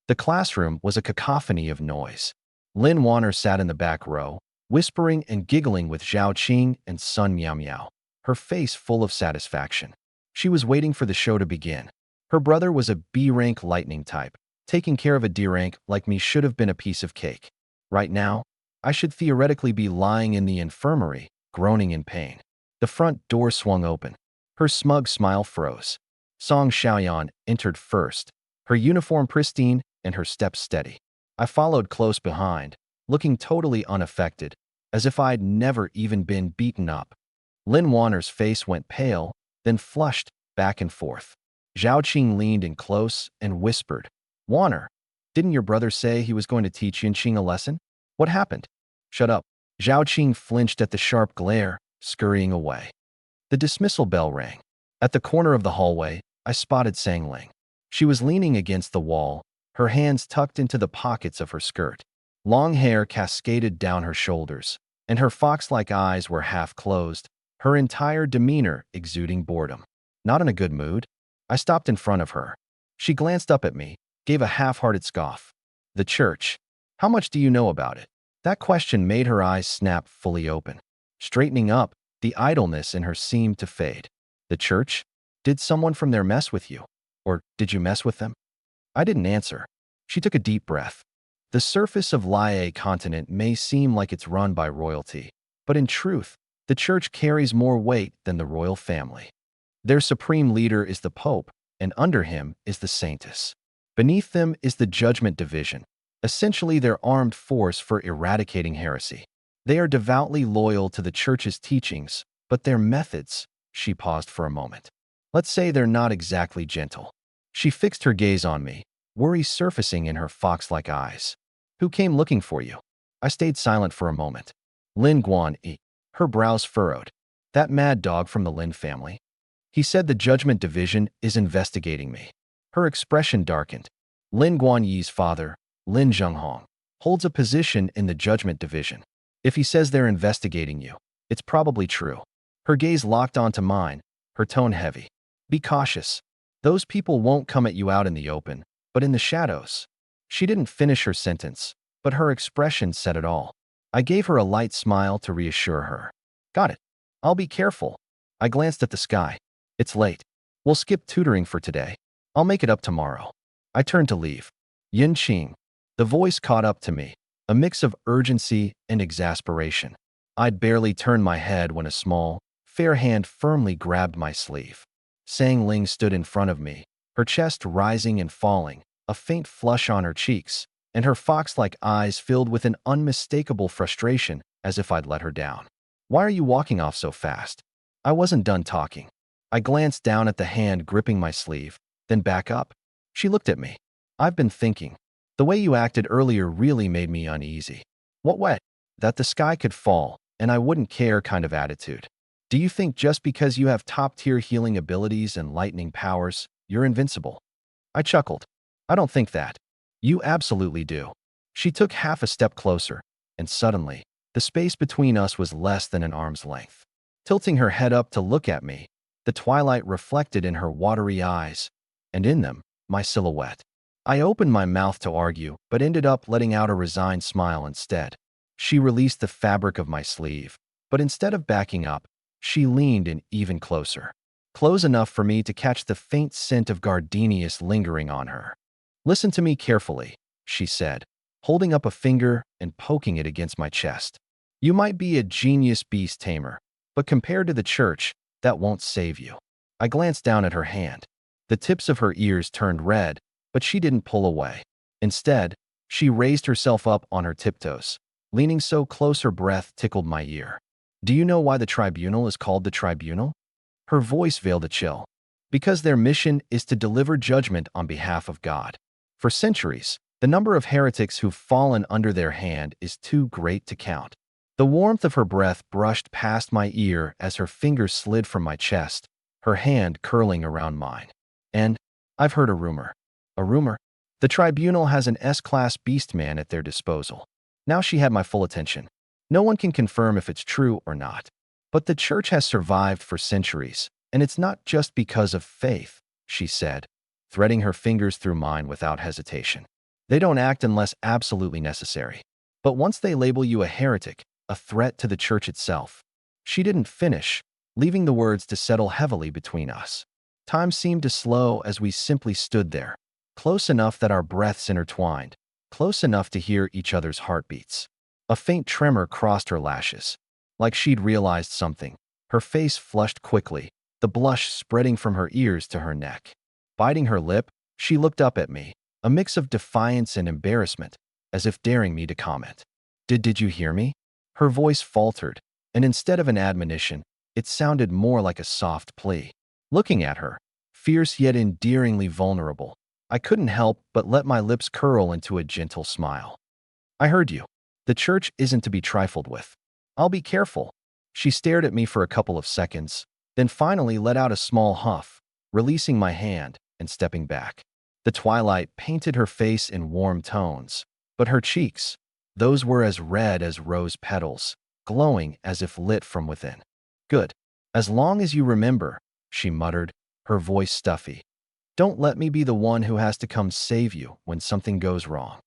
The classroom was a cacophony of noise. Lin Wanner sat in the back row, whispering and giggling with Zhao Qing and Sun Miao Miao, her face full of satisfaction. She was waiting for the show to begin. Her brother was a B-rank lightning type. Taking care of a D-rank like me should have been a piece of cake. Right now, I should theoretically be lying in the infirmary, groaning in pain. The front door swung open. Her smug smile froze. Song Xiaoyan entered first, her uniform pristine and her steps steady. I followed close behind, looking totally unaffected, as if I'd never even been beaten up. Lin Wanner's face went pale, then flushed back and forth. Zhao Qing leaned in close and whispered, "Wanner, didn't your brother say he was going to teach Yinqing a lesson? What happened?" "Shut up." Zhao Qing flinched at the sharp glare, scurrying away. The dismissal bell rang. At the corner of the hallway, I spotted Sang Ling. She was leaning against the wall, her hands tucked into the pockets of her skirt. Long hair cascaded down her shoulders, and her fox-like eyes were half closed, her entire demeanor exuding boredom. Not in a good mood. I stopped in front of her. She glanced up at me, gave a half-hearted scoff. "The church. How much do you know about it?" That question made her eyes snap fully open. Straightening up, the idleness in her seemed to fade. "The church? Did someone from there mess with you? Or did you mess with them?" I didn't answer. She took a deep breath. The surface of Lie continent may seem like it's run by royalty, but in truth, the church carries more weight than the royal family. Their supreme leader is the Pope, and under him is the Saintess. Beneath them is the Judgment Division, essentially their armed force for eradicating heresy. They are devoutly loyal to the church's teachings, but their methods, she paused for a moment. Let's say they're not exactly gentle. She fixed her gaze on me, worry surfacing in her fox-like eyes. "Who came looking for you?" I stayed silent for a moment. "Lin Guanyi." Her brows furrowed. "That mad dog from the Lin family. He said the Judgment Division is investigating me." Her expression darkened. "Lin Guanyi's father, Lin Zhenghong, holds a position in the Judgment Division. If he says they're investigating you, it's probably true." Her gaze locked onto mine, her tone heavy. "Be cautious. Those people won't come at you out in the open, but in the shadows." She didn't finish her sentence, but her expression said it all. I gave her a light smile to reassure her. "Got it. I'll be careful." I glanced at the sky. "It's late. We'll skip tutoring for today. I'll make it up tomorrow." I turned to leave. "Yin Qing." The voice caught up to me, a mix of urgency and exasperation. I'd barely turned my head when a small, fair hand firmly grabbed my sleeve. Sang Ling stood in front of me, her chest rising and falling, a faint flush on her cheeks, and her fox-like eyes filled with an unmistakable frustration as if I'd let her down. "Why are you walking off so fast?" I wasn't done talking. I glanced down at the hand gripping my sleeve, then back up. She looked at me. "I've been thinking. The way you acted earlier really made me uneasy." "What way?" "That the sky could fall, and I wouldn't care kind of attitude. Do you think just because you have top-tier healing abilities and lightning powers, you're invincible?" I chuckled. "I don't think that." "You absolutely do." She took half a step closer, and suddenly, the space between us was less than an arm's length. Tilting her head up to look at me, the twilight reflected in her watery eyes, and in them, my silhouette. I opened my mouth to argue, but ended up letting out a resigned smile instead. She released the fabric of my sleeve, but instead of backing up, she leaned in even closer. Close enough for me to catch the faint scent of gardenias lingering on her. "Listen to me carefully," she said, holding up a finger and poking it against my chest. "You might be a genius beast tamer, but compared to the church, that won't save you." I glanced down at her hand. The tips of her ears turned red, but she didn't pull away. Instead, she raised herself up on her tiptoes, leaning so close her breath tickled my ear. "Do you know why the tribunal is called the tribunal?" Her voice veiled a chill. "Because their mission is to deliver judgment on behalf of God. For centuries, the number of heretics who've fallen under their hand is too great to count." The warmth of her breath brushed past my ear as her fingers slid from my chest, her hand curling around mine. "And I've heard a rumor." "A rumor?" "The tribunal has an S-class beastman at their disposal." Now she had my full attention. "No one can confirm if it's true or not. But the church has survived for centuries, and it's not just because of faith," she said, threading her fingers through mine without hesitation. They don't act unless absolutely necessary. But once they label you a heretic, a threat to the church itself. She didn't finish, leaving the words to settle heavily between us. Time seemed to slow as we simply stood there, close enough that our breaths intertwined, close enough to hear each other's heartbeats. A faint tremor crossed her lashes, like she'd realized something. Her face flushed quickly, the blush spreading from her ears to her neck. Biting her lip, she looked up at me, a mix of defiance and embarrassment, as if daring me to comment. Did you hear me? Her voice faltered, and instead of an admonition, it sounded more like a soft plea. Looking at her, fierce yet endearingly vulnerable, I couldn't help but let my lips curl into a gentle smile. I heard you. The church isn't to be trifled with. I'll be careful. She stared at me for a couple of seconds, then finally let out a small huff, releasing my hand and stepping back. The twilight painted her face in warm tones, but her cheeks, those were as red as rose petals, glowing as if lit from within. Good. As long as you remember, she muttered, her voice stuffy. Don't let me be the one who has to come save you when something goes wrong.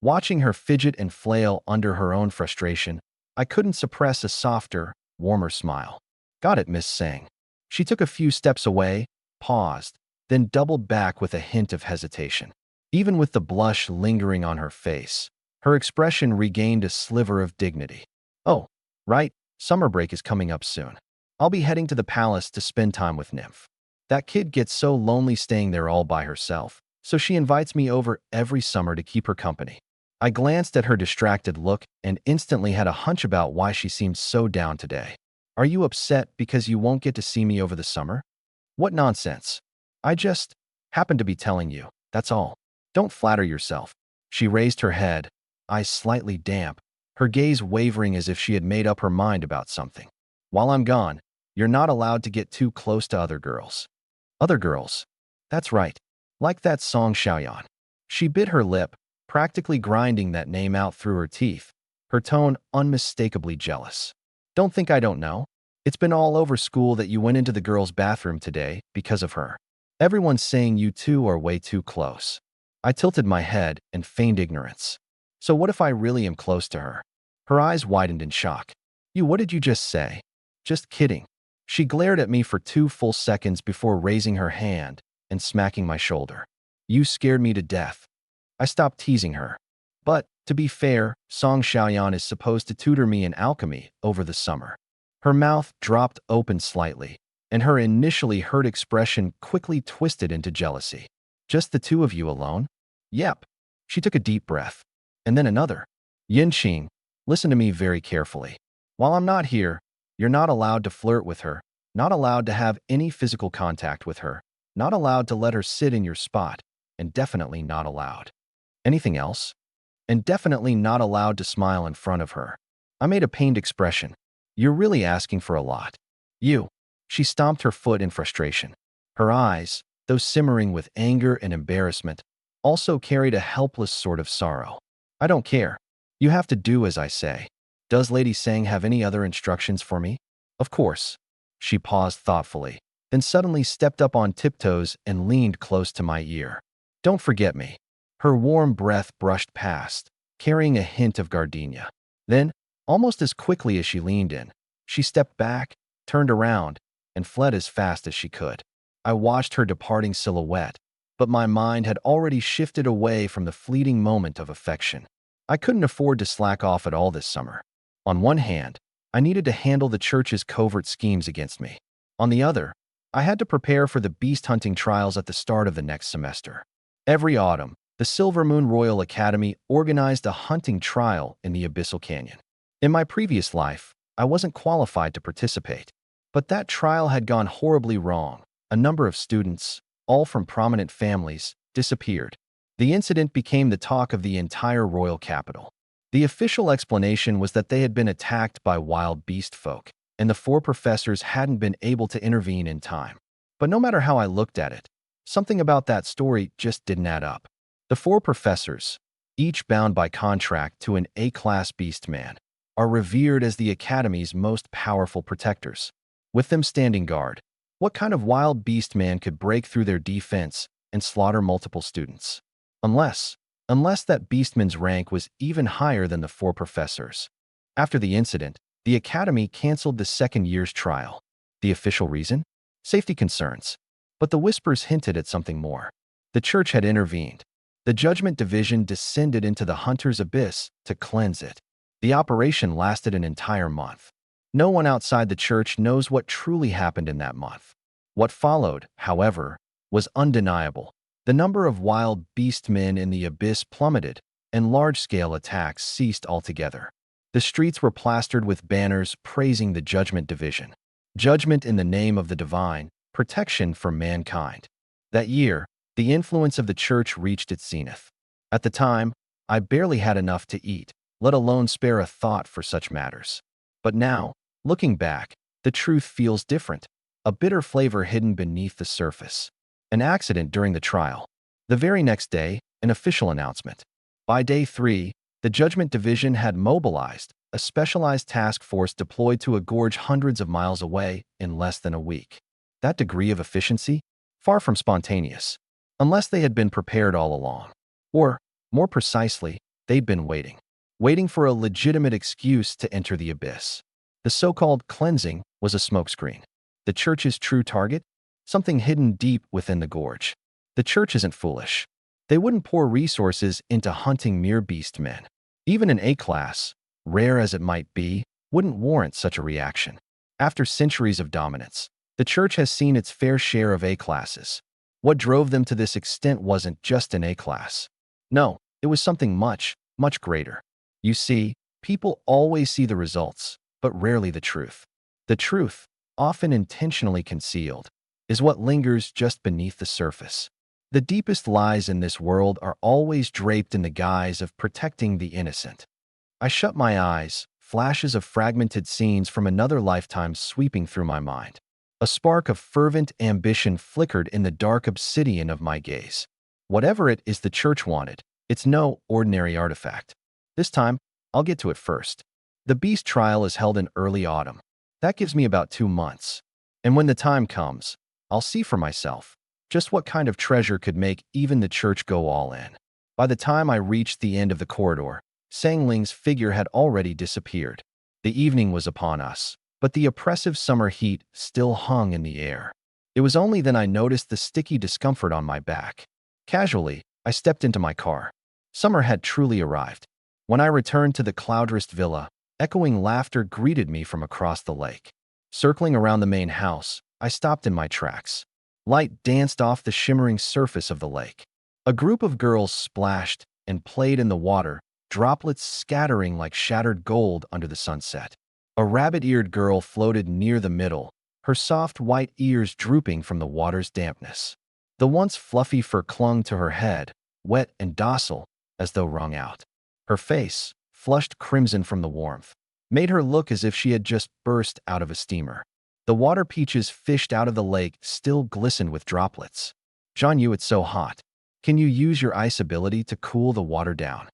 Watching her fidget and flail under her own frustration, I couldn't suppress a softer, warmer smile. Got it, Miss Sang. She took a few steps away, paused, then doubled back with a hint of hesitation. Even with the blush lingering on her face, her expression regained a sliver of dignity. Oh, right, summer break is coming up soon. I'll be heading to the palace to spend time with Nymph. That kid gets so lonely staying there all by herself, so she invites me over every summer to keep her company. I glanced at her distracted look and instantly had a hunch about why she seemed so down today. Are you upset because you won't get to see me over the summer? What nonsense. I just happened to be telling you, that's all. Don't flatter yourself. She raised her head, eyes slightly damp, her gaze wavering as if she had made up her mind about something. While I'm gone, you're not allowed to get too close to other girls. Other girls. That's right. Like that song Xiaoyan. She bit her lip, practically grinding that name out through her teeth, her tone unmistakably jealous. Don't think I don't know. It's been all over school that you went into the girls' bathroom today because of her. Everyone's saying you two are way too close. I tilted my head and feigned ignorance. So what if I really am close to her? Her eyes widened in shock. What did you just say? Just kidding. She glared at me for 2 full seconds before raising her hand and smacking my shoulder. You scared me to death. I stopped teasing her. But, to be fair, Song Xiaoyan is supposed to tutor me in alchemy over the summer. Her mouth dropped open slightly, and her initially hurt expression quickly twisted into jealousy. Just the two of you alone? Yep. She took a deep breath. And then another. Yinqing, listen to me very carefully. While I'm not here, you're not allowed to flirt with her, not allowed to have any physical contact with her, not allowed to let her sit in your spot, and definitely not allowed. Anything else? And definitely not allowed to smile in front of her. I made a pained expression. You're really asking for a lot. You. She stomped her foot in frustration. Her eyes, though simmering with anger and embarrassment, also carried a helpless sort of sorrow. I don't care. You have to do as I say. Does Lady Sang have any other instructions for me? Of course. She paused thoughtfully, then suddenly stepped up on tiptoes and leaned close to my ear. Don't forget me. Her warm breath brushed past, carrying a hint of gardenia. Then, almost as quickly as she leaned in, she stepped back, turned around, and fled as fast as she could. I watched her departing silhouette, but my mind had already shifted away from the fleeting moment of affection. I couldn't afford to slack off at all this summer. On one hand, I needed to handle the church's covert schemes against me. On the other, I had to prepare for the beast hunting trials at the start of the next semester. Every autumn, the Silver Moon Royal Academy organized a hunting trial in the Abyssal Canyon. In my previous life, I wasn't qualified to participate. But that trial had gone horribly wrong. A number of students, all from prominent families, disappeared. The incident became the talk of the entire royal capital. The official explanation was that they had been attacked by wild beast folk, and the 4 professors hadn't been able to intervene in time. But no matter how I looked at it, something about that story just didn't add up. The 4 professors, each bound by contract to an A-class beastman, are revered as the Academy's most powerful protectors. With them standing guard, what kind of wild beastman could break through their defense and slaughter multiple students? Unless unless that beastman's rank was even higher than the 4 professors. After the incident, the Academy canceled the second year's trial. The official reason? Safety concerns. But the whispers hinted at something more. The church had intervened. The Judgment Division descended into the Hunter's Abyss to cleanse it. The operation lasted an entire month. No one outside the church knows what truly happened in that month. What followed, however, was undeniable. The number of wild beastmen in the abyss plummeted, and large-scale attacks ceased altogether. The streets were plastered with banners praising the Judgment Division. Judgment in the name of the divine, protection for mankind. That year, the influence of the church reached its zenith. At the time, I barely had enough to eat, let alone spare a thought for such matters. But now, looking back, the truth feels different. A bitter flavor hidden beneath the surface. An accident during the trial. The very next day, an official announcement. By day 3, the Judgment Division had mobilized, a specialized task force deployed to a gorge hundreds of miles away in less than a week. That degree of efficiency? Far from spontaneous. Unless they had been prepared all along. Or, more precisely, they'd been waiting. Waiting for a legitimate excuse to enter the abyss. The so-called cleansing was a smokescreen. The church's true target? Something hidden deep within the gorge. The church isn't foolish. They wouldn't pour resources into hunting mere beastmen. Even an A-class, rare as it might be, wouldn't warrant such a reaction. After centuries of dominance, the church has seen its fair share of A-classes. What drove them to this extent wasn't just an A-class. No, it was something much, much greater. You see, people always see the results, but rarely the truth. The truth, often intentionally concealed, is what lingers just beneath the surface. The deepest lies in this world are always draped in the guise of protecting the innocent. I shut my eyes, flashes of fragmented scenes from another lifetime sweeping through my mind. A spark of fervent ambition flickered in the dark obsidian of my gaze. Whatever it is the church wanted, it's no ordinary artifact. This time, I'll get to it first. The beast trial is held in early autumn. That gives me about 2 months. And when the time comes, I'll see for myself just what kind of treasure could make even the church go all in. By the time I reached the end of the corridor, Sangling's figure had already disappeared. The evening was upon us, but the oppressive summer heat still hung in the air. It was only then I noticed the sticky discomfort on my back. Casually, I stepped into my car. Summer had truly arrived. When I returned to the Cloudrest villa, echoing laughter greeted me from across the lake. Circling around the main house, I stopped in my tracks. Light danced off the shimmering surface of the lake. A group of girls splashed and played in the water, droplets scattering like shattered gold under the sunset. A rabbit-eared girl floated near the middle, her soft white ears drooping from the water's dampness. The once fluffy fur clung to her head, wet and docile, as though wrung out. Her face, flushed crimson from the warmth, made her look as if she had just burst out of a steamer. The water peaches fished out of the lake still glistened with droplets. "Jean-Yu, it's so hot. Can you use your ice ability to cool the water down?"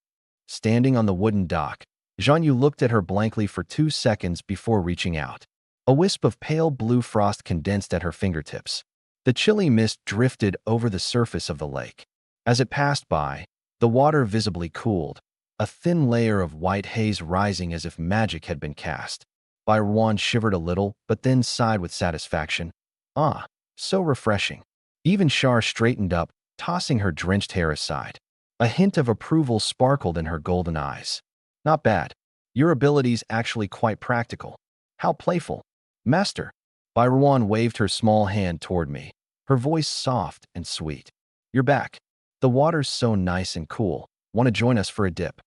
Standing on the wooden dock, Jean-Yu looked at her blankly for 2 seconds before reaching out. A wisp of pale blue frost condensed at her fingertips. The chilly mist drifted over the surface of the lake. As it passed by, the water visibly cooled, a thin layer of white haze rising as if magic had been cast. Byron shivered a little, but then sighed with satisfaction. "Ah, so refreshing." Even Shar straightened up, tossing her drenched hair aside. A hint of approval sparkled in her golden eyes. "Not bad. Your ability's actually quite practical. How playful." "Master." Byron waved her small hand toward me, her voice soft and sweet. "You're back. The water's so nice and cool. Want to join us for a dip?"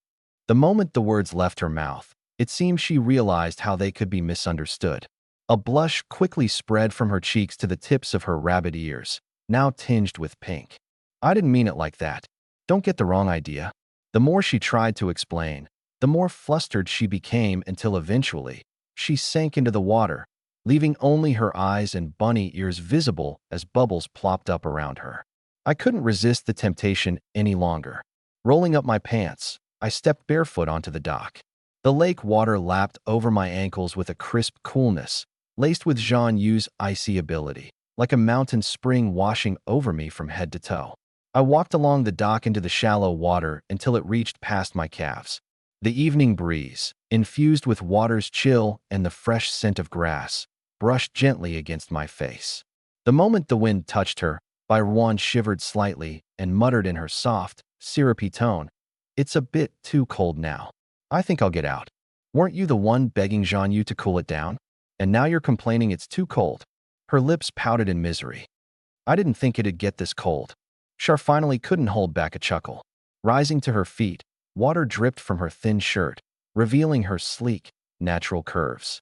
The moment the words left her mouth, it seemed she realized how they could be misunderstood. A blush quickly spread from her cheeks to the tips of her rabbit ears, now tinged with pink. "I didn't mean it like that. Don't get the wrong idea." The more she tried to explain, the more flustered she became until eventually, she sank into the water, leaving only her eyes and bunny ears visible as bubbles plopped up around her. I couldn't resist the temptation any longer. Rolling up my pants, I stepped barefoot onto the dock. The lake water lapped over my ankles with a crisp coolness, laced with Jean-Yu's icy ability, like a mountain spring washing over me from head to toe. I walked along the dock into the shallow water until it reached past my calves. The evening breeze, infused with water's chill and the fresh scent of grass, brushed gently against my face. The moment the wind touched her, Byron shivered slightly and muttered in her soft, syrupy tone, "It's a bit too cold now. I think I'll get out. Weren't you the one begging Jean Yu to cool it down? And now you're complaining it's too cold." Her lips pouted in misery. I didn't think it'd get this cold. Char finally couldn't hold back a chuckle. Rising to her feet, water dripped from her thin shirt, revealing her sleek, natural curves.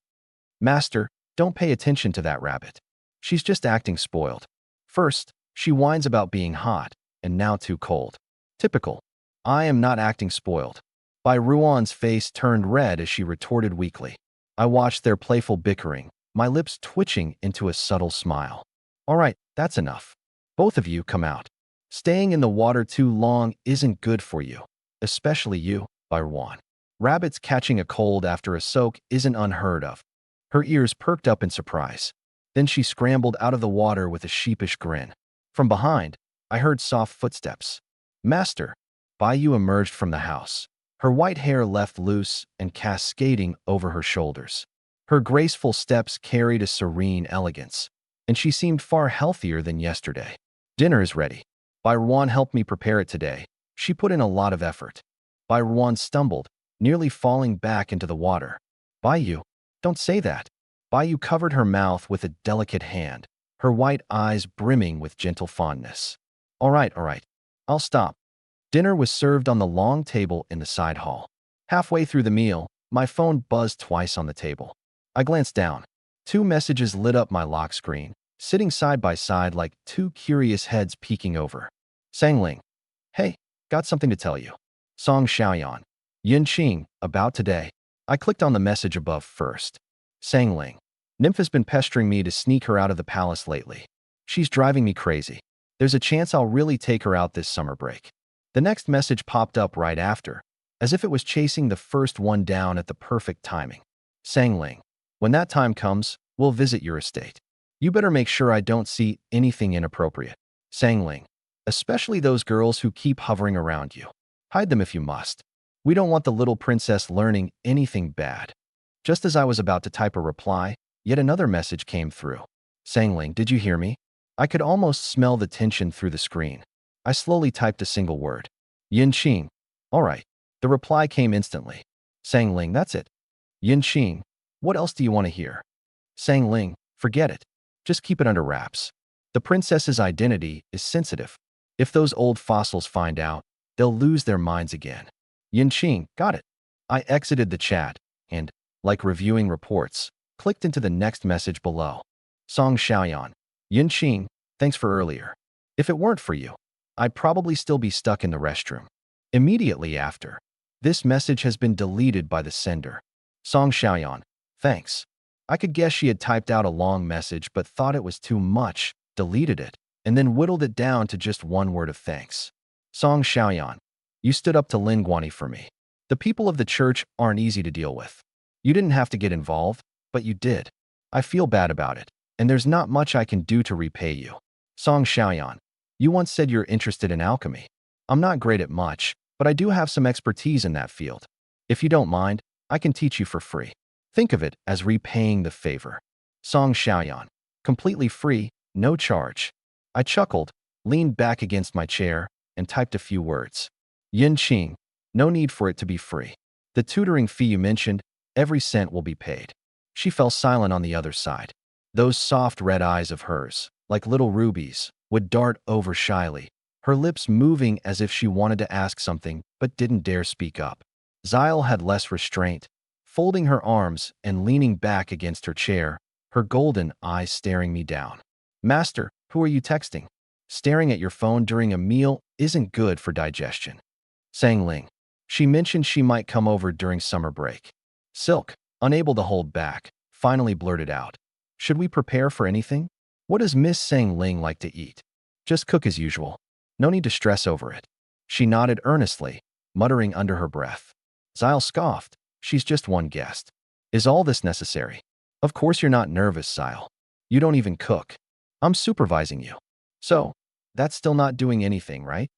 "Master, don't pay attention to that rabbit. She's just acting spoiled. First, she whines about being hot, and now too cold. Typical. I am not acting spoiled." Bai Ruan's face turned red as she retorted weakly. I watched their playful bickering, my lips twitching into a subtle smile. "All right, that's enough. Both of you come out. Staying in the water too long isn't good for you, especially you, Bai Ruan. Rabbits catching a cold after a soak isn't unheard of." Her ears perked up in surprise. Then she scrambled out of the water with a sheepish grin. From behind, I heard soft footsteps. "Master." Bai Yu emerged from the house, her white hair left loose and cascading over her shoulders. Her graceful steps carried a serene elegance, and she seemed far healthier than yesterday. "Dinner is ready. Bai Ruan helped me prepare it today. She put in a lot of effort." Bai Ruan stumbled, nearly falling back into the water. "Bai Yu, don't say that." Bai Yu covered her mouth with a delicate hand, her white eyes brimming with gentle fondness. All right, I'll stop." Dinner was served on the long table in the side hall. Halfway through the meal, my phone buzzed twice on the table. I glanced down. 2 messages lit up my lock screen, sitting side by side like 2 curious heads peeking over. Sang Ling. "Hey, got something to tell you." Song Xiaoyan. "Yin Qing, about today." I clicked on the message above first. Sang Ling. "Nymph has been pestering me to sneak her out of the palace lately. She's driving me crazy. There's a chance I'll really take her out this summer break." The next message popped up right after, as if it was chasing the first one down at the perfect timing. Sang Ling. "When that time comes, we'll visit your estate. You better make sure I don't see anything inappropriate." Sang Ling. "Especially those girls who keep hovering around you. Hide them if you must. We don't want the little princess learning anything bad." Just as I was about to type a reply, yet another message came through. Sang Ling, "Did you hear me?" I could almost smell the tension through the screen. I slowly typed a single word. "Yin Qing." "All right." The reply came instantly. Sang Ling, "That's it." "Yin Qing, what else do you want to hear?" Sang Ling, "Forget it. Just keep it under wraps. The princess's identity is sensitive. If those old fossils find out, they'll lose their minds again." Yin Qing, "Got it." I exited the chat and, like reviewing reports, clicked into the next message below. Song Xiaoyan. "Yin Qing, thanks for earlier. If it weren't for you, I'd probably still be stuck in the restroom." Immediately after, "This message has been deleted by the sender." Song Xiaoyan. "Thanks." I could guess she had typed out a long message but thought it was too much, deleted it, and then whittled it down to just one word of thanks. Song Xiaoyan. "You stood up to Lin Guani for me. The people of the church aren't easy to deal with. You didn't have to get involved, but you did. I feel bad about it, and there's not much I can do to repay you." Song Xiaoyan. "You once said you're interested in alchemy. I'm not great at much, but I do have some expertise in that field. If you don't mind, I can teach you for free. Think of it as repaying the favor." Song Xiaoyan. "Completely free, no charge." I chuckled, leaned back against my chair, and typed a few words. "Yin Qing, no need for it to be free. The tutoring fee you mentioned, every cent will be paid." She fell silent on the other side. Those soft red eyes of hers, like little rubies, would dart over shyly, her lips moving as if she wanted to ask something but didn't dare speak up. Zyle had less restraint, folding her arms and leaning back against her chair, her golden eyes staring me down. "Master, who are you texting? Staring at your phone during a meal isn't good for digestion." Sang Ling. "She mentioned she might come over during summer break." Silk, unable to hold back, finally blurted out. "Should we prepare for anything? What does Miss Sang Ling like to eat?" "Just cook as usual. No need to stress over it." She nodded earnestly, muttering under her breath. Zyle scoffed. "She's just one guest. Is all this necessary?" "Of course you're not nervous, Zyle. You don't even cook. I'm supervising you." "So, That's still not doing anything, right?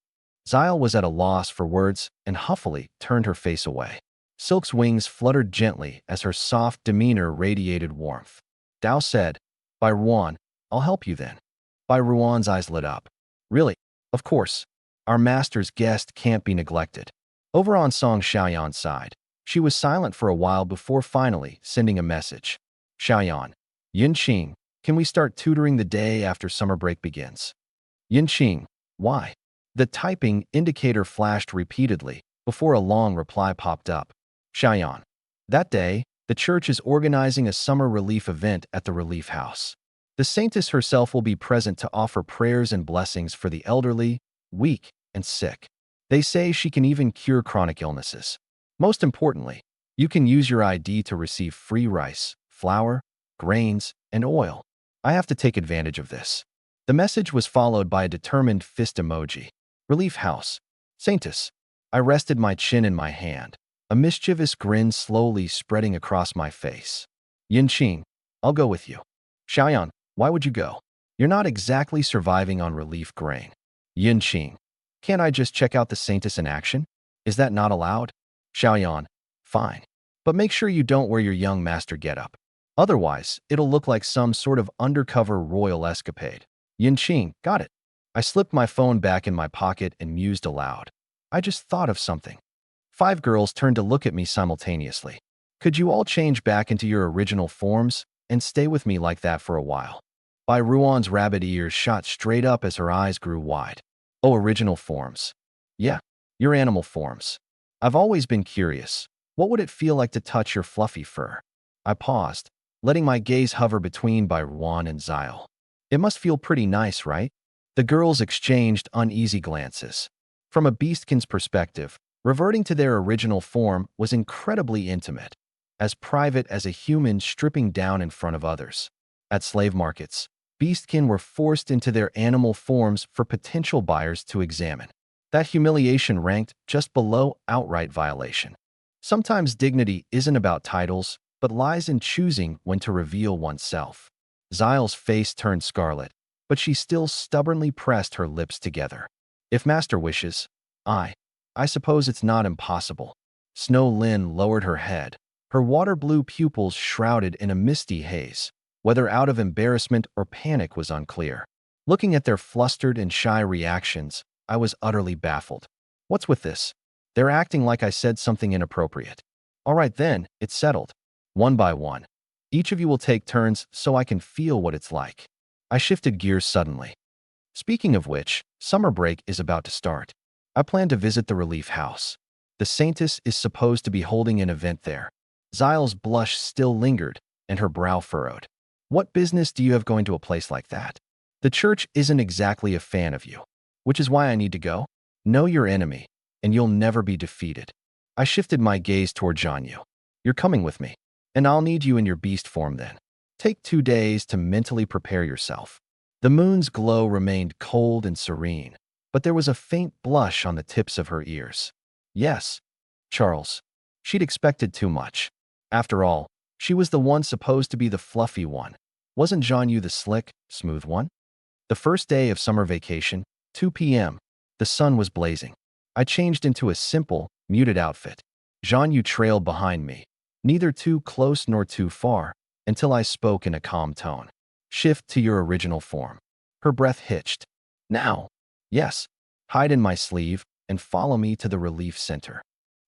Xyle was at a loss for words and huffily turned her face away. Silk's wings fluttered gently as her soft demeanor radiated warmth. Dao said, "By Ruan, I'll help you then." By Ruan's eyes lit up. "Really? Of course. Our master's guest can't be neglected." Over on Song Xiaoyan's side, she was silent for a while before finally sending a message. "Xiaoyan, Yinqing, can we start tutoring the day after summer break begins?" "Yinqing, why?" The typing indicator flashed repeatedly before a long reply popped up. "Xiaoyan, that day, the church is organizing a summer relief event at the relief house. The saintess herself will be present to offer prayers and blessings for the elderly, weak, and sick. They say she can even cure chronic illnesses. Most importantly, you can use your ID to receive free rice, flour, grains, and oil. I have to take advantage of this." The message was followed by a determined fist emoji. Relief house. Saintess. I rested my chin in my hand, a mischievous grin slowly spreading across my face. "Yinqing, I'll go with you." "Xiaoyan, why would you go? You're not exactly surviving on relief grain." "Yinqing, can't I just check out the saintess in action? Is that not allowed?" "Xiaoyan, fine. But make sure you don't wear your young master getup. Otherwise, it'll look like some sort of undercover royal escapade." "Yinqing, got it." I slipped my phone back in my pocket and mused aloud. I just thought of something. 5 girls turned to look at me simultaneously. "Could you all change back into your original forms and stay with me like that for a while?" Bai Ruan's rabbit ears shot straight up as her eyes grew wide. "Oh, original forms. Yeah, your animal forms. I've always been curious. What would it feel like to touch your fluffy fur?" I paused, letting my gaze hover between Bai Ruan and Xyle. "It must feel pretty nice, right?" The girls exchanged uneasy glances. From a beastkin's perspective, reverting to their original form was incredibly intimate, as private as a human stripping down in front of others. At slave markets, beastkin were forced into their animal forms for potential buyers to examine. That humiliation ranked just below outright violation. Sometimes dignity isn't about titles, but lies in choosing when to reveal oneself. Xyle's face turned scarlet, but she still stubbornly pressed her lips together. "If Master wishes, I suppose it's not impossible." Snow Lin lowered her head, her water blue pupils shrouded in a misty haze. Whether out of embarrassment or panic was unclear. Looking at their flustered and shy reactions, I was utterly baffled. What's with this? They're acting like I said something inappropriate. All right then, it's settled. One by one. Each of you will take turns so I can feel what it's like. I shifted gears suddenly. Speaking of which, summer break is about to start. I plan to visit the relief house. The saintess is supposed to be holding an event there. Xyle's blush still lingered, and her brow furrowed. "What business do you have going to a place like that? The church isn't exactly a fan of you, which is why I need to go. Know your enemy, and you'll never be defeated." I shifted my gaze toward Jianyu. "You're coming with me, and I'll need you in your beast form then. Take 2 days to mentally prepare yourself." The moon's glow remained cold and serene, but there was a faint blush on the tips of her ears. Yes, Charles. She'd expected too much. After all, she was the one supposed to be the fluffy one. Wasn't Jianyu the slick, smooth one? The first day of summer vacation, 2 p.m., the sun was blazing. I changed into a simple, muted outfit. Jianyu trailed behind me, neither too close nor too far, until I spoke in a calm tone. "Shift to your original form." Her breath hitched. "Now." "Yes. Hide in my sleeve and follow me to the relief center."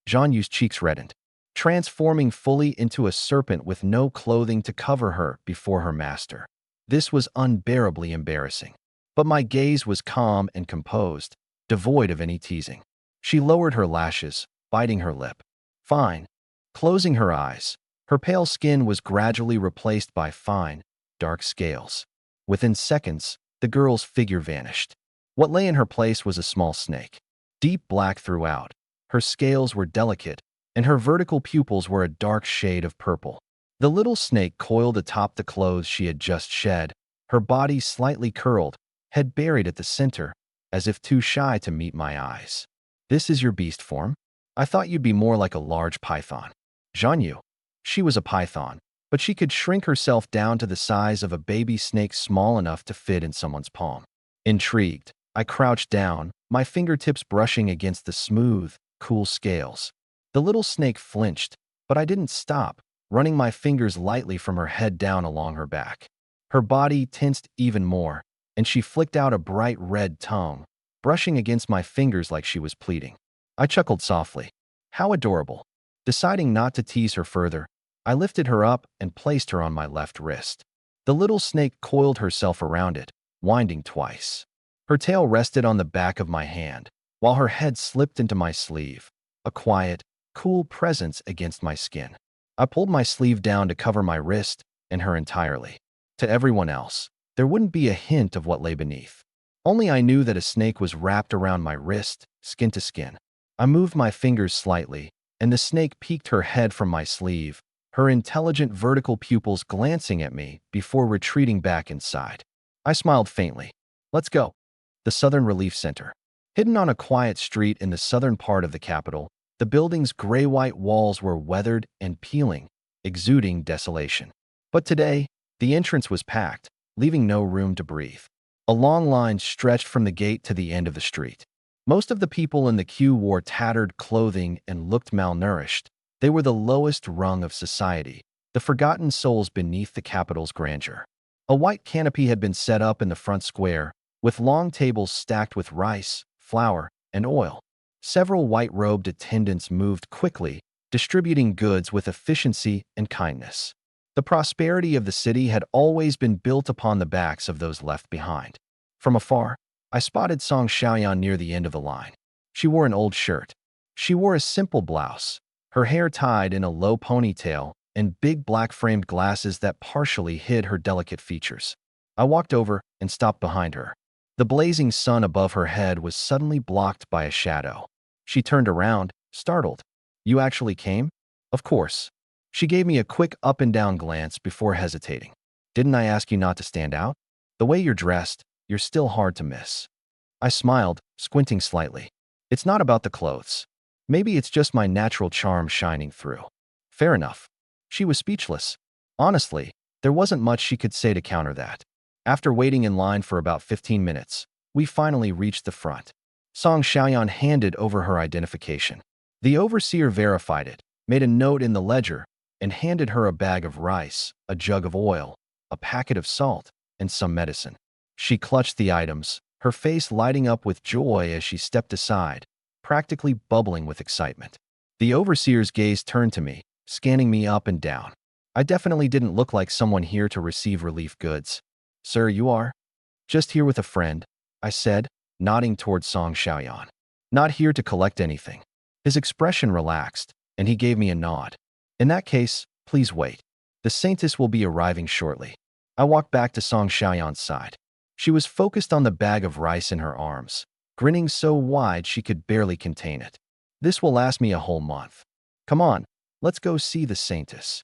Jianyu's cheeks reddened, transforming fully into a serpent with no clothing to cover her before her master. This was unbearably embarrassing. But my gaze was calm and composed, devoid of any teasing. She lowered her lashes, biting her lip. "Fine." Closing her eyes, her pale skin was gradually replaced by fine, dark scales. Within seconds, the girl's figure vanished. What lay in her place was a small snake, deep black throughout. Her scales were delicate, and her vertical pupils were a dark shade of purple. The little snake coiled atop the clothes she had just shed, her body slightly curled, head buried at the center, as if too shy to meet my eyes. "This is your beast form? I thought you'd be more like a large python." Jianyu. She was a python, but she could shrink herself down to the size of a baby snake small enough to fit in someone's palm. Intrigued, I crouched down, my fingertips brushing against the smooth, cool scales. The little snake flinched, but I didn't stop, running my fingers lightly from her head down along her back. Her body tensed even more, and she flicked out a bright red tongue, brushing against my fingers like she was pleading. I chuckled softly. How adorable. Deciding not to tease her further, I lifted her up and placed her on my left wrist. The little snake coiled herself around it, winding twice. Her tail rested on the back of my hand, while her head slipped into my sleeve, a quiet, cool presence against my skin. I pulled my sleeve down to cover my wrist and her entirely. To everyone else, there wouldn't be a hint of what lay beneath. Only I knew that a snake was wrapped around my wrist, skin to skin. I moved my fingers slightly, and the snake peeked her head from my sleeve, her intelligent vertical pupils glancing at me before retreating back inside. I smiled faintly. Let's go. The Southern Relief Center. Hidden on a quiet street in the southern part of the capital, the building's gray-white walls were weathered and peeling, exuding desolation. But today, the entrance was packed, leaving no room to breathe. A long line stretched from the gate to the end of the street. Most of the people in the queue wore tattered clothing and looked malnourished. They were the lowest rung of society, the forgotten souls beneath the capital's grandeur. A white canopy had been set up in the front square, with long tables stacked with rice, flour, and oil. Several white-robed attendants moved quickly, distributing goods with efficiency and kindness. The prosperity of the city had always been built upon the backs of those left behind. From afar, I spotted Song Xiaoyan near the end of the line. She wore an old shirt. She wore a simple blouse, her hair tied in a low ponytail, and big black-framed glasses that partially hid her delicate features. I walked over and stopped behind her. The blazing sun above her head was suddenly blocked by a shadow. She turned around, startled. You actually came? Of course. She gave me a quick up and down glance before hesitating. Didn't I ask you not to stand out? The way you're dressed, you're still hard to miss. I smiled, squinting slightly. It's not about the clothes. Maybe it's just my natural charm shining through. Fair enough. She was speechless. Honestly, there wasn't much she could say to counter that. After waiting in line for about 15 minutes, we finally reached the front. Song Xiaoyan handed over her identification. The overseer verified it, made a note in the ledger, and handed her a bag of rice, a jug of oil, a packet of salt, and some medicine. She clutched the items, her face lighting up with joy as she stepped aside, practically bubbling with excitement. The overseer's gaze turned to me, scanning me up and down. I definitely didn't look like someone here to receive relief goods. Sir, you are? Just here with a friend, I said, nodding toward Song Xiaoyan. Not here to collect anything. His expression relaxed, and he gave me a nod. In that case, please wait. The saintess will be arriving shortly. I walked back to Song Xiaoyan's side. She was focused on the bag of rice in her arms, grinning so wide she could barely contain it. This will last me a whole month. Come on, let's go see the saintess.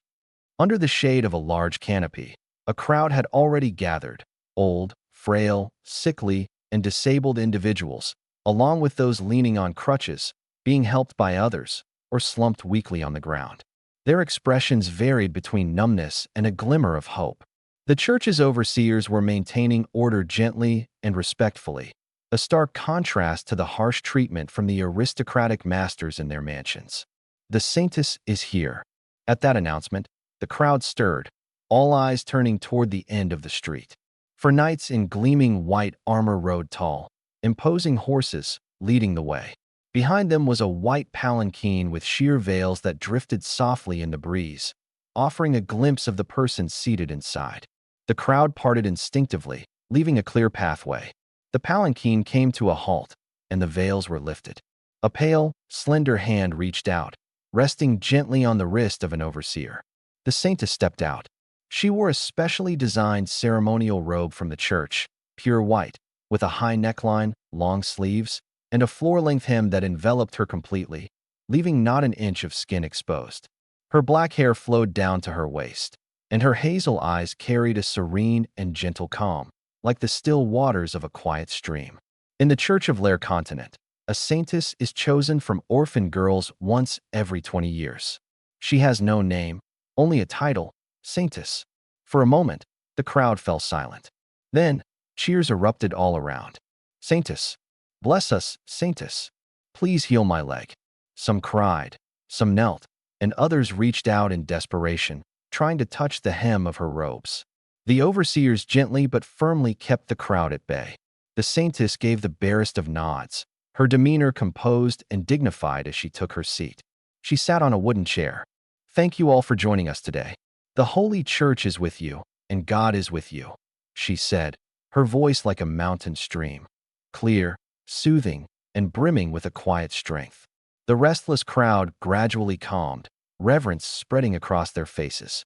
Under the shade of a large canopy, a crowd had already gathered, old, frail, sickly, and disabled individuals, along with those leaning on crutches, being helped by others, or slumped weakly on the ground. Their expressions varied between numbness and a glimmer of hope. The church's overseers were maintaining order gently and respectfully, a stark contrast to the harsh treatment from the aristocratic masters in their mansions. The saintess is here. At that announcement, the crowd stirred, all eyes turning toward the end of the street. For knights in gleaming white armor rode tall, imposing horses, leading the way. Behind them was a white palanquin with sheer veils that drifted softly in the breeze, offering a glimpse of the person seated inside. The crowd parted instinctively, leaving a clear pathway. The palanquin came to a halt, and the veils were lifted. A pale, slender hand reached out, resting gently on the wrist of an overseer. The saintess stepped out. She wore a specially designed ceremonial robe from the church, pure white, with a high neckline, long sleeves, and a floor-length hem that enveloped her completely, leaving not an inch of skin exposed. Her black hair flowed down to her waist, and her hazel eyes carried a serene and gentle calm, like the still waters of a quiet stream. In the Church of Lair Continent, a saintess is chosen from orphan girls once every 20 years. She has no name, only a title, saintess. For a moment, the crowd fell silent. Then, cheers erupted all around. Saintess, bless us, Saintess. Please heal my leg. Some cried, some knelt, and others reached out in desperation, trying to touch the hem of her robes. The overseers gently but firmly kept the crowd at bay. The Saintess gave the barest of nods, her demeanor composed and dignified as she took her seat. She sat on a wooden chair. Thank you all for joining us today. The Holy Church is with you, and God is with you, she said, her voice like a mountain stream, clear, soothing, and brimming with a quiet strength. The restless crowd gradually calmed, reverence spreading across their faces.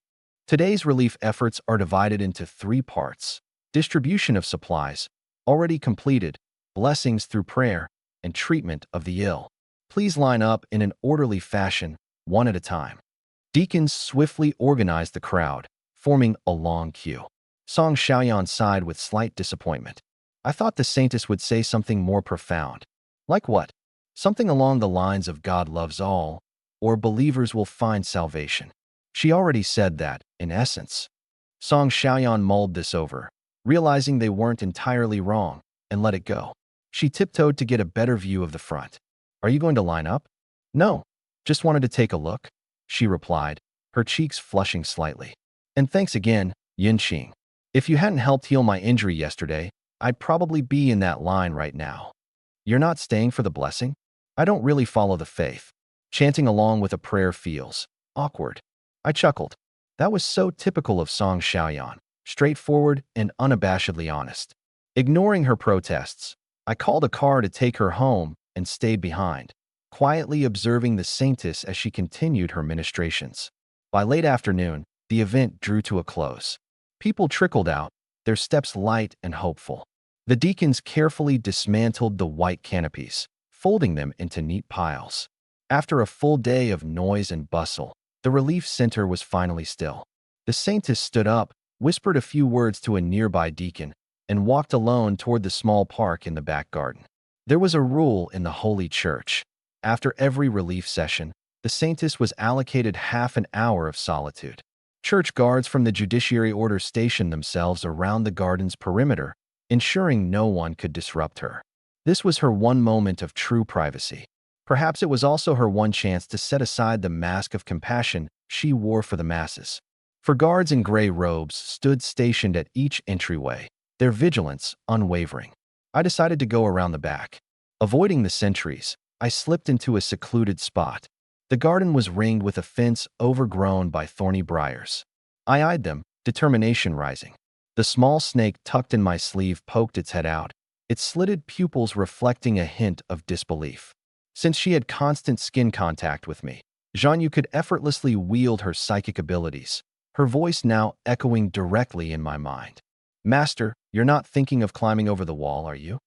Today's relief efforts are divided into 3 parts: distribution of supplies, already completed, blessings through prayer, and treatment of the ill. Please line up in an orderly fashion, one at a time. Deacons swiftly organized the crowd, forming a long queue. Song Xiaoyan sighed with slight disappointment. I thought the Saintess would say something more profound. Like what? Something along the lines of God loves all, or believers will find salvation. She already said that, in essence. Song Xiaoyan mulled this over, realizing they weren't entirely wrong, and let it go. She tiptoed to get a better view of the front. Are you going to line up? No, just wanted to take a look, she replied, her cheeks flushing slightly. And thanks again, Yinqing. If you hadn't helped heal my injury yesterday, I'd probably be in that line right now. You're not staying for the blessing? I don't really follow the faith. Chanting along with a prayer feels awkward. I chuckled. That was so typical of Song Xiaoyan, straightforward and unabashedly honest. Ignoring her protests, I called a car to take her home and stayed behind, quietly observing the Saintess as she continued her ministrations. By late afternoon, the event drew to a close. People trickled out, their steps light and hopeful. The deacons carefully dismantled the white canopies, folding them into neat piles. After a full day of noise and bustle, the relief center was finally still. The Saintess stood up, whispered a few words to a nearby deacon, and walked alone toward the small park in the back garden. There was a rule in the Holy Church. After every relief session, the Saintess was allocated half an hour of solitude. Church guards from the judiciary order stationed themselves around the garden's perimeter, ensuring no one could disrupt her. This was her one moment of true privacy. Perhaps it was also her one chance to set aside the mask of compassion she wore for the masses. For guards in gray robes stood stationed at each entryway, their vigilance unwavering. I decided to go around the back. Avoiding the sentries, I slipped into a secluded spot. The garden was ringed with a fence overgrown by thorny briars. I eyed them, determination rising. The small snake tucked in my sleeve poked its head out, its slitted pupils reflecting a hint of disbelief. Since she had constant skin contact with me, Zhanyu could effortlessly wield her psychic abilities, her voice now echoing directly in my mind. Master, you're not thinking of climbing over the wall, are you?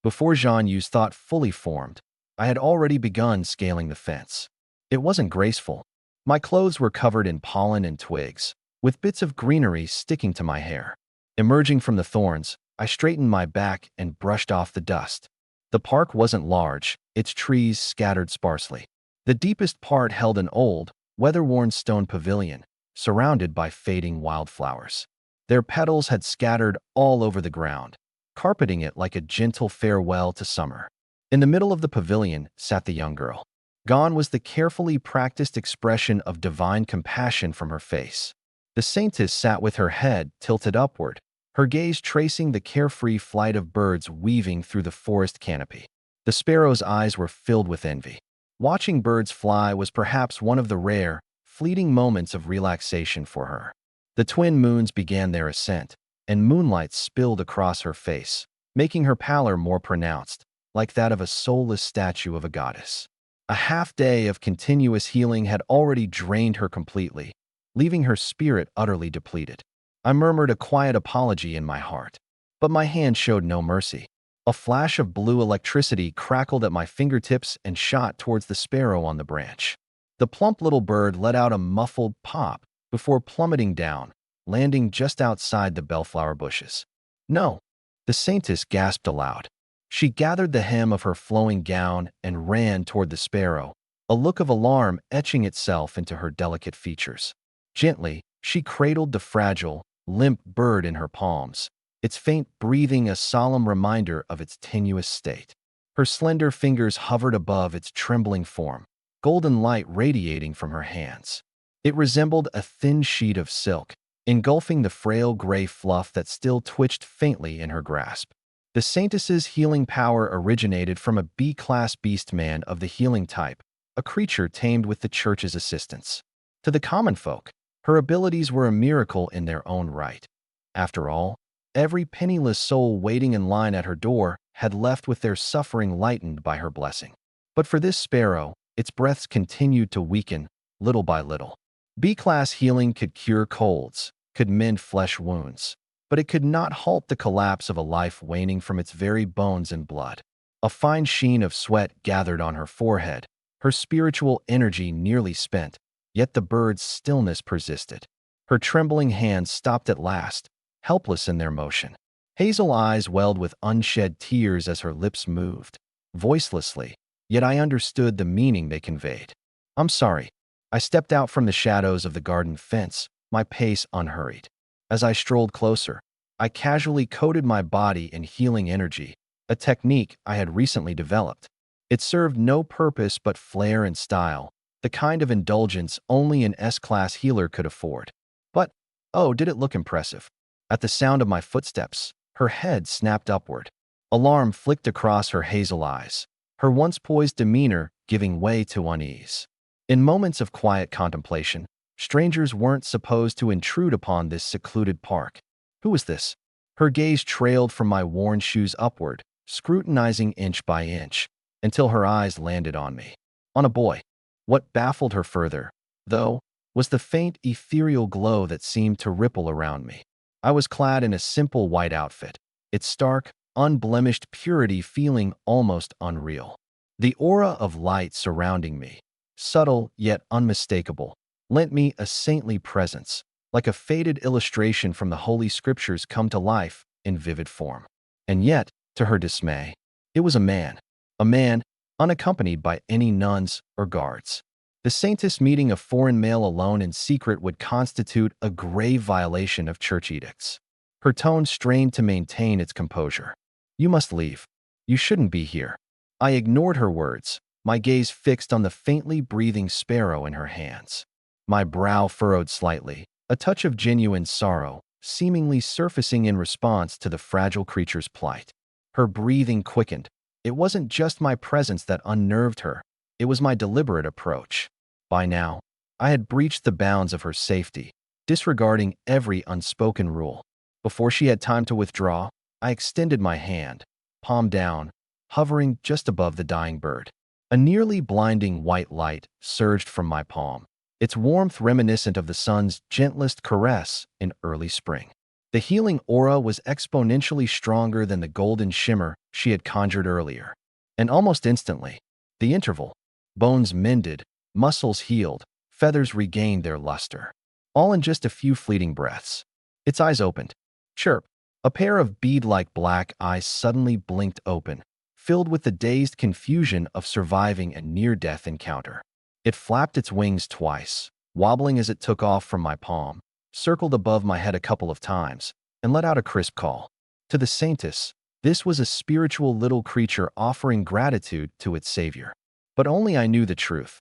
Before Zhanyu's thought fully formed, I had already begun scaling the fence. It wasn't graceful. My clothes were covered in pollen and twigs, with bits of greenery sticking to my hair. Emerging from the thorns, I straightened my back and brushed off the dust. The park wasn't large, its trees scattered sparsely. The deepest part held an old, weather-worn stone pavilion, surrounded by fading wildflowers. Their petals had scattered all over the ground, carpeting it like a gentle farewell to summer. In the middle of the pavilion sat the young girl. Gone was the carefully practiced expression of divine compassion from her face. The Saintess sat with her head tilted upward, her gaze tracing the carefree flight of birds weaving through the forest canopy. The sparrow's eyes were filled with envy. Watching birds fly was perhaps one of the rare, fleeting moments of relaxation for her. The twin moons began their ascent, and moonlight spilled across her face, making her pallor more pronounced, like that of a soulless statue of a goddess. A half-day of continuous healing had already drained her completely, leaving her spirit utterly depleted. I murmured a quiet apology in my heart, but my hand showed no mercy. A flash of blue electricity crackled at my fingertips and shot towards the sparrow on the branch. The plump little bird let out a muffled pop before plummeting down, landing just outside the bellflower bushes. No, the Saintess gasped aloud. She gathered the hem of her flowing gown and ran toward the sparrow, a look of alarm etching itself into her delicate features. Gently, she cradled the fragile, limp bird in her palms, its faint breathing a solemn reminder of its tenuous state. Her slender fingers hovered above its trembling form, golden light radiating from her hands. It resembled a thin sheet of silk, engulfing the frail gray fluff that still twitched faintly in her grasp. The saintess's healing power originated from a B-class beast man of the healing type, a creature tamed with the church's assistance. To the common folk, her abilities were a miracle in their own right. After all, every penniless soul waiting in line at her door had left with their suffering lightened by her blessing. But for this sparrow, its breaths continued to weaken, little by little. B-class healing could cure colds, could mend flesh wounds, but it could not halt the collapse of a life waning from its very bones and blood. A fine sheen of sweat gathered on her forehead, her spiritual energy nearly spent, yet the bird's stillness persisted. Her trembling hands stopped at last, helpless in their motion. Hazel eyes welled with unshed tears as her lips moved, voicelessly, yet I understood the meaning they conveyed. "I'm sorry." I stepped out from the shadows of the garden fence, my pace unhurried. As I strolled closer, I casually coated my body in healing energy, a technique I had recently developed. It served no purpose but flair and style, the kind of indulgence only an S-class healer could afford. But, oh, did it look impressive. At the sound of my footsteps, her head snapped upward. Alarm flicked across her hazel eyes, her once poised demeanor giving way to unease. In moments of quiet contemplation, strangers weren't supposed to intrude upon this secluded park. Who was this? Her gaze trailed from my worn shoes upward, scrutinizing inch by inch, until her eyes landed on me. On a boy. What baffled her further, though, was the faint ethereal glow that seemed to ripple around me. I was clad in a simple white outfit, its stark, unblemished purity feeling almost unreal. The aura of light surrounding me, subtle yet unmistakable, lent me a saintly presence, like a faded illustration from the Holy Scriptures come to life in vivid form. And yet, to her dismay, it was a man unaccompanied by any nuns or guards. The saintess meeting a foreign male alone in secret would constitute a grave violation of church edicts. Her tone strained to maintain its composure. "You must leave. You shouldn't be here." I ignored her words, my gaze fixed on the faintly breathing sparrow in her hands. My brow furrowed slightly, a touch of genuine sorrow, seemingly surfacing in response to the fragile creature's plight. Her breathing quickened. It wasn't just my presence that unnerved her, it was my deliberate approach. By now, I had breached the bounds of her safety, disregarding every unspoken rule. Before she had time to withdraw, I extended my hand, palm down, hovering just above the dying bird. A nearly blinding white light surged from my palm, its warmth reminiscent of the sun's gentlest caress in early spring. The healing aura was exponentially stronger than the golden shimmer she had conjured earlier. And almost instantly, the interval, bones mended, muscles healed, feathers regained their luster. All in just a few fleeting breaths. Its eyes opened. Chirp. A pair of bead-like black eyes suddenly blinked open, filled with the dazed confusion of surviving a near-death encounter. It flapped its wings twice, wobbling as it took off from my palm, circled above my head a couple of times, and let out a crisp call. To the saintess, this was a spiritual little creature offering gratitude to its savior. But only I knew the truth.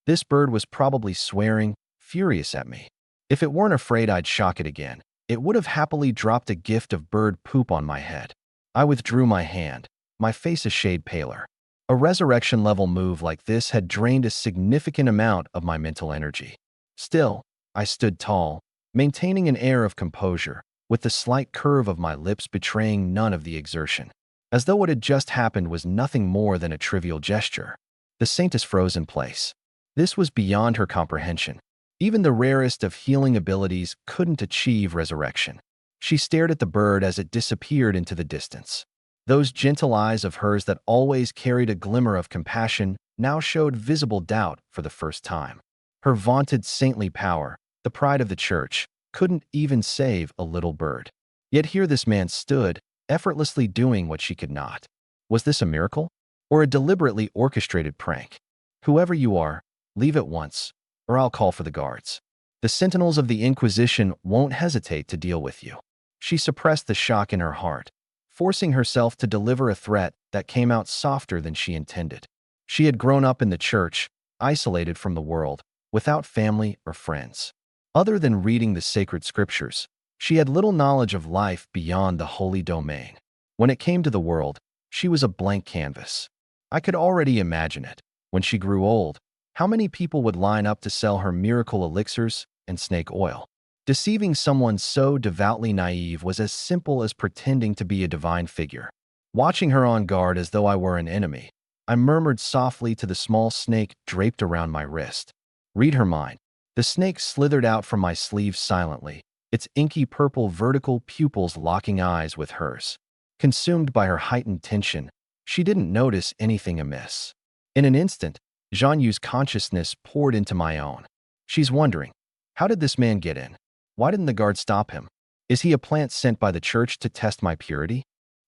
This bird was probably swearing, furious at me. If it weren't afraid I'd shock it again, it would have happily dropped a gift of bird poop on my head. I withdrew my hand, my face a shade paler. A resurrection-level move like this had drained a significant amount of my mental energy. Still, I stood tall, maintaining an air of composure, with the slight curve of my lips betraying none of the exertion, as though what had just happened was nothing more than a trivial gesture. The saintess froze in place. This was beyond her comprehension. Even the rarest of healing abilities couldn't achieve resurrection. She stared at the bird as it disappeared into the distance. Those gentle eyes of hers that always carried a glimmer of compassion now showed visible doubt for the first time. Her vaunted saintly power, the pride of the church, couldn't even save a little bird. Yet here this man stood, effortlessly doing what she could not. Was this a miracle? Or a deliberately orchestrated prank? Whoever you are, leave at once, or I'll call for the guards. The sentinels of the Inquisition won't hesitate to deal with you. She suppressed the shock in her heart, forcing herself to deliver a threat that came out softer than she intended. She had grown up in the church, isolated from the world, without family or friends. Other than reading the sacred scriptures, she had little knowledge of life beyond the holy domain. When it came to the world, she was a blank canvas. I could already imagine it. When she grew old, how many people would line up to sell her miracle elixirs and snake oil? Deceiving someone so devoutly naive was as simple as pretending to be a divine figure. Watching her on guard as though I were an enemy, I murmured softly to the small snake draped around my wrist. Read her mind. The snake slithered out from my sleeve silently, its inky purple vertical pupils locking eyes with hers. Consumed by her heightened tension, she didn't notice anything amiss. In an instant, Zhang Yu's consciousness poured into my own. She's wondering, how did this man get in? Why didn't the guard stop him? Is he a plant sent by the church to test my purity?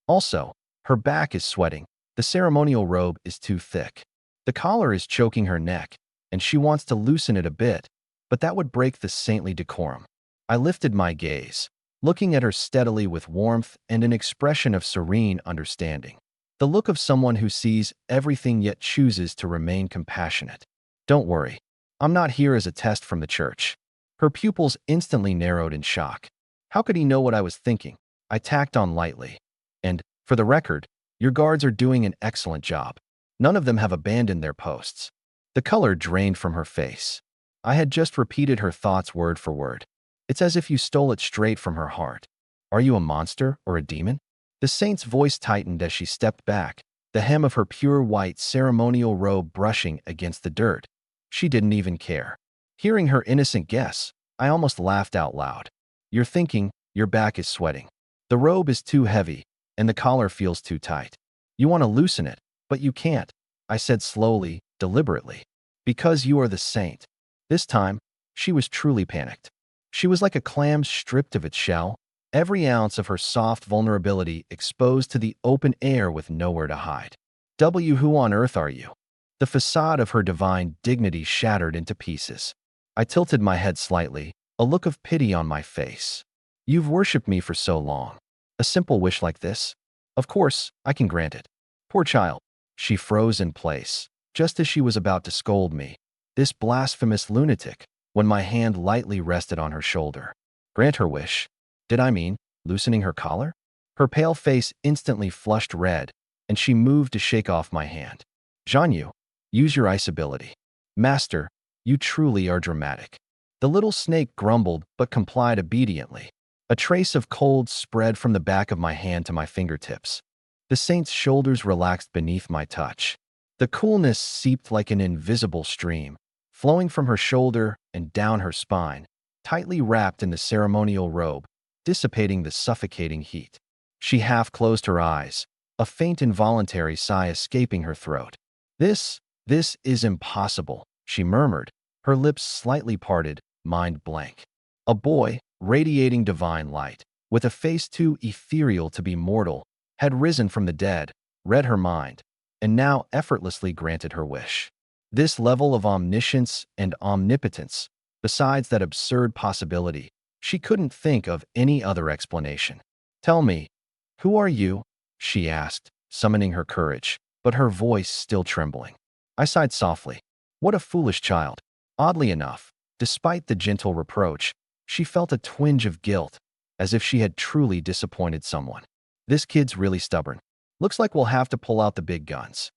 Also, her back is sweating. The ceremonial robe is too thick. The collar is choking her neck, and she wants to loosen it a bit, but that would break the saintly decorum. I lifted my gaze, looking at her steadily with warmth and an expression of serene understanding. The look of someone who sees everything yet chooses to remain compassionate. Don't worry, I'm not here as a test from the church. Her pupils instantly narrowed in shock. How could he know what I was thinking? I tacked on lightly. And, for the record, your guards are doing an excellent job. None of them have abandoned their posts. The color drained from her face. I had just repeated her thoughts word for word. It's as if you stole it straight from her heart. Are you a monster or a demon? The saint's voice tightened as she stepped back, the hem of her pure white ceremonial robe brushing against the dirt. She didn't even care. Hearing her innocent guess, I almost laughed out loud. You're thinking, your back is sweating. The robe is too heavy, and the collar feels too tight. You want to loosen it, but you can't, I said slowly, deliberately. Because you are the saint. This time, she was truly panicked. She was like a clam stripped of its shell, every ounce of her soft vulnerability exposed to the open air with nowhere to hide. Who on earth are you? The facade of her divine dignity shattered into pieces. I tilted my head slightly, a look of pity on my face. You've worshipped me for so long. A simple wish like this? Of course, I can grant it. Poor child. She froze in place, just as she was about to scold me. This blasphemous lunatic, when my hand lightly rested on her shoulder. Grant her wish. Did I mean loosening her collar? Her pale face instantly flushed red, and she moved to shake off my hand. Zhang Yu, use your ice ability. Master, you truly are dramatic. The little snake grumbled but complied obediently. A trace of cold spread from the back of my hand to my fingertips. The saint's shoulders relaxed beneath my touch. The coolness seeped like an invisible stream, flowing from her shoulder and down her spine, tightly wrapped in the ceremonial robe, dissipating the suffocating heat. She half closed her eyes, a faint involuntary sigh escaping her throat. This is impossible, she murmured, her lips slightly parted, mind blank. A boy, radiating divine light, with a face too ethereal to be mortal, had risen from the dead, read her mind, and now effortlessly granted her wish. This level of omniscience and omnipotence, besides that absurd possibility, she couldn't think of any other explanation. Tell me, who are you? She asked, summoning her courage, but her voice still trembling. I sighed softly. What a foolish child. Oddly enough, despite the gentle reproach, she felt a twinge of guilt, as if she had truly disappointed someone. This kid's really stubborn. Looks like we'll have to pull out the big guns.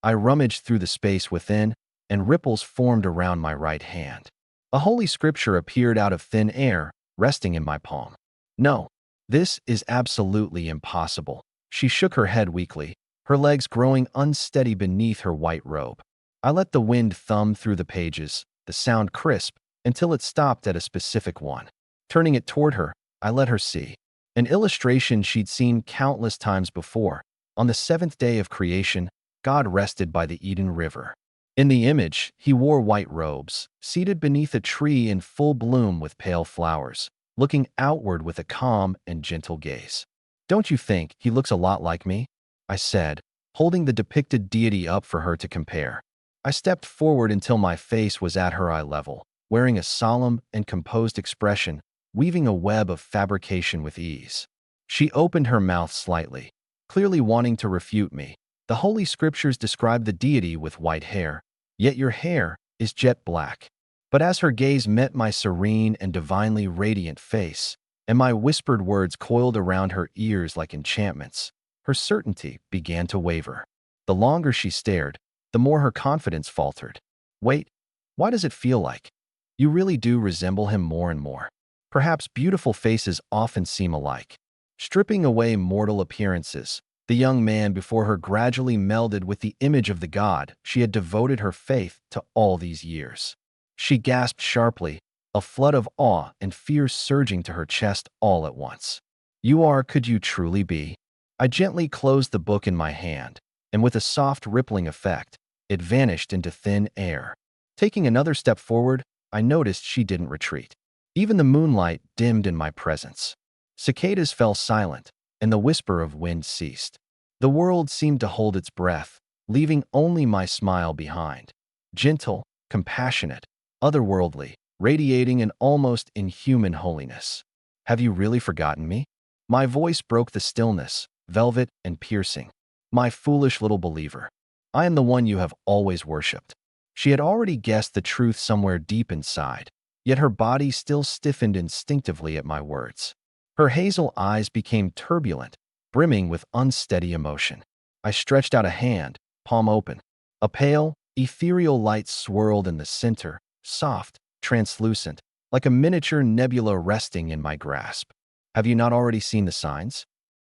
I rummaged through the space within, and ripples formed around my right hand. A holy scripture appeared out of thin air, resting in my palm. No, this is absolutely impossible. She shook her head weakly, her legs growing unsteady beneath her white robe. I let the wind thumb through the pages, the sound crisp, until it stopped at a specific one. Turning it toward her, I let her see. An illustration she'd seen countless times before. On the seventh day of creation, God rested by the Eden River. In the image, he wore white robes, seated beneath a tree in full bloom with pale flowers, looking outward with a calm and gentle gaze. Don't you think he looks a lot like me? I said, holding the depicted deity up for her to compare. I stepped forward until my face was at her eye level, wearing a solemn and composed expression, weaving a web of fabrication with ease. She opened her mouth slightly, clearly wanting to refute me. The Holy Scriptures describe the deity with white hair, yet your hair is jet black. But as her gaze met my serene and divinely radiant face, and my whispered words coiled around her ears like enchantments, her certainty began to waver. The longer she stared, the more her confidence faltered. Wait, why does it feel like you really do resemble him more and more? Perhaps beautiful faces often seem alike. Stripping away mortal appearances, the young man before her gradually melded with the image of the God she had devoted her faith to all these years. She gasped sharply, a flood of awe and fear surging to her chest all at once. Could you truly be? I gently closed the book in my hand, and with a soft rippling effect, it vanished into thin air. Taking another step forward, I noticed she didn't retreat. Even the moonlight dimmed in my presence. Cicadas fell silent, and the whisper of wind ceased. The world seemed to hold its breath, leaving only my smile behind. Gentle, compassionate, otherworldly, radiating an almost inhuman holiness. Have you really forgotten me? My voice broke the stillness, velvet and piercing. My foolish little believer. I am the one you have always worshipped. She had already guessed the truth somewhere deep inside, yet her body still stiffened instinctively at my words. Her hazel eyes became turbulent, brimming with unsteady emotion. I stretched out a hand, palm open. A pale, ethereal light swirled in the center, soft, translucent, like a miniature nebula resting in my grasp. Have you not already seen the signs?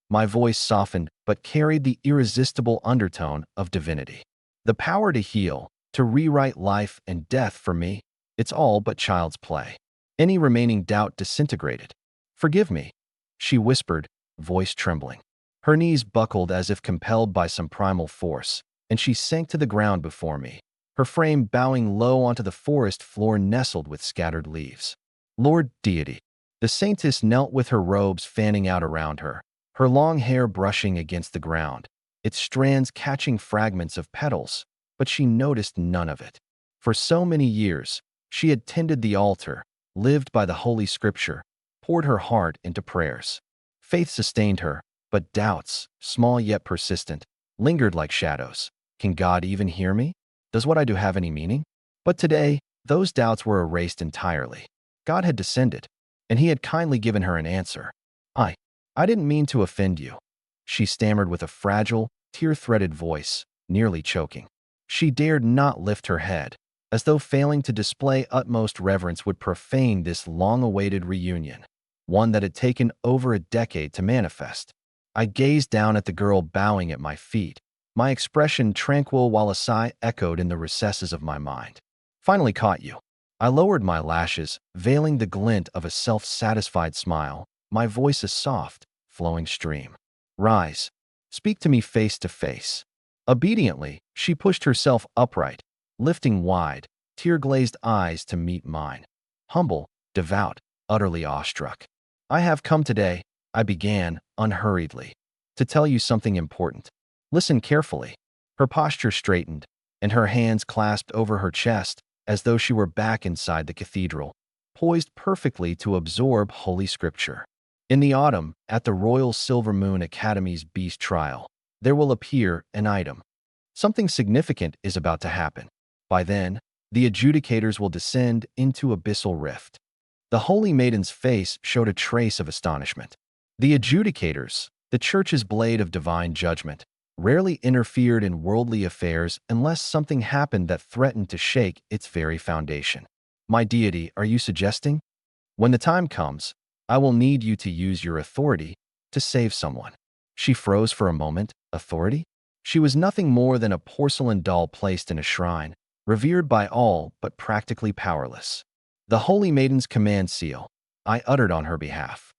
My voice softened but carried the irresistible undertone of divinity. The power to heal, to rewrite life and death for me, it's all but child's play. Any remaining doubt disintegrated. Forgive me, she whispered, voice trembling. Her knees buckled as if compelled by some primal force, and she sank to the ground before me, her frame bowing low onto the forest floor nestled with scattered leaves. Lord Deity. The saintess knelt with her robes fanning out around her, her long hair brushing against the ground, its strands catching fragments of petals, but she noticed none of it. For so many years, she had tended the altar, lived by the Holy Scripture, poured her heart into prayers. Faith sustained her, but doubts, small yet persistent, lingered like shadows. Can God even hear me? Does what I do have any meaning? But today, those doubts were erased entirely. God had descended, and he had kindly given her an answer. I didn't mean to offend you, she stammered with a fragile, tear-threaded voice, nearly choking. She dared not lift her head, as though failing to display utmost reverence would profane this long-awaited reunion, one that had taken over a decade to manifest. I gazed down at the girl bowing at my feet, my expression tranquil while a sigh echoed in the recesses of my mind. Finally caught you. I lowered my lashes, veiling the glint of a self-satisfied smile, my voice a soft, flowing stream. Rise. Speak to me face to face. Obediently, she pushed herself upright, lifting wide, tear-glazed eyes to meet mine. Humble, devout, utterly awestruck. I have come today, I began, unhurriedly, to tell you something important. Listen carefully. Her posture straightened, and her hands clasped over her chest as though she were back inside the cathedral, poised perfectly to absorb Holy Scripture. In the autumn, at the Royal Silver Moon Academy's Beast Trial, there will appear an item. Something significant is about to happen. By then, the adjudicators will descend into abyssal rift. The Holy Maiden's face showed a trace of astonishment. The adjudicators, the Church's blade of divine judgment, rarely interfered in worldly affairs unless something happened that threatened to shake its very foundation. My deity, are you suggesting? When the time comes, I will need you to use your authority to save someone. She froze for a moment. Authority? She was nothing more than a porcelain doll placed in a shrine, revered by all but practically powerless. The Holy Maiden's command seal, I uttered on her behalf.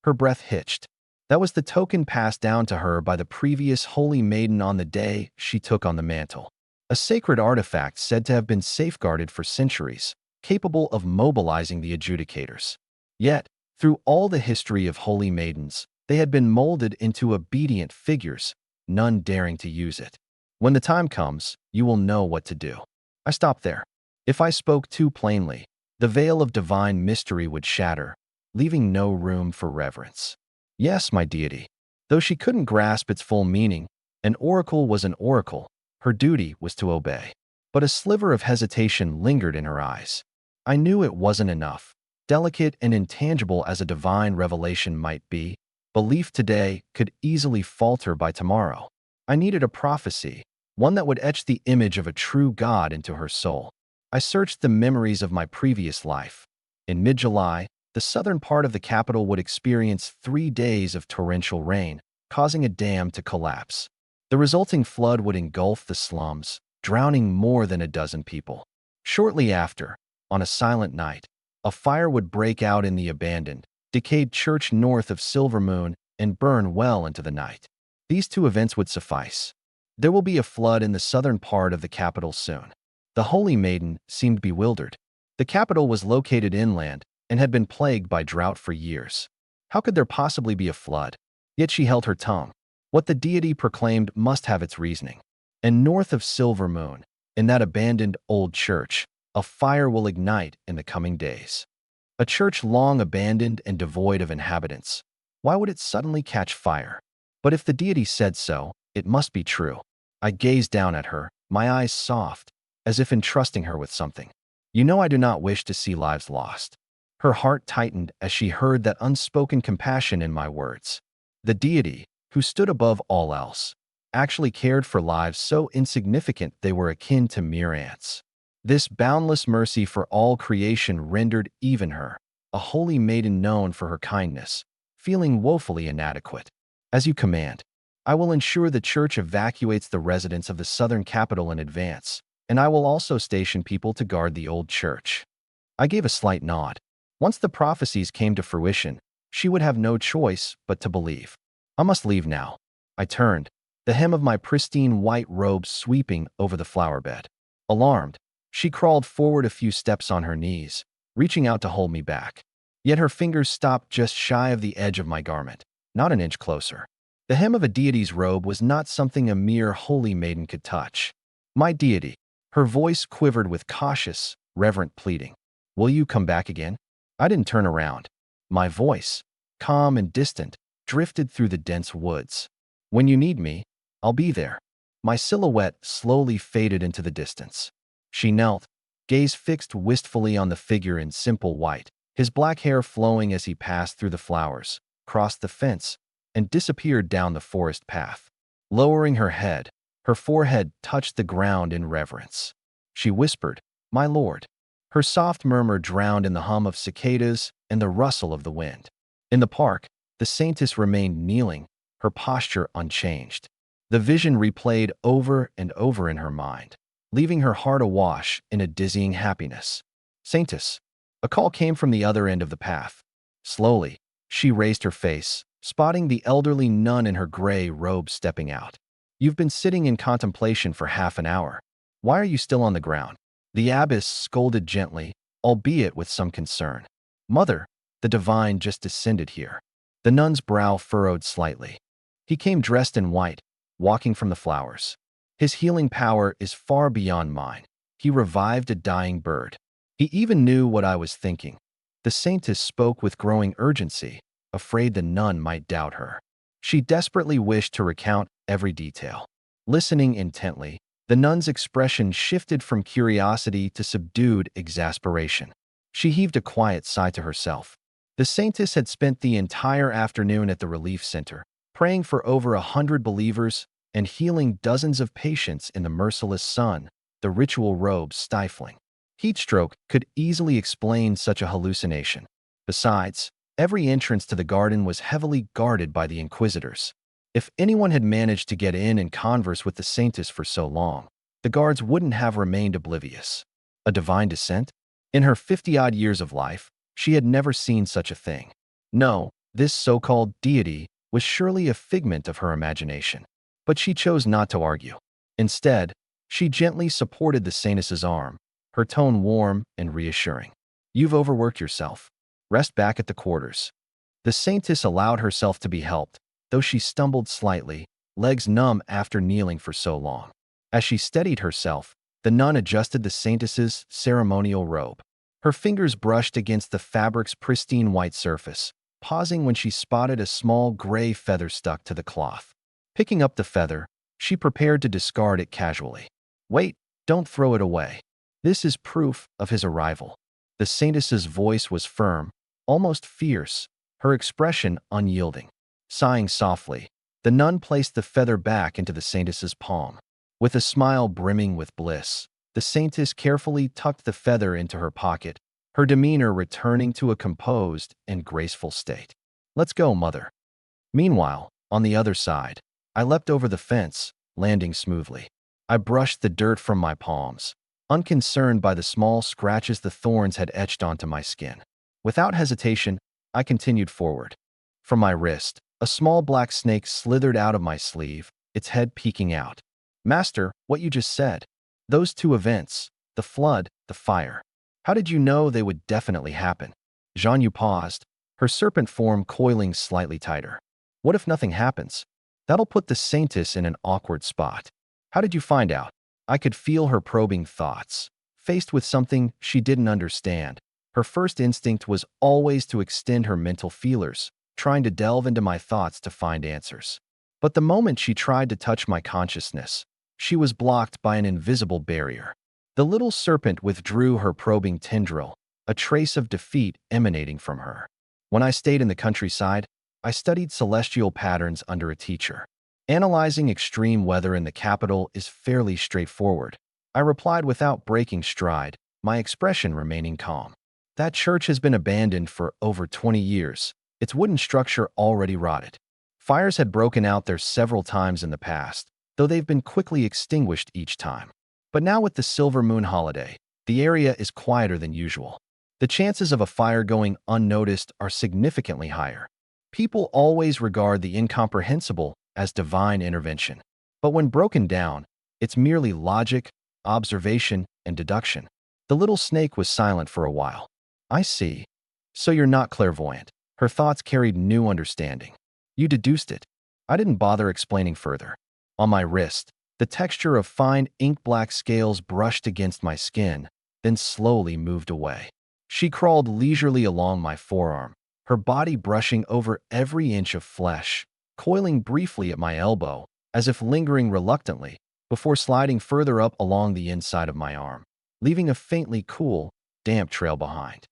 Her breath hitched. That was the token passed down to her by the previous Holy Maiden on the day she took on the mantle. A sacred artifact said to have been safeguarded for centuries, capable of mobilizing the adjudicators. Yet, through all the history of Holy Maidens, they had been molded into obedient figures, none daring to use it. When the time comes, you will know what to do. I stopped there. If I spoke too plainly, the veil of divine mystery would shatter, leaving no room for reverence. Yes, my deity. Though she couldn't grasp its full meaning, an oracle was an oracle. Her duty was to obey. But a sliver of hesitation lingered in her eyes. I knew it wasn't enough. Delicate and intangible as a divine revelation might be, belief today could easily falter by tomorrow. I needed a prophecy, one that would etch the image of a true God into her soul. I searched the memories of my previous life. In mid-July, the southern part of the capital would experience 3 days of torrential rain, causing a dam to collapse. The resulting flood would engulf the slums, drowning more than a dozen people. Shortly after, on a silent night, a fire would break out in the abandoned, decayed church north of Silver Moon and burn well into the night. These 2 events would suffice. There will be a flood in the southern part of the capital soon. The Holy Maiden seemed bewildered. The capital was located inland and had been plagued by drought for years. How could there possibly be a flood? Yet she held her tongue. What the deity proclaimed must have its reasoning. And north of Silver Moon, in that abandoned old church, a fire will ignite in the coming days. A church long abandoned and devoid of inhabitants. Why would it suddenly catch fire? But if the deity said so, it must be true. I gazed down at her, my eyes soft, as if entrusting her with something. You know I do not wish to see lives lost. Her heart tightened as she heard that unspoken compassion in my words. The deity, who stood above all else, actually cared for lives so insignificant they were akin to mere ants. This boundless mercy for all creation rendered even her, a holy maiden known for her kindness, feeling woefully inadequate. As you command, I will ensure the church evacuates the residents of the southern capital in advance, and I will also station people to guard the old church. I gave a slight nod. Once the prophecies came to fruition, she would have no choice but to believe. I must leave now. I turned, the hem of my pristine white robe sweeping over the flower bed. Alarmed, she crawled forward a few steps on her knees, reaching out to hold me back. Yet her fingers stopped just shy of the edge of my garment, not an inch closer. The hem of a deity's robe was not something a mere holy maiden could touch. My deity, her voice quivered with cautious, reverent pleading. Will you come back again? I didn't turn around. My voice, calm and distant, drifted through the dense woods. When you need me, I'll be there. My silhouette slowly faded into the distance. She knelt, gaze fixed wistfully on the figure in simple white, his black hair flowing as he passed through the flowers, crossed the fence, and disappeared down the forest path. Lowering her head, her forehead touched the ground in reverence. She whispered, "My lord." Her soft murmur drowned in the hum of cicadas and the rustle of the wind. In the park, the saintess remained kneeling, her posture unchanged. The vision replayed over and over in her mind, leaving her heart awash in a dizzying happiness. "Saintess." A call came from the other end of the path. Slowly, she raised her face, spotting the elderly nun in her gray robe stepping out. "You've been sitting in contemplation for half an hour. Why are you still on the ground?" The abbess scolded gently, albeit with some concern. "Mother, the divine just descended here." The nun's brow furrowed slightly. "He came dressed in white, walking from the flowers. His healing power is far beyond mine. He revived a dying bird. He even knew what I was thinking." The saintess spoke with growing urgency, afraid the nun might doubt her. She desperately wished to recount every detail. Listening intently, the nun's expression shifted from curiosity to subdued exasperation. She heaved a quiet sigh to herself. The saintess had spent the entire afternoon at the relief center, praying for over 100 believers and healing dozens of patients in the merciless sun, the ritual robes stifling. Heatstroke could easily explain such a hallucination. Besides, every entrance to the garden was heavily guarded by the inquisitors. If anyone had managed to get in and converse with the saintess for so long, the guards wouldn't have remained oblivious. A divine descent? In her 50-odd years of life, she had never seen such a thing. No, this so-called deity was surely a figment of her imagination. But she chose not to argue. Instead, she gently supported the saintess's arm, her tone warm and reassuring. "You've overworked yourself. Rest back at the quarters." The saintess allowed herself to be helped, though she stumbled slightly, legs numb after kneeling for so long. As she steadied herself, the nun adjusted the saintess's ceremonial robe. Her fingers brushed against the fabric's pristine white surface, pausing when she spotted a small gray feather stuck to the cloth. Picking up the feather, she prepared to discard it casually. Wait, don't throw it away. This is proof of his arrival. The saintess's voice was firm, almost fierce, her expression unyielding. Sighing softly, the nun placed the feather back into the saintess's palm. With a smile brimming with bliss, the saintess carefully tucked the feather into her pocket, her demeanor returning to a composed and graceful state. Let's go, mother. Meanwhile, on the other side, I leapt over the fence, landing smoothly. I brushed the dirt from my palms, unconcerned by the small scratches the thorns had etched onto my skin. Without hesitation, I continued forward. From my wrist, a small black snake slithered out of my sleeve, its head peeking out. Master, what you just said. Those two events, the flood, the fire. How did you know they would definitely happen? Zhanyu paused, her serpent form coiling slightly tighter. What if nothing happens? That'll put the saintess in an awkward spot. How did you find out? I could feel her probing thoughts. Faced with something she didn't understand, her first instinct was always to extend her mental feelers, trying to delve into my thoughts to find answers. But the moment she tried to touch my consciousness, she was blocked by an invisible barrier. The little serpent withdrew her probing tendril, a trace of defeat emanating from her. When I stayed in the countryside, I studied celestial patterns under a teacher. Analyzing extreme weather in the capital is fairly straightforward. I replied without breaking stride, my expression remaining calm. That church has been abandoned for over 20 years, its wooden structure already rotted. Fires had broken out there several times in the past, though they've been quickly extinguished each time. But now with the silver moon holiday, the area is quieter than usual. The chances of a fire going unnoticed are significantly higher. People always regard the incomprehensible as divine intervention. But when broken down, it's merely logic, observation, and deduction. The little snake was silent for a while. I see. So you're not clairvoyant. Her thoughts carried new understanding. You deduced it. I didn't bother explaining further. On my wrist, the texture of fine ink-black scales brushed against my skin, then slowly moved away. She crawled leisurely along my forearm, her body brushing over every inch of flesh, coiling briefly at my elbow, as if lingering reluctantly, before sliding further up along the inside of my arm, leaving a faintly cool, damp trail behind.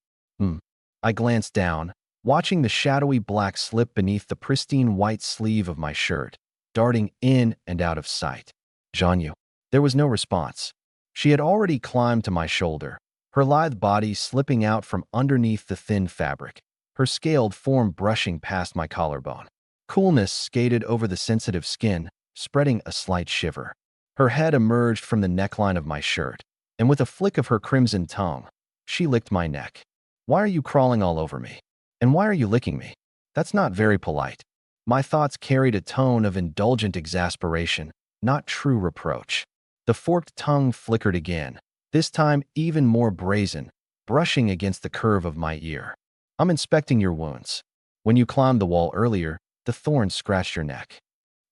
I glanced down, watching the shadowy black slip beneath the pristine white sleeve of my shirt, darting in and out of sight. Zhanyu. There was no response. She had already climbed to my shoulder, her lithe body slipping out from underneath the thin fabric, her scaled form brushing past my collarbone. Coolness skated over the sensitive skin, spreading a slight shiver. Her head emerged from the neckline of my shirt, and with a flick of her crimson tongue, she licked my neck. Why are you crawling all over me? And why are you licking me? That's not very polite. My thoughts carried a tone of indulgent exasperation, not true reproach. The forked tongue flickered again, this time even more brazen, brushing against the curve of my ear. I'm inspecting your wounds. When you climbed the wall earlier, the thorns scratched your neck.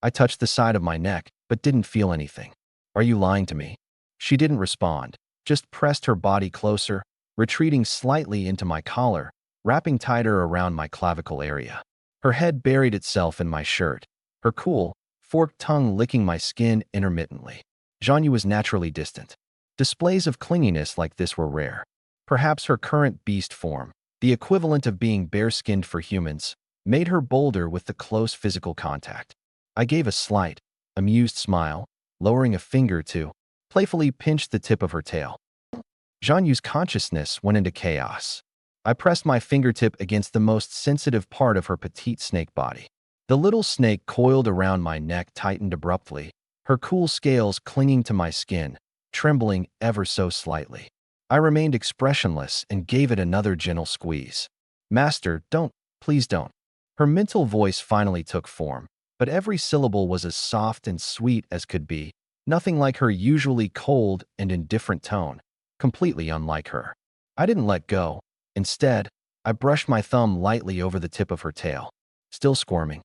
I touched the side of my neck, but didn't feel anything. Are you lying to me? She didn't respond, just pressed her body closer, retreating slightly into my collar, wrapping tighter around my clavicle area. Her head buried itself in my shirt, her cool, forked tongue licking my skin intermittently. Zhanyu was naturally distant. Displays of clinginess like this were rare. Perhaps her current beast form, the equivalent of being bare-skinned for humans, made her bolder with the close physical contact. I gave a slight, amused smile, lowering a finger to playfully pinch the tip of her tail. Zhanyu's consciousness went into chaos. I pressed my fingertip against the most sensitive part of her petite snake body. The little snake coiled around my neck tightened abruptly, her cool scales clinging to my skin, trembling ever so slightly. I remained expressionless and gave it another gentle squeeze. Master, don't, please don't. Her mental voice finally took form, but every syllable was as soft and sweet as could be, nothing like her usually cold and indifferent tone, completely unlike her. I didn't let go. Instead, I brushed my thumb lightly over the tip of her tail, still squirming.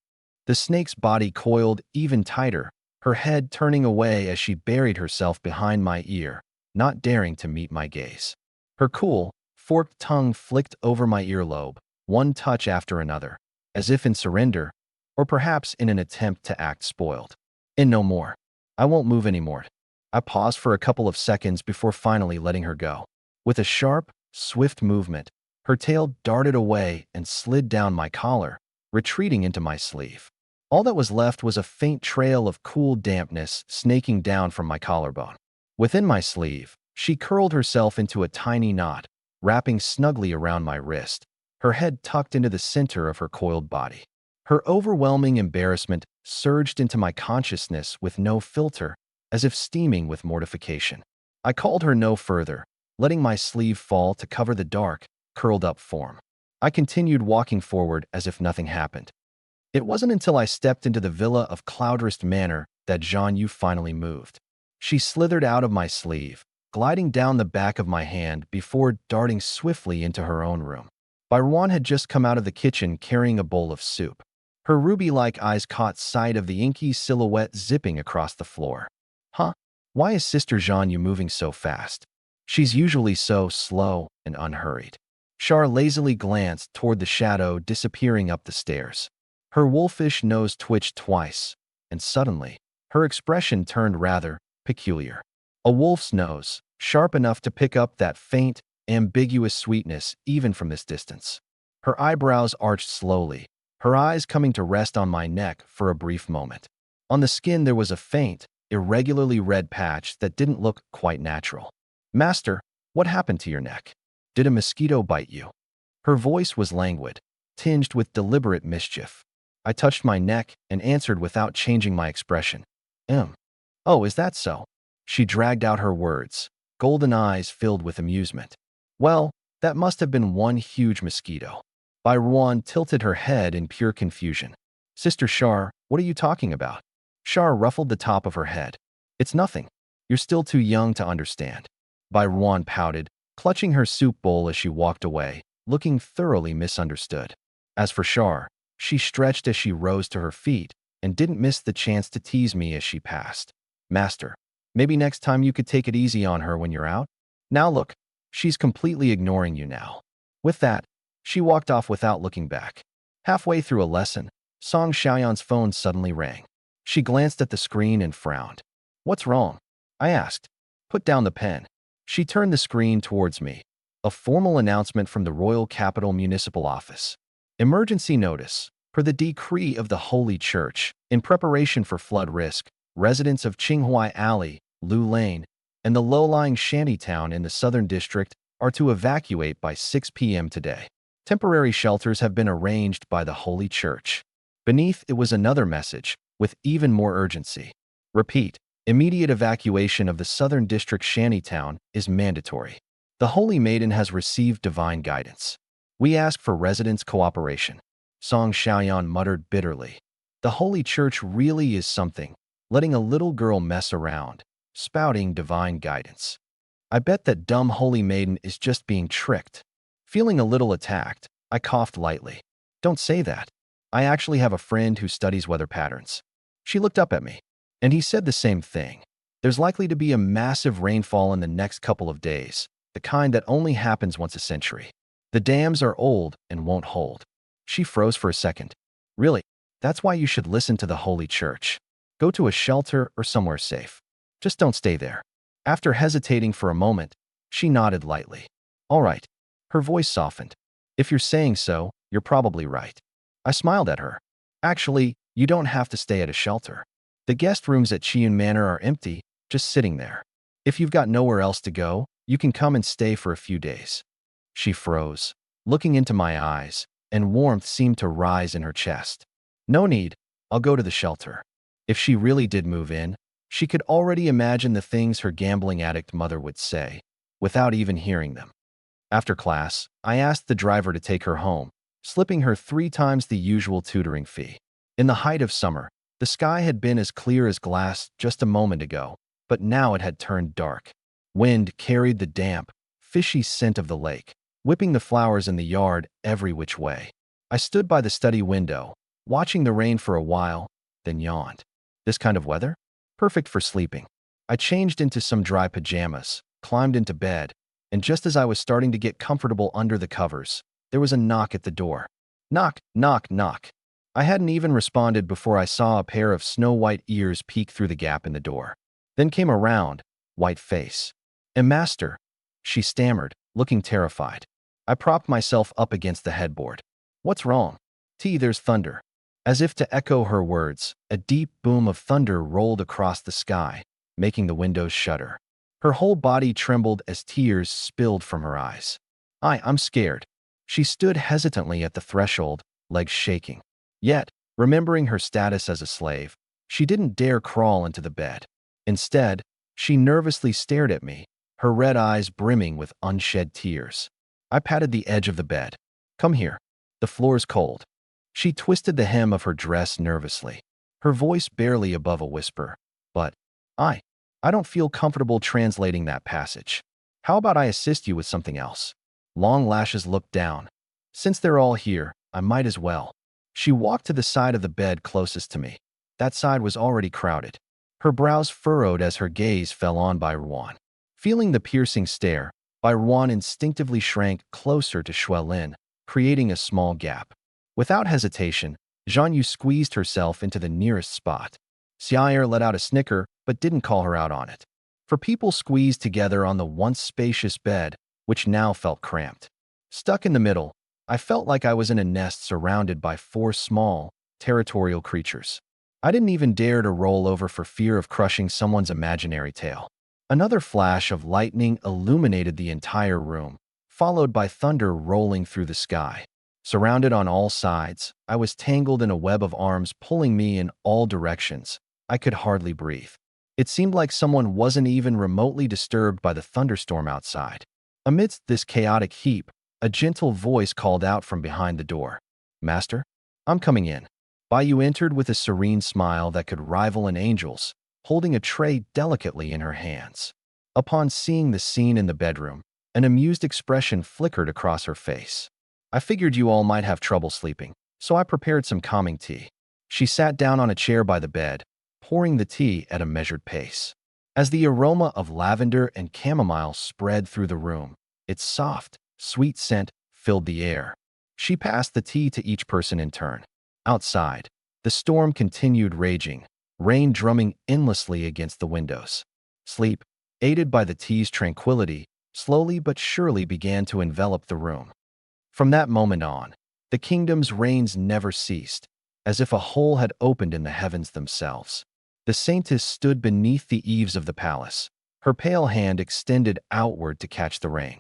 The snake's body coiled even tighter, her head turning away as she buried herself behind my ear, not daring to meet my gaze. Her cool, forked tongue flicked over my earlobe, one touch after another, as if in surrender, or perhaps in an attempt to act spoiled. And no more. I won't move anymore. I paused for a couple of seconds before finally letting her go. With a sharp, swift movement, her tail darted away and slid down my collar, retreating into my sleeve. All that was left was a faint trail of cool dampness snaking down from my collarbone. Within my sleeve, she curled herself into a tiny knot, wrapping snugly around my wrist, her head tucked into the center of her coiled body. Her overwhelming embarrassment surged into my consciousness with no filter, as if steaming with mortification. I called her no further, letting my sleeve fall to cover the dark, curled-up form. I continued walking forward as if nothing happened. It wasn't until I stepped into the villa of Cloudrest Manor that Jean Yu finally moved. She slithered out of my sleeve, gliding down the back of my hand before darting swiftly into her own room. Byron had just come out of the kitchen carrying a bowl of soup. Her ruby-like eyes caught sight of the inky silhouette zipping across the floor. Huh? Why is Sister Jean Yu moving so fast? She's usually so slow and unhurried. Char lazily glanced toward the shadow disappearing up the stairs. Her wolfish nose twitched twice, and suddenly, her expression turned rather peculiar. A wolf's nose, sharp enough to pick up that faint, ambiguous sweetness even from this distance. Her eyebrows arched slowly, her eyes coming to rest on my neck for a brief moment. On the skin there was a faint, irregularly red patch that didn't look quite natural. Master, what happened to your neck? Did a mosquito bite you? Her voice was languid, tinged with deliberate mischief. I touched my neck and answered without changing my expression. Oh, is that so? She dragged out her words, golden eyes filled with amusement. Well, that must have been one huge mosquito. Byron tilted her head in pure confusion. Sister Char, what are you talking about? Char ruffled the top of her head. It's nothing. You're still too young to understand. Byron pouted, clutching her soup bowl as she walked away, looking thoroughly misunderstood. As for Char, she stretched as she rose to her feet and didn't miss the chance to tease me as she passed. Master, maybe next time you could take it easy on her when you're out? Now look, she's completely ignoring you now. With that, she walked off without looking back. Halfway through a lesson, Song Xiaoyan's phone suddenly rang. She glanced at the screen and frowned. What's wrong? I asked. Put down the pen. She turned the screen towards me. A formal announcement from the Royal Capital Municipal Office. Emergency notice. Per the decree of the Holy Church, in preparation for flood risk, residents of Qinghuai Alley, Lu Lane, and the low-lying shantytown in the Southern District are to evacuate by 6 p.m. today. Temporary shelters have been arranged by the Holy Church. Beneath it was another message, with even more urgency. Repeat, immediate evacuation of the Southern District shantytown is mandatory. The Holy Maiden has received divine guidance. We ask for residents' cooperation. Song Xiaoyan muttered bitterly. The Holy Church really is something, letting a little girl mess around, spouting divine guidance. I bet that dumb Holy Maiden is just being tricked. Feeling a little attacked, I coughed lightly. Don't say that. I actually have a friend who studies weather patterns. She looked up at me, and he said the same thing. There's likely to be a massive rainfall in the next couple of days, the kind that only happens once a century. The dams are old and won't hold. She froze for a second. Really? That's why you should listen to the Holy Church. Go to a shelter or somewhere safe. Just don't stay there. After hesitating for a moment, she nodded lightly. All right. Her voice softened. If you're saying so, you're probably right. I smiled at her. Actually, you don't have to stay at a shelter. The guest rooms at Chiyun Manor are empty, just sitting there. If you've got nowhere else to go, you can come and stay for a few days. She froze, looking into my eyes, and warmth seemed to rise in her chest. No need, I'll go to the shelter. If she really did move in, she could already imagine the things her gambling addict mother would say, without even hearing them. After class, I asked the driver to take her home, slipping her 3 times the usual tutoring fee. In the height of summer, the sky had been as clear as glass just a moment ago, but now it had turned dark. Wind carried the damp, fishy scent of the lake, whipping the flowers in the yard every which way. I stood by the study window, watching the rain for a while, then yawned. This kind of weather? Perfect for sleeping. I changed into some dry pajamas, climbed into bed, and just as I was starting to get comfortable under the covers, there was a knock at the door. Knock, knock, knock. I hadn't even responded before I saw a pair of snow-white ears peek through the gap in the door. Then came a round, white face. Master, she stammered, looking terrified. I propped myself up against the headboard. What's wrong? There's thunder. As if to echo her words, a deep boom of thunder rolled across the sky, making the windows shudder. Her whole body trembled as tears spilled from her eyes. I'm scared. She stood hesitantly at the threshold, legs shaking. Yet, remembering her status as a slave, she didn't dare crawl into the bed. Instead, she nervously stared at me, her red eyes brimming with unshed tears. I patted the edge of the bed. Come here. The floor's cold. She twisted the hem of her dress nervously, her voice barely above a whisper. But I don't feel comfortable translating that passage. How about I assist you with something else? Long Lashes looked down. Since they're all here, I might as well. She walked to the side of the bed closest to me. That side was already crowded. Her brows furrowed as her gaze fell on Byron. Feeling the piercing stare, Byron instinctively shrank closer to Shuelin, creating a small gap. Without hesitation, Zhang squeezed herself into the nearest spot. Xiaer let out a snicker, but didn't call her out on it. For people squeezed together on the once spacious bed, which now felt cramped. Stuck in the middle, I felt like I was in a nest surrounded by 4 small, territorial creatures. I didn't even dare to roll over for fear of crushing someone's imaginary tail. Another flash of lightning illuminated the entire room, followed by thunder rolling through the sky. Surrounded on all sides, I was tangled in a web of arms pulling me in all directions. I could hardly breathe. It seemed like someone wasn't even remotely disturbed by the thunderstorm outside. Amidst this chaotic heap, a gentle voice called out from behind the door. Master, I'm coming in. Baiyu entered with a serene smile that could rival an angel's, holding a tray delicately in her hands. Upon seeing the scene in the bedroom, an amused expression flickered across her face. I figured you all might have trouble sleeping, so I prepared some calming tea. She sat down on a chair by the bed, pouring the tea at a measured pace. As the aroma of lavender and chamomile spread through the room, its soft, sweet scent filled the air. She passed the tea to each person in turn. Outside, the storm continued raging, rain drumming endlessly against the windows. Sleep, aided by the tea's tranquility, slowly but surely began to envelop the room. From that moment on, the kingdom's rains never ceased, as if a hole had opened in the heavens themselves. The saintess stood beneath the eaves of the palace, her pale hand extended outward to catch the rain.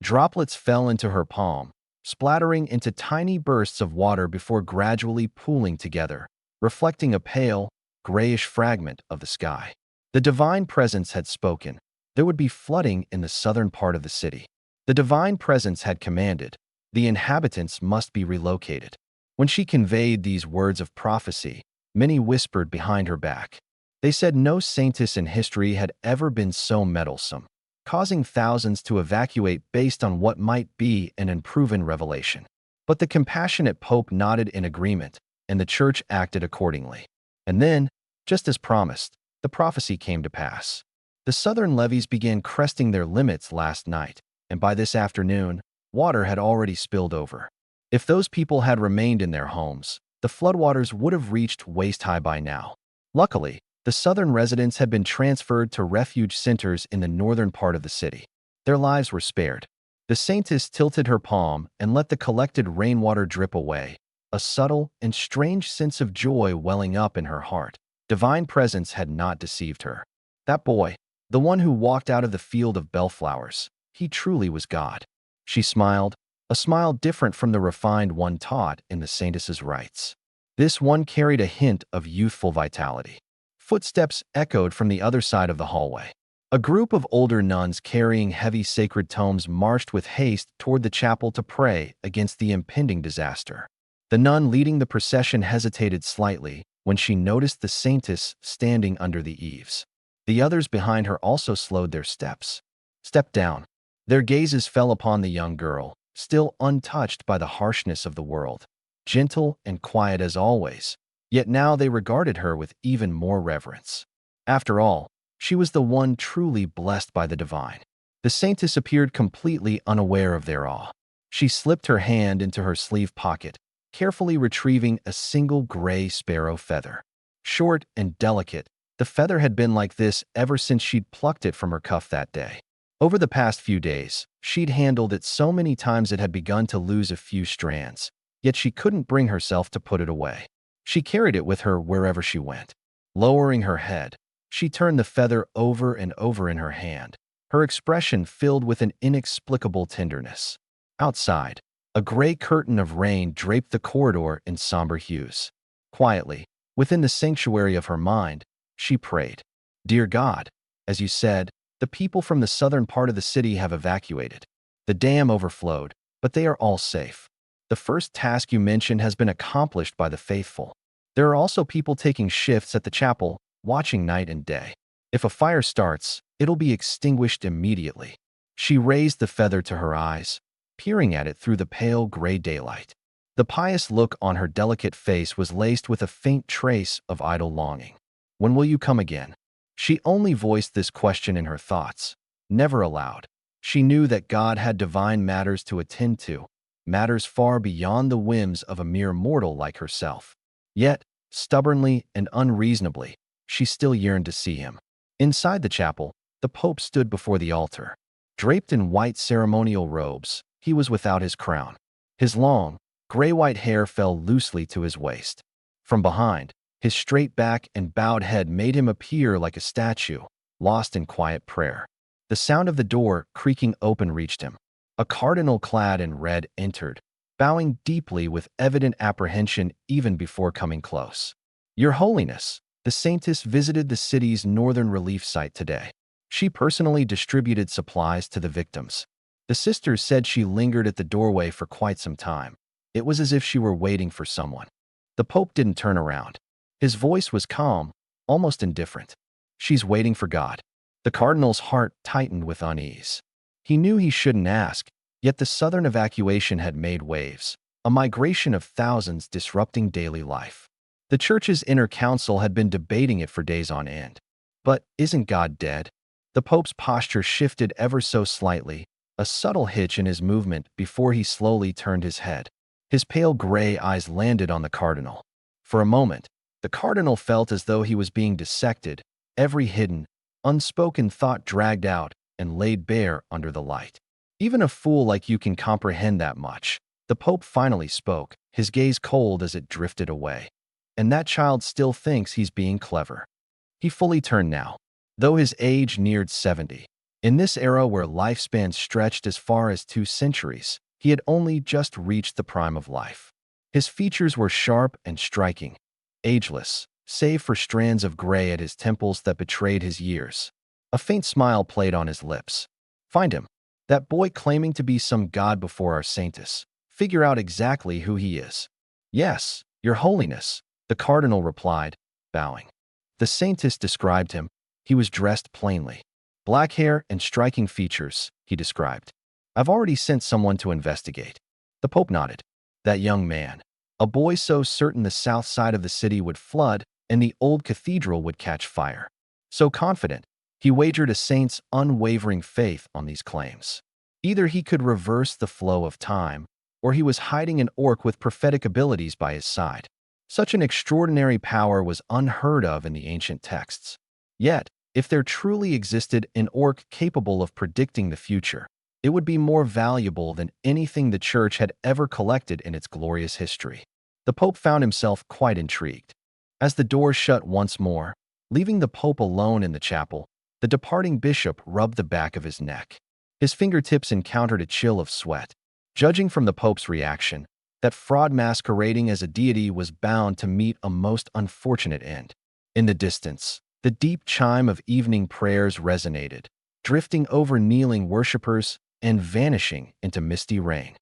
Droplets fell into her palm, splattering into tiny bursts of water before gradually pooling together, reflecting a pale, grayish fragment of the sky. The divine presence had spoken. There would be flooding in the southern part of the city. The divine presence had commanded. The inhabitants must be relocated. When she conveyed these words of prophecy, many whispered behind her back. They said no saintess in history had ever been so meddlesome, causing thousands to evacuate based on what might be an unproven revelation. But the compassionate Pope nodded in agreement, and the church acted accordingly. And then, just as promised, the prophecy came to pass. The southern levees began cresting their limits last night, and by this afternoon, water had already spilled over. If those people had remained in their homes, the floodwaters would have reached waist-high by now. Luckily, the southern residents had been transferred to refuge centers in the northern part of the city. Their lives were spared. The saintess tilted her palm and let the collected rainwater drip away, a subtle and strange sense of joy welling up in her heart. Divine presence had not deceived her. That boy, the one who walked out of the field of bellflowers, he truly was God. She smiled, a smile different from the refined one taught in the saintess's rites. This one carried a hint of youthful vitality. Footsteps echoed from the other side of the hallway. A group of older nuns carrying heavy sacred tomes marched with haste toward the chapel to pray against the impending disaster. The nun leading the procession hesitated slightly when she noticed the saintess standing under the eaves. The others behind her also slowed their steps. Stepped down. Their gazes fell upon the young girl, still untouched by the harshness of the world, gentle and quiet as always, yet now they regarded her with even more reverence. After all, she was the one truly blessed by the divine. The saintess appeared completely unaware of their awe. She slipped her hand into her sleeve pocket, carefully retrieving a single gray sparrow feather. Short and delicate, the feather had been like this ever since she'd plucked it from her cuff that day. Over the past few days, she'd handled it so many times it had begun to lose a few strands, yet she couldn't bring herself to put it away. She carried it with her wherever she went. Lowering her head, she turned the feather over and over in her hand, her expression filled with an inexplicable tenderness. Outside, a gray curtain of rain draped the corridor in somber hues. Quietly, within the sanctuary of her mind, she prayed, "Dear God, as you said, the people from the southern part of the city have evacuated. The dam overflowed, but they are all safe. The first task you mentioned has been accomplished by the faithful. There are also people taking shifts at the chapel, watching night and day. If a fire starts, it'll be extinguished immediately." She raised the feather to her eyes, peering at it through the pale gray daylight. The pious look on her delicate face was laced with a faint trace of idle longing. "When will you come again?" She only voiced this question in her thoughts, never aloud. She knew that God had divine matters to attend to, matters far beyond the whims of a mere mortal like herself. Yet, stubbornly and unreasonably, she still yearned to see him. Inside the chapel, the Pope stood before the altar. Draped in white ceremonial robes, he was without his crown. His long, gray-white hair fell loosely to his waist. From behind, his straight back and bowed head made him appear like a statue, lost in quiet prayer. The sound of the door creaking open reached him. A cardinal clad in red entered, bowing deeply with evident apprehension even before coming close. "Your Holiness, the saintess visited the city's northern relief site today. She personally distributed supplies to the victims. The sisters said she lingered at the doorway for quite some time. It was as if she were waiting for someone." The Pope didn't turn around. His voice was calm, almost indifferent. "She's waiting for God." The cardinal's heart tightened with unease. He knew he shouldn't ask, yet the southern evacuation had made waves, a migration of thousands disrupting daily life. The church's inner council had been debating it for days on end. But isn't God dead? The Pope's posture shifted ever so slightly, a subtle hitch in his movement before he slowly turned his head. His pale gray eyes landed on the cardinal. For a moment, the cardinal felt as though he was being dissected, every hidden, unspoken thought dragged out and laid bare under the light. "Even a fool like you can comprehend that much." The Pope finally spoke, his gaze cold as it drifted away. "And that child still thinks he's being clever." He fully turned now, though his age neared 70. In this era where lifespans stretched as far as 2 centuries, he had only just reached the prime of life. His features were sharp and striking, ageless, save for strands of gray at his temples that betrayed his years. A faint smile played on his lips. "Find him. That boy claiming to be some god before our saintess. Figure out exactly who he is." "Yes, Your Holiness," the cardinal replied, bowing. The saintess described him. He was dressed plainly. "Black hair and striking features," he described. "I've already sent someone to investigate." The Pope nodded. That young man, a boy so certain the south side of the city would flood and the old cathedral would catch fire. So confident, he wagered a saint's unwavering faith on these claims. Either he could reverse the flow of time, or he was hiding an orc with prophetic abilities by his side. Such an extraordinary power was unheard of in the ancient texts. Yet, if there truly existed an orc capable of predicting the future, it would be more valuable than anything the Church had ever collected in its glorious history. The Pope found himself quite intrigued. As the door shut once more, leaving the Pope alone in the chapel, the departing bishop rubbed the back of his neck. His fingertips encountered a chill of sweat. Judging from the Pope's reaction, that fraud masquerading as a deity was bound to meet a most unfortunate end. In the distance, the deep chime of evening prayers resonated, drifting over kneeling worshippers and vanishing into misty rain.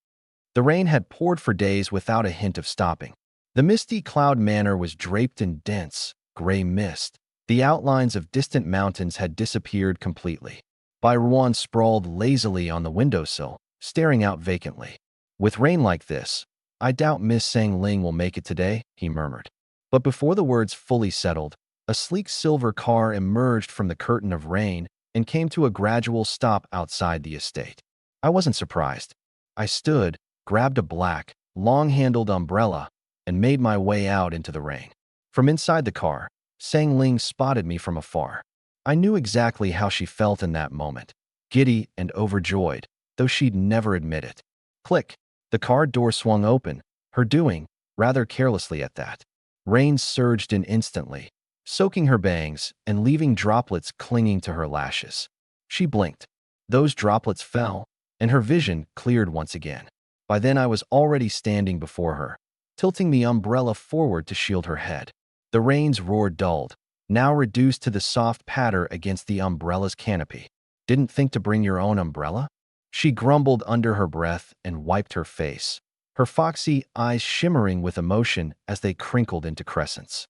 The rain had poured for days without a hint of stopping. The misty cloud manor was draped in dense, gray mist. The outlines of distant mountains had disappeared completely. Byron sprawled lazily on the windowsill, staring out vacantly. "With rain like this, I doubt Miss Sang Ling will make it today," he murmured. But before the words fully settled, a sleek silver car emerged from the curtain of rain and came to a gradual stop outside the estate. I wasn't surprised. I stood, grabbed a black, long-handled umbrella, and made my way out into the rain. From inside the car, Sang Ling spotted me from afar. I knew exactly how she felt in that moment, giddy and overjoyed, though she'd never admit it. Click! The car door swung open, her doing, rather carelessly at that. Rain surged in instantly, soaking her bangs and leaving droplets clinging to her lashes. She blinked. Those droplets fell, and her vision cleared once again. By then I was already standing before her, tilting the umbrella forward to shield her head. The rain's roar dulled, now reduced to the soft patter against the umbrella's canopy. Didn't think to bring your own umbrella? She grumbled under her breath and wiped her face, her foxy eyes shimmering with emotion as they crinkled into crescents.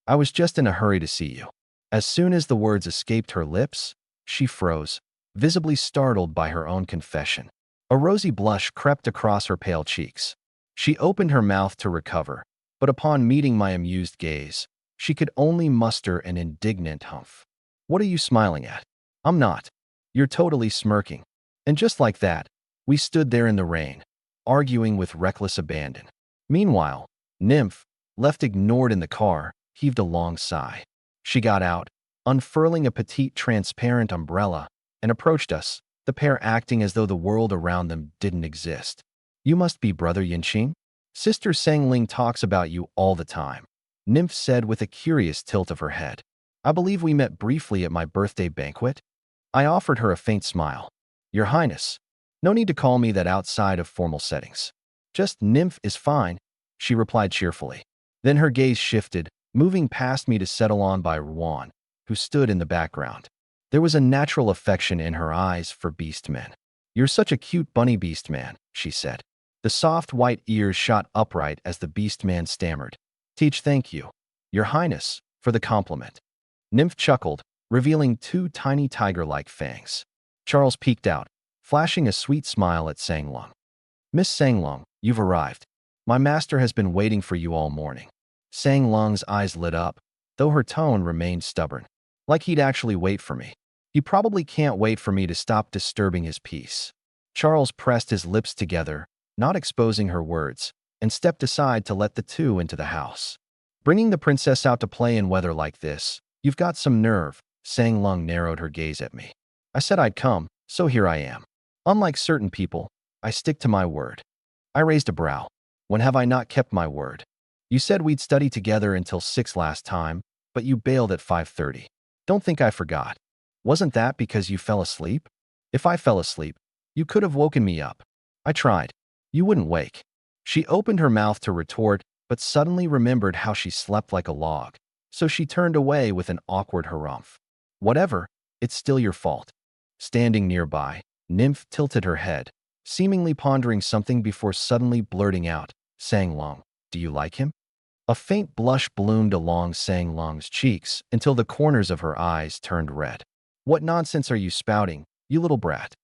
I was just in a hurry to see you. As soon as the words escaped her lips, she froze, visibly startled by her own confession. A rosy blush crept across her pale cheeks. She opened her mouth to recover, but upon meeting my amused gaze, she could only muster an indignant humph. What are you smiling at? I'm not. You're totally smirking. And just like that, we stood there in the rain, arguing with reckless abandon. Meanwhile, Nymph, left ignored in the car, heaved a long sigh. She got out, unfurling a petite transparent umbrella, and approached us, the pair acting as though the world around them didn't exist. You must be Brother Yinqing? Sister Sang Ling talks about you all the time, Nymph said with a curious tilt of her head. I believe we met briefly at my birthday banquet. I offered her a faint smile. Your Highness, no need to call me that outside of formal settings. Just Nymph is fine, she replied cheerfully. Then her gaze shifted, moving past me to settle on by Ruan, who stood in the background. There was a natural affection in her eyes for beastmen. You're such a cute bunny beastman, she said. The soft white ears shot upright as the beastman stammered. Thank you, Your Highness, for the compliment. Nymph chuckled, revealing two tiny tiger-like fangs. Charles peeked out, flashing a sweet smile at Sanglong. Miss Sanglong, you've arrived. My master has been waiting for you all morning. Sanglong's eyes lit up, though her tone remained stubborn. Like he'd actually wait for me. He probably can't wait for me to stop disturbing his peace. Charles pressed his lips together, not exposing her words, and stepped aside to let the two into the house. Bringing the princess out to play in weather like this, you've got some nerve, Sanglong narrowed her gaze at me. I said I'd come, so here I am. Unlike certain people, I stick to my word. I raised a brow. When have I not kept my word? You said we'd study together until 6 last time, but you bailed at 5:30. Don't think I forgot. Wasn't that because you fell asleep? If I fell asleep, you could have woken me up. I tried. You wouldn't wake. She opened her mouth to retort, but suddenly remembered how she slept like a log, so she turned away with an awkward harumph. Whatever, it's still your fault. Standing nearby, Nymph tilted her head, seemingly pondering something before suddenly blurting out, Sanglong, do you like him? A faint blush bloomed along Sanglong's cheeks until the corners of her eyes turned red. What nonsense are you spouting, you little brat?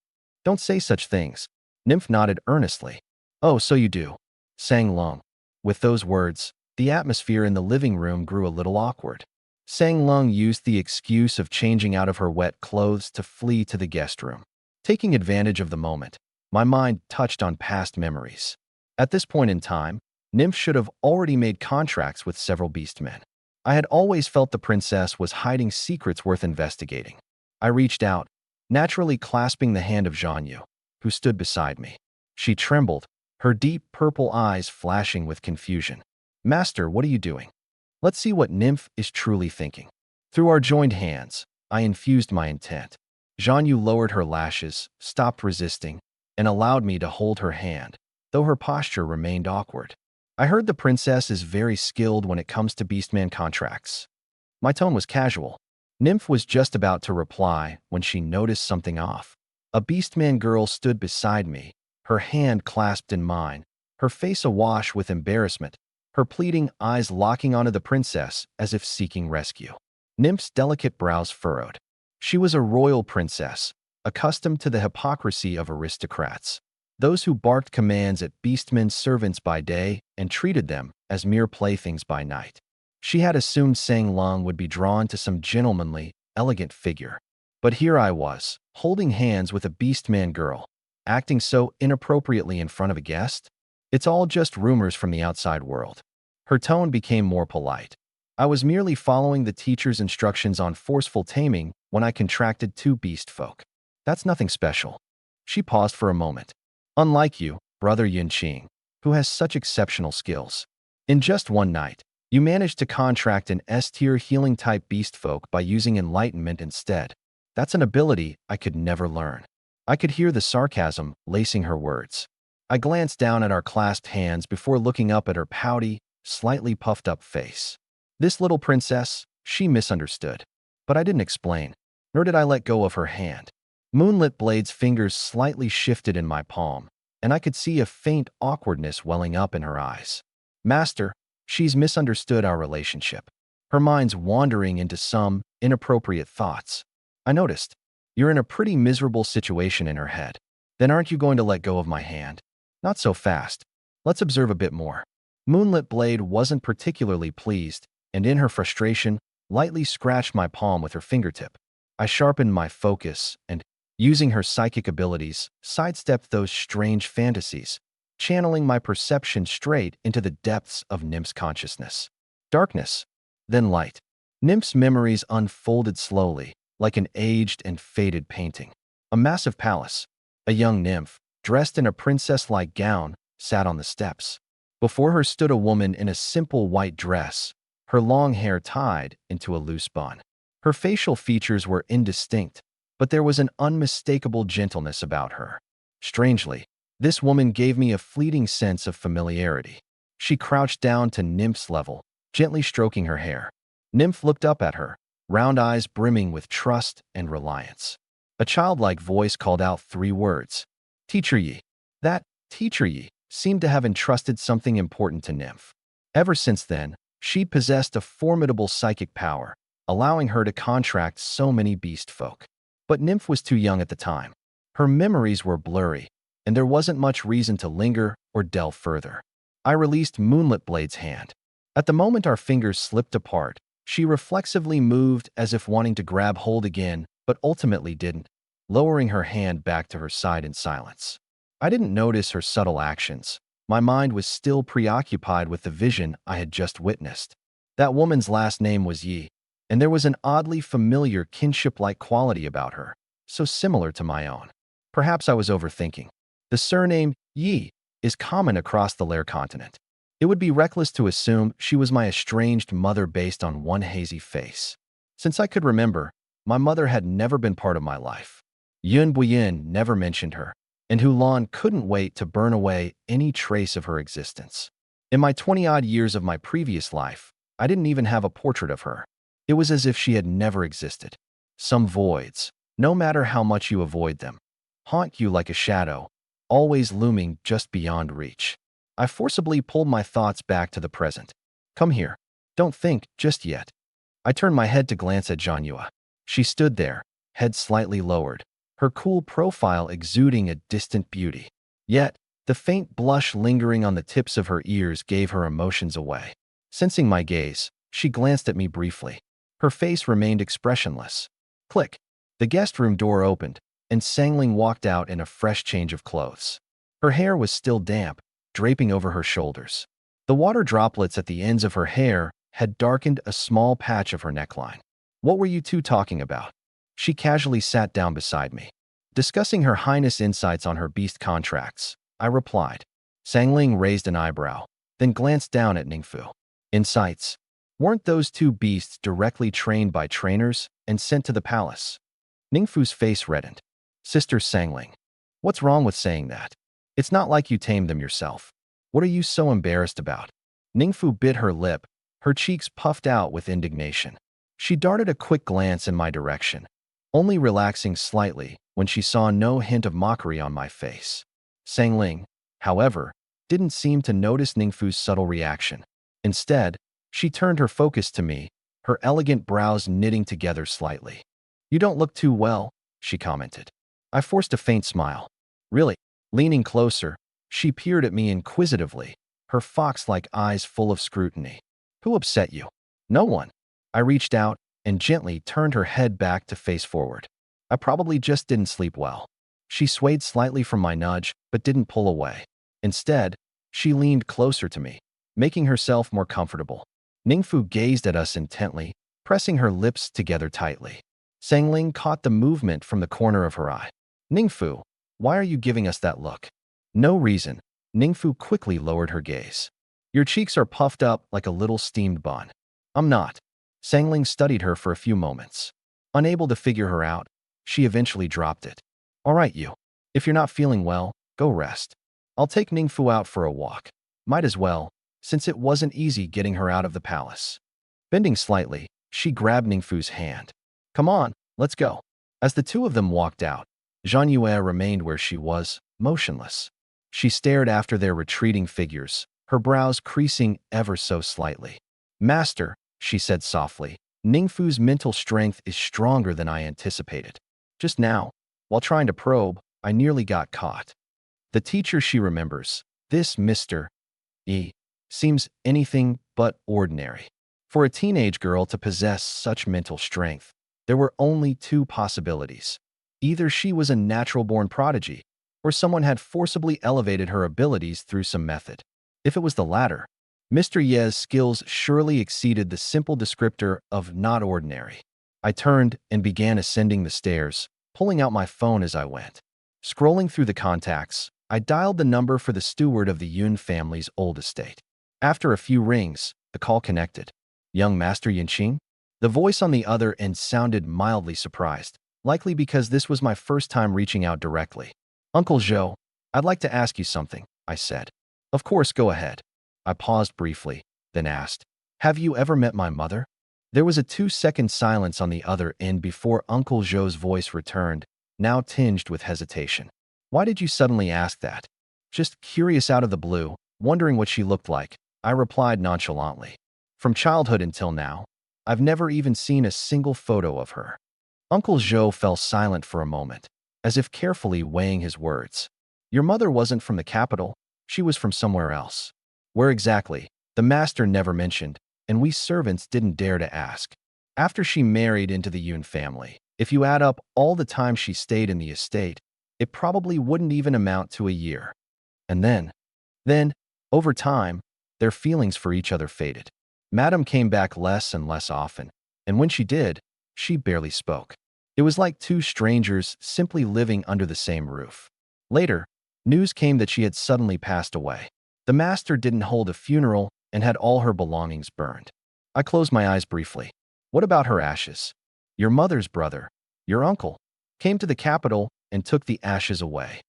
Don't say such things. Nymph nodded earnestly. Oh, so you do. Sanglong. With those words, the atmosphere in the living room grew a little awkward. Sanglong used the excuse of changing out of her wet clothes to flee to the guest room. Taking advantage of the moment, my mind touched on past memories. At this point in time, Nymph should have already made contracts with several beastmen. I had always felt the princess was hiding secrets worth investigating. I reached out, naturally clasping the hand of Zhanyu, who stood beside me. She trembled, her deep purple eyes flashing with confusion. Master, what are you doing? Let's see what Nymph is truly thinking. Through our joined hands, I infused my intent. Zhanyu lowered her lashes, stopped resisting, and allowed me to hold her hand, though her posture remained awkward. I heard the princess is very skilled when it comes to beastman contracts. My tone was casual. Nymph was just about to reply when she noticed something off. A beastman girl stood beside me, her hand clasped in mine, her face awash with embarrassment, her pleading eyes locking onto the princess as if seeking rescue. Nymph's delicate brows furrowed. She was a royal princess, accustomed to the hypocrisy of aristocrats, those who barked commands at beastmen's servants by day and treated them as mere playthings by night. She had assumed Sanglong would be drawn to some gentlemanly, elegant figure. But here I was, holding hands with a beastman girl, acting so inappropriately in front of a guest. It's all just rumors from the outside world. Her tone became more polite. I was merely following the teacher's instructions on forceful taming when I contracted two beast folk. That's nothing special. She paused for a moment. Unlike you, brother Yunqing, who has such exceptional skills. In just one night, you managed to contract an S-tier healing-type beast folk by using enlightenment instead. That's an ability I could never learn. I could hear the sarcasm lacing her words. I glanced down at our clasped hands before looking up at her pouty, slightly puffed-up face. This little princess, she misunderstood. But I didn't explain, nor did I let go of her hand. Moonlit Blade's fingers slightly shifted in my palm, and I could see a faint awkwardness welling up in her eyes. Master, she's misunderstood our relationship. Her mind's wandering into some inappropriate thoughts. I noticed. You're in a pretty miserable situation in her head. Then aren't you going to let go of my hand? Not so fast. Let's observe a bit more. Moonlit Blade wasn't particularly pleased, and in her frustration, lightly scratched my palm with her fingertip. I sharpened my focus and, using her psychic abilities, sidestepped those strange fantasies, channeling my perception straight into the depths of Nymph's consciousness. Darkness, then light. Nymph's memories unfolded slowly, like an aged and faded painting. A massive palace. A young nymph, dressed in a princess-like gown, sat on the steps. Before her stood a woman in a simple white dress, her long hair tied into a loose bun. Her facial features were indistinct, but there was an unmistakable gentleness about her. Strangely, this woman gave me a fleeting sense of familiarity. She crouched down to Nymph's level, gently stroking her hair. Nymph looked up at her, round eyes brimming with trust and reliance. A childlike voice called out three words. Teacher Yi. That Teacher Yi seemed to have entrusted something important to Nymph. Ever since then, she possessed a formidable psychic power, allowing her to contract so many beast folk. But Nymph was too young at the time. Her memories were blurry, and there wasn't much reason to linger or delve further. I released Moonlit Blade's hand. At the moment our fingers slipped apart, she reflexively moved as if wanting to grab hold again, but ultimately didn't, lowering her hand back to her side in silence. I didn't notice her subtle actions. My mind was still preoccupied with the vision I had just witnessed. That woman's last name was Yi, and there was an oddly familiar kinship-like quality about her, so similar to my own. Perhaps I was overthinking. The surname Yi is common across the Lair continent. It would be reckless to assume she was my estranged mother based on one hazy face. Since I could remember, my mother had never been part of my life. Yun Buyin never mentioned her, and Hulan couldn't wait to burn away any trace of her existence. In my 20-odd years of my previous life, I didn't even have a portrait of her. It was as if she had never existed. Some voids, no matter how much you avoid them, haunt you like a shadow, always looming just beyond reach. I forcibly pulled my thoughts back to the present. Come here. Don't think just yet. I turned my head to glance at Jianyue. She stood there, head slightly lowered, her cool profile exuding a distant beauty. Yet, the faint blush lingering on the tips of her ears gave her emotions away. Sensing my gaze, she glanced at me briefly. Her face remained expressionless. Click. The guest room door opened, and Sangling walked out in a fresh change of clothes. Her hair was still damp, draping over her shoulders. The water droplets at the ends of her hair had darkened a small patch of her neckline. What were you two talking about? She casually sat down beside me. Discussing Her Highness' insights on her beast contracts, I replied. Sangling raised an eyebrow, then glanced down at Ningfu. Insights? Weren't those two beasts directly trained by trainers and sent to the palace? Ningfu's face reddened. Sister Sangling, what's wrong with saying that? It's not like you tamed them yourself. What are you so embarrassed about? Ningfu bit her lip, her cheeks puffed out with indignation. She darted a quick glance in my direction, only relaxing slightly when she saw no hint of mockery on my face. Sangling, however, didn't seem to notice Ningfu's subtle reaction. Instead, she turned her focus to me, her elegant brows knitting together slightly. You don't look too well, she commented. I forced a faint smile. Really? Leaning closer, she peered at me inquisitively, her fox-like eyes full of scrutiny. Who upset you? No one. I reached out and gently turned her head back to face forward. I probably just didn't sleep well. She swayed slightly from my nudge, but didn't pull away. Instead, she leaned closer to me, making herself more comfortable. Ningfu gazed at us intently, pressing her lips together tightly. Sangling caught the movement from the corner of her eye. Ningfu, why are you giving us that look? No reason. Ningfu quickly lowered her gaze. Your cheeks are puffed up like a little steamed bun. I'm not. Sangling studied her for a few moments. Unable to figure her out, she eventually dropped it. All right, you. If you're not feeling well, go rest. I'll take Ningfu out for a walk. Might as well, since it wasn't easy getting her out of the palace. Bending slightly, she grabbed Ningfu's hand. Come on, let's go. As the two of them walked out, Zhang Yue remained where she was, motionless. She stared after their retreating figures, her brows creasing ever so slightly. Master, she said softly, Ningfu's mental strength is stronger than I anticipated. Just now, while trying to probe, I nearly got caught. The teacher she remembers, this Mr. E, seems anything but ordinary. For a teenage girl to possess such mental strength, there were only two possibilities. Either she was a natural-born prodigy, or someone had forcibly elevated her abilities through some method. If it was the latter, Mr. Ye's skills surely exceeded the simple descriptor of not ordinary. I turned and began ascending the stairs, pulling out my phone as I went. Scrolling through the contacts, I dialed the number for the steward of the Yun family's old estate. After a few rings, the call connected. Young Master Yinqing? The voice on the other end sounded mildly surprised, likely because this was my first time reaching out directly. Uncle Zhou, I'd like to ask you something, I said. Of course, go ahead. I paused briefly, then asked, have you ever met my mother? There was a 2-second silence on the other end before Uncle Zhou's voice returned, now tinged with hesitation. Why did you suddenly ask that? Just curious out of the blue, wondering what she looked like, I replied nonchalantly. From childhood until now, I've never even seen a single photo of her. Uncle Zhou fell silent for a moment, as if carefully weighing his words. Your mother wasn't from the capital, she was from somewhere else. Where exactly? The master never mentioned, and we servants didn't dare to ask. After she married into the Yun family, if you add up all the time she stayed in the estate, it probably wouldn't even amount to a year. And then, over time, their feelings for each other faded. Madame came back less and less often, and when she did, she barely spoke. It was like two strangers simply living under the same roof. Later, news came that she had suddenly passed away. The master didn't hold a funeral and had all her belongings burned. I closed my eyes briefly. What about her ashes? Your mother's brother, your uncle, came to the capital and took the ashes away.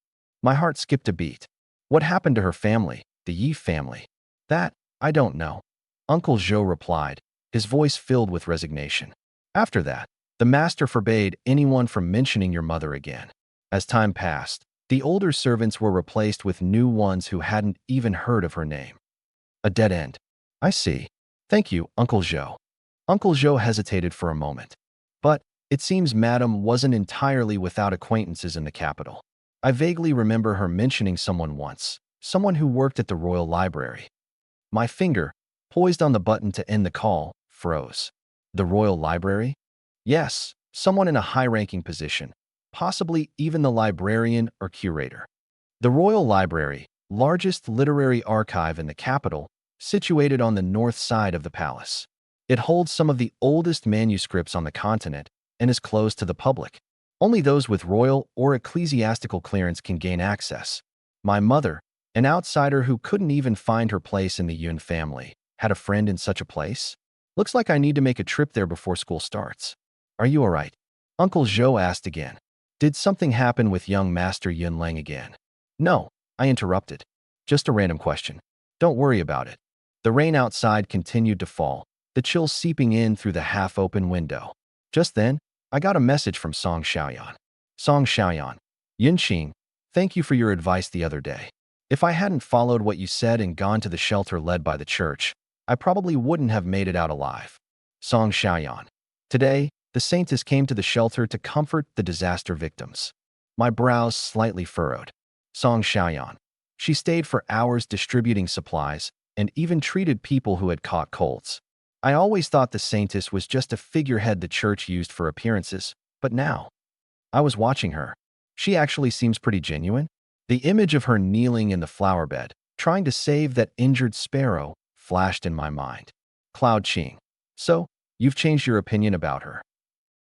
My heart skipped a beat. What happened to her family, the Yi family? That, I don't know. Uncle Zhou replied, his voice filled with resignation. After that, the master forbade anyone from mentioning your mother again. As time passed, the older servants were replaced with new ones who hadn't even heard of her name. A dead end. I see. Thank you, Uncle Zhou. Uncle Zhou hesitated for a moment. But it seems Madame wasn't entirely without acquaintances in the capital. I vaguely remember her mentioning someone once, someone who worked at the royal library. My finger, poised on the button to end the call, froze. The royal library? Yes, someone in a high-ranking position, possibly even the librarian or curator. The royal library, largest literary archive in the capital, situated on the north side of the palace. It holds some of the oldest manuscripts on the continent and is closed to the public. Only those with royal or ecclesiastical clearance can gain access. My mother, an outsider who couldn't even find her place in the Yun family, had a friend in such a place? Looks like I need to make a trip there before school starts. Are you all right? Uncle Zhou asked again. Did something happen with young Master Yunlang again? No, I interrupted. Just a random question. Don't worry about it. The rain outside continued to fall, the chill seeping in through the half-open window. Just then, I got a message from Song Xiaoyan. Song Xiaoyan, Yinqing, thank you for your advice the other day. If I hadn't followed what you said and gone to the shelter led by the church, I probably wouldn't have made it out alive. Song Xiaoyan. Today, the saintess came to the shelter to comfort the disaster victims. My brows slightly furrowed. Song Xiaoyan. She stayed for hours distributing supplies and even treated people who had caught colds. I always thought the saintess was just a figurehead the church used for appearances, but now, I was watching her. She actually seems pretty genuine. The image of her kneeling in the flower bed, trying to save that injured sparrow, flashed in my mind. Cloud Qing. So, you've changed your opinion about her.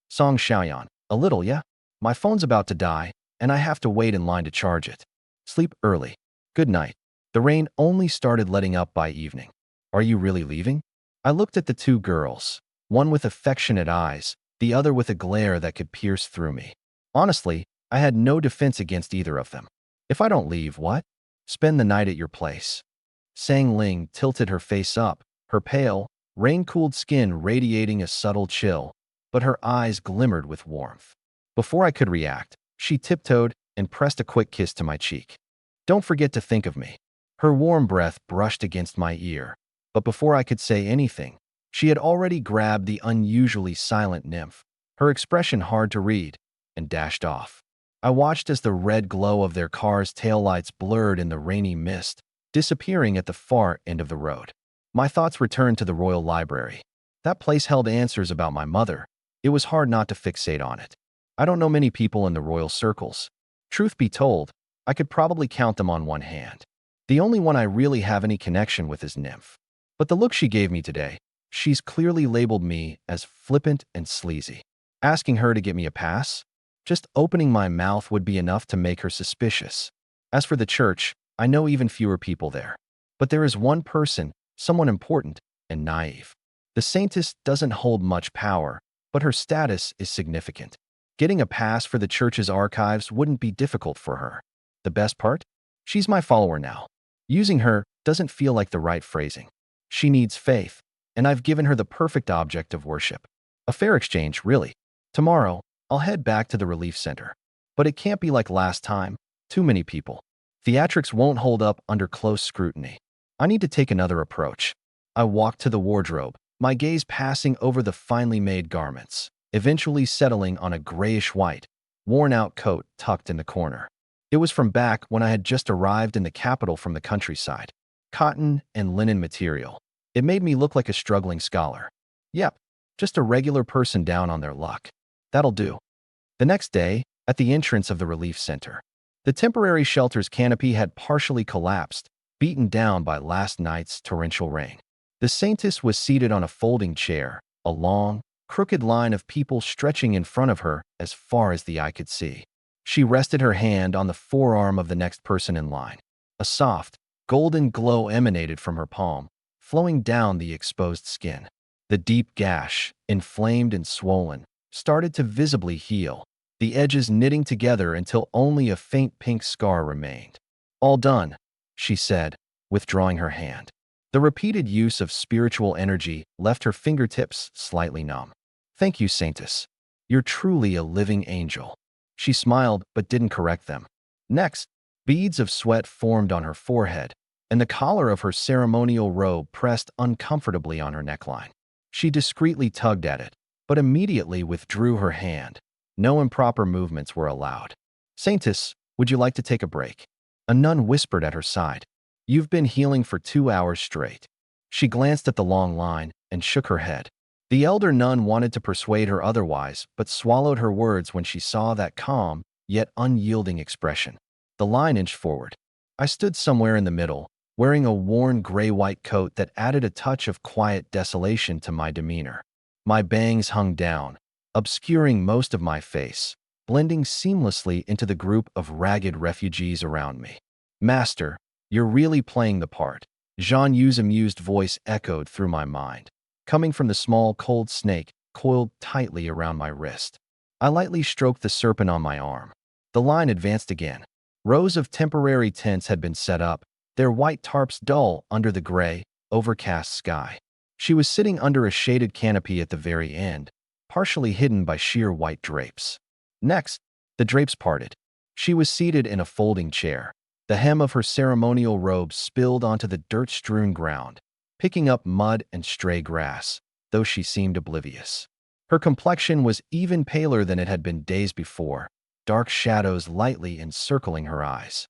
Song Xiaoyan. A little, yeah? My phone's about to die, and I have to wait in line to charge it. Sleep early. Good night. The rain only started letting up by evening. Are you really leaving? I looked at the two girls, one with affectionate eyes, the other with a glare that could pierce through me. Honestly, I had no defense against either of them. If I don't leave, what? Spend the night at your place. Sang Ling tilted her face up, her pale, rain-cooled skin radiating a subtle chill, but her eyes glimmered with warmth. Before I could react, she tiptoed and pressed a quick kiss to my cheek. Don't forget to think of me. Her warm breath brushed against my ear, but before I could say anything, she had already grabbed the unusually silent nymph, her expression hard to read, and dashed off. I watched as the red glow of their car's taillights blurred in the rainy mist, disappearing at the far end of the road. My thoughts returned to the Royal Library. That place held answers about my mother. It was hard not to fixate on it. I don't know many people in the royal circles. Truth be told, I could probably count them on one hand. The only one I really have any connection with is Nymph. But the look she gave me today, she's clearly labeled me as flippant and sleazy. Asking her to get me a pass? Just opening my mouth would be enough to make her suspicious. As for the church, I know even fewer people there. But there is one person, someone important and naive. The saintess doesn't hold much power, but her status is significant. Getting a pass for the church's archives wouldn't be difficult for her. The best part? She's my follower now. Using her doesn't feel like the right phrasing. She needs faith, and I've given her the perfect object of worship. A fair exchange, really. Tomorrow, I'll head back to the relief center. But it can't be like last time. Too many people. Theatrics won't hold up under close scrutiny. I need to take another approach. I walked to the wardrobe, my gaze passing over the finely made garments, eventually settling on a grayish-white, worn-out coat tucked in the corner. It was from back when I had just arrived in the capital from the countryside. Cotton and linen material. It made me look like a struggling scholar. Yep, just a regular person down on their luck. That'll do. The next day, at the entrance of the relief center, the temporary shelter's canopy had partially collapsed, beaten down by last night's torrential rain. The saintess was seated on a folding chair, a long, crooked line of people stretching in front of her as far as the eye could see. She rested her hand on the forearm of the next person in line. A soft, golden glow emanated from her palm, flowing down the exposed skin. The deep gash, inflamed and swollen, started to visibly heal, the edges knitting together until only a faint pink scar remained. All done, she said, withdrawing her hand. The repeated use of spiritual energy left her fingertips slightly numb. Thank you, Saintess. You're truly a living angel. She smiled but didn't correct them. Next, beads of sweat formed on her forehead, and the collar of her ceremonial robe pressed uncomfortably on her neckline. She discreetly tugged at it, but immediately withdrew her hand. No improper movements were allowed. Saintess, would you like to take a break? A nun whispered at her side. You've been healing for 2 hours straight. She glanced at the long line and shook her head. The elder nun wanted to persuade her otherwise, but swallowed her words when she saw that calm, yet unyielding expression. The line inched forward. I stood somewhere in the middle, wearing a worn gray-white coat that added a touch of quiet desolation to my demeanor. My bangs hung down, obscuring most of my face, blending seamlessly into the group of ragged refugees around me. Master, you're really playing the part. Zhang Yu's amused voice echoed through my mind, coming from the small, cold snake coiled tightly around my wrist. I lightly stroked the serpent on my arm. The line advanced again. Rows of temporary tents had been set up, their white tarps dull under the gray, overcast sky. She was sitting under a shaded canopy at the very end, partially hidden by sheer white drapes. Next, the drapes parted. She was seated in a folding chair. The hem of her ceremonial robe spilled onto the dirt-strewn ground, picking up mud and stray grass, though she seemed oblivious. Her complexion was even paler than it had been days before, dark shadows lightly encircling her eyes.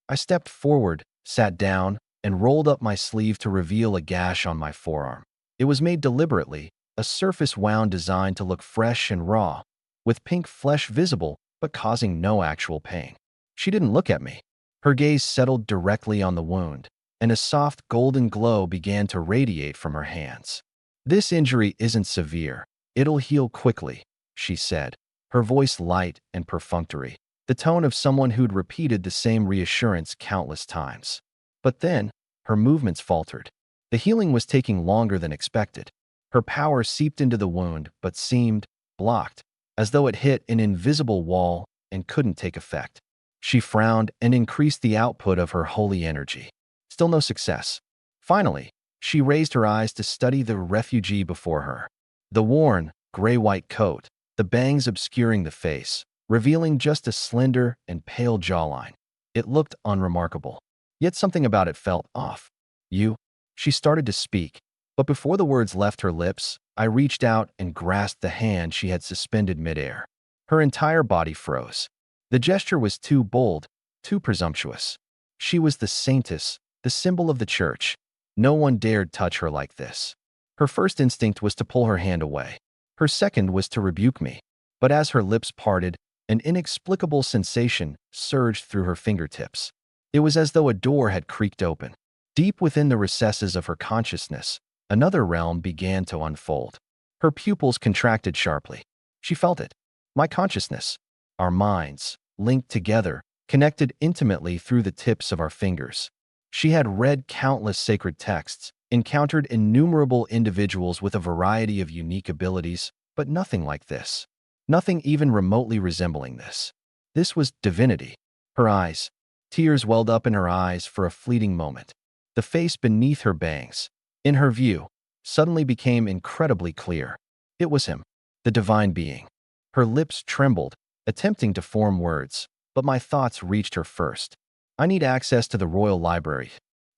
I stepped forward, sat down, and rolled up my sleeve to reveal a gash on my forearm. It was made deliberately, a surface wound designed to look fresh and raw, with pink flesh visible but causing no actual pain. She didn't look at me. Her gaze settled directly on the wound, and a soft golden glow began to radiate from her hands. "This injury isn't severe. It'll heal quickly," she said, her voice light and perfunctory, the tone of someone who'd repeated the same reassurance countless times. But then, her movements faltered. The healing was taking longer than expected. Her power seeped into the wound but seemed blocked, as though it hit an invisible wall and couldn't take effect. She frowned and increased the output of her holy energy. Still no success. Finally, she raised her eyes to study the refugee before her. The worn, gray-white coat, the bangs obscuring the face, revealing just a slender and pale jawline. It looked unremarkable. Yet something about it felt off. "You?" She started to speak, but before the words left her lips, I reached out and grasped the hand she had suspended midair. Her entire body froze. The gesture was too bold, too presumptuous. She was the saintess, the symbol of the church. No one dared touch her like this. Her first instinct was to pull her hand away. Her second was to rebuke me. But as her lips parted, an inexplicable sensation surged through her fingertips. It was as though a door had creaked open. Deep within the recesses of her consciousness, another realm began to unfold. Her pupils contracted sharply. She felt it. My consciousness. Our minds, linked together, connected intimately through the tips of our fingers. She had read countless sacred texts, encountered innumerable individuals with a variety of unique abilities, but nothing like this. Nothing even remotely resembling this. This was divinity. Her eyes. Tears welled up in her eyes for a fleeting moment. The face beneath her bangs, in her view, suddenly became incredibly clear. It was him, the divine being. Her lips trembled, attempting to form words, but my thoughts reached her first. "I need access to the royal library."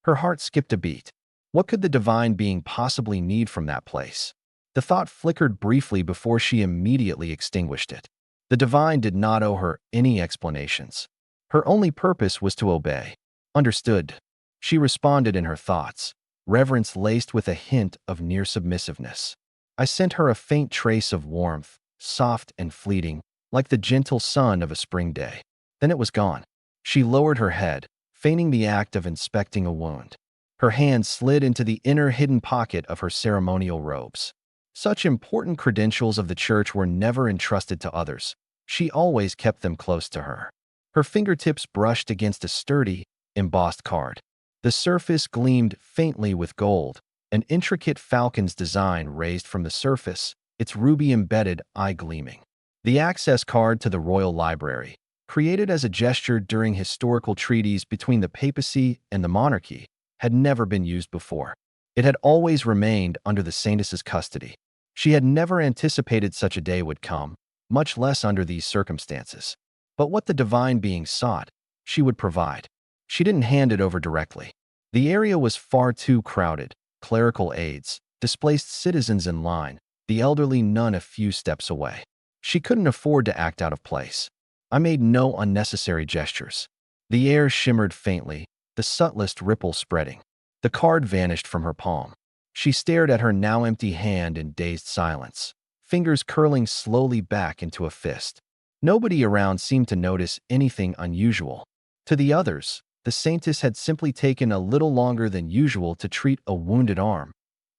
Her heart skipped a beat. What could the divine being possibly need from that place? The thought flickered briefly before she immediately extinguished it. The divine did not owe her any explanations. Her only purpose was to obey. "Understood," she responded in her thoughts, reverence laced with a hint of near submissiveness. I sent her a faint trace of warmth, soft and fleeting, like the gentle sun of a spring day. Then it was gone. She lowered her head, feigning the act of inspecting a wound. Her hand slid into the inner hidden pocket of her ceremonial robes. Such important credentials of the church were never entrusted to others. She always kept them close to her. Her fingertips brushed against a sturdy, embossed card. The surface gleamed faintly with gold, an intricate falcon's design raised from the surface, its ruby-embedded eye gleaming. The access card to the royal library, created as a gesture during historical treaties between the papacy and the monarchy, had never been used before. It had always remained under the saintess's custody. She had never anticipated such a day would come, much less under these circumstances. But what the divine being sought, she would provide. She didn't hand it over directly. The area was far too crowded. Clerical aides, displaced citizens in line, the elderly nun a few steps away. She couldn't afford to act out of place. I made no unnecessary gestures. The air shimmered faintly, the subtlest ripple spreading. The card vanished from her palm. She stared at her now empty hand in dazed silence, fingers curling slowly back into a fist. Nobody around seemed to notice anything unusual. To the others, the saintess had simply taken a little longer than usual to treat a wounded arm.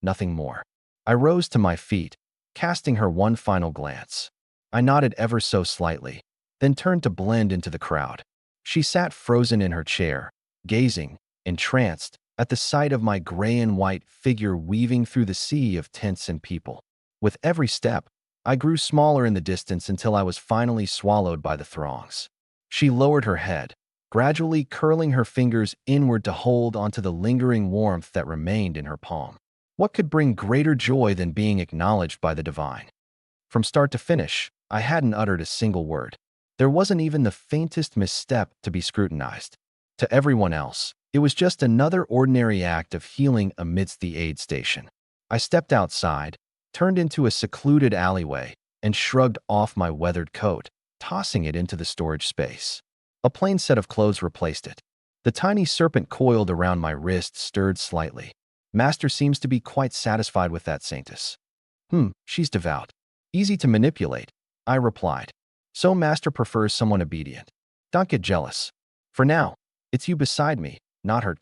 Nothing more. I rose to my feet, casting her one final glance. I nodded ever so slightly, then turned to blend into the crowd. She sat frozen in her chair, gazing, entranced, at the sight of my gray and white figure weaving through the sea of tents and people. With every step, I grew smaller in the distance until I was finally swallowed by the throngs. She lowered her head, gradually curling her fingers inward to hold onto the lingering warmth that remained in her palm. What could bring greater joy than being acknowledged by the divine? From start to finish, I hadn't uttered a single word. There wasn't even the faintest misstep to be scrutinized. To everyone else, it was just another ordinary act of healing amidst the aid station. I stepped outside, turned into a secluded alleyway, and shrugged off my weathered coat, tossing it into the storage space. A plain set of clothes replaced it. The tiny serpent coiled around my wrist stirred slightly. Master seems to be quite satisfied with that saintess. She's devout. Easy to manipulate, I replied. So master prefers someone obedient. Don't get jealous. For now, it's you beside me, not her.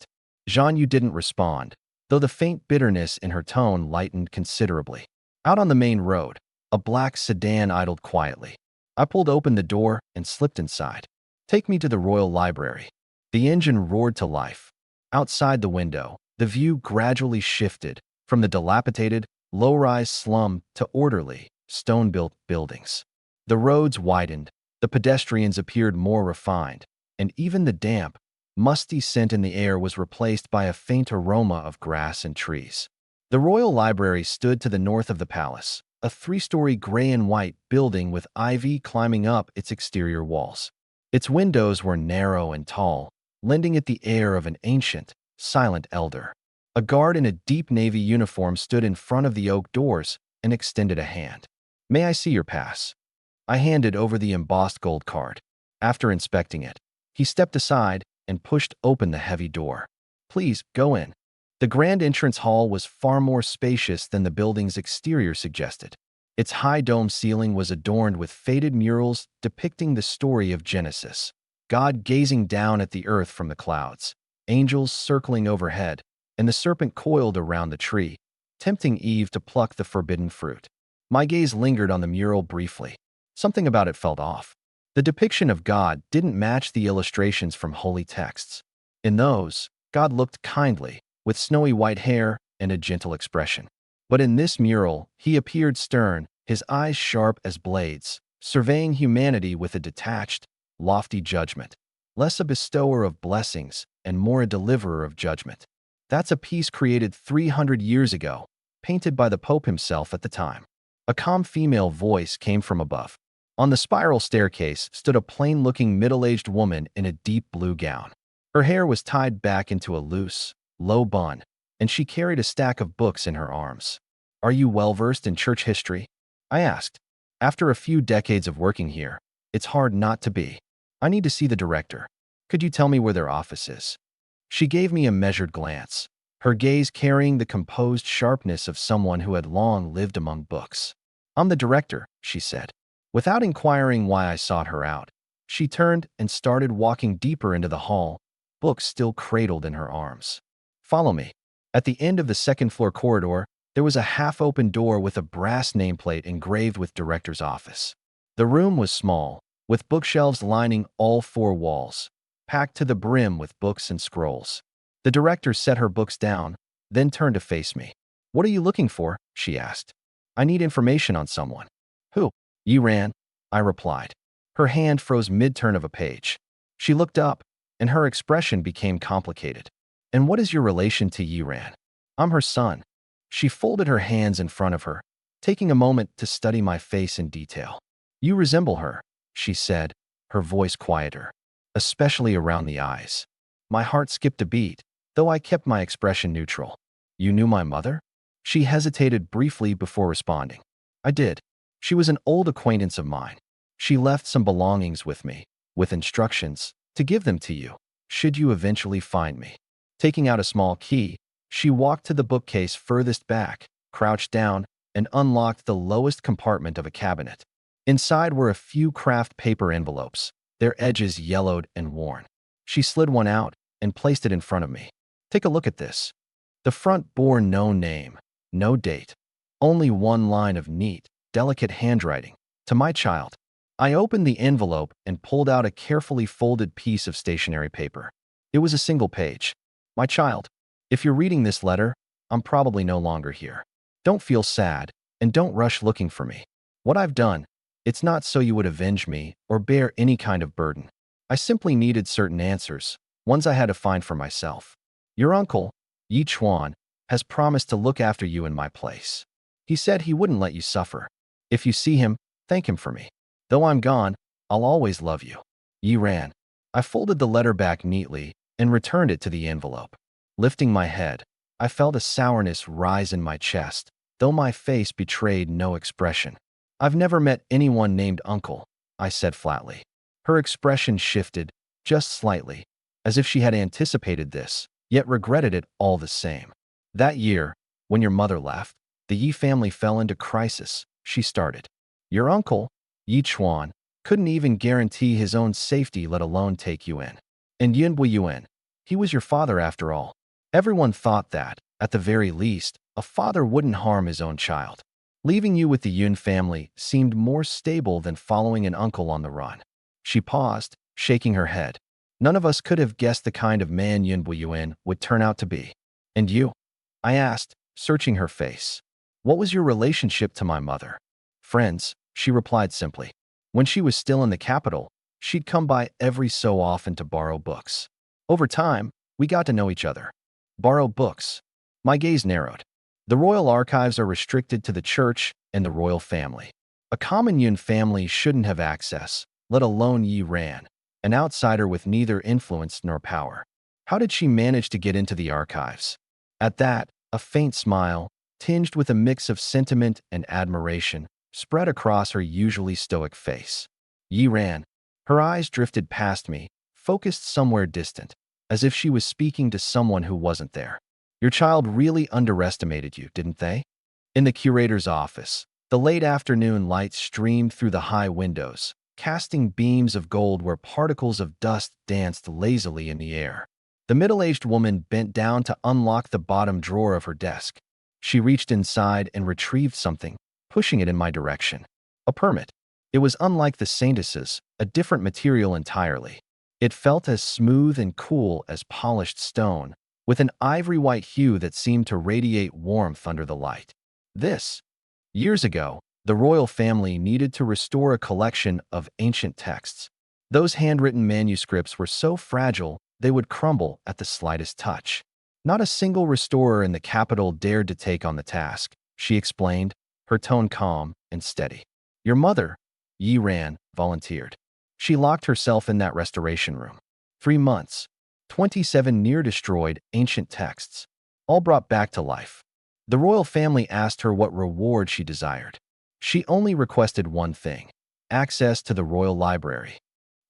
Jean Yu didn't respond, though the faint bitterness in her tone lightened considerably. Out on the main road, a black sedan idled quietly. I pulled open the door and slipped inside. Take me to the Royal Library. The engine roared to life. Outside the window, the view gradually shifted from the dilapidated, low-rise slum to orderly, stone-built buildings. The roads widened, the pedestrians appeared more refined, and even the damp, musty scent in the air was replaced by a faint aroma of grass and trees. The Royal Library stood to the north of the palace, a three-story gray and white building with ivy climbing up its exterior walls. Its windows were narrow and tall, lending it the air of an ancient, silent elder. A guard in a deep navy uniform stood in front of the oak doors and extended a hand. "May I see your pass?" I handed over the embossed gold card. After inspecting it, he stepped aside and pushed open the heavy door. "Please, go in." The grand entrance hall was far more spacious than the building's exterior suggested. Its high dome ceiling was adorned with faded murals depicting the story of Genesis. God gazing down at the earth from the clouds, angels circling overhead, and the serpent coiled around the tree, tempting Eve to pluck the forbidden fruit. My gaze lingered on the mural briefly. Something about it felt off. The depiction of God didn't match the illustrations from holy texts. In those, God looked kindly, with snowy white hair and a gentle expression. But in this mural, he appeared stern, his eyes sharp as blades, surveying humanity with a detached, lofty judgment, less a bestower of blessings and more a deliverer of judgment. That's a piece created 300 years ago, painted by the Pope himself at the time. A calm female voice came from above. On the spiral staircase stood a plain-looking middle-aged woman in a deep blue gown. Her hair was tied back into a loose, low bun, and she carried a stack of books in her arms. "Are you well-versed in church history?" I asked. After a few decades of working here, it's hard not to be. "I need to see the director. Could you tell me where their office is?" She gave me a measured glance, her gaze carrying the composed sharpness of someone who had long lived among books. "I'm the director," she said. Without inquiring why I sought her out, she turned and started walking deeper into the hall, books still cradled in her arms. "Follow me." At the end of the second-floor corridor, there was a half-open door with a brass nameplate engraved with director's office. The room was small, with bookshelves lining all four walls, packed to the brim with books and scrolls. The director set her books down, then turned to face me. "What are you looking for?" she asked. "I need information on someone." "Who?" "Yiran," I replied. Her hand froze mid-turn of a page. She looked up, and her expression became complicated. "And what is your relation to Yiran?" "I'm her son." She folded her hands in front of her, taking a moment to study my face in detail. "You resemble her," she said, her voice quieter, especially around the eyes. My heart skipped a beat, though I kept my expression neutral. "You knew my mother?" She hesitated briefly before responding. "I did. She was an old acquaintance of mine. She left some belongings with me, with instructions to give them to you, should you eventually find me." Taking out a small key, she walked to the bookcase furthest back, crouched down, and unlocked the lowest compartment of a cabinet. Inside were a few craft paper envelopes, their edges yellowed and worn. She slid one out and placed it in front of me. "Take a look at this." The front bore no name, no date, only one line of neat, delicate handwriting. "To my child." I opened the envelope and pulled out a carefully folded piece of stationery paper. It was a single page. "My child, if you're reading this letter, I'm probably no longer here. Don't feel sad, and don't rush looking for me. What I've done, it's not so you would avenge me or bear any kind of burden. I simply needed certain answers, ones I had to find for myself. Your uncle, Yi Chuan, has promised to look after you in my place. He said he wouldn't let you suffer. If you see him, thank him for me. Though I'm gone, I'll always love you. Yi Ran." I folded the letter back neatly and returned it to the envelope. Lifting my head, I felt a sourness rise in my chest, though my face betrayed no expression. "I've never met anyone named Uncle," I said flatly. Her expression shifted, just slightly, as if she had anticipated this, yet regretted it all the same. "That year, when your mother left, the Yi family fell into crisis," she started. "Your uncle, Yi Chuan, couldn't even guarantee his own safety, let alone take you in. And Yun, he was your father after all. Everyone thought that, at the very least, a father wouldn't harm his own child. Leaving you with the Yun family seemed more stable than following an uncle on the run. She paused, shaking her head. None of us could have guessed the kind of man Yun would turn out to be. And you? I asked, searching her face. What was your relationship to my mother? Friends, she replied simply. When she was still in the capital, she'd come by every so often to borrow books. Over time, we got to know each other. Borrow books. My gaze narrowed. The royal archives are restricted to the church and the royal family. A common Yun family shouldn't have access, let alone Yi Ran, an outsider with neither influence nor power. How did she manage to get into the archives? At that, a faint smile, tinged with a mix of sentiment and admiration, spread across her usually stoic face. Yi Ran. Her eyes drifted past me, focused somewhere distant, as if she was speaking to someone who wasn't there. Your child really underestimated you, didn't they? In the curator's office, the late afternoon light streamed through the high windows, casting beams of gold where particles of dust danced lazily in the air. The middle-aged woman bent down to unlock the bottom drawer of her desk. She reached inside and retrieved something, pushing it in my direction. A permit. It was unlike the Saintesses, a different material entirely. It felt as smooth and cool as polished stone, with an ivory-white hue that seemed to radiate warmth under the light. This. Years ago, the royal family needed to restore a collection of ancient texts. Those handwritten manuscripts were so fragile they would crumble at the slightest touch. Not a single restorer in the capital dared to take on the task, she explained, her tone calm and steady. Your mother, Yi Ran, volunteered. She locked herself in that restoration room. 3 months. 27 near-destroyed ancient texts, all brought back to life. The royal family asked her what reward she desired. She only requested one thing: access to the royal library.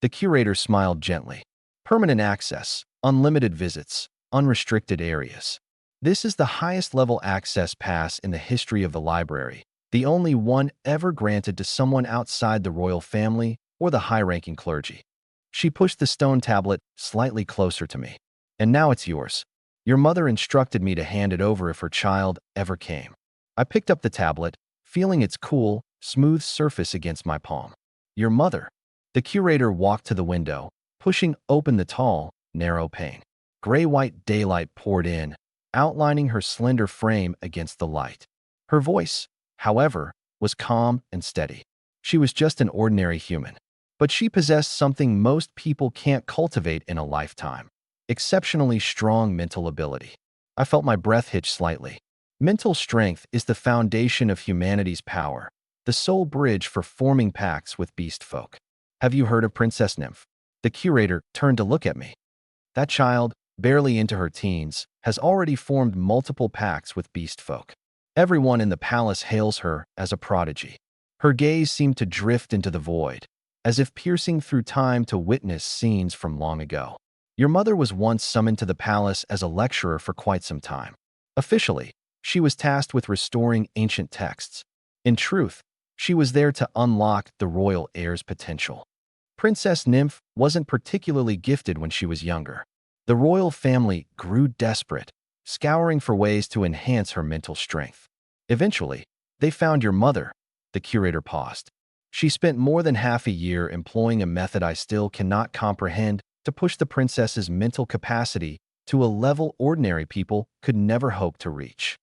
The curator smiled gently. Permanent access, unlimited visits, unrestricted areas. This is the highest-level access pass in the history of the library, the only one ever granted to someone outside the royal family or the high-ranking clergy. She pushed the stone tablet slightly closer to me. And now it's yours. Your mother instructed me to hand it over if her child ever came. I picked up the tablet, feeling its cool, smooth surface against my palm. Your mother. The curator walked to the window, pushing open the tall, narrow pane. Gray-white daylight poured in, outlining her slender frame against the light. Her voice, however, was calm and steady. She was just an ordinary human. But she possessed something most people can't cultivate in a lifetime: exceptionally strong mental ability. I felt my breath hitch slightly. Mental strength is the foundation of humanity's power, the sole bridge for forming pacts with beast folk. Have you heard of Princess Nymph? The curator turned to look at me. That child, barely into her teens, has already formed multiple pacts with beast folk. Everyone in the palace hails her as a prodigy. Her gaze seemed to drift into the void, as if piercing through time to witness scenes from long ago. Your mother was once summoned to the palace as a lecturer for quite some time. Officially, she was tasked with restoring ancient texts. In truth, she was there to unlock the royal heir's potential. Princess Nymph wasn't particularly gifted when she was younger. The royal family grew desperate, scouring for ways to enhance her mental strength. Eventually, they found your mother. The curator paused. She spent more than half a year employing a method I still cannot comprehend to push the princess's mental capacity to a level ordinary people could never hope to reach.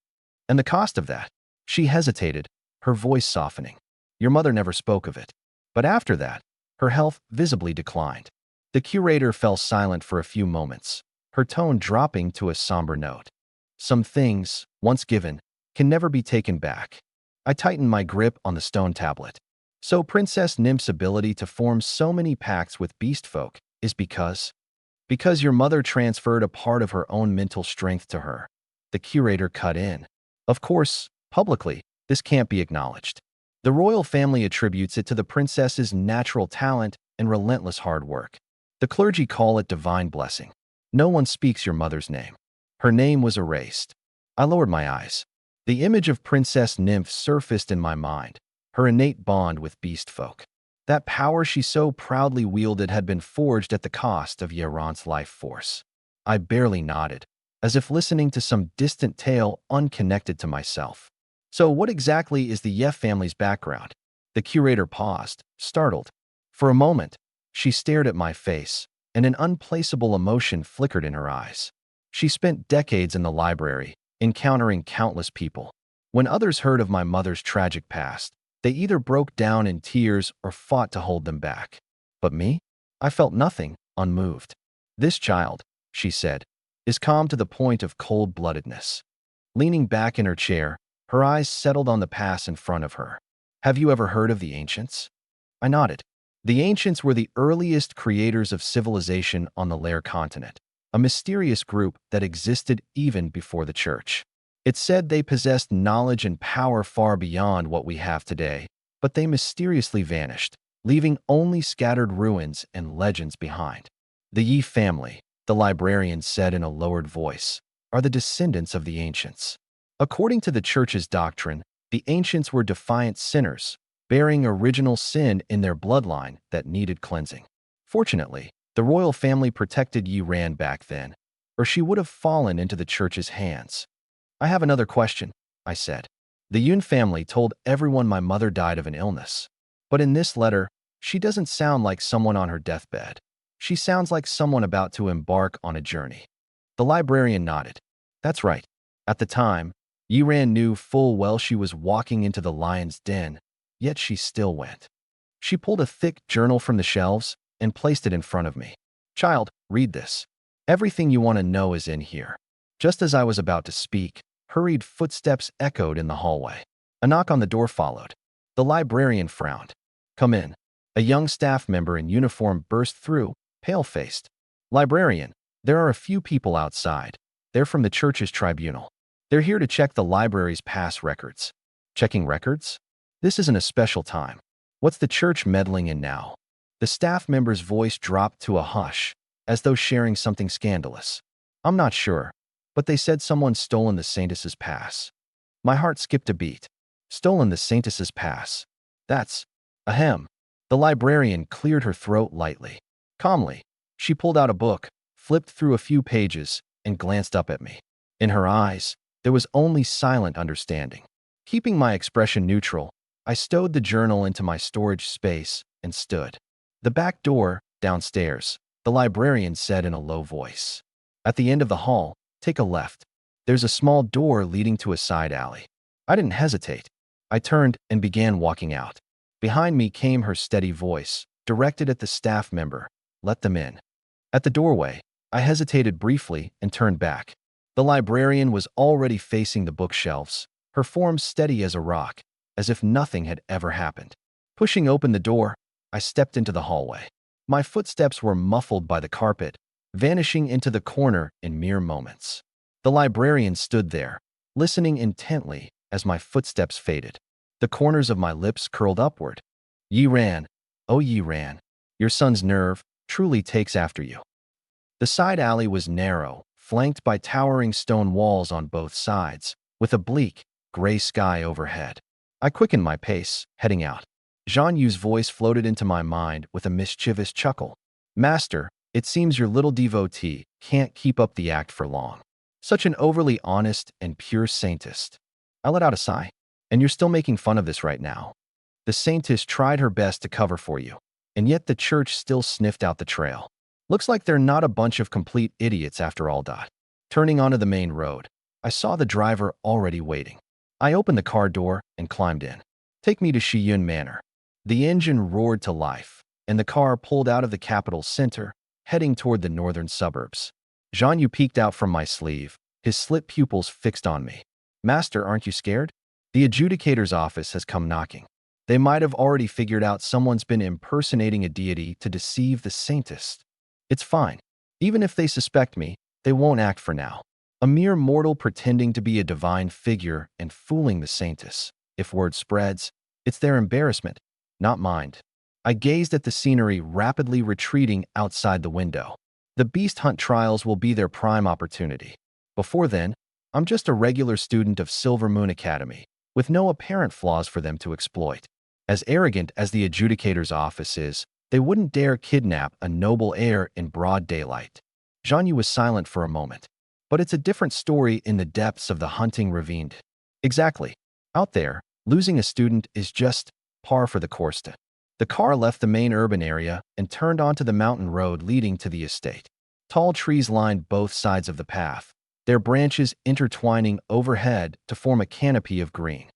And the cost of that? She hesitated, her voice softening. Your mother never spoke of it. But after that, her health visibly declined. The curator fell silent for a few moments, her tone dropping to a somber note. Some things, once given, can never be taken back. I tightened my grip on the stone tablet. So Princess Nymph's ability to form so many pacts with beast folk is because your mother transferred a part of her own mental strength to her. The curator cut in. Of course, publicly, this can't be acknowledged. The royal family attributes it to the princess's natural talent and relentless hard work. The clergy call it divine blessing. No one speaks your mother's name. Her name was erased. I lowered my eyes. The image of Princess Nymph surfaced in my mind, her innate bond with beast folk. That power she so proudly wielded had been forged at the cost of Yaron's life force. I barely nodded, as if listening to some distant tale unconnected to myself. So what exactly is the Yef family's background? The curator paused, startled. For a moment, she stared at my face, and an unplaceable emotion flickered in her eyes. She spent decades in the library, encountering countless people. When others heard of my mother's tragic past, they either broke down in tears or fought to hold them back. But me? I felt nothing, unmoved. This child, she said, is calm to the point of cold-bloodedness. Leaning back in her chair, her eyes settled on the pass in front of her. Have you ever heard of the ancients? I nodded. The ancients were the earliest creators of civilization on the Lair continent, a mysterious group that existed even before the church. It's said they possessed knowledge and power far beyond what we have today, but they mysteriously vanished, leaving only scattered ruins and legends behind. The Yi family, the librarian said in a lowered voice, are the descendants of the ancients. According to the church's doctrine, the ancients were defiant sinners, bearing original sin in their bloodline that needed cleansing. Fortunately, the royal family protected Yi Ran back then, or she would have fallen into the church's hands. I have another question, I said. The Yun family told everyone my mother died of an illness. But in this letter, she doesn't sound like someone on her deathbed. She sounds like someone about to embark on a journey. The librarian nodded. That's right. At the time, Yi Ran knew full well she was walking into the lion's den, yet she still went. She pulled a thick journal from the shelves and placed it in front of me. Child, read this. Everything you want to know is in here. Just as I was about to speak, hurried footsteps echoed in the hallway. A knock on the door followed. The librarian frowned. Come in. A young staff member in uniform burst through, pale-faced. Librarian, there are a few people outside. They're from the church's tribunal. They're here to check the library's past records. Checking records? This isn't a special time. What's the church meddling in now? The staff member's voice dropped to a hush, as though sharing something scandalous. I'm not sure, but they said someone's stolen the Saintess's pass. My heart skipped a beat. Stolen the Saintess's pass. That's... ahem. The librarian cleared her throat lightly. Calmly, she pulled out a book, flipped through a few pages, and glanced up at me. In her eyes, there was only silent understanding. Keeping my expression neutral, I stowed the journal into my storage space and stood. The back door, downstairs, the librarian said in a low voice. At the end of the hall, take a left. There's a small door leading to a side alley. I didn't hesitate. I turned and began walking out. Behind me came her steady voice, directed at the staff member. Let them in. At the doorway, I hesitated briefly and turned back. The librarian was already facing the bookshelves, her form steady as a rock, as if nothing had ever happened. Pushing open the door, I stepped into the hallway. My footsteps were muffled by the carpet, vanishing into the corner in mere moments. The librarian stood there, listening intently as my footsteps faded. The corners of my lips curled upward. Yi Ran, oh Yi Ran, your son's nerve truly takes after you. The side alley was narrow, flanked by towering stone walls on both sides, with a bleak, gray sky overhead. I quickened my pace, heading out. Zhang Yu's voice floated into my mind with a mischievous chuckle. Master, it seems your little devotee can't keep up the act for long. Such an overly honest and pure saintess. I let out a sigh. And you're still making fun of this right now. The saintess tried her best to cover for you, and yet the church still sniffed out the trail. Looks like they're not a bunch of complete idiots after all. Turning onto the main road, I saw the driver already waiting. I opened the car door and climbed in. Take me to Shiyun Manor. The engine roared to life, and the car pulled out of the capital center, heading toward the northern suburbs. Zhang Yu peeked out from my sleeve, his slit pupils fixed on me. Master, aren't you scared? The adjudicator's office has come knocking. They might have already figured out someone's been impersonating a deity to deceive the saintess. It's fine. Even if they suspect me, they won't act for now. A mere mortal pretending to be a divine figure and fooling the saintess. If word spreads, it's their embarrassment, not mine. I gazed at the scenery rapidly retreating outside the window. The beast hunt trials will be their prime opportunity. Before then, I'm just a regular student of Silver Moon Academy, with no apparent flaws for them to exploit. As arrogant as the adjudicator's office is, they wouldn't dare kidnap a noble heir in broad daylight. Zhang Yu was silent for a moment. But it's a different story in the depths of the hunting ravine. Exactly. Out there, losing a student is just par for the course. The car left the main urban area and turned onto the mountain road leading to the estate. Tall trees lined both sides of the path, their branches intertwining overhead to form a canopy of green.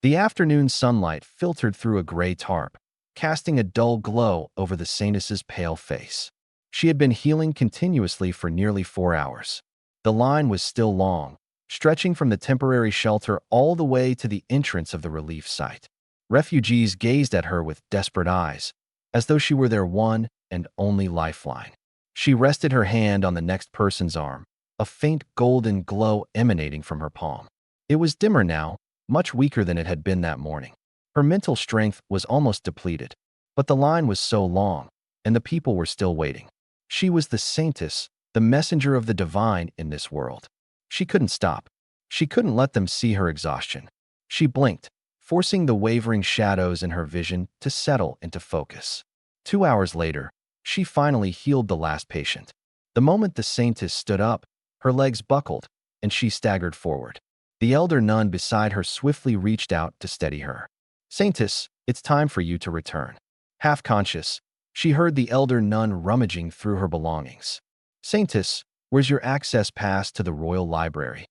The afternoon sunlight filtered through a gray tarp, casting a dull glow over the saintess's pale face. She had been healing continuously for nearly 4 hours. The line was still long, stretching from the temporary shelter all the way to the entrance of the relief site. Refugees gazed at her with desperate eyes, as though she were their one and only lifeline. She rested her hand on the next person's arm, a faint golden glow emanating from her palm. It was dimmer now, much weaker than it had been that morning. Her mental strength was almost depleted, but the line was so long, and the people were still waiting. She was the saintess, the messenger of the divine in this world. She couldn't stop. She couldn't let them see her exhaustion. She blinked, forcing the wavering shadows in her vision to settle into focus. 2 hours later, she finally healed the last patient. The moment the saintess stood up, her legs buckled, and she staggered forward. The elder nun beside her swiftly reached out to steady her. "Saintess, it's time for you to return." Half conscious, she heard the elder nun rummaging through her belongings. "Saintess, where's your access pass to the royal library?"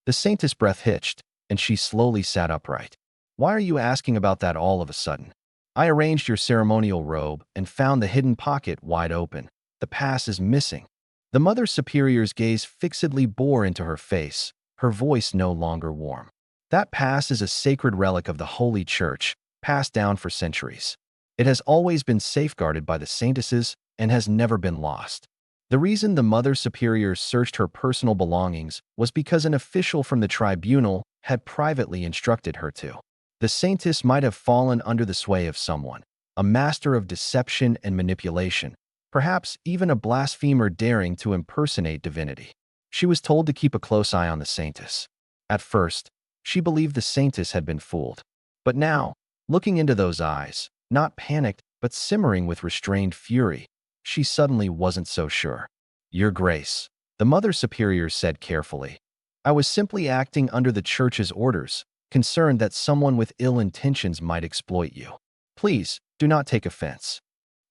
The saintess' breath hitched, and she slowly sat upright. "Why are you asking about that all of a sudden? I arranged your ceremonial robe and found the hidden pocket wide open. The pass is missing." The Mother Superior's gaze fixedly bore into her face, her voice no longer warm. "That pass is a sacred relic of the Holy Church, passed down for centuries. It has always been safeguarded by the saintesses and has never been lost." The reason the Mother Superior searched her personal belongings was because an official from the tribunal had privately instructed her to. The saintess might have fallen under the sway of someone, a master of deception and manipulation, perhaps even a blasphemer daring to impersonate divinity. She was told to keep a close eye on the saintess. At first, she believed the saintess had been fooled. But now, looking into those eyes, not panicked but simmering with restrained fury, she suddenly wasn't so sure. "Your Grace," the Mother Superior said carefully, "I was simply acting under the Church's orders, concerned that someone with ill intentions might exploit you. Please, do not take offense."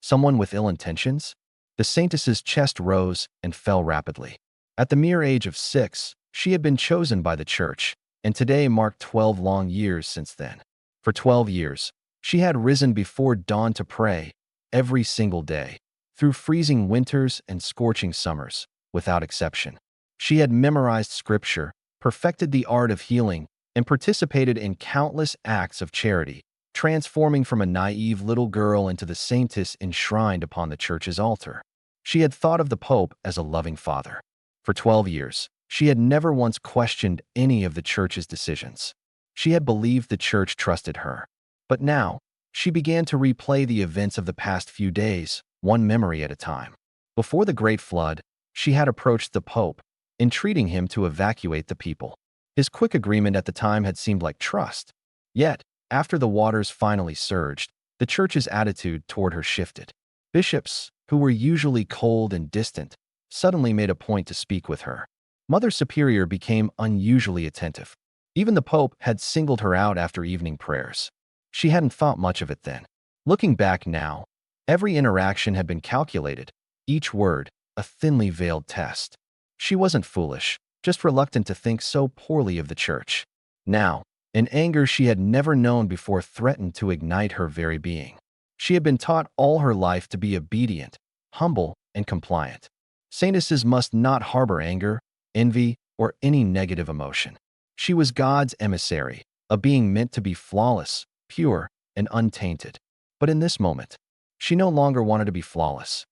Someone with ill intentions? The saintess's chest rose and fell rapidly. At the mere age of 6, she had been chosen by the Church, and today marked 12 long years since then. For 12 years, she had risen before dawn to pray, every single day, through freezing winters and scorching summers, without exception. She had memorized scripture, perfected the art of healing, and participated in countless acts of charity, transforming from a naive little girl into the saintess enshrined upon the Church's altar. She had thought of the Pope as a loving father. For 12 years, she had never once questioned any of the Church's decisions. She had believed the Church trusted her. But now, she began to replay the events of the past few days, one memory at a time. Before the Great Flood, she had approached the Pope, entreating him to evacuate the people. His quick agreement at the time had seemed like trust. Yet, after the waters finally surged, the Church's attitude toward her shifted. Bishops, who were usually cold and distant, suddenly made a point to speak with her. Mother Superior became unusually attentive. Even the Pope had singled her out after evening prayers. She hadn't thought much of it then. Looking back now, every interaction had been calculated, each word a thinly veiled test. She wasn't foolish, just reluctant to think so poorly of the Church. Now, an anger she had never known before threatened to ignite her very being. She had been taught all her life to be obedient, humble, and compliant. Saintesses must not harbor anger, envy, or any negative emotion. She was God's emissary, a being meant to be flawless, pure, and untainted. But in this moment, she no longer wanted to be flawless.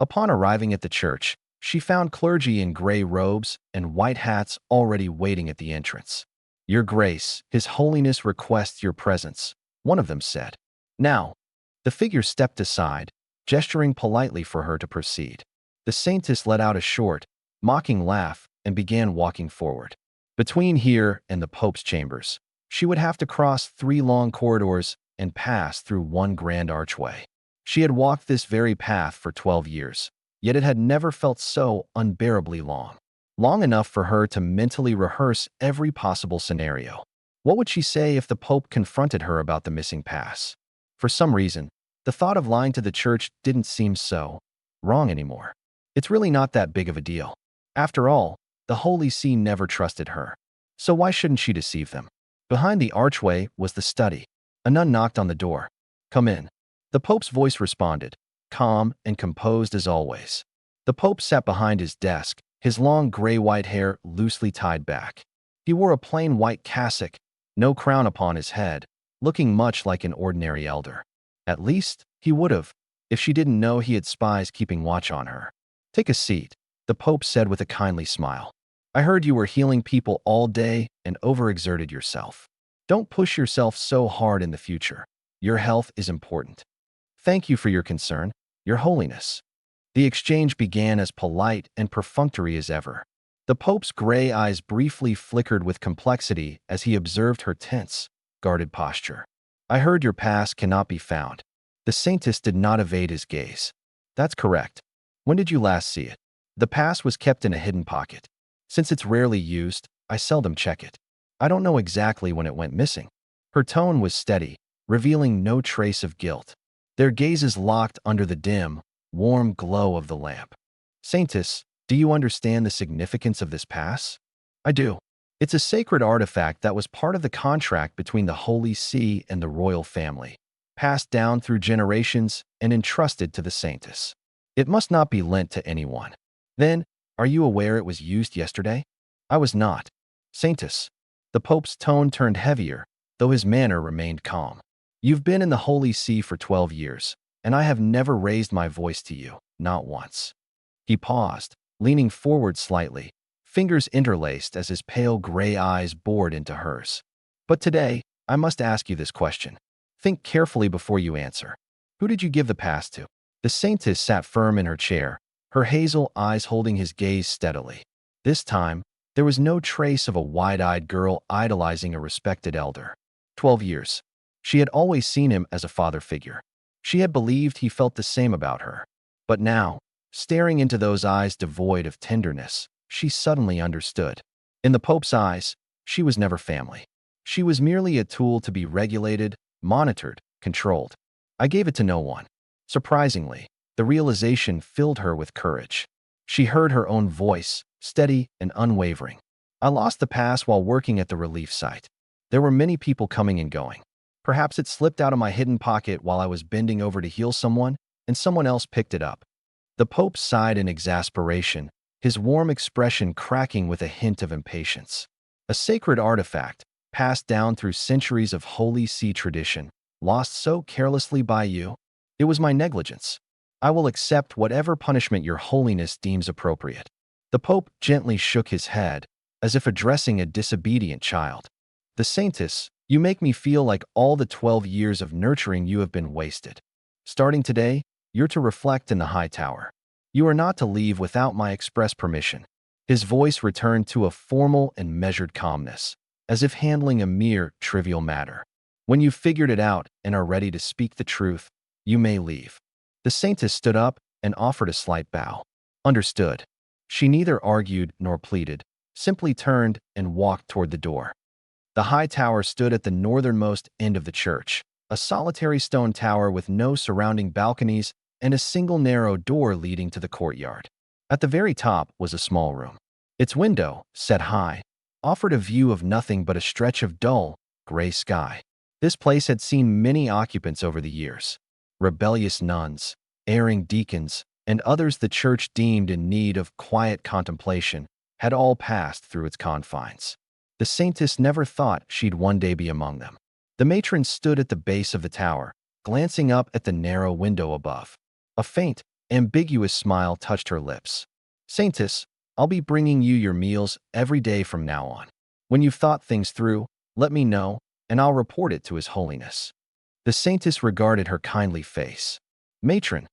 Upon arriving at the Church, she found clergy in gray robes and white hats already waiting at the entrance. "Your Grace, His Holiness requests your presence," one of them said. "Now," the figure stepped aside, gesturing politely for her to proceed. The saintess let out a short, mocking laugh and began walking forward. Between here and the Pope's chambers, she would have to cross 3 long corridors and pass through one grand archway. She had walked this very path for 12 years, yet it had never felt so unbearably long. Long enough for her to mentally rehearse every possible scenario. What would she say if the Pope confronted her about the missing pass? For some reason, the thought of lying to the church didn't seem so wrong anymore. It's really not that big of a deal. After all, the Holy See never trusted her. So why shouldn't she deceive them? Behind the archway was the study. A nun knocked on the door. "Come in." The Pope's voice responded, calm and composed as always. The Pope sat behind his desk, his long gray-white hair loosely tied back. He wore a plain white cassock, no crown upon his head, looking much like an ordinary elder. At least, he would have, if she didn't know he had spies keeping watch on her. "Take a seat," the Pope said with a kindly smile. "I heard you were healing people all day and overexerted yourself. Don't push yourself so hard in the future. Your health is important." "Thank you for your concern, Your Holiness." The exchange began as polite and perfunctory as ever. The Pope's gray eyes briefly flickered with complexity as he observed her tense, guarded posture. "I heard your pass cannot be found." The Saintess did not evade his gaze. "That's correct. When did you last see it?" "The pass was kept in a hidden pocket. Since it's rarely used, I seldom check it. I don't know exactly when it went missing." Her tone was steady, revealing no trace of guilt. Their gazes locked under the dim, warm glow of the lamp. "Saintess, do you understand the significance of this pass?" "I do. It's a sacred artifact that was part of the contract between the Holy See and the royal family, passed down through generations and entrusted to the Saintess. It must not be lent to anyone." "Then, are you aware it was used yesterday?" "I was not." "Saintess." The Pope's tone turned heavier, though his manner remained calm. "You've been in the Holy See for 12 years, and I have never raised my voice to you, not once." He paused, leaning forward slightly, fingers interlaced as his pale gray eyes bored into hers. "But today, I must ask you this question. Think carefully before you answer. Who did you give the pass to?" The Saintess sat firm in her chair, her hazel eyes holding his gaze steadily. This time, there was no trace of a wide-eyed girl idolizing a respected elder. 12 years. She had always seen him as a father figure. She had believed he felt the same about her. But now, staring into those eyes devoid of tenderness, she suddenly understood. In the Pope's eyes, she was never family. She was merely a tool to be regulated, monitored, controlled. "I gave it to no one." Surprisingly, the realization filled her with courage. She heard her own voice, steady and unwavering. "I lost the pass while working at the relief site. There were many people coming and going. Perhaps it slipped out of my hidden pocket while I was bending over to heal someone, and someone else picked it up." The Pope sighed in exasperation, his warm expression cracking with a hint of impatience. "A sacred artifact, passed down through centuries of Holy See tradition, lost so carelessly by you? It was my negligence. I will accept whatever punishment your Holiness deems appropriate." The Pope gently shook his head, as if addressing a disobedient child. "The Saintess, you make me feel like all the 12 years of nurturing you have been wasted. Starting today, you're to reflect in the high tower. You are not to leave without my express permission." His voice returned to a formal and measured calmness, as if handling a mere trivial matter. "When you've figured it out and are ready to speak the truth, you may leave." The Saintess stood up and offered a slight bow. "Understood." She neither argued nor pleaded, simply turned and walked toward the door. The high tower stood at the northernmost end of the church, a solitary stone tower with no surrounding balconies and a single narrow door leading to the courtyard. At the very top was a small room. Its window, set high, offered a view of nothing but a stretch of dull, gray sky. This place had seen many occupants over the years. Rebellious nuns, erring deacons, and others the church deemed in need of quiet contemplation had all passed through its confines. The Saintess never thought she'd one day be among them. The matron stood at the base of the tower, glancing up at the narrow window above. A faint, ambiguous smile touched her lips. "Saintess, I'll be bringing you your meals every day from now on. When you've thought things through, let me know, and I'll report it to His Holiness." The Saintess regarded her kindly face. "Matron,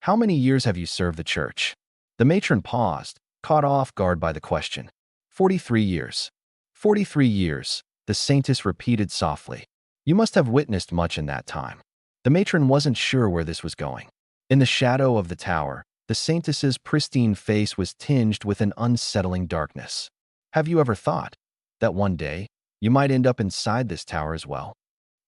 how many years have you served the church?" The matron paused, caught off guard by the question. 43 years. 43 years, the Saintess repeated softly. You must have witnessed much in that time. The matron wasn't sure where this was going. In the shadow of the tower, the saintess's pristine face was tinged with an unsettling darkness. Have you ever thought that one day you might end up inside this tower as well?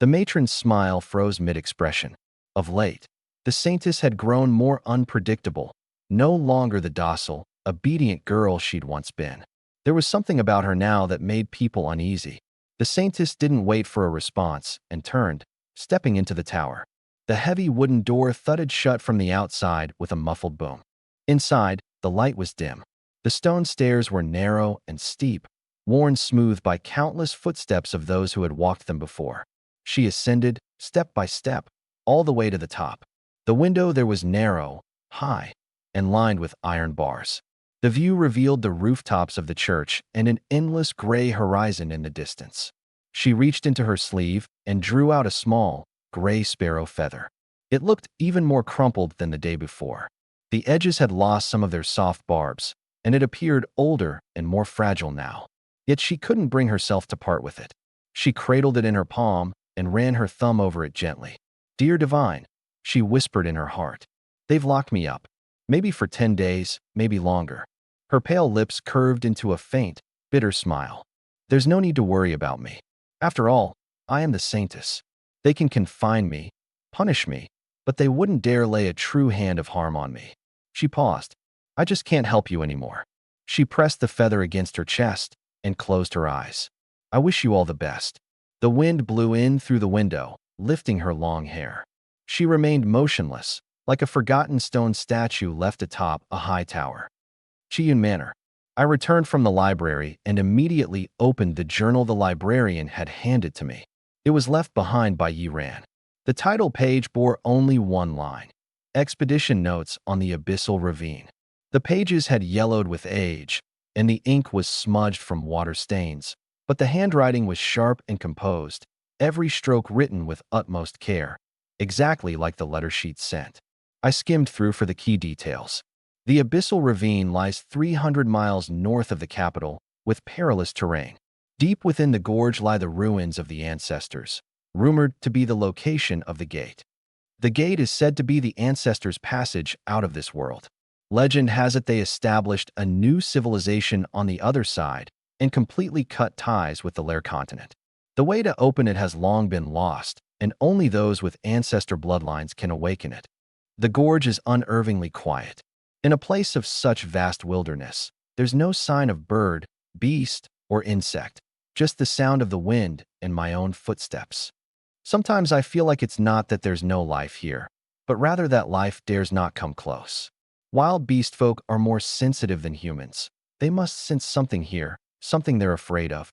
The matron's smile froze mid-expression. Of late, the saintess had grown more unpredictable, no longer the docile, obedient girl she'd once been. There was something about her now that made people uneasy. The saintess didn't wait for a response and turned, stepping into the tower. The heavy wooden door thudded shut from the outside with a muffled boom. Inside, the light was dim. The stone stairs were narrow and steep, worn smooth by countless footsteps of those who had walked them before. She ascended, step by step, all the way to the top. The window there was narrow, high, and lined with iron bars. The view revealed the rooftops of the church and an endless gray horizon in the distance. She reached into her sleeve and drew out a small, gray sparrow feather. It looked even more crumpled than the day before. The edges had lost some of their soft barbs, and it appeared older and more fragile now. Yet she couldn't bring herself to part with it. She cradled it in her palm and ran her thumb over it gently. "Dear Divine," she whispered in her heart, "they've locked me up. Maybe for 10 days, maybe longer." Her pale lips curved into a faint, bitter smile. "There's no need to worry about me. After all, I am the saintess. They can confine me, punish me, but they wouldn't dare lay a true hand of harm on me." She paused. "I just can't help you anymore." She pressed the feather against her chest and closed her eyes. "I wish you all the best." The wind blew in through the window, lifting her long hair. She remained motionless, like a forgotten stone statue left atop a high tower. Chiyun Manor. I returned from the library and immediately opened the journal the librarian had handed to me. It was left behind by Yi Ran. The title page bore only one line: Expedition Notes on the Abyssal Ravine. The pages had yellowed with age, and the ink was smudged from water stains, but the handwriting was sharp and composed, every stroke written with utmost care, exactly like the letter she'd sent. I skimmed through for the key details. The Abyssal Ravine lies 300 miles north of the capital, with perilous terrain. Deep within the gorge lie the ruins of the ancestors, rumored to be the location of the gate. The gate is said to be the ancestors' passage out of this world. Legend has it they established a new civilization on the other side and completely cut ties with the Lair continent. The way to open it has long been lost, and only those with ancestor bloodlines can awaken it. The gorge is unervingly quiet. In a place of such vast wilderness, there's no sign of bird, beast, or insect, just the sound of the wind and my own footsteps. Sometimes I feel like it's not that there's no life here, but rather that life dares not come close. Wild beast folk are more sensitive than humans. They must sense something here, something they're afraid of.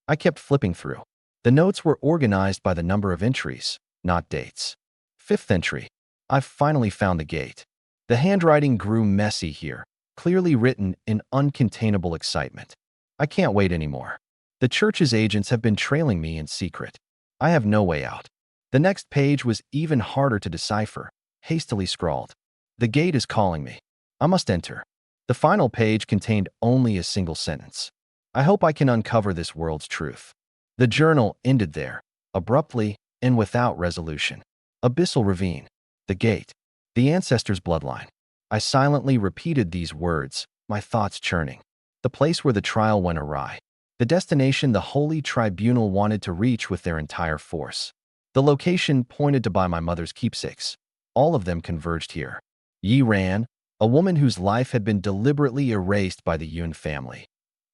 I kept flipping through. The notes were organized by the number of entries, not dates. 5th entry. I've finally found the gate. The handwriting grew messy here, clearly written in uncontainable excitement. I can't wait anymore. The church's agents have been trailing me in secret. I have no way out. The next page was even harder to decipher, hastily scrawled. The gate is calling me. I must enter. The final page contained only a single sentence. I hope I can uncover this world's truth. The journal ended there, abruptly and without resolution. Abyssal Ravine. The gate. The ancestors' bloodline. I silently repeated these words, my thoughts churning. The place where the trial went awry. The destination the Holy Tribunal wanted to reach with their entire force. The location pointed to by my mother's keepsakes. All of them converged here. Yi Ran, a woman whose life had been deliberately erased by the Yun family.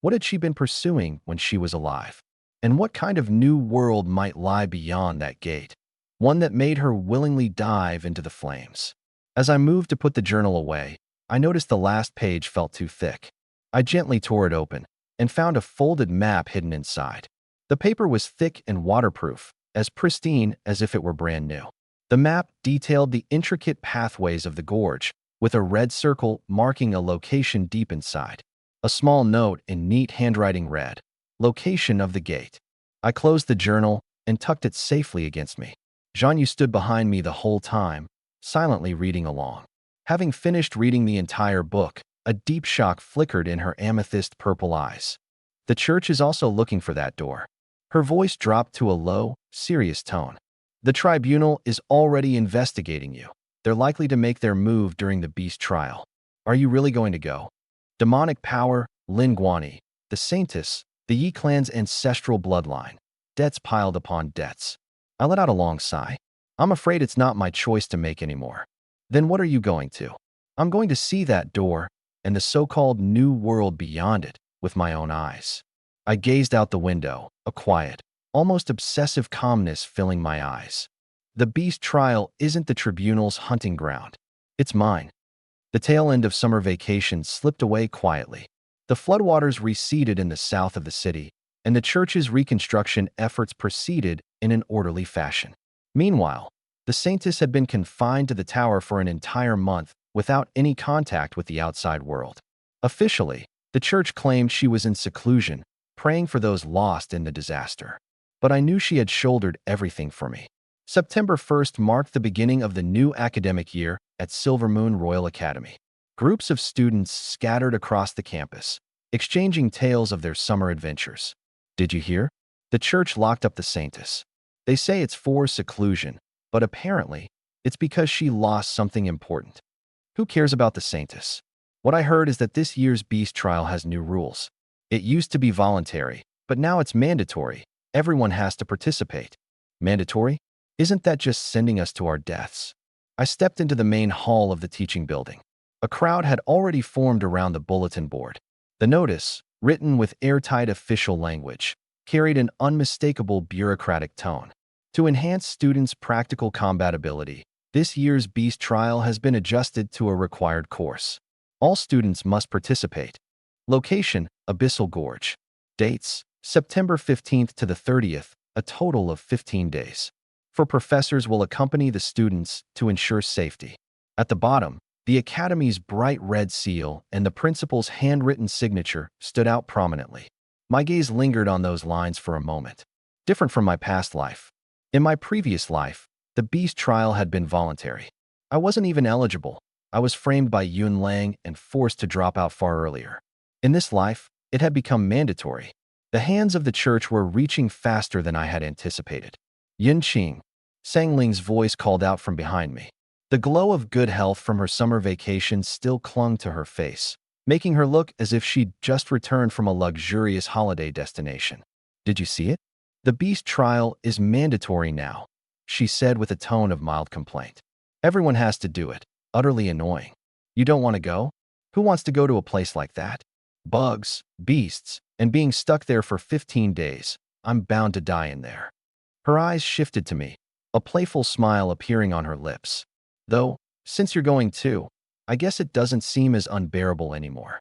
What had she been pursuing when she was alive? And what kind of new world might lie beyond that gate? One that made her willingly dive into the flames. As I moved to put the journal away, I noticed the last page felt too thick. I gently tore it open and found a folded map hidden inside. The paper was thick and waterproof, as pristine as if it were brand new. The map detailed the intricate pathways of the gorge, with a red circle marking a location deep inside. A small note in neat handwriting read, "Location of the gate." I closed the journal and tucked it safely against me. Zhanyu stood behind me the whole time, silently reading along. Having finished reading the entire book, a deep shock flickered in her amethyst-purple eyes. "The church is also looking for that door." Her voice dropped to a low, serious tone. The tribunal is already investigating you. They're likely to make their move during the beast trial. Are you really going to go? Demonic power, Lin Guani, the Saintess, the Yi clan's ancestral bloodline. Debts piled upon debts. I let out a long sigh. I'm afraid it's not my choice to make anymore. Then what are you going to? I'm going to see that door and the so-called new world beyond it with my own eyes. I gazed out the window, a quiet, almost obsessive calmness filling my eyes. The beast trial isn't the tribunal's hunting ground. It's mine. The tail end of summer vacation slipped away quietly. The floodwaters receded in the south of the city, and the church's reconstruction efforts proceeded in an orderly fashion. Meanwhile, the Saintess had been confined to the tower for an entire month without any contact with the outside world. Officially, the church claimed she was in seclusion, praying for those lost in the disaster. But I knew she had shouldered everything for me. September 1st marked the beginning of the new academic year at Silvermoon Royal Academy. Groups of students scattered across the campus, exchanging tales of their summer adventures. Did you hear? The church locked up the Saintess. They say it's for seclusion, but apparently, it's because she lost something important. Who cares about the Saintess? What I heard is that this year's beast trial has new rules. It used to be voluntary, but now it's mandatory. Everyone has to participate. Mandatory? Isn't that just sending us to our deaths? I stepped into the main hall of the teaching building. A crowd had already formed around the bulletin board. The notice, written with airtight official language, carried an unmistakable bureaucratic tone. To enhance students' practical combatability, this year's beast trial has been adjusted to a required course. All students must participate. Location, Abyssal Gorge. Dates, September 15th to the 30th, a total of 15 days. Professors will accompany the students to ensure safety. At the bottom, the Academy's bright red seal and the principal's handwritten signature stood out prominently. My gaze lingered on those lines for a moment. Different from my past life. In my previous life, the beast trial had been voluntary. I wasn't even eligible. I was framed by Yun Lang and forced to drop out far earlier. In this life, it had become mandatory. The hands of the church were reaching faster than I had anticipated. Yin Qing, Sang Ling's voice called out from behind me. The glow of good health from her summer vacation still clung to her face, making her look as if she'd just returned from a luxurious holiday destination. Did you see it? The beast trial is mandatory now, she said with a tone of mild complaint. Everyone has to do it. Utterly annoying. You don't want to go? Who wants to go to a place like that? Bugs, beasts, and being stuck there for 15 days. I'm bound to die in there. Her eyes shifted to me, a playful smile appearing on her lips. Though, since you're going too, I guess it doesn't seem as unbearable anymore.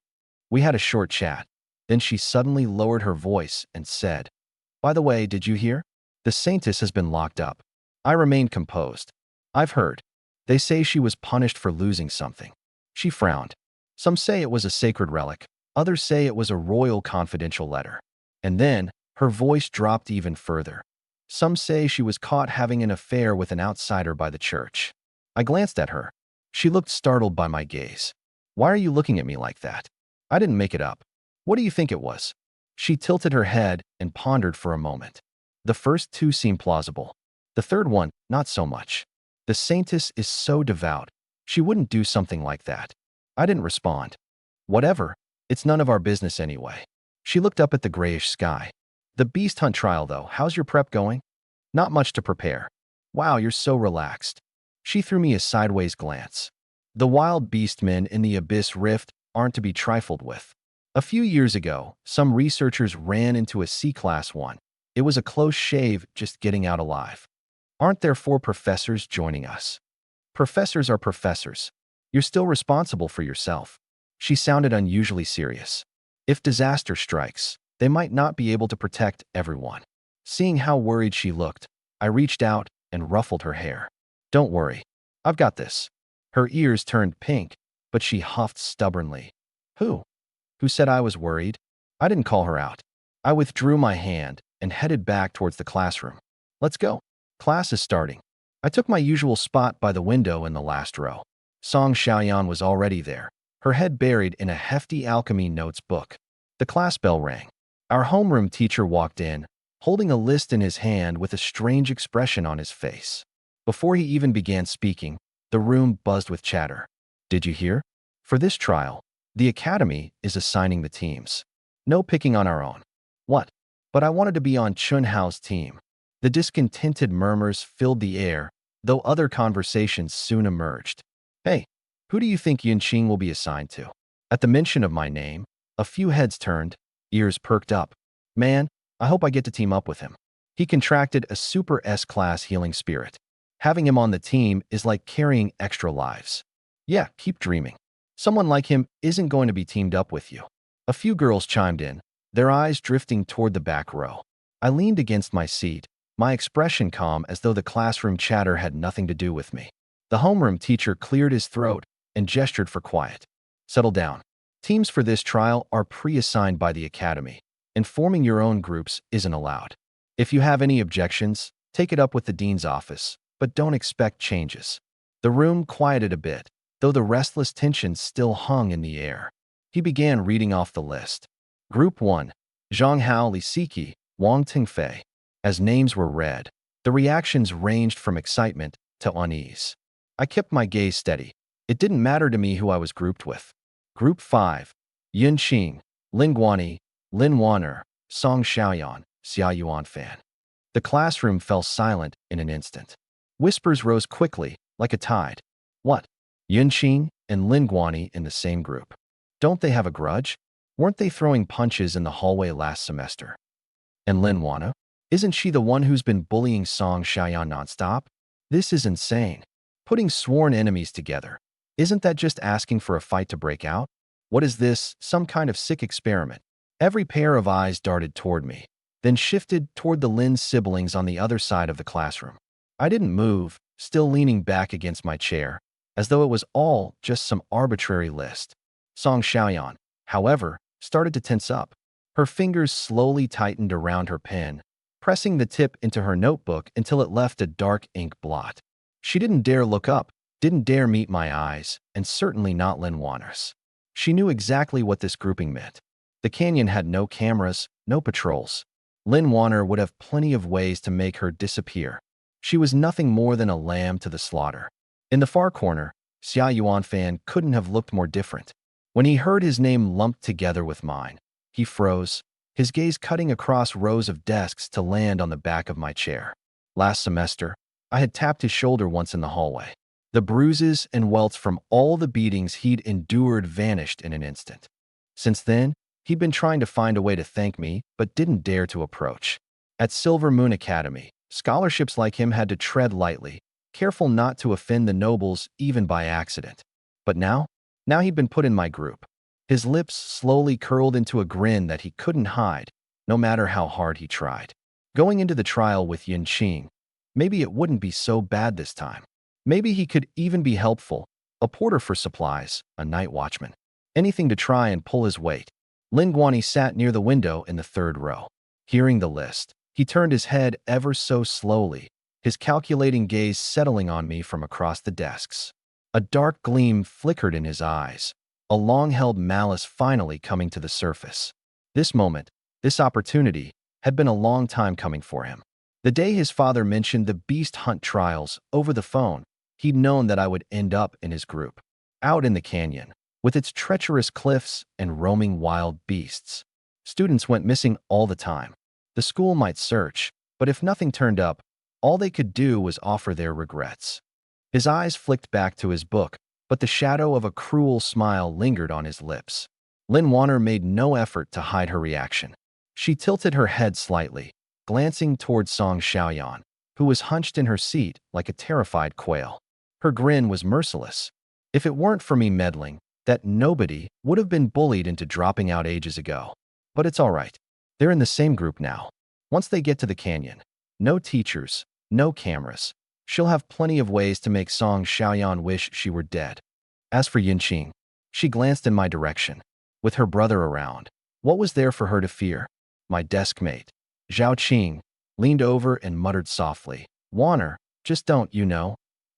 We had a short chat. Then she suddenly lowered her voice and said, "By the way, did you hear? The Saintess has been locked up." I remained composed. I've heard. They say she was punished for losing something. She frowned. Some say it was a sacred relic. Others say it was a royal confidential letter. And then, her voice dropped even further. Some say she was caught having an affair with an outsider by the church. I glanced at her. She looked startled by my gaze. Why are you looking at me like that? I didn't make it up. What do you think it was? She tilted her head and pondered for a moment. The first two seemed plausible. The third one, not so much. The Saintess is so devout. She wouldn't do something like that. I didn't respond. Whatever. It's none of our business anyway. She looked up at the grayish sky. The beast hunt trial, though, how's your prep going? Not much to prepare. Wow, you're so relaxed. She threw me a sideways glance. The wild beastmen in the Abyss Rift aren't to be trifled with. A few years ago, some researchers ran into a C-Class one. It was a close shave just getting out alive. Aren't there 4 professors joining us? Professors are professors. You're still responsible for yourself. She sounded unusually serious. If disaster strikes, they might not be able to protect everyone. Seeing how worried she looked, I reached out and ruffled her hair. Don't worry. I've got this. Her ears turned pink, but she huffed stubbornly. Who? Who said I was worried? I didn't call her out. I withdrew my hand and headed back towards the classroom. Let's go. Class is starting. I took my usual spot by the window in the last row. Song Xiaoyan was already there, her head buried in a hefty alchemy notes book. The class bell rang. Our homeroom teacher walked in, holding a list in his hand with a strange expression on his face. Before he even began speaking, the room buzzed with chatter. Did you hear? For this trial, the Academy is assigning the teams. No picking on our own. What? But I wanted to be on Chun Hao's team. The discontented murmurs filled the air, though other conversations soon emerged. Hey, who do you think Yunqing will be assigned to? At the mention of my name, a few heads turned, ears perked up. Man, I hope I get to team up with him. He contracted a super S-class healing spirit. Having him on the team is like carrying extra lives. Yeah, keep dreaming. Someone like him isn't going to be teamed up with you. A few girls chimed in, their eyes drifting toward the back row. I leaned against my seat, my expression calm as though the classroom chatter had nothing to do with me. The homeroom teacher cleared his throat and gestured for quiet. Settle down. Teams for this trial are pre-assigned by the Academy, and forming your own groups isn't allowed. If you have any objections, take it up with the dean's office, but don't expect changes. The room quieted a bit, though the restless tension still hung in the air. He began reading off the list. Group 1, Zhang Hao Lisiki, Wang Tingfei. As names were read, the reactions ranged from excitement to unease. I kept my gaze steady. It didn't matter to me who I was grouped with. Group 5, Yun Qing, Lin Guani, Lin Waner, Song Xiaoyan, Xia Yuanfan. The classroom fell silent in an instant. Whispers rose quickly, like a tide. What? Yun Qing and Lin Guani in the same group. Don't they have a grudge? Weren't they throwing punches in the hallway last semester? And Lin Wana? Isn't she the one who's been bullying Song Xiaoyan nonstop? This is insane. Putting sworn enemies together. Isn't that just asking for a fight to break out? What is this, some kind of sick experiment? Every pair of eyes darted toward me, then shifted toward the Lin siblings on the other side of the classroom. I didn't move, still leaning back against my chair, as though it was all just some arbitrary list. Song Xiaoyan, however, started to tense up. Her fingers slowly tightened around her pen, pressing the tip into her notebook until it left a dark ink blot. She didn't dare look up, didn't dare meet my eyes, and certainly not Lin Waner's. She knew exactly what this grouping meant. The canyon had no cameras, no patrols. Lin Waner would have plenty of ways to make her disappear. She was nothing more than a lamb to the slaughter. In the far corner, Xia Yuanfan couldn't have looked more different. When he heard his name lumped together with mine, he froze, his gaze cutting across rows of desks to land on the back of my chair. Last semester, I had tapped his shoulder once in the hallway. The bruises and welts from all the beatings he'd endured vanished in an instant. Since then, he'd been trying to find a way to thank me, but didn't dare to approach. At Silver Moon Academy, scholarships like him had to tread lightly, careful not to offend the nobles even by accident. But now he'd been put in my group. His lips slowly curled into a grin that he couldn't hide, no matter how hard he tried. Going into the trial with Yun Qing, maybe it wouldn't be so bad this time. Maybe he could even be helpful, a porter for supplies, a night watchman. Anything to try and pull his weight. Lin Guani sat near the window in the third row. Hearing the list, he turned his head ever so slowly, his calculating gaze settling on me from across the desks. A dark gleam flickered in his eyes, a long-held malice finally coming to the surface. This moment, this opportunity, had been a long time coming for him. The day his father mentioned the beast hunt trials over the phone, he'd known that I would end up in his group, out in the canyon, with its treacherous cliffs and roaming wild beasts. Students went missing all the time. The school might search, but if nothing turned up, all they could do was offer their regrets. His eyes flicked back to his book, but the shadow of a cruel smile lingered on his lips. Lin Waner made no effort to hide her reaction. She tilted her head slightly, glancing toward Song Xiaoyan, who was hunched in her seat like a terrified quail. Her grin was merciless. If it weren't for me meddling, that nobody would have been bullied into dropping out ages ago. But it's all right. They're in the same group now. Once they get to the canyon, no teachers, no cameras. She'll have plenty of ways to make Song Xiaoyan wish she were dead. As for Yunqing, she glanced in my direction. With her brother around, what was there for her to fear? My desk mate, Zhao Qing, leaned over and muttered softly, Waner, just don't,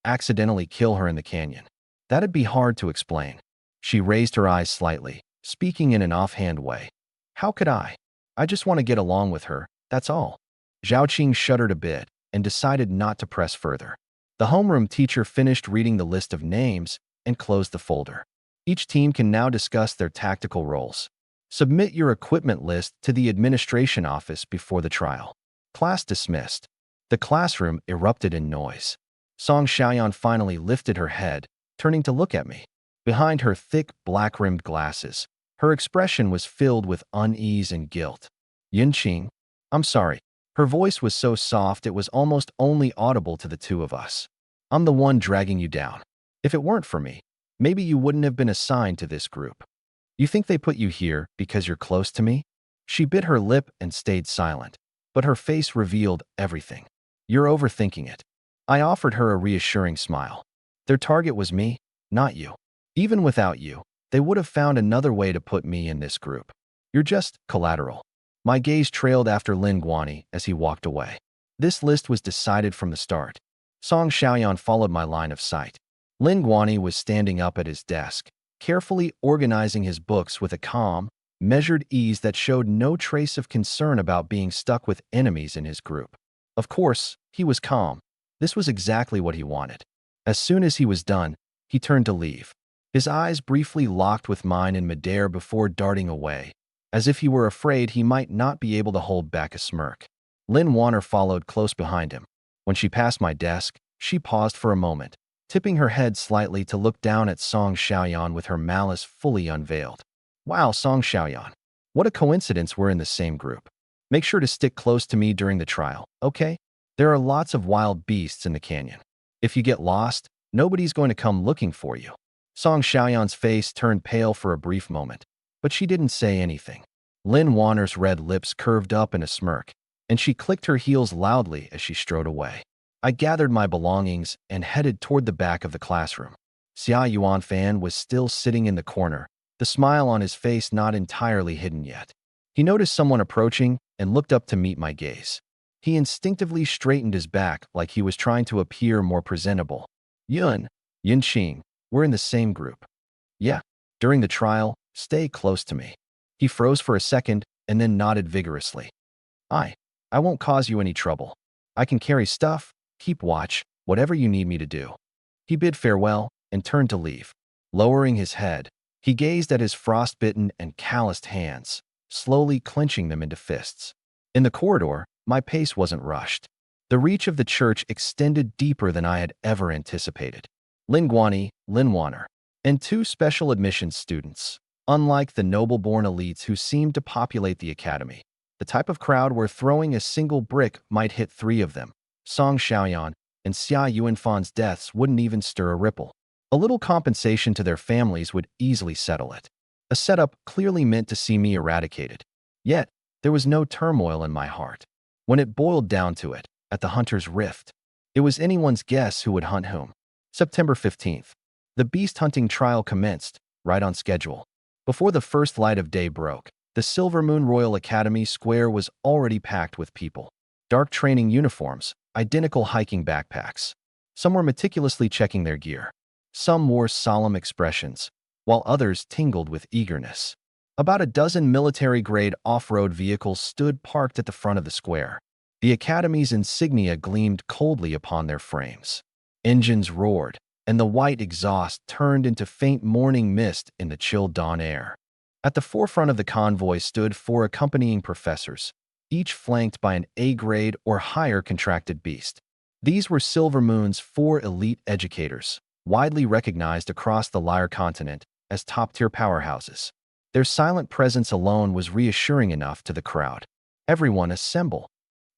accidentally kill her in the canyon. That'd be hard to explain. She raised her eyes slightly, speaking in an offhand way. How could I? I just want to get along with her, that's all. Zhao shuddered a bit and decided not to press further. The homeroom teacher finished reading the list of names and closed the folder. Each team can now discuss their tactical roles. Submit your equipment list to the administration office before the trial. Class dismissed. The classroom erupted in noise. Song Xiaoyan finally lifted her head, turning to look at me. Behind her thick, black-rimmed glasses, her expression was filled with unease and guilt. Yinqing, I'm sorry. Her voice was so soft it was almost only audible to the two of us. I'm the one dragging you down. If it weren't for me, maybe you wouldn't have been assigned to this group. You think they put you here because you're close to me? She bit her lip and stayed silent, but her face revealed everything. You're overthinking it. I offered her a reassuring smile. Their target was me, not you. Even without you, they would have found another way to put me in this group. You're just collateral. My gaze trailed after Lin Guani as he walked away. This list was decided from the start. Song Xiaoyan followed my line of sight. Lin Guani was standing up at his desk, carefully organizing his books with a calm, measured ease that showed no trace of concern about being stuck with enemies in his group. Of course, he was calm. This was exactly what he wanted. As soon as he was done, he turned to leave. His eyes briefly locked with mine in midair before darting away, as if he were afraid he might not be able to hold back a smirk. Lin Warner followed close behind him. When she passed my desk, she paused for a moment, tipping her head slightly to look down at Song Xiaoyan with her malice fully unveiled. Wow, Song Xiaoyan. What a coincidence we're in the same group. Make sure to stick close to me during the trial, okay? There are lots of wild beasts in the canyon. If you get lost, nobody's going to come looking for you. Song Xiaoyan's face turned pale for a brief moment, but she didn't say anything. Lin Warner's red lips curved up in a smirk, and she clicked her heels loudly as she strode away. I gathered my belongings and headed toward the back of the classroom. Xia Yuanfan was still sitting in the corner, the smile on his face not entirely hidden yet. He noticed someone approaching and looked up to meet my gaze. He instinctively straightened his back like he was trying to appear more presentable. Yinqing, we're in the same group. Yeah, during the trial, stay close to me. He froze for a second and then nodded vigorously. I won't cause you any trouble. I can carry stuff, keep watch, whatever you need me to do. He bid farewell and turned to leave. Lowering his head, he gazed at his frostbitten and calloused hands, slowly clenching them into fists. In the corridor, my pace wasn't rushed. The reach of the church extended deeper than I had ever anticipated. Lin Guani, Lin Warner, and two special admissions students. Unlike the noble-born elites who seemed to populate the academy, the type of crowd where throwing a single brick might hit three of them, Song Xiaoyan and Xia Yuanfan's deaths wouldn't even stir a ripple. A little compensation to their families would easily settle it. A setup clearly meant to see me eradicated. Yet, there was no turmoil in my heart. When it boiled down to it, at the Hunter's Rift, it was anyone's guess who would hunt whom. September 15th. The beast hunting trial commenced, right on schedule. Before the first light of day broke, the Silver Moon Royal Academy Square was already packed with people. Dark training uniforms, identical hiking backpacks. Some were meticulously checking their gear. Some wore solemn expressions, while others tingled with eagerness. About a dozen military-grade off-road vehicles stood parked at the front of the square. The Academy's insignia gleamed coldly upon their frames. Engines roared, and the white exhaust turned into faint morning mist in the chill dawn air. At the forefront of the convoy stood four accompanying professors, each flanked by an A-grade or higher contracted beast. These were Silver Moon's four elite educators, widely recognized across the Lyre continent as top-tier powerhouses. Their silent presence alone was reassuring enough to the crowd. Everyone assemble.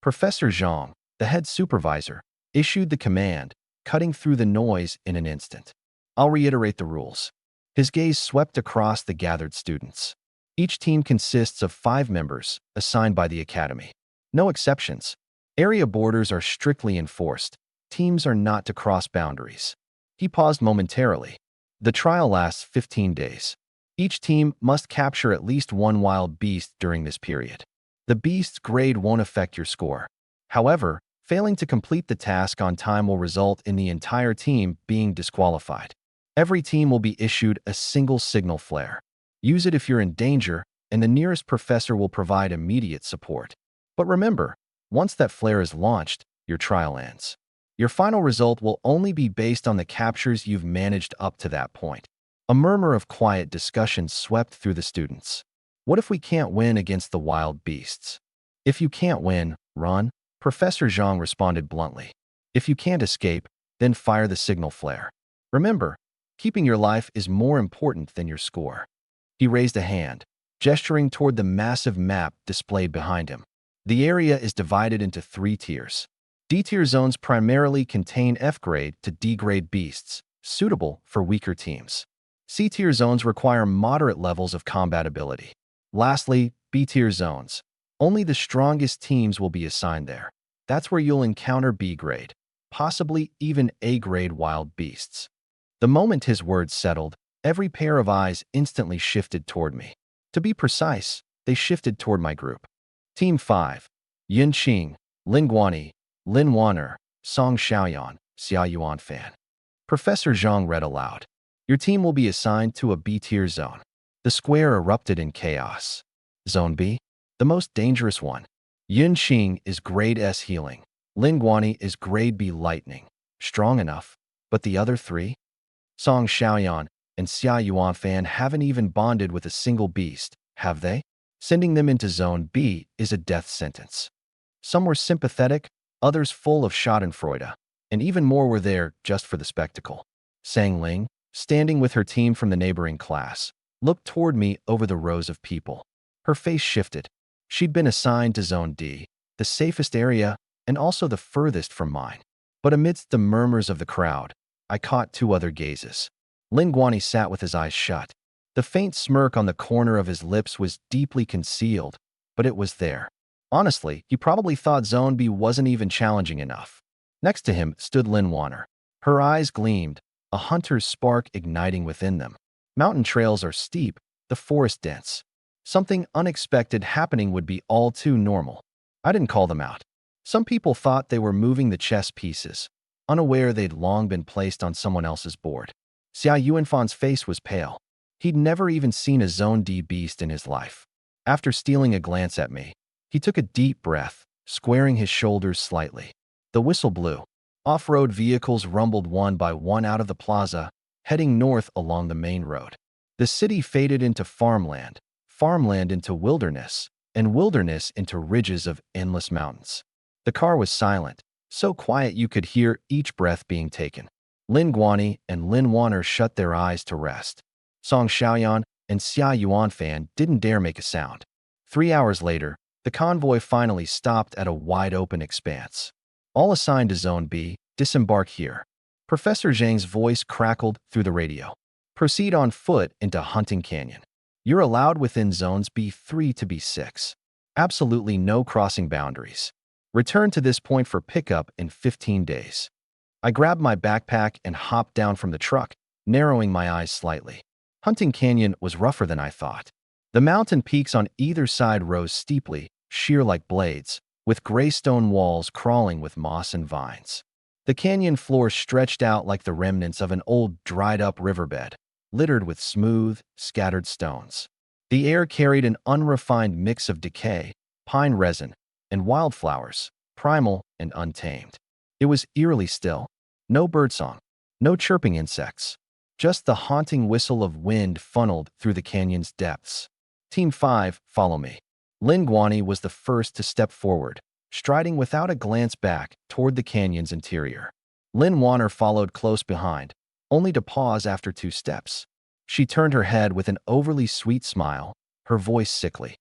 Professor Zhang, the head supervisor, issued the command, cutting through the noise in an instant. I'll reiterate the rules. His gaze swept across the gathered students. Each team consists of 5 members, assigned by the Academy. No exceptions. Area borders are strictly enforced. Teams are not to cross boundaries. He paused momentarily. The trial lasts 15 days. Each team must capture at least one wild beast during this period. The beast's grade won't affect your score. However, failing to complete the task on time will result in the entire team being disqualified. Every team will be issued a single signal flare. Use it if you're in danger, and the nearest professor will provide immediate support. But remember, Once that flare is launched, your trial ends. Your final result will only be based on the captures you've managed up to that point. A murmur of quiet discussion swept through the students. What if we can't win against the wild beasts? If you can't win, run, Professor Zhang responded bluntly. If you can't escape, then fire the signal flare. Remember, keeping your life is more important than your score. He raised a hand, gesturing toward the massive map displayed behind him. The area is divided into 3 tiers. D-tier zones primarily contain F-grade to D-grade beasts, suitable for weaker teams. C-tier zones require moderate levels of combat ability. Lastly, B-tier zones. Only the strongest teams will be assigned there. That's where you'll encounter B-grade, possibly even A-grade wild beasts. The moment his words settled, every pair of eyes instantly shifted toward me. To be precise, they shifted toward my group. Team 5. Yin Qing, Lin Guani, Lin Wan'er, Song Xiaoyan, Xia Yuanfan. Professor Zhang read aloud. Your team will be assigned to a B-tier zone. The square erupted in chaos. Zone B? The most dangerous one. Yin Qing is Grade S healing. Lin Guani is Grade B lightning. Strong enough. But the other 3? Song Xiaoyan and Xia Yuanfan haven't even bonded with a single beast, have they? Sending them into Zone B is a death sentence. Some were sympathetic, others full of schadenfreude, and even more were there just for the spectacle. Sang Ling, standing with her team from the neighboring class, looked toward me over the rows of people. Her face shifted. She'd been assigned to Zone D, the safest area and also the furthest from mine. But amidst the murmurs of the crowd, I caught 2 other gazes. Lin Guani sat with his eyes shut. The faint smirk on the corner of his lips was deeply concealed, but it was there. Honestly, he probably thought Zone B wasn't even challenging enough. Next to him stood Lin Wan'er. Her eyes gleamed, a hunter's spark igniting within them. Mountain trails are steep, the forest dense. Something unexpected happening would be all too normal. I didn't call them out. Some people thought they were moving the chess pieces, unaware they'd long been placed on someone else's board. Xia Yuanfan's face was pale. He'd never even seen a Zone D beast in his life. After stealing a glance at me, he took a deep breath, squaring his shoulders slightly. The whistle blew. Off-road vehicles rumbled one by one out of the plaza, heading north along the main road. The city faded into farmland, farmland into wilderness, and wilderness into ridges of endless mountains. The car was silent, so quiet you could hear each breath being taken. Lin Guani and Lin Wan'er shut their eyes to rest. Song Xiaoyan and Xia Yuanfan didn't dare make a sound. 3 hours later, the convoy finally stopped at a wide-open expanse. All assigned to Zone B, disembark here. Professor Zhang's voice crackled through the radio. Proceed on foot into Hunting Canyon. You're allowed within Zones B3 to B6. Absolutely no crossing boundaries. Return to this point for pickup in 15 days. I grabbed my backpack and hopped down from the truck, narrowing my eyes slightly. Hunting Canyon was rougher than I thought. The mountain peaks on either side rose steeply, sheer like blades, with gray stone walls crawling with moss and vines. The canyon floor stretched out like the remnants of an old, dried-up riverbed, littered with smooth, scattered stones. The air carried an unrefined mix of decay, pine resin, and wildflowers, primal and untamed. It was eerily still. No birdsong, no chirping insects. Just the haunting whistle of wind funneled through the canyon's depths. Team 5, follow me. Lin Guani was the first to step forward, striding without a glance back toward the canyon's interior. Lin Wan'er followed close behind, only to pause after 2 steps. She turned her head with an overly sweet smile, her voice sickly.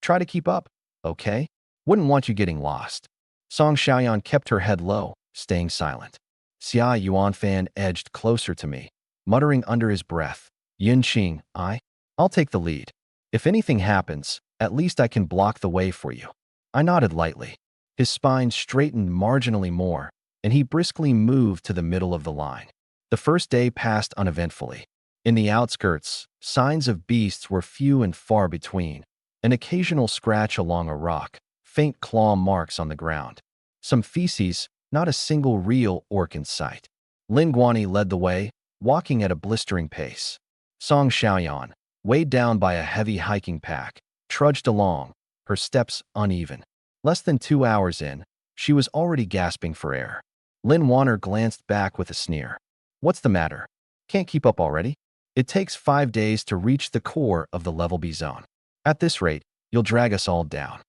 Try to keep up, okay? Wouldn't want you getting lost. Song Xiaoyan kept her head low, staying silent. Xia Yuanfan edged closer to me, muttering under his breath, Yin Qing, I'll take the lead. If anything happens, at least I can block the way for you. I nodded lightly. His spine straightened marginally more, and he briskly moved to the middle of the line. The first day passed uneventfully. In the outskirts, signs of beasts were few and far between. An occasional scratch along a rock, faint claw marks on the ground. Some feces, not a single real orc in sight. Lin Guani led the way, walking at a blistering pace. Song Xiaoyan, weighed down by a heavy hiking pack, trudged along, her steps uneven. Less than 2 hours in, she was already gasping for air. Lin Wanner glanced back with a sneer. What's the matter? Can't keep up already? It takes 5 days to reach the core of the level B zone. At this rate, you'll drag us all down.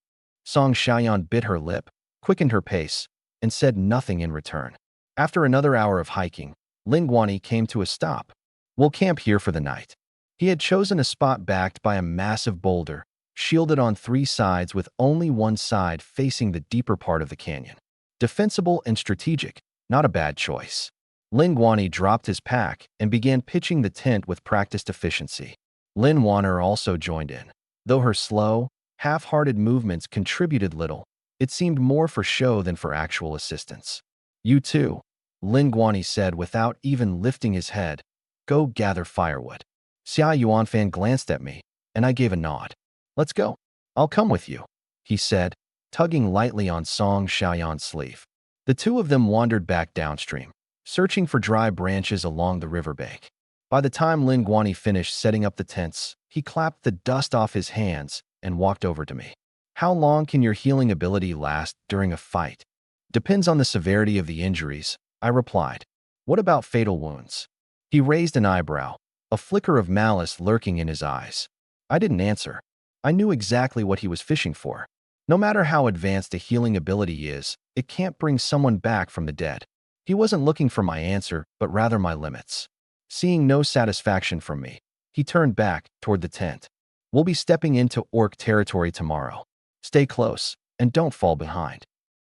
Song Xiaoyan bit her lip, quickened her pace, and said nothing in return. After another hour of hiking, Lin Guani came to a stop. We'll camp here for the night. He had chosen a spot backed by a massive boulder, shielded on 3 sides with only one side facing the deeper part of the canyon. Defensible and strategic, not a bad choice. Lin Guani dropped his pack and began pitching the tent with practiced efficiency. Lin Wanner also joined in. Though her slow, half-hearted movements contributed little, it seemed more for show than for actual assistance. You too, Lin Guani said without even lifting his head. Go gather firewood. Xia Yuanfan glanced at me, and I gave a nod. Let's go. I'll come with you, he said, tugging lightly on Song Xiaoyan's sleeve. The two of them wandered back downstream, searching for dry branches along the riverbank. By the time Lin Guani finished setting up the tents, he clapped the dust off his hands and walked over to me. How long can your healing ability last during a fight? Depends on the severity of the injuries, I replied. What about fatal wounds? He raised an eyebrow, a flicker of malice lurking in his eyes. I didn't answer. I knew exactly what he was fishing for. No matter how advanced a healing ability is, it can't bring someone back from the dead. He wasn't looking for my answer, but rather my limits. Seeing no satisfaction from me, he turned back toward the tent. We'll be stepping into orc territory tomorrow. Stay close, and don't fall behind.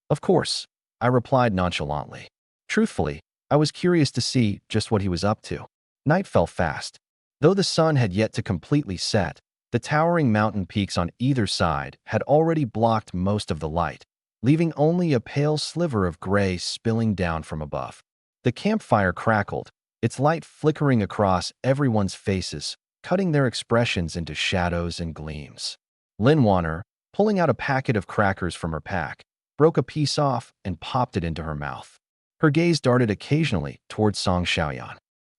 Of course, I replied nonchalantly. Truthfully, I was curious to see just what he was up to. Night fell fast. Though the sun had yet to completely set, the towering mountain peaks on either side had already blocked most of the light, leaving only a pale sliver of gray spilling down from above. The campfire crackled, its light flickering across everyone's faces, cutting their expressions into shadows and gleams. Lin Wanner, pulling out a packet of crackers from her pack, broke a piece off and popped it into her mouth. Her gaze darted occasionally towards Song Xiaoyan.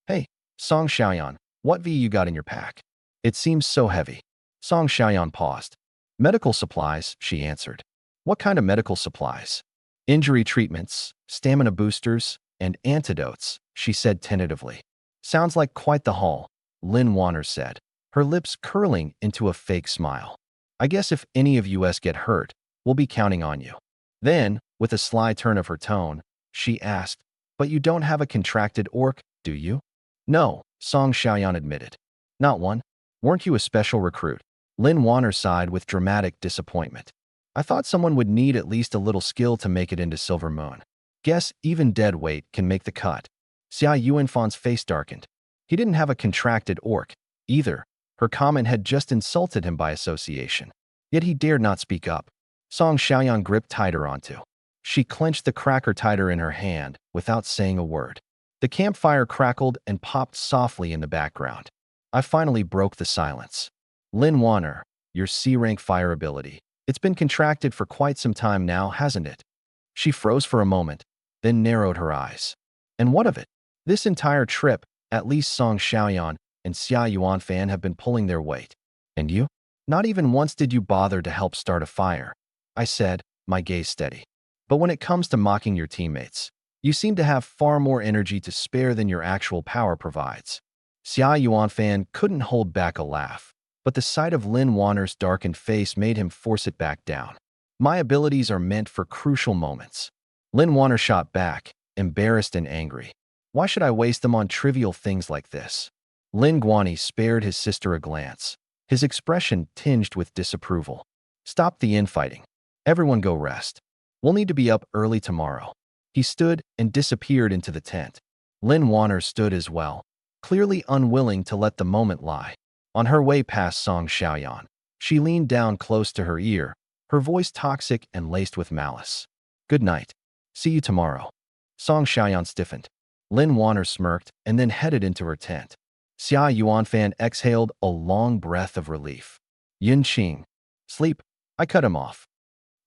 Hey, Song Xiaoyan, what V you got in your pack? It seems so heavy. Song Xiaoyan paused. Medical supplies, she answered. What kind of medical supplies? Injury treatments, stamina boosters, and antidotes, she said tentatively. Sounds like quite the haul, Lin Wanner said, her lips curling into a fake smile. I guess if any of us get hurt, we'll be counting on you. Then, with a sly turn of her tone, she asked, but you don't have a contracted orc, do you? No, Song Xiaoyan admitted. Not one. Weren't you a special recruit? Lin Wanner sighed with dramatic disappointment. I thought someone would need at least a little skill to make it into Silver Moon. Guess even dead weight can make the cut. Xia Yuanfan's face darkened. He didn't have a contracted orc, either. Her comment had just insulted him by association. Yet he dared not speak up. Song Xiaoyan gripped tighter onto. She clenched the cracker tighter in her hand without saying a word. The campfire crackled and popped softly in the background. I finally broke the silence. Lin Wanner, your C-rank fire ability. It's been contracted for quite some time now, hasn't it? She froze for a moment, then narrowed her eyes. And what of it? This entire trip, at least Song Xiaoyan and Xia Yuanfan have been pulling their weight. And you? Not even once did you bother to help start a fire, I said, my gaze steady. But when it comes to mocking your teammates, you seem to have far more energy to spare than your actual power provides. Xia Yuanfan couldn't hold back a laugh, but the sight of Lin Wanner's darkened face made him force it back down. My abilities are meant for crucial moments. Lin Wanner shot back, embarrassed and angry. Why should I waste them on trivial things like this? Lin Guani spared his sister a glance, his expression tinged with disapproval. Stop the infighting. Everyone go rest. We'll need to be up early tomorrow. He stood and disappeared into the tent. Lin Wanner stood as well, clearly unwilling to let the moment lie. On her way past Song Xiaoyan, she leaned down close to her ear, her voice toxic and laced with malice. Good night. See you tomorrow. Song Xiaoyan stiffened. Lin Wanner smirked and then headed into her tent. Xia Yuanfan exhaled a long breath of relief. Yin Qing. Sleep. I cut him off.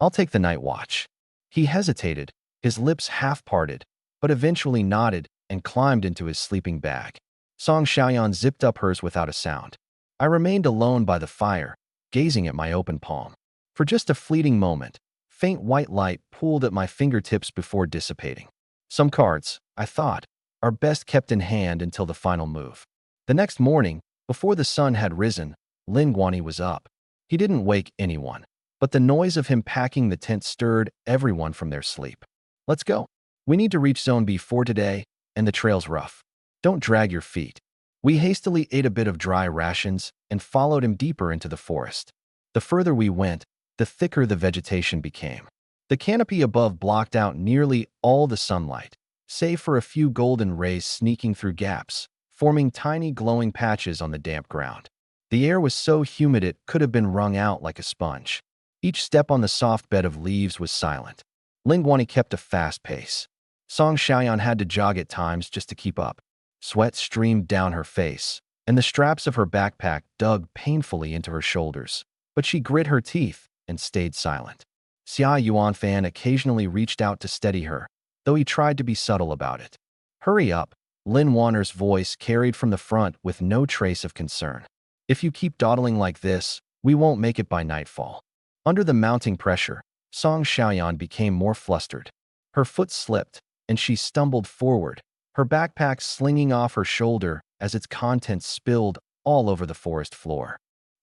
I'll take the night watch. He hesitated, his lips half-parted, but eventually nodded and climbed into his sleeping bag. Song Xiaoyan zipped up hers without a sound. I remained alone by the fire, gazing at my open palm. For just a fleeting moment, Faint white light pooled at my fingertips before dissipating. Some cards, I thought, are best kept in hand until the final move. The next morning, before the sun had risen, Lin Guani was up. He didn't wake anyone, but the noise of him packing the tent stirred everyone from their sleep. Let's go. We need to reach Zone B4 today, and the trail's rough. Don't drag your feet. We hastily ate a bit of dry rations and followed him deeper into the forest. The further we went, the thicker the vegetation became. The canopy above blocked out nearly all the sunlight, save for a few golden rays sneaking through gaps, forming tiny glowing patches on the damp ground. The air was so humid it could have been wrung out like a sponge. Each step on the soft bed of leaves was silent. Lin Guani kept a fast pace. Song Xiaoyan had to jog at times just to keep up. Sweat streamed down her face, and the straps of her backpack dug painfully into her shoulders. But she grit her teeth and stayed silent. Xia Yuanfan occasionally reached out to steady her, though he tried to be subtle about it. Hurry up, Lin Wanner's voice carried from the front with no trace of concern. If you keep dawdling like this, we won't make it by nightfall. Under the mounting pressure, Song Xiaoyan became more flustered. Her foot slipped, and she stumbled forward, her backpack slinging off her shoulder as its contents spilled all over the forest floor.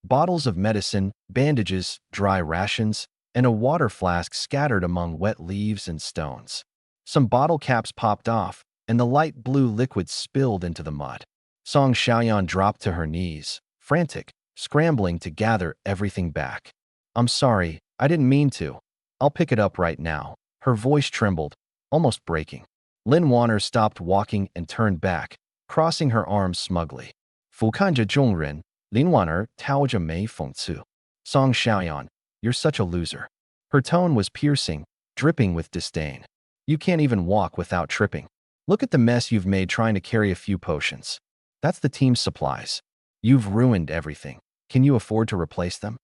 Bottles of medicine, bandages, dry rations, and a water flask scattered among wet leaves and stones. Some bottle caps popped off, and the light blue liquid spilled into the mud. Song Xiaoyan dropped to her knees, frantic, scrambling to gather everything back. I'm sorry, I didn't mean to. I'll pick it up right now. Her voice trembled, almost breaking. Lin Wanner stopped walking and turned back, crossing her arms smugly. Fu kanja zhongren, Lin Wanner taoja mei fengcu. Song Xiaoyan, you're such a loser. Her tone was piercing, dripping with disdain. You can't even walk without tripping. Look at the mess you've made trying to carry a few potions. That's the team's supplies. You've ruined everything. Can you afford to replace them?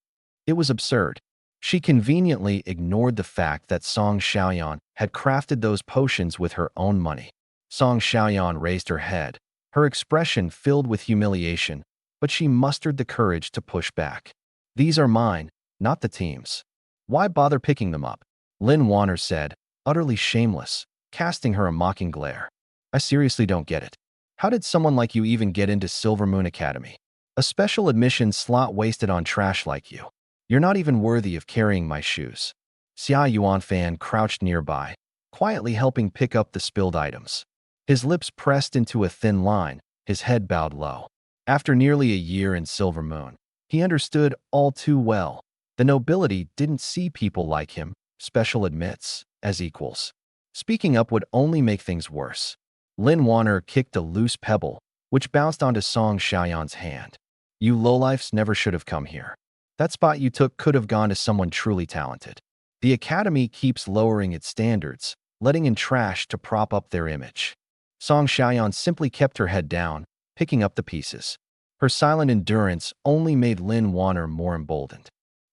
It was absurd. She conveniently ignored the fact that Song Xiaoyan had crafted those potions with her own money. Song Xiaoyan raised her head, her expression filled with humiliation, but she mustered the courage to push back. These are mine, not the team's. Why bother picking them up? Lin Wanner said, utterly shameless, casting her a mocking glare. I seriously don't get it. How did someone like you even get into Silver Moon Academy? A special admission slot wasted on trash like you. You're not even worthy of carrying my shoes. Xia Yuanfan crouched nearby, quietly helping pick up the spilled items. His lips pressed into a thin line, his head bowed low. After nearly a year in Silver Moon, he understood all too well. The nobility didn't see people like him, special admits, as equals. Speaking up would only make things worse. Lin Wanner kicked a loose pebble, which bounced onto Song Xiaoyan's hand. You lowlifes never should have come here. That spot you took could have gone to someone truly talented. The academy keeps lowering its standards, letting in trash to prop up their image. Song Xiaoyan simply kept her head down, picking up the pieces. Her silent endurance only made Lin Wanner more emboldened.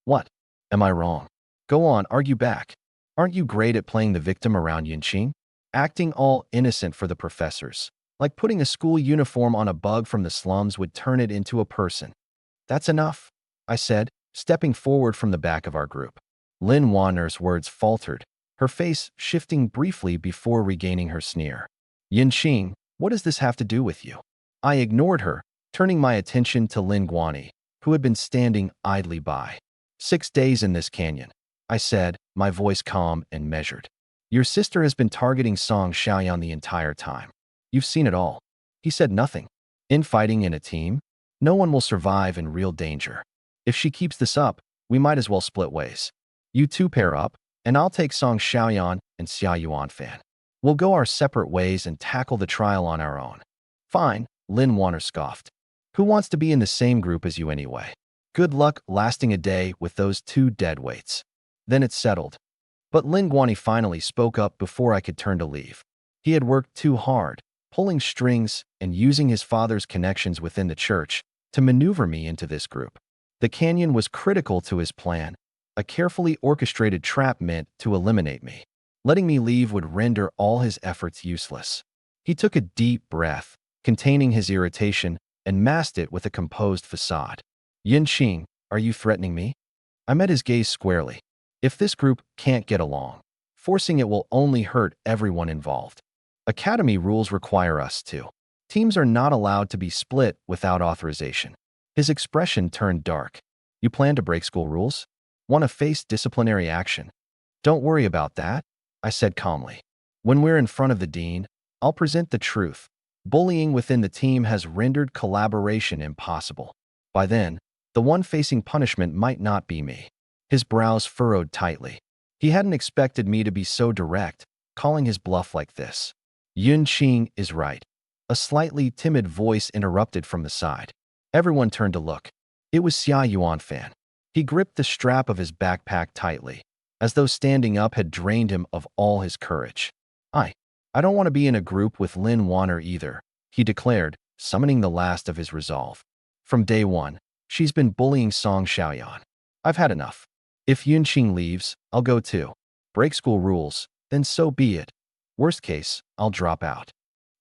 What? Am I wrong? Go on, argue back. Aren't you great at playing the victim around Yinqing? Acting all innocent for the professors, like putting a school uniform on a bug from the slums would turn it into a person. That's enough, I said, stepping forward from the back of our group. Lin Wanner's words faltered, her face shifting briefly before regaining her sneer. Yinqing, what does this have to do with you? I ignored her, turning my attention to Lin Guani, who had been standing idly by. 6 days in this canyon, I said, my voice calm and measured. Your sister has been targeting Song Xiaoyan the entire time. You've seen it all. He said nothing. Infighting in a team? No one will survive in real danger. If she keeps this up, we might as well split ways. You two pair up, and I'll take Song Xiaoyan and Xia Yuanfan. We'll go our separate ways and tackle the trial on our own. Fine, Lin Wanner scoffed. Who wants to be in the same group as you anyway? Good luck lasting a day with those two deadweights. Then it settled. But Lin Guani finally spoke up before I could turn to leave. He had worked too hard, pulling strings and using his father's connections within the church to maneuver me into this group. The canyon was critical to his plan, a carefully orchestrated trap meant to eliminate me. Letting me leave would render all his efforts useless. He took a deep breath, containing his irritation, and masked it with a composed facade. Yinqing, are you threatening me? I met his gaze squarely. If this group can't get along, forcing it will only hurt everyone involved. Academy rules require us to. Teams are not allowed to be split without authorization. His expression turned dark. You plan to break school rules? Want to face disciplinary action? Don't worry about that, I said calmly. When we're in front of the dean, I'll present the truth. Bullying within the team has rendered collaboration impossible. By then, the one facing punishment might not be me. His brows furrowed tightly. He hadn't expected me to be so direct, calling his bluff like this. Yun Qing is right. A slightly timid voice interrupted from the side. Everyone turned to look. It was Xia Yuanfan. He gripped the strap of his backpack tightly, as though standing up had drained him of all his courage. I don't want to be in a group with Lin Wanner either, he declared, summoning the last of his resolve. From day one, she's been bullying Song Xiaoyan. I've had enough. If Yunqing leaves, I'll go too. Break school rules, then so be it. Worst case, I'll drop out.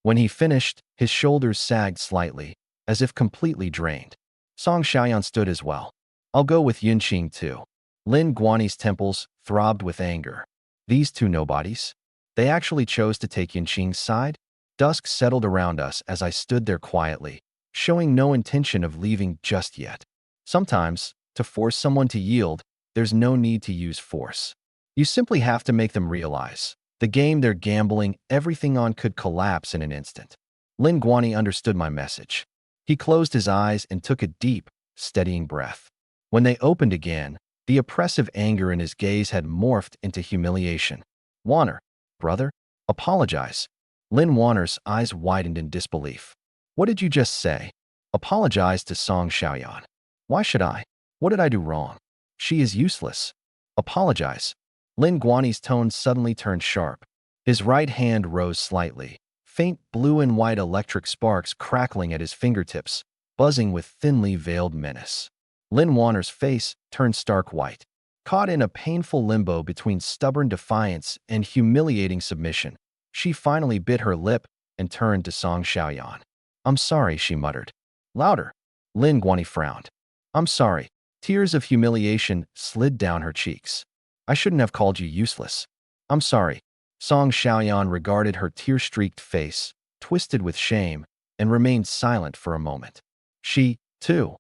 When he finished, his shoulders sagged slightly, as if completely drained. Song Xiaoyan stood as well. I'll go with Yunqing too. Lin Guanyi's temples throbbed with anger. These two nobodies? They actually chose to take Yunqing's side? Dusk settled around us as I stood there quietly, showing no intention of leaving just yet. Sometimes, to force someone to yield, there's no need to use force. You simply have to make them realize the game they're gambling everything on could collapse in an instant. Lin Guanyi understood my message. He closed his eyes and took a deep, steadying breath. When they opened again, the oppressive anger in his gaze had morphed into humiliation. Wanner, brother, apologize. Lin Wanner's eyes widened in disbelief. What did you just say? Apologize to Song Xiaoyan. Why should I? What did I do wrong? She is useless. Apologize. Lin Guanyi's tone suddenly turned sharp. His right hand rose slightly, faint blue and white electric sparks crackling at his fingertips, buzzing with thinly veiled menace. Lin Wanner's face turned stark white. Caught in a painful limbo between stubborn defiance and humiliating submission, she finally bit her lip and turned to Song Xiaoyan. I'm sorry, she muttered. Louder. Lin Guanyi frowned. I'm sorry. Tears of humiliation slid down her cheeks. I shouldn't have called you useless. I'm sorry. Song Xiaoyan regarded her tear-streaked face, twisted with shame, and remained silent for a moment. She, too,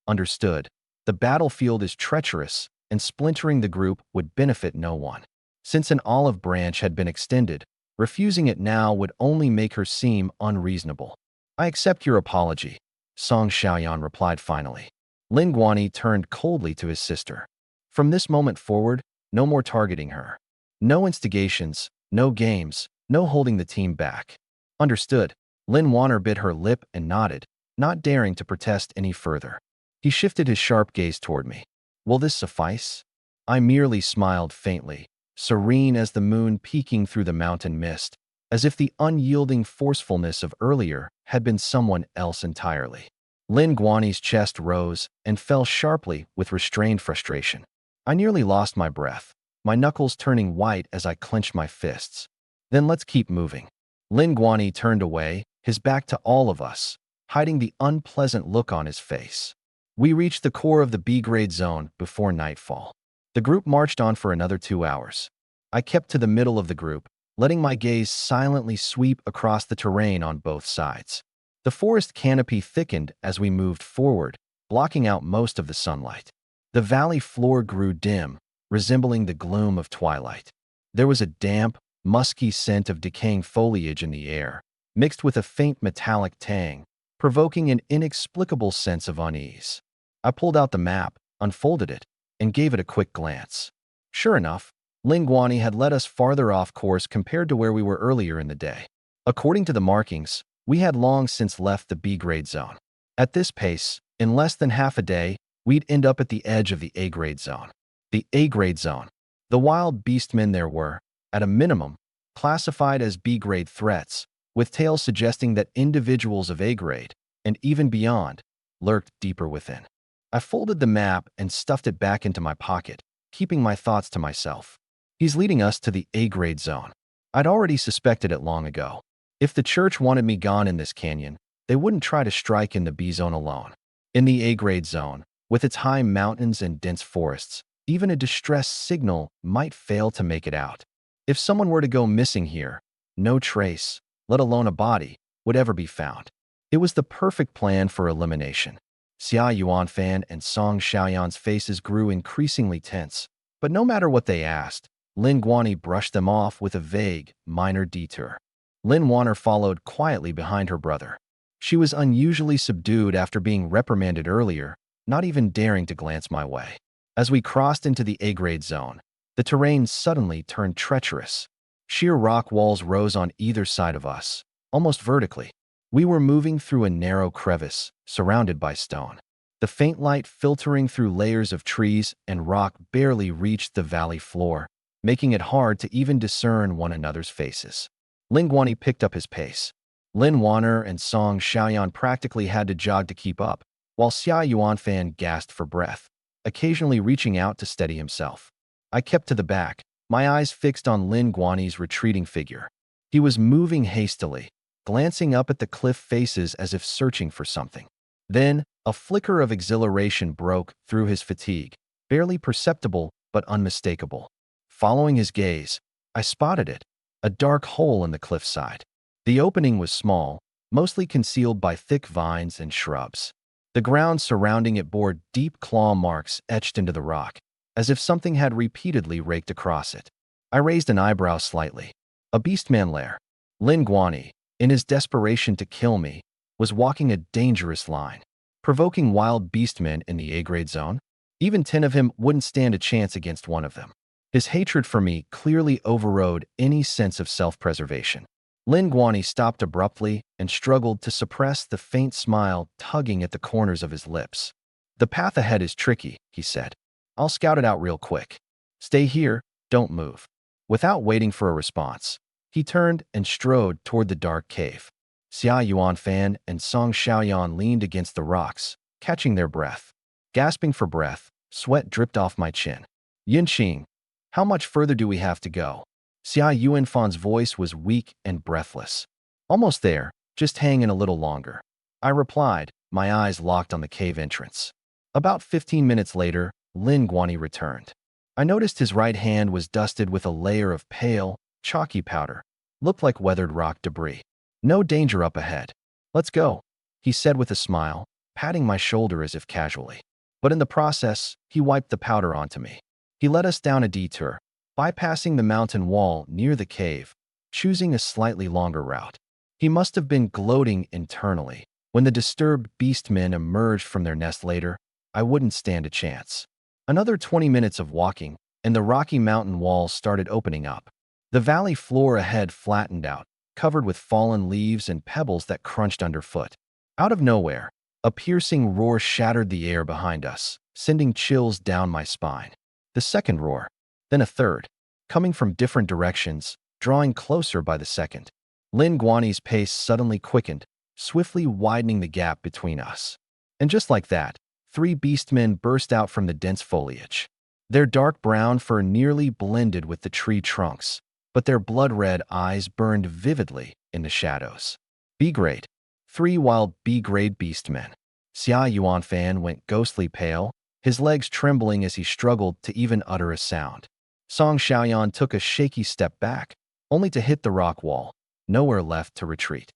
understood. The battlefield is treacherous, and splintering the group would benefit no one. Since an olive branch had been extended, refusing it now would only make her seem unreasonable. I accept your apology, Song Xiaoyan replied finally. Lin Guanyi turned coldly to his sister. From this moment forward, no more targeting her. No instigations, no games, no holding the team back. Understood. Lin Wanner bit her lip and nodded, not daring to protest any further. He shifted his sharp gaze toward me. Will this suffice? I merely smiled faintly, serene as the moon peeking through the mountain mist, as if the unyielding forcefulness of earlier had been someone else entirely. Lin Guanyi's chest rose and fell sharply with restrained frustration. I nearly lost my breath, my knuckles turning white as I clenched my fists. Then let's keep moving. Lin Guanyi turned away, his back to all of us, hiding the unpleasant look on his face. We reached the core of the B-grade zone before nightfall. The group marched on for another 2 hours. I kept to the middle of the group, letting my gaze silently sweep across the terrain on both sides. The forest canopy thickened as we moved forward, blocking out most of the sunlight. The valley floor grew dim, resembling the gloom of twilight. There was a damp, musky scent of decaying foliage in the air, mixed with a faint metallic tang, provoking an inexplicable sense of unease. I pulled out the map, unfolded it, and gave it a quick glance. Sure enough, Lin Guanyi had led us farther off course compared to where we were earlier in the day. According to the markings, we had long since left the B-grade zone. At this pace, in less than half a day, we'd end up at the edge of the A-grade zone. The A-grade zone. The wild beastmen there were, at a minimum, classified as B-grade threats, with tales suggesting that individuals of A-grade, and even beyond, lurked deeper within. I folded the map and stuffed it back into my pocket, keeping my thoughts to myself. He's leading us to the A-grade zone. I'd already suspected it long ago. If the church wanted me gone in this canyon, they wouldn't try to strike in the B zone alone. In the A-grade zone, with its high mountains and dense forests, Even a distress signal might fail to make it out. If someone were to go missing here, no trace, let alone a body, would ever be found. It was the perfect plan for elimination. Xia Yuanfan and Song Xiaoyan's faces grew increasingly tense, but no matter what they asked, Lin Guani brushed them off with a vague, minor detour. Lin Wanner followed quietly behind her brother. She was unusually subdued after being reprimanded earlier, not even daring to glance my way. As we crossed into the A-grade zone, the terrain suddenly turned treacherous. Sheer rock walls rose on either side of us, almost vertically. We were moving through a narrow crevice, surrounded by stone. The faint light filtering through layers of trees and rock barely reached the valley floor, making it hard to even discern one another's faces. Lin Guani picked up his pace. Lin Wanner and Song Xiaoyan practically had to jog to keep up, while Xia Yuanfan gasped for breath, occasionally reaching out to steady himself. I kept to the back, my eyes fixed on Lin Guani's retreating figure. He was moving hastily, glancing up at the cliff faces as if searching for something. Then, a flicker of exhilaration broke through his fatigue, barely perceptible but unmistakable. Following his gaze, I spotted it, a dark hole in the cliffside. The opening was small, mostly concealed by thick vines and shrubs. The ground surrounding it bore deep claw marks etched into the rock, as if something had repeatedly raked across it. I raised an eyebrow slightly. A beastman lair. Lin Guani, in his desperation to kill me, was walking a dangerous line, provoking wild beastmen in the A-grade zone. Even 10 of him wouldn't stand a chance against one of them. His hatred for me clearly overrode any sense of self-preservation. Lin Guani stopped abruptly and struggled to suppress the faint smile tugging at the corners of his lips. "The path ahead is tricky," he said. "I'll scout it out real quick. Stay here, don't move." Without waiting for a response, he turned and strode toward the dark cave. Xia Yuanfan and Song Xiaoyan leaned against the rocks, catching their breath. Gasping for breath, sweat dripped off my chin. "Yinqing, how much further do we have to go?" Xia Yuanfan's voice was weak and breathless. "Almost there, just hang in a little longer," I replied, my eyes locked on the cave entrance. About 15 minutes later, Lin Guani returned. I noticed his right hand was dusted with a layer of pale, chalky powder. Looked like weathered rock debris. "No danger up ahead. Let's go," he said with a smile, patting my shoulder as if casually. But in the process, he wiped the powder onto me. He led us down a detour, bypassing the mountain wall near the cave, choosing a slightly longer route. He must have been gloating internally. When the disturbed beastmen emerged from their nest later, I wouldn't stand a chance. Another 20 minutes of walking, and the rocky mountain walls started opening up. The valley floor ahead flattened out, covered with fallen leaves and pebbles that crunched underfoot. Out of nowhere, a piercing roar shattered the air behind us, sending chills down my spine. The second roar, then a third, coming from different directions, drawing closer by the second. Lin Guani's pace suddenly quickened, swiftly widening the gap between us. And just like that, 3 beastmen burst out from the dense foliage. Their dark brown fur nearly blended with the tree trunks, but their blood-red eyes burned vividly in the shadows. B-grade. 3 wild B-grade beastmen. Xia Yuanfan went ghostly pale, his legs trembling as he struggled to even utter a sound. Song Xiaoyan took a shaky step back, only to hit the rock wall, nowhere left to retreat.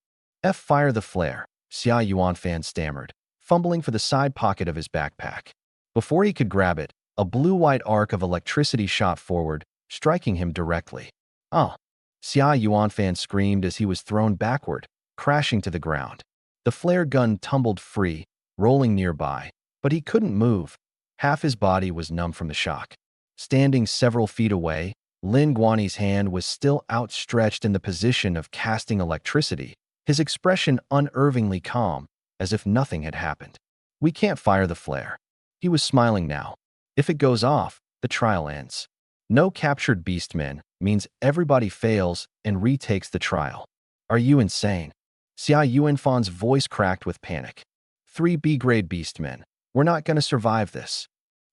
"Fire the flare," Xia Yuanfan stammered, fumbling for the side pocket of his backpack. Before he could grab it, a blue-white arc of electricity shot forward, striking him directly. "Ah!" Xia Yuanfan screamed as he was thrown backward, crashing to the ground. The flare gun tumbled free, rolling nearby, but he couldn't move. Half his body was numb from the shock. Standing several feet away, Lin Guani's hand was still outstretched in the position of casting electricity, his expression unervingly calm, as if nothing had happened. "We can't fire the flare." He was smiling now. "If it goes off, the trial ends. No captured beastmen means everybody fails and retakes the trial." "Are you insane?" Xia Yuanfan's voice cracked with panic. 3 B-grade beastmen. We're not going to survive this."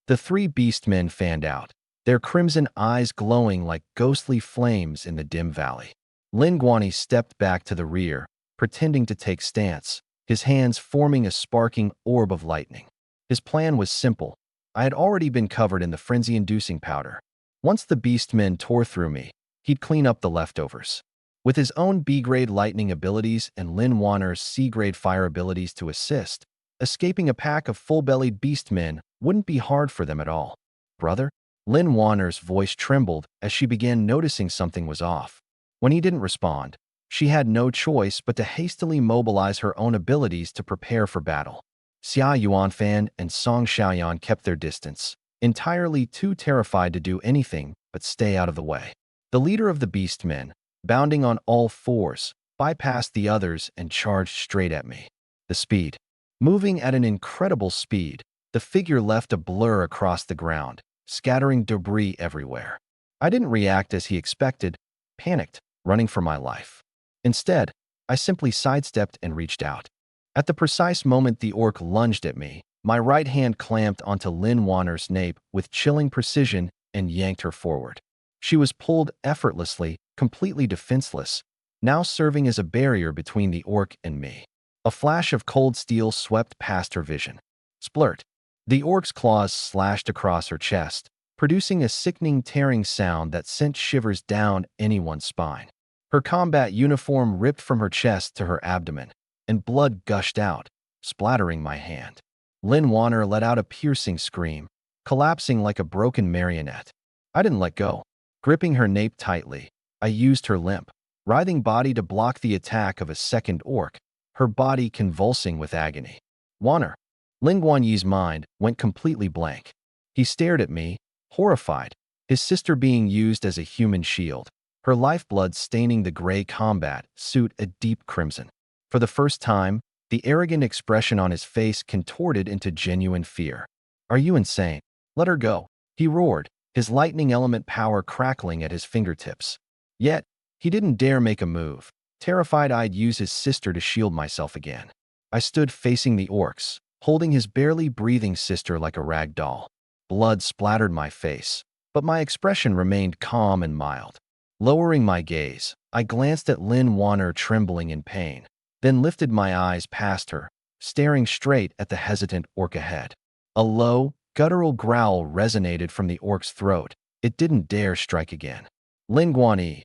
The 3 beastmen fanned out, their crimson eyes glowing like ghostly flames in the dim valley. Lin Guani stepped back to the rear, pretending to take stance, his hands forming a sparking orb of lightning. His plan was simple: I had already been covered in the frenzy-inducing powder. Once the beastmen tore through me, he'd clean up the leftovers. With his own B-grade lightning abilities and Lin Wanner's C-grade fire abilities to assist, escaping a pack of full-bellied beastmen wouldn't be hard for them at all. Brother? Lin Wanner's voice trembled as she began noticing something was off. When he didn't respond, she had no choice but to hastily mobilize her own abilities to prepare for battle. Xia Yuanfan and Song Xiaoyan kept their distance, entirely too terrified to do anything but stay out of the way. The leader of the beastmen, bounding on all fours, bypassed the others and charged straight at me. The speed. Moving at an incredible speed, the figure left a blur across the ground, scattering debris everywhere. I didn't react as he expected, panicked, running for my life. Instead, I simply sidestepped and reached out. At the precise moment the orc lunged at me, my right hand clamped onto Lin Wanner's nape with chilling precision and yanked her forward. She was pulled effortlessly, completely defenseless, now serving as a barrier between the orc and me. A flash of cold steel swept past her vision. Splurt. The orc's claws slashed across her chest, producing a sickening tearing sound that sent shivers down anyone's spine. Her combat uniform ripped from her chest to her abdomen, and blood gushed out, splattering my hand. Lin Wanner let out a piercing scream, collapsing like a broken marionette. I didn't let go. Gripping her nape tightly, I used her limp, writhing body to block the attack of a second orc, her body convulsing with agony. Wanner. Ling Guanyi's mind went completely blank. He stared at me, horrified, his sister being used as a human shield, her lifeblood staining the gray combat suit a deep crimson. For the first time, the arrogant expression on his face contorted into genuine fear. Are you insane? Let her go, he roared, his lightning element power crackling at his fingertips. Yet, he didn't dare make a move, terrified I'd use his sister to shield myself again. I stood facing the orcs, holding his barely breathing sister like a rag doll. Blood splattered my face, but my expression remained calm and mild. Lowering my gaze, I glanced at Lin Wanner trembling in pain, then lifted my eyes past her, staring straight at the hesitant orc ahead. A low, guttural growl resonated from the orc's throat. It didn't dare strike again. Lin Guanyi,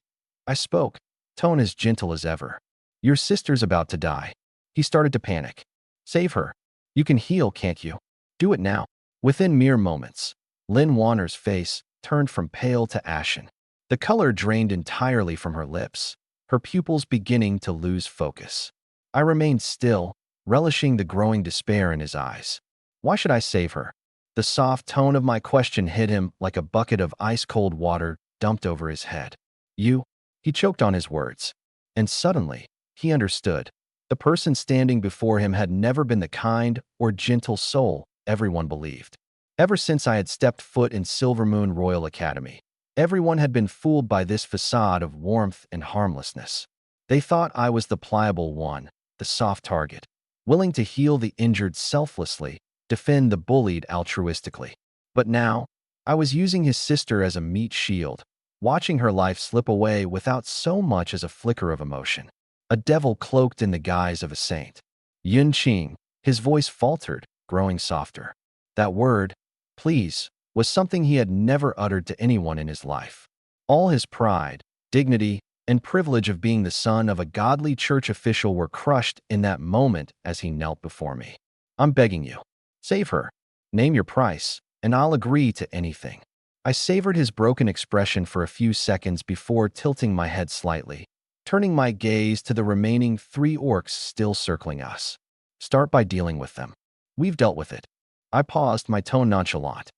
I spoke, tone as gentle as ever. Your sister's about to die. He started to panic. Save her. You can heal, can't you? Do it now. Within mere moments, Lin Wanner's face turned from pale to ashen. The color drained entirely from her lips, her pupils beginning to lose focus. I remained still, relishing the growing despair in his eyes. Why should I save her? The soft tone of my question hit him like a bucket of ice-cold water dumped over his head. You? He choked on his words. And suddenly, he understood. The person standing before him had never been the kind or gentle soul everyone believed. Ever since I had stepped foot in Silvermoon Royal Academy, everyone had been fooled by this facade of warmth and harmlessness. They thought I was the pliable one, the soft target, willing to heal the injured selflessly, defend the bullied altruistically. But now, I was using his sister as a meat shield, watching her life slip away without so much as a flicker of emotion. A devil cloaked in the guise of a saint. Yun Qing, his voice faltered, growing softer. That word, please, was something he had never uttered to anyone in his life. All his pride, dignity, and privilege of being the son of a godly church official were crushed in that moment as he knelt before me. I'm begging you. Save her. Name your price, and I'll agree to anything. I savored his broken expression for a few seconds before tilting my head slightly, turning my gaze to the remaining 3 orcs still circling us. Start by dealing with them. We've dealt with it. I paused, my tone nonchalant.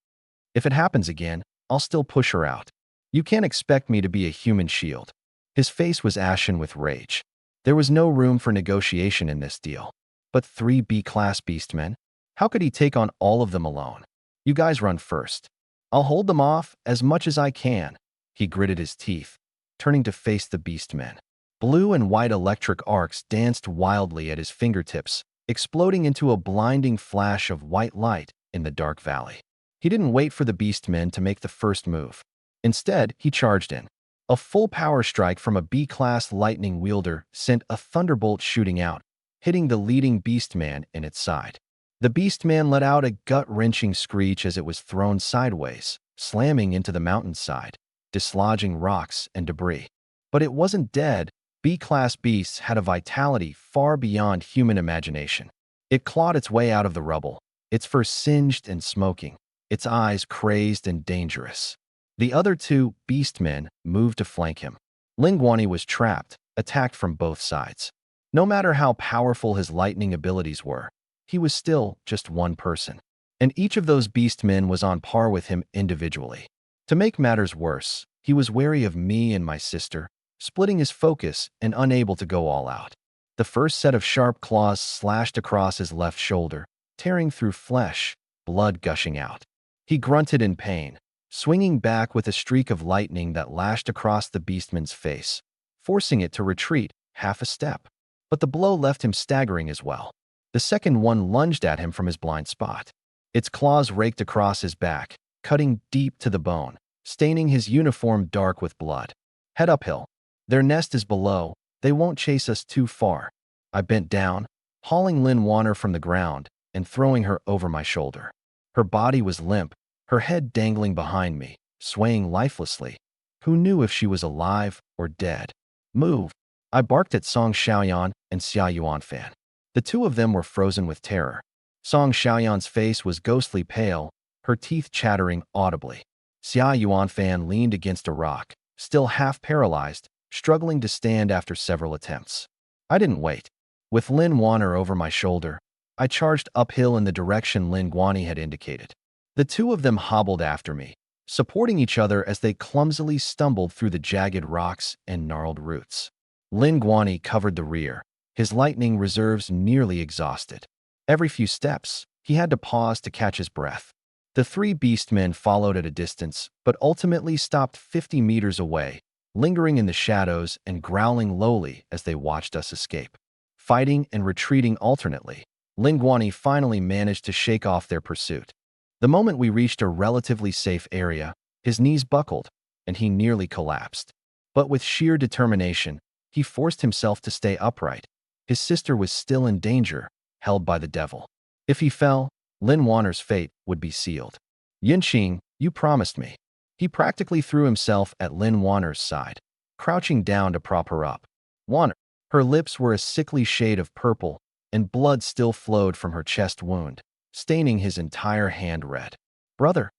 If it happens again, I'll still push her out. You can't expect me to be a human shield. His face was ashen with rage. There was no room for negotiation in this deal. But 3 B-class beastmen? How could he take on all of them alone? You guys run first. I'll hold them off as much as I can. He gritted his teeth, turning to face the beastmen. Blue and white electric arcs danced wildly at his fingertips, exploding into a blinding flash of white light in the dark valley. He didn't wait for the beastmen to make the first move. Instead, he charged in. A full power strike from a B-class lightning wielder sent a thunderbolt shooting out, hitting the leading beastman in its side. The beast man let out a gut-wrenching screech as it was thrown sideways, slamming into the mountainside, dislodging rocks and debris. But it wasn't dead. B-class beasts had a vitality far beyond human imagination. It clawed its way out of the rubble, its fur singed and smoking, its eyes crazed and dangerous. The other two beastmen moved to flank him. Lingwani was trapped, attacked from both sides. No matter how powerful his lightning abilities were, he was still just one person. And each of those beastmen was on par with him individually. To make matters worse, he was wary of me and my sister, splitting his focus and unable to go all out. The first set of sharp claws slashed across his left shoulder, tearing through flesh, blood gushing out. He grunted in pain, swinging back with a streak of lightning that lashed across the beastman's face, forcing it to retreat half a step. But the blow left him staggering as well. The second one lunged at him from his blind spot. Its claws raked across his back, cutting deep to the bone, staining his uniform dark with blood. Head uphill. Their nest is below. They won't chase us too far. I bent down, hauling Lin Wanner from the ground and throwing her over my shoulder. Her body was limp, her head dangling behind me, swaying lifelessly. Who knew if she was alive or dead? Move! I barked at Song Xiaoyan and Xia Yuanfan. The two of them were frozen with terror. Song Xiaoyan's face was ghostly pale, her teeth chattering audibly. Xia Yuanfan leaned against a rock, still half paralyzed, struggling to stand after several attempts. I didn't wait. With Lin Wanner over my shoulder, I charged uphill in the direction Lin Guani had indicated. The two of them hobbled after me, supporting each other as they clumsily stumbled through the jagged rocks and gnarled roots. Lin Guani covered the rear, his lightning reserves nearly exhausted. Every few steps, he had to pause to catch his breath. The three beastmen followed at a distance, but ultimately stopped 50 meters away, lingering in the shadows and growling lowly as they watched us escape. Fighting and retreating alternately, Lin Guani finally managed to shake off their pursuit. The moment we reached a relatively safe area, his knees buckled, and he nearly collapsed. But with sheer determination, he forced himself to stay upright. His sister was still in danger, held by the devil. If he fell, Lin Wanner's fate would be sealed. Yinqing, you promised me. He practically threw himself at Lin Wanner's side, crouching down to prop her up. Wanner. Her lips were a sickly shade of purple, and blood still flowed from her chest wound, staining his entire hand red. Brother,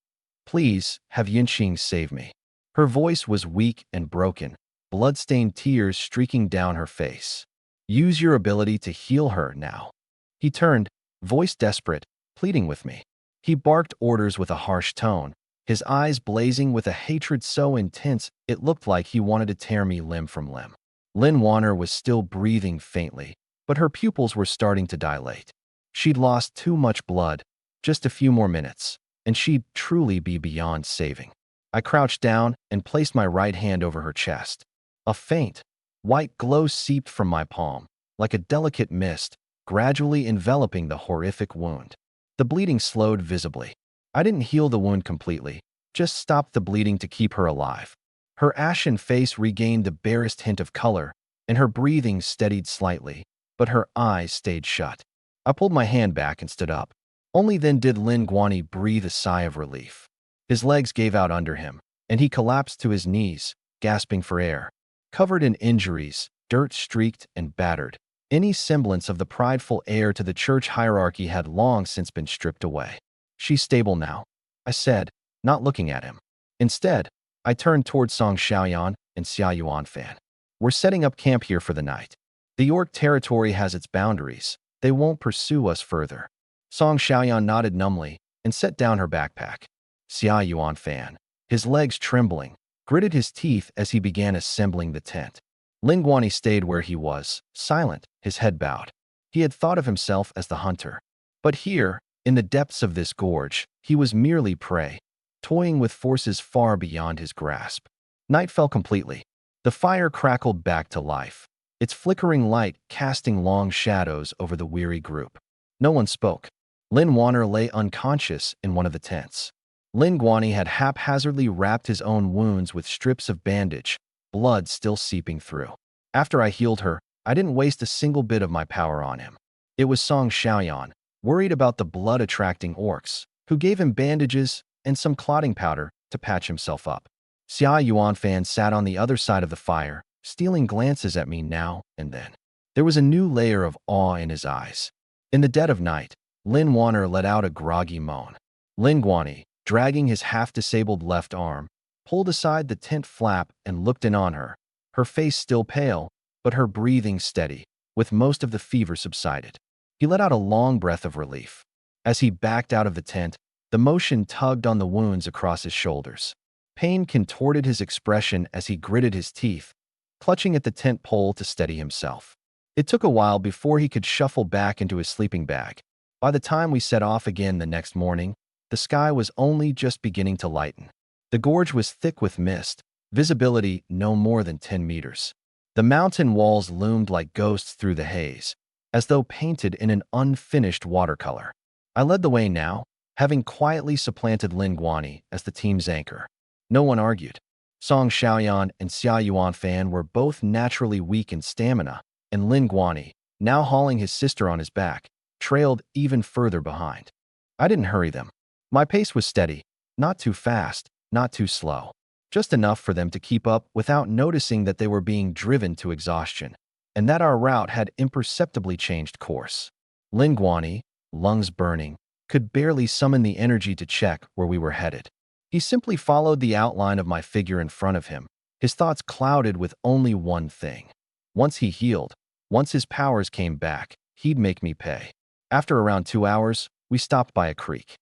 please, have Yinqing save me. Her voice was weak and broken, blood-stained tears streaking down her face. Use your ability to heal her now. He turned, voice desperate, pleading with me. He barked orders with a harsh tone, his eyes blazing with a hatred so intense it looked like he wanted to tear me limb from limb. Lin Wanner was still breathing faintly, but her pupils were starting to dilate. She'd lost too much blood, just a few more minutes, and she'd truly be beyond saving. I crouched down and placed my right hand over her chest. A faint, white glow seeped from my palm, like a delicate mist, gradually enveloping the horrific wound. The bleeding slowed visibly. I didn't heal the wound completely, just stopped the bleeding to keep her alive. Her ashen face regained the barest hint of color, and her breathing steadied slightly, but her eyes stayed shut. I pulled my hand back and stood up. Only then did Lin Guani breathe a sigh of relief. His legs gave out under him, and he collapsed to his knees, gasping for air. Covered in injuries, dirt-streaked and battered, any semblance of the prideful heir to the church hierarchy had long since been stripped away. She's stable now, I said, not looking at him. Instead, I turned toward Song Xiaoyan and Xia Yuanfan. We're setting up camp here for the night. The orc territory has its boundaries. They won't pursue us further. Song Xiaoyan nodded numbly and set down her backpack. Xia Yuanfan, his legs trembling, gritted his teeth as he began assembling the tent. Lin Guani stayed where he was, silent, his head bowed. He had thought of himself as the hunter. But here, in the depths of this gorge, he was merely prey, toying with forces far beyond his grasp. Night fell completely. The fire crackled back to life, its flickering light casting long shadows over the weary group. No one spoke. Lin Wanner lay unconscious in one of the tents. Lin Guani had haphazardly wrapped his own wounds with strips of bandage, blood still seeping through. After I healed her, I didn't waste a single bit of my power on him. It was Song Xiaoyan, worried about the blood-attracting orcs, who gave him bandages and some clotting powder to patch himself up. Xia Yuanfan sat on the other side of the fire, stealing glances at me now and then. There was a new layer of awe in his eyes. In the dead of night, Lin Wanner let out a groggy moan. Lin Guani, dragging his half-disabled left arm, pulled aside the tent flap and looked in on her, her face still pale, but her breathing steady, with most of the fever subsided. He let out a long breath of relief. As he backed out of the tent, the motion tugged on the wounds across his shoulders. Pain contorted his expression as he gritted his teeth, clutching at the tent pole to steady himself. It took a while before he could shuffle back into his sleeping bag. By the time we set off again the next morning, the sky was only just beginning to lighten. The gorge was thick with mist, visibility no more than 10 meters. The mountain walls loomed like ghosts through the haze, as though painted in an unfinished watercolor. I led the way now, having quietly supplanted Lin Guani as the team's anchor. No one argued. Song Xiaoyan and Xia Yuanfan were both naturally weak in stamina, and Lin Guani, now hauling his sister on his back, trailed even further behind. I didn't hurry them. My pace was steady, not too fast, not too slow, just enough for them to keep up without noticing that they were being driven to exhaustion, and that our route had imperceptibly changed course. Lin Guani, lungs burning, could barely summon the energy to check where we were headed. He simply followed the outline of my figure in front of him, his thoughts clouded with only one thing. Once he healed, once his powers came back, he'd make me pay. After around 2 hours, we stopped by a creek.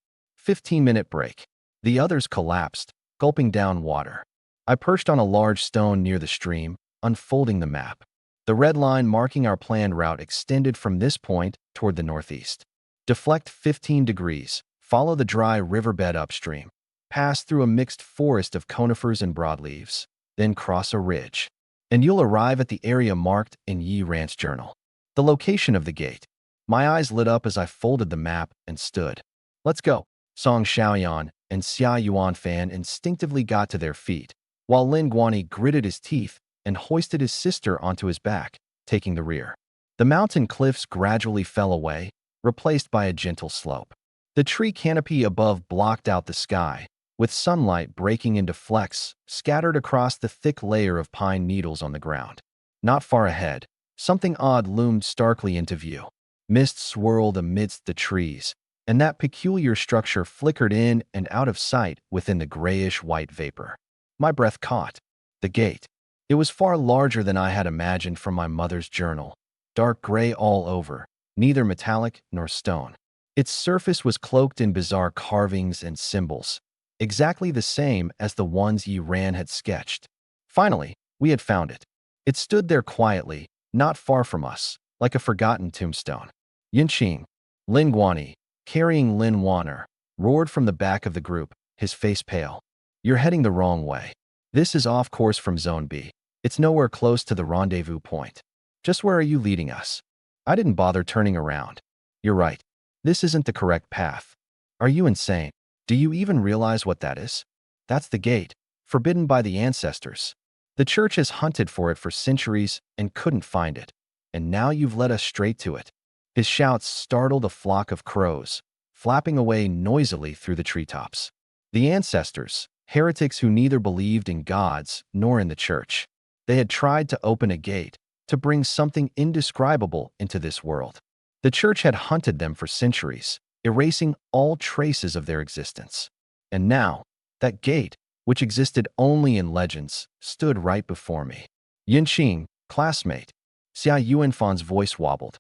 15-minute break. The others collapsed, gulping down water. I perched on a large stone near the stream, unfolding the map. The red line marking our planned route extended from this point toward the northeast. Deflect 15 degrees, follow the dry riverbed upstream, pass through a mixed forest of conifers and broadleaves, then cross a ridge, and you'll arrive at the area marked in Yi Ran's journal. The location of the gate. My eyes lit up as I folded the map and stood. Let's go. Song Xiaoyan and Xia Yuanfan instinctively got to their feet, while Lin Guani gritted his teeth and hoisted his sister onto his back, taking the rear. The mountain cliffs gradually fell away, replaced by a gentle slope. The tree canopy above blocked out the sky, with sunlight breaking into flecks scattered across the thick layer of pine needles on the ground. Not far ahead, something odd loomed starkly into view. Mist swirled amidst the trees, and that peculiar structure flickered in and out of sight within the grayish-white vapor. My breath caught. The gate. It was far larger than I had imagined from my mother's journal, dark gray all over, neither metallic nor stone. Its surface was cloaked in bizarre carvings and symbols, exactly the same as the ones Yi Ran had sketched. Finally, we had found it. It stood there quietly, not far from us, like a forgotten tombstone. Yinqing, Lin Guani, carrying Lin Wanner, roared from the back of the group, his face pale. You're heading the wrong way. This is off course from Zone B. It's nowhere close to the rendezvous point. Just where are you leading us? I didn't bother turning around. You're right. This isn't the correct path. Are you insane? Do you even realize what that is? That's the gate, forbidden by the ancestors. The church has hunted for it for centuries and couldn't find it. And now you've led us straight to it. His shouts startled a flock of crows, flapping away noisily through the treetops. The ancestors, heretics who neither believed in gods nor in the church. They had tried to open a gate, to bring something indescribable into this world. The church had hunted them for centuries, erasing all traces of their existence. And now, that gate, which existed only in legends, stood right before me. Yinqing, classmate. Xia Yuanfan's voice wobbled.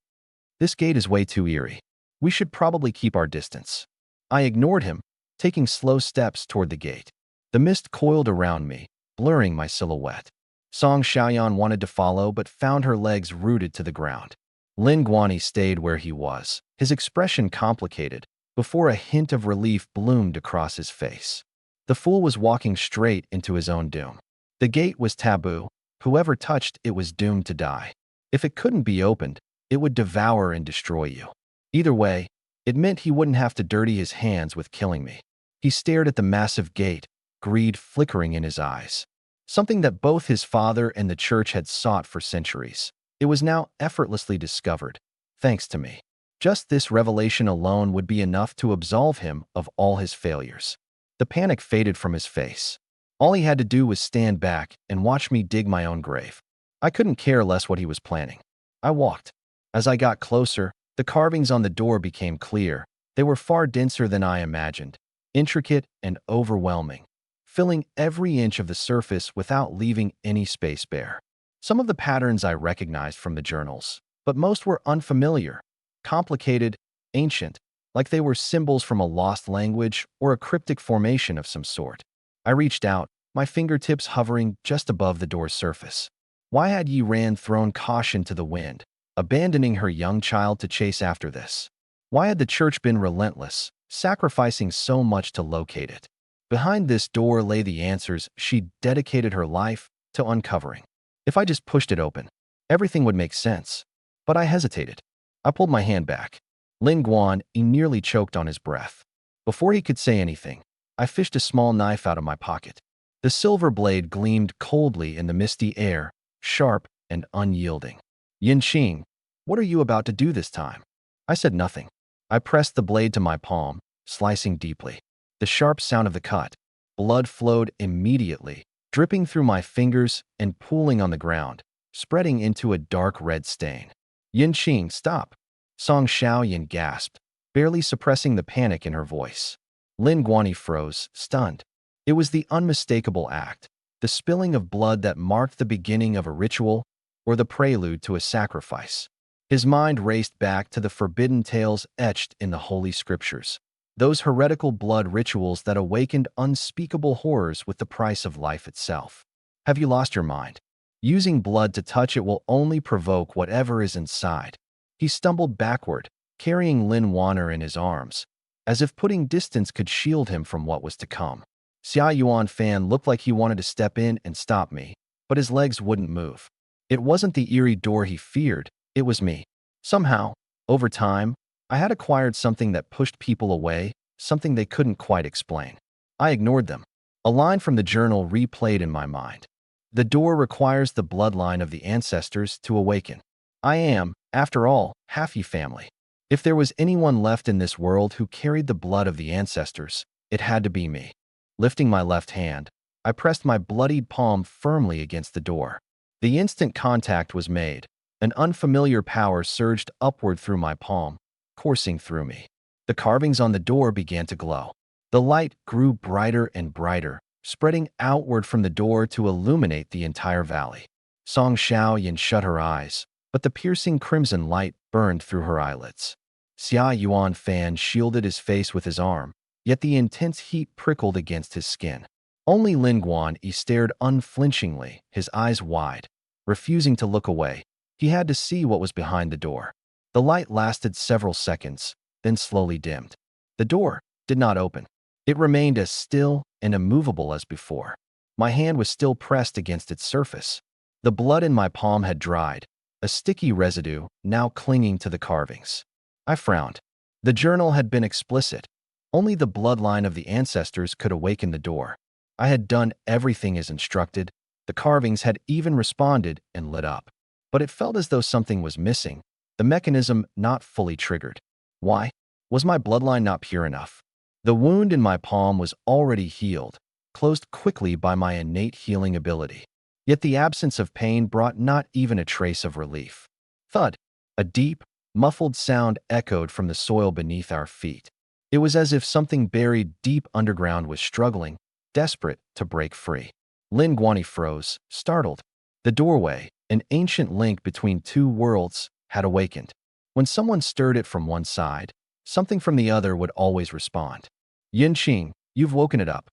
This gate is way too eerie. We should probably keep our distance. I ignored him, taking slow steps toward the gate. The mist coiled around me, blurring my silhouette. Song Xiaoyan wanted to follow but found her legs rooted to the ground. Lin Guani stayed where he was, his expression complicated, before a hint of relief bloomed across his face. The fool was walking straight into his own doom. The gate was taboo. Whoever touched it was doomed to die. If it couldn't be opened, it would devour and destroy you. Either way, it meant he wouldn't have to dirty his hands with killing me. He stared at the massive gate, greed flickering in his eyes. Something that both his father and the church had sought for centuries. It was now effortlessly discovered, thanks to me. Just this revelation alone would be enough to absolve him of all his failures. The panic faded from his face. All he had to do was stand back and watch me dig my own grave. I couldn't care less what he was planning. I walked. As I got closer, the carvings on the door became clear. They were far denser than I imagined, intricate and overwhelming, filling every inch of the surface without leaving any space bare. Some of the patterns I recognized from the journals, but most were unfamiliar, complicated, ancient, like they were symbols from a lost language or a cryptic formation of some sort. I reached out, my fingertips hovering just above the door's surface. Why had Yi Ran thrown caution to the wind, abandoning her young child to chase after this? Why had the church been relentless, sacrificing so much to locate it? Behind this door lay the answers she dedicated her life to uncovering. If I just pushed it open, everything would make sense. But I hesitated. I pulled my hand back. Lin Guan nearly choked on his breath. Before he could say anything, I fished a small knife out of my pocket. The silver blade gleamed coldly in the misty air, sharp and unyielding. Yin Qing, what are you about to do this time? I said nothing. I pressed the blade to my palm, slicing deeply. The sharp sound of the cut. Blood flowed immediately, dripping through my fingers and pooling on the ground, spreading into a dark red stain. Yin Qing, stop! Song Xiaoyan gasped, barely suppressing the panic in her voice. Lin Guani froze, stunned. It was the unmistakable act, the spilling of blood that marked the beginning of a ritual or the prelude to a sacrifice. His mind raced back to the forbidden tales etched in the Holy Scriptures, those heretical blood rituals that awakened unspeakable horrors with the price of life itself. Have you lost your mind? Using blood to touch it will only provoke whatever is inside. He stumbled backward, carrying Lin Wanner in his arms, as if putting distance could shield him from what was to come. Xia Yuan Fan looked like he wanted to step in and stop me, but his legs wouldn't move. It wasn't the eerie door he feared, it was me. Somehow, over time, I had acquired something that pushed people away, something they couldn't quite explain. I ignored them. A line from the journal replayed in my mind. The door requires the bloodline of the ancestors to awaken. I am, after all, Hafi family. If there was anyone left in this world who carried the blood of the ancestors, it had to be me. Lifting my left hand, I pressed my bloodied palm firmly against the door. The instant contact was made. An unfamiliar power surged upward through my palm, coursing through me. The carvings on the door began to glow. The light grew brighter and brighter, spreading outward from the door to illuminate the entire valley. Song Xiaoyan shut her eyes, but the piercing crimson light burned through her eyelids. Xia Yuan Fan shielded his face with his arm, yet the intense heat prickled against his skin. Only Lin Guan stared unflinchingly, his eyes wide, refusing to look away. He had to see what was behind the door. The light lasted several seconds, then slowly dimmed. The door did not open. It remained as still and immovable as before. My hand was still pressed against its surface. The blood in my palm had dried, a sticky residue now clinging to the carvings. I frowned. The journal had been explicit. Only the bloodline of the ancestors could awaken the door. I had done everything as instructed. The carvings had even responded and lit up. But it felt as though something was missing, the mechanism not fully triggered. Why? Was my bloodline not pure enough? The wound in my palm was already healed, closed quickly by my innate healing ability. Yet the absence of pain brought not even a trace of relief. Thud! A deep, muffled sound echoed from the soil beneath our feet. It was as if something buried deep underground was struggling, desperate to break free. Lin Guani froze, startled. The doorway, an ancient link between two worlds, had awakened. When someone stirred it from one side, something from the other would always respond. Yin Qing, you've woken it up.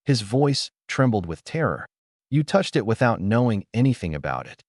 His voice trembled with terror. You touched it without knowing anything about it.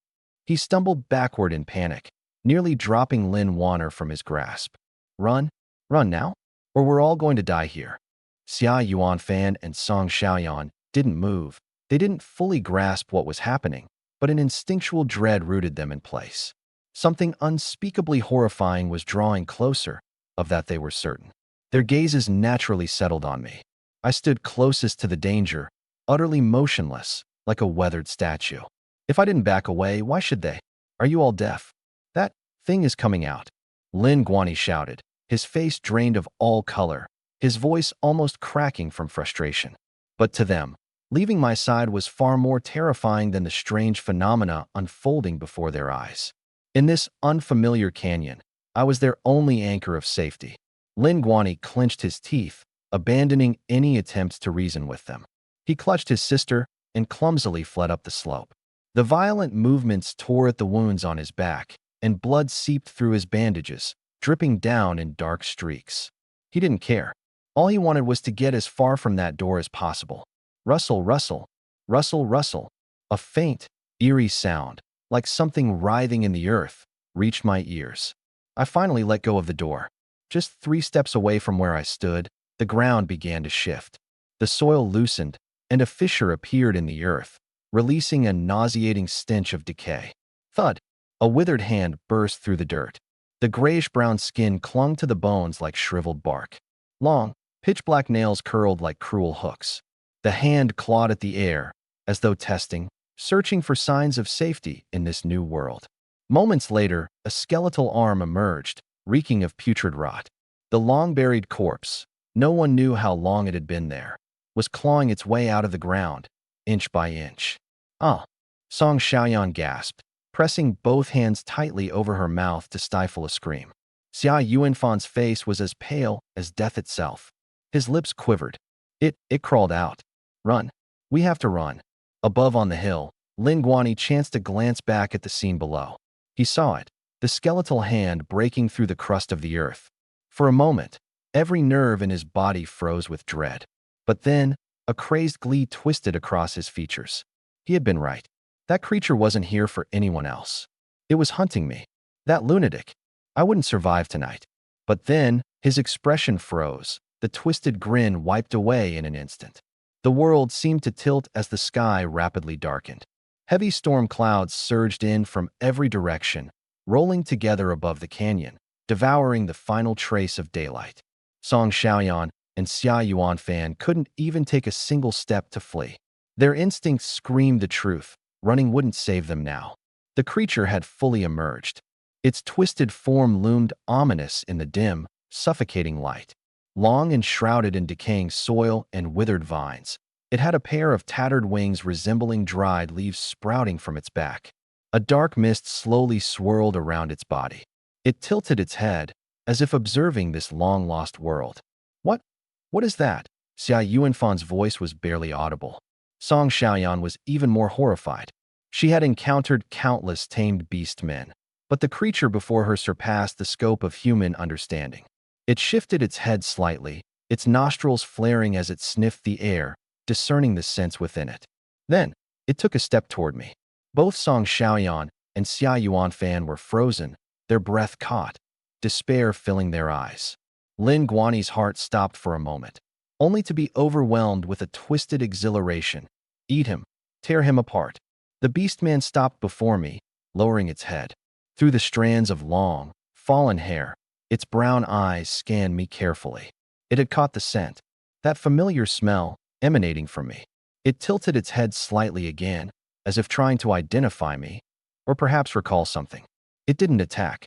He stumbled backward in panic, nearly dropping Lin Wanner from his grasp. Run? Run now? Or we're all going to die here. Xia Yuan Fan and Song Xiaoyan didn't move. They didn't fully grasp what was happening, but an instinctual dread rooted them in place. Something unspeakably horrifying was drawing closer, of that they were certain. Their gazes naturally settled on me. I stood closest to the danger, utterly motionless, like a weathered statue. If I didn't back away, why should they? Are you all deaf? That thing is coming out. Lin Guani shouted, his face drained of all color, his voice almost cracking from frustration. But to them, leaving my side was far more terrifying than the strange phenomena unfolding before their eyes. In this unfamiliar canyon, I was their only anchor of safety. Lin Guani clenched his teeth, abandoning any attempts to reason with them. He clutched his sister and clumsily fled up the slope. The violent movements tore at the wounds on his back, and blood seeped through his bandages, dripping down in dark streaks. He didn't care. All he wanted was to get as far from that door as possible. Rustle, rustle, rustle, rustle. A faint, eerie sound, like something writhing in the earth, reached my ears. I finally let go of the door. Just 3 steps away from where I stood, the ground began to shift. The soil loosened, and a fissure appeared in the earth, releasing a nauseating stench of decay. Thud! A withered hand burst through the dirt. The grayish-brown skin clung to the bones like shriveled bark. Long, pitch-black nails curled like cruel hooks. The hand clawed at the air, as though testing, searching for signs of safety in this new world. Moments later, a skeletal arm emerged, reeking of putrid rot. The long-buried corpse, no one knew how long it had been there, was clawing its way out of the ground, inch by inch. Ah! Song Xiaoyan gasped, pressing both hands tightly over her mouth to stifle a scream. Xia Yuanfan's face was as pale as death itself. His lips quivered. It crawled out. Run. We have to run. Above on the hill, Lin Guani chanced a glance back at the scene below. He saw it, the skeletal hand breaking through the crust of the earth. For a moment, every nerve in his body froze with dread. But then, a crazed glee twisted across his features. He had been right. That creature wasn't here for anyone else. It was hunting me. That lunatic. I wouldn't survive tonight. But then, his expression froze. The twisted grin wiped away in an instant. The world seemed to tilt as the sky rapidly darkened. Heavy storm clouds surged in from every direction, rolling together above the canyon, devouring the final trace of daylight. Song Xiaoyan and Xia Yuanfan couldn't even take a single step to flee. Their instincts screamed the truth. Running wouldn't save them now. The creature had fully emerged. Its twisted form loomed ominous in the dim, suffocating light. Long and shrouded in decaying soil and withered vines, it had a pair of tattered wings resembling dried leaves sprouting from its back. A dark mist slowly swirled around its body. It tilted its head, as if observing this long-lost world. What is that? Xia Yuanfan's voice was barely audible. Song Xiaoyan was even more horrified. She had encountered countless tamed beast men, but the creature before her surpassed the scope of human understanding. It shifted its head slightly, its nostrils flaring as it sniffed the air, discerning the scents within it. Then, it took a step toward me. Both Song Xiaoyan and Xia Yuanfan were frozen, their breath caught, despair filling their eyes. Lin Guani's heart stopped for a moment, only to be overwhelmed with a twisted exhilaration. Eat him, tear him apart. The beast man stopped before me, lowering its head. Through the strands of long, fallen hair, its brown eyes scanned me carefully. It had caught the scent, that familiar smell emanating from me. It tilted its head slightly again, as if trying to identify me, or perhaps recall something. It didn't attack.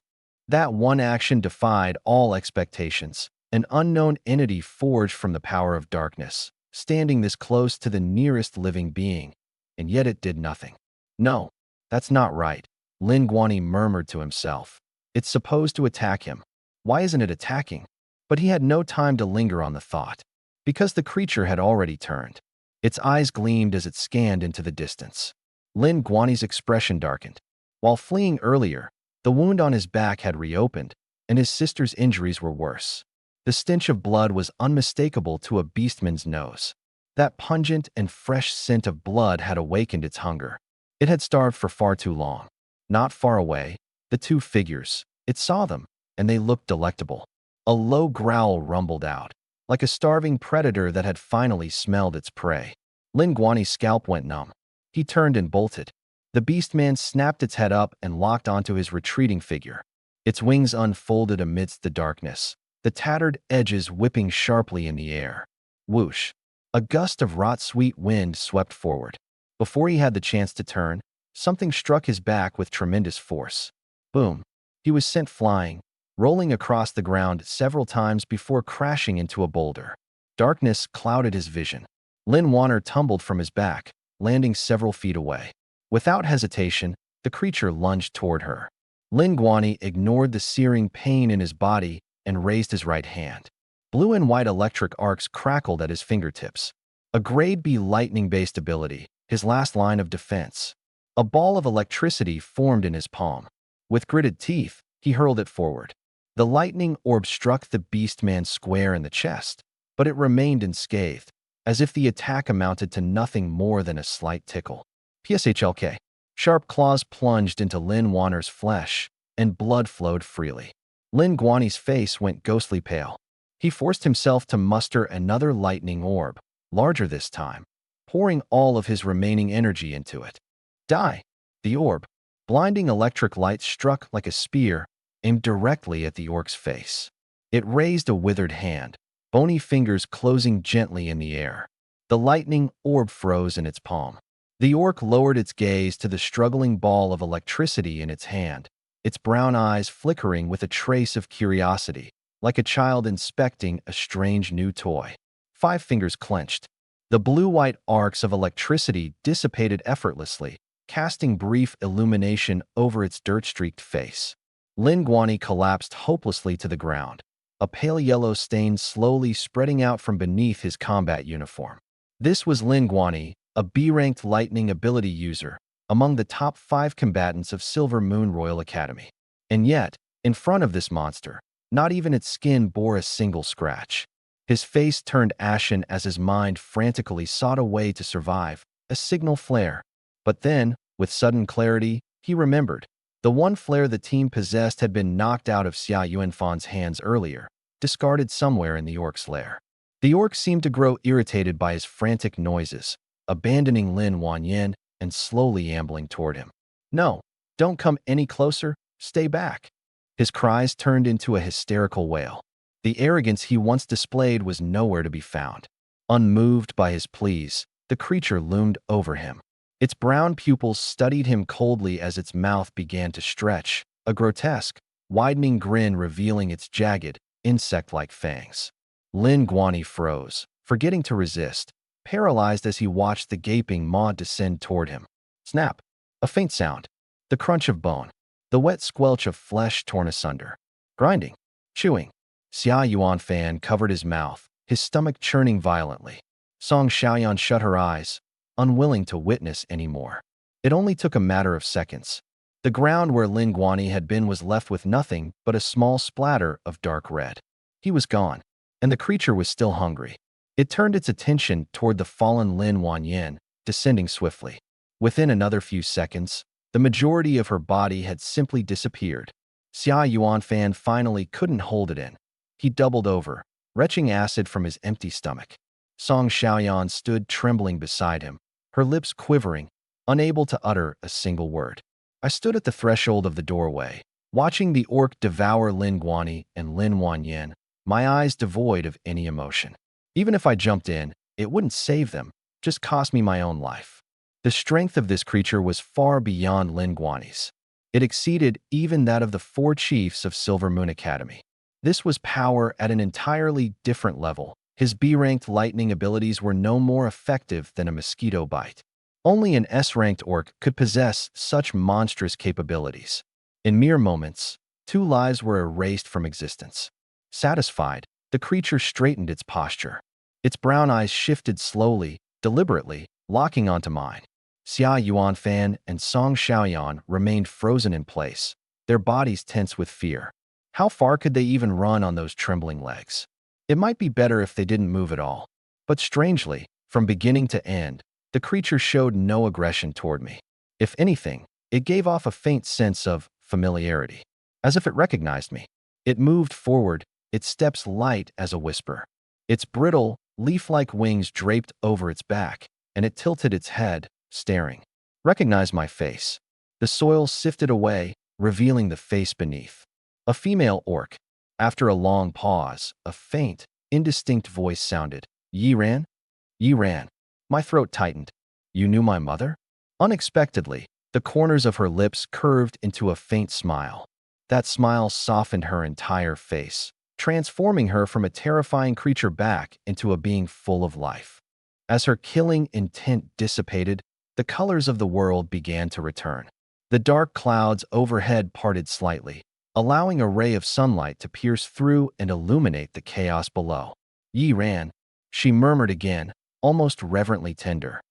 That one action defied all expectations. An unknown entity forged from the power of darkness, standing this close to the nearest living being, and yet it did nothing. No, that's not right, Lin Guani murmured to himself. It's supposed to attack him. Why isn't it attacking? But he had no time to linger on the thought, because the creature had already turned. Its eyes gleamed as it scanned into the distance. Lin Guani's expression darkened. While fleeing earlier, the wound on his back had reopened, and his sister's injuries were worse. The stench of blood was unmistakable to a beastman's nose. That pungent and fresh scent of blood had awakened its hunger. It had starved for far too long. Not far away, the two figures. It saw them, and they looked delectable. A low growl rumbled out, like a starving predator that had finally smelled its prey. Lin Guani's scalp went numb. He turned and bolted. The beastman snapped its head up and locked onto his retreating figure. Its wings unfolded amidst the darkness, the tattered edges whipping sharply in the air. Whoosh! A gust of rot-sweet wind swept forward. Before he had the chance to turn, something struck his back with tremendous force. Boom! He was sent flying, rolling across the ground several times before crashing into a boulder. Darkness clouded his vision. Lin Wanner tumbled from his back, landing several feet away. Without hesitation, the creature lunged toward her. Lin Guani ignored the searing pain in his body and raised his right hand. Blue and white electric arcs crackled at his fingertips. A grade B lightning-based ability, his last line of defense. A ball of electricity formed in his palm. With gritted teeth, he hurled it forward. The lightning orb struck the beastman square in the chest, but it remained unscathed, as if the attack amounted to nothing more than a slight tickle. PSHLK. Sharp claws plunged into Lin Wanner's flesh, and blood flowed freely. Lin Guani's face went ghostly pale. He forced himself to muster another lightning orb, larger this time, pouring all of his remaining energy into it. Die! The orb, blinding electric light struck like a spear, aimed directly at the orc's face. It raised a withered hand, bony fingers closing gently in the air. The lightning orb froze in its palm. The orc lowered its gaze to the struggling ball of electricity in its hand, its brown eyes flickering with a trace of curiosity, like a child inspecting a strange new toy. 5 fingers clenched. The blue-white arcs of electricity dissipated effortlessly, casting brief illumination over its dirt-streaked face. Lin Guani collapsed hopelessly to the ground, a pale yellow stain slowly spreading out from beneath his combat uniform. This was Lin Guani, a B-ranked lightning ability user, among the top 5 combatants of Silver Moon Royal Academy. And yet, in front of this monster, not even its skin bore a single scratch. His face turned ashen as his mind frantically sought a way to survive, a signal flare. But then, with sudden clarity, he remembered. The one flare the team possessed had been knocked out of Xia Yuanfan's hands earlier, discarded somewhere in the orc's lair. The orc seemed to grow irritated by his frantic noises, abandoning Lin Wanyan and slowly ambling toward him. No, don't come any closer, stay back. His cries turned into a hysterical wail. The arrogance he once displayed was nowhere to be found. Unmoved by his pleas, the creature loomed over him. Its brown pupils studied him coldly as its mouth began to stretch, a grotesque, widening grin revealing its jagged, insect-like fangs. Lin Guani froze, forgetting to resist, paralyzed as he watched the gaping maw descend toward him. Snap! A faint sound. The crunch of bone. The wet squelch of flesh torn asunder. Grinding. Chewing. Xia Yuanfan covered his mouth, his stomach churning violently. Song Xiaoyan shut her eyes, unwilling to witness any more. It only took a matter of seconds. The ground where Lin Guani had been was left with nothing but a small splatter of dark red. He was gone, and the creature was still hungry. It turned its attention toward the fallen Lin Wanyan, descending swiftly. Within another few seconds, the majority of her body had simply disappeared. Xia Yuanfan finally couldn't hold it in. He doubled over, retching acid from his empty stomach. Song Xiaoyan stood trembling beside him, her lips quivering, unable to utter a single word. I stood at the threshold of the doorway, watching the orc devour Lin Guani and Lin Wanyan, my eyes devoid of any emotion. Even if I jumped in, it wouldn't save them, just cost me my own life. The strength of this creature was far beyond Lin Guani's. It exceeded even that of the 4 chiefs of Silver Moon Academy. This was power at an entirely different level. His B-ranked lightning abilities were no more effective than a mosquito bite. Only an S-ranked orc could possess such monstrous capabilities. In mere moments, 2 lives were erased from existence. Satisfied, the creature straightened its posture. Its brown eyes shifted slowly, deliberately, locking onto mine. Xia Yuanfan and Song Xiaoyan remained frozen in place, their bodies tense with fear. How far could they even run on those trembling legs? It might be better if they didn't move at all. But strangely, from beginning to end, the creature showed no aggression toward me. If anything, it gave off a faint sense of familiarity, as if it recognized me. It moved forward, its steps light as a whisper. Its brittle, leaf-like wings draped over its back, and it tilted its head, staring. Recognize my face. The soil sifted away, revealing the face beneath. A female orc. After a long pause, a faint, indistinct voice sounded. Yi Ran? Yi Ran. My throat tightened. You knew my mother? Unexpectedly, the corners of her lips curved into a faint smile. That smile softened her entire face, transforming her from a terrifying creature back into a being full of life. As her killing intent dissipated, the colors of the world began to return. The dark clouds overhead parted slightly, allowing a ray of sunlight to pierce through and illuminate the chaos below. Yi ran, she murmured again, almost reverently tender.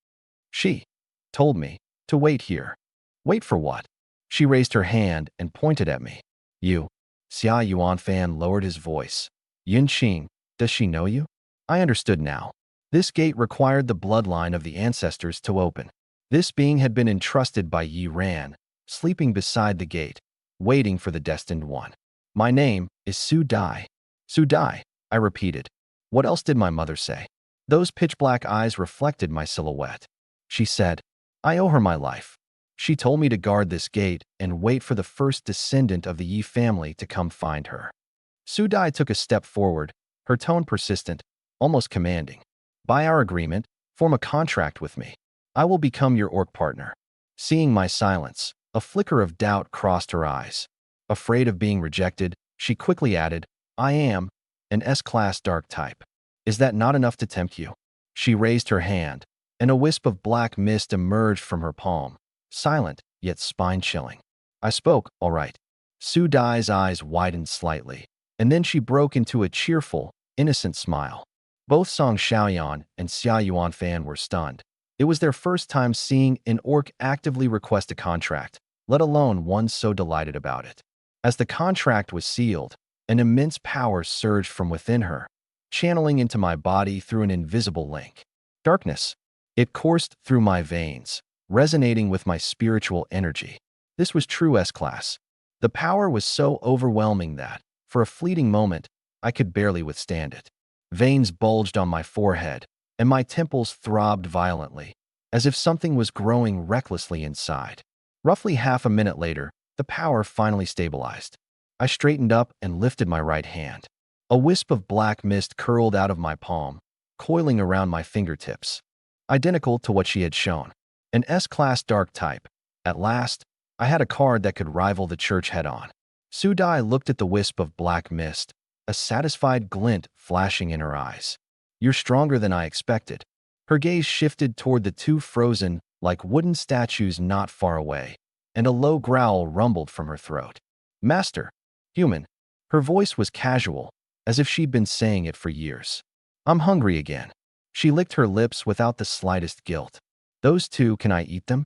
She told me to wait here. Wait for what? She raised her hand and pointed at me. You. Xia Yuanfan lowered his voice. Yunqing, does she know you? I understood now. This gate required the bloodline of the ancestors to open. This being had been entrusted by Yi Ran, sleeping beside the gate, waiting for the destined one. My name is Su Dai. Su Dai, I repeated. What else did my mother say? Those pitch-black eyes reflected my silhouette. She said, I owe her my life. She told me to guard this gate and wait for the first descendant of the Yi family to come find her. Su Dai took a step forward, her tone persistent, almost commanding. By our agreement, form a contract with me. I will become your orc partner. Seeing my silence, a flicker of doubt crossed her eyes. Afraid of being rejected, she quickly added, I am an S-class dark type. Is that not enough to tempt you? She raised her hand, and a wisp of black mist emerged from her palm, silent yet spine-chilling. I spoke, all right. Su Dai's eyes widened slightly, and then she broke into a cheerful, innocent smile. Both Song Xiaoyan and Xia Yuanfan were stunned. It was their first time seeing an orc actively request a contract, let alone one so delighted about it. As the contract was sealed, an immense power surged from within her, channeling into my body through an invisible link. Darkness. It coursed through my veins, resonating with my spiritual energy. This was true S-class. The power was so overwhelming that, for a fleeting moment, I could barely withstand it. Veins bulged on my forehead, and my temples throbbed violently, as if something was growing recklessly inside. Roughly half a minute later, the power finally stabilized. I straightened up and lifted my right hand. A wisp of black mist curled out of my palm, coiling around my fingertips. Identical to what she had shown. An S-class dark type. At last, I had a card that could rival the church head-on. Su Dai looked at the wisp of black mist, a satisfied glint flashing in her eyes. You're stronger than I expected. Her gaze shifted toward the two frozen, like wooden statues not far away, and a low growl rumbled from her throat. Master. Human. Her voice was casual, as if she'd been saying it for years. I'm hungry again. She licked her lips without the slightest guilt. Those two, can I eat them?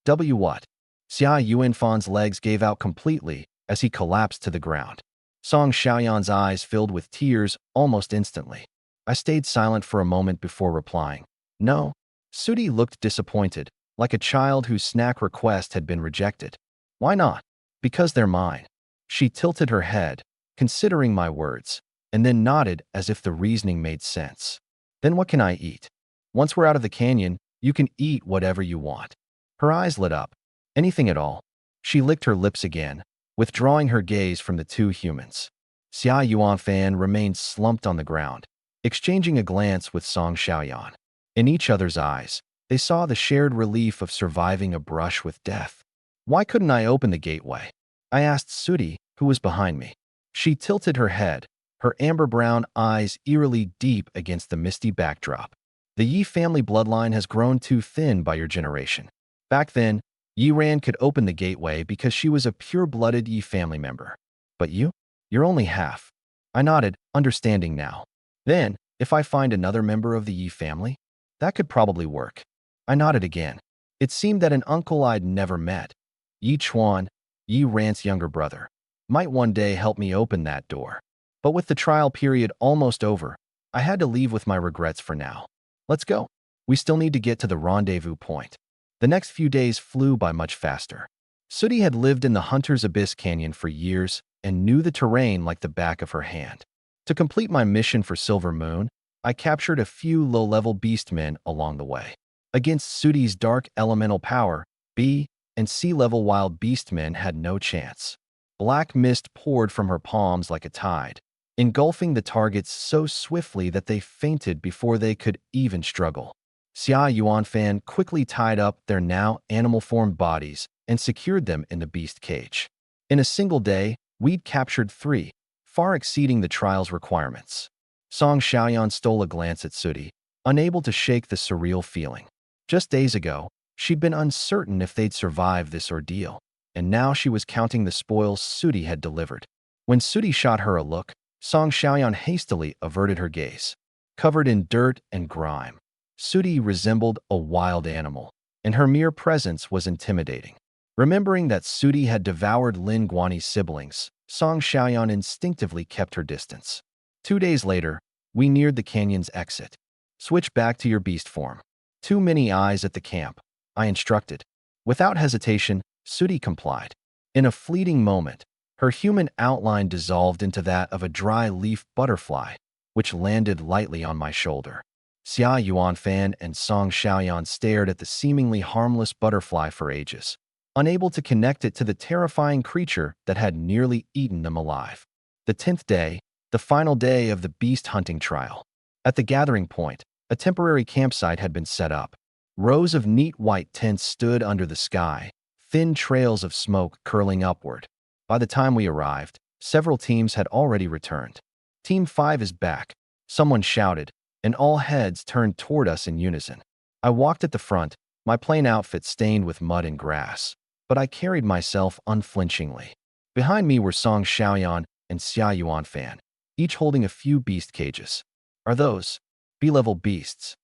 What? Xia Yuanfan's legs gave out completely as he collapsed to the ground. Song Xiaoyan's eyes filled with tears almost instantly. I stayed silent for a moment before replying. No. Sudi looked disappointed, like a child whose snack request had been rejected. Why not? Because they're mine. She tilted her head, considering my words, and then nodded as if the reasoning made sense. Then what can I eat? Once we're out of the canyon, you can eat whatever you want. Her eyes lit up. Anything at all. She licked her lips again, withdrawing her gaze from the two humans. Xia Yuanfan remained slumped on the ground, exchanging a glance with Song Xiaoyan. In each other's eyes, they saw the shared relief of surviving a brush with death. Why couldn't I open the gateway? I asked Sudi, who was behind me. She tilted her head, her amber-brown eyes eerily deep against the misty backdrop. The Yi family bloodline has grown too thin by your generation. Back then, Yi Ran could open the gateway because she was a pure-blooded Yi family member. But you? You're only half. I nodded, understanding now. Then, if I find another member of the Yi family, that could probably work. I nodded again. It seemed that an uncle I'd never met, Yi Chuan, Yi Ran's younger brother, might one day help me open that door. But with the trial period almost over, I had to leave with my regrets for now. Let's go. We still need to get to the rendezvous point. The next few days flew by much faster. Sudi had lived in the Hunter's Abyss Canyon for years and knew the terrain like the back of her hand. To complete my mission for Silver Moon, I captured a few low-level beastmen along the way. Against Sudi's dark elemental power, B and C-level wild beastmen had no chance. Black mist poured from her palms like a tide, engulfing the targets so swiftly that they fainted before they could even struggle. Xia Yuanfan quickly tied up their now animal-formed bodies and secured them in the beast cage. In a single day, We'd captured 3, far exceeding the trial's requirements. Song Xiaoyan stole a glance at Sudi, unable to shake the surreal feeling. Just days ago, she'd been uncertain if they'd survive this ordeal, and now she was counting the spoils Sudi had delivered. When Sudi shot her a look, Song Xiaoyan hastily averted her gaze. Covered in dirt and grime, Sudi resembled a wild animal, and her mere presence was intimidating. Remembering that Sudi had devoured Lin Guani's siblings, Song Xiaoyan instinctively kept her distance. 2 days later, we neared the canyon's exit. Switch back to your beast form. Too many eyes at the camp, I instructed. Without hesitation, Sudi complied. In a fleeting moment, her human outline dissolved into that of a dry leaf butterfly, which landed lightly on my shoulder. Xia Yuanfan and Song Xiaoyan stared at the seemingly harmless butterfly for ages, unable to connect it to the terrifying creature that had nearly eaten them alive. The 10th day, the final day of the beast hunting trial. At the gathering point, a temporary campsite had been set up. Rows of neat white tents stood under the sky, thin trails of smoke curling upward. By the time we arrived, several teams had already returned. Team 5 is back, someone shouted, and all heads turned toward us in unison. I walked at the front, my plain outfit stained with mud and grass, but I carried myself unflinchingly. Behind me were Song Xiaoyan and Xia Yuanfan, each holding a few beast cages. Are those B-level beasts?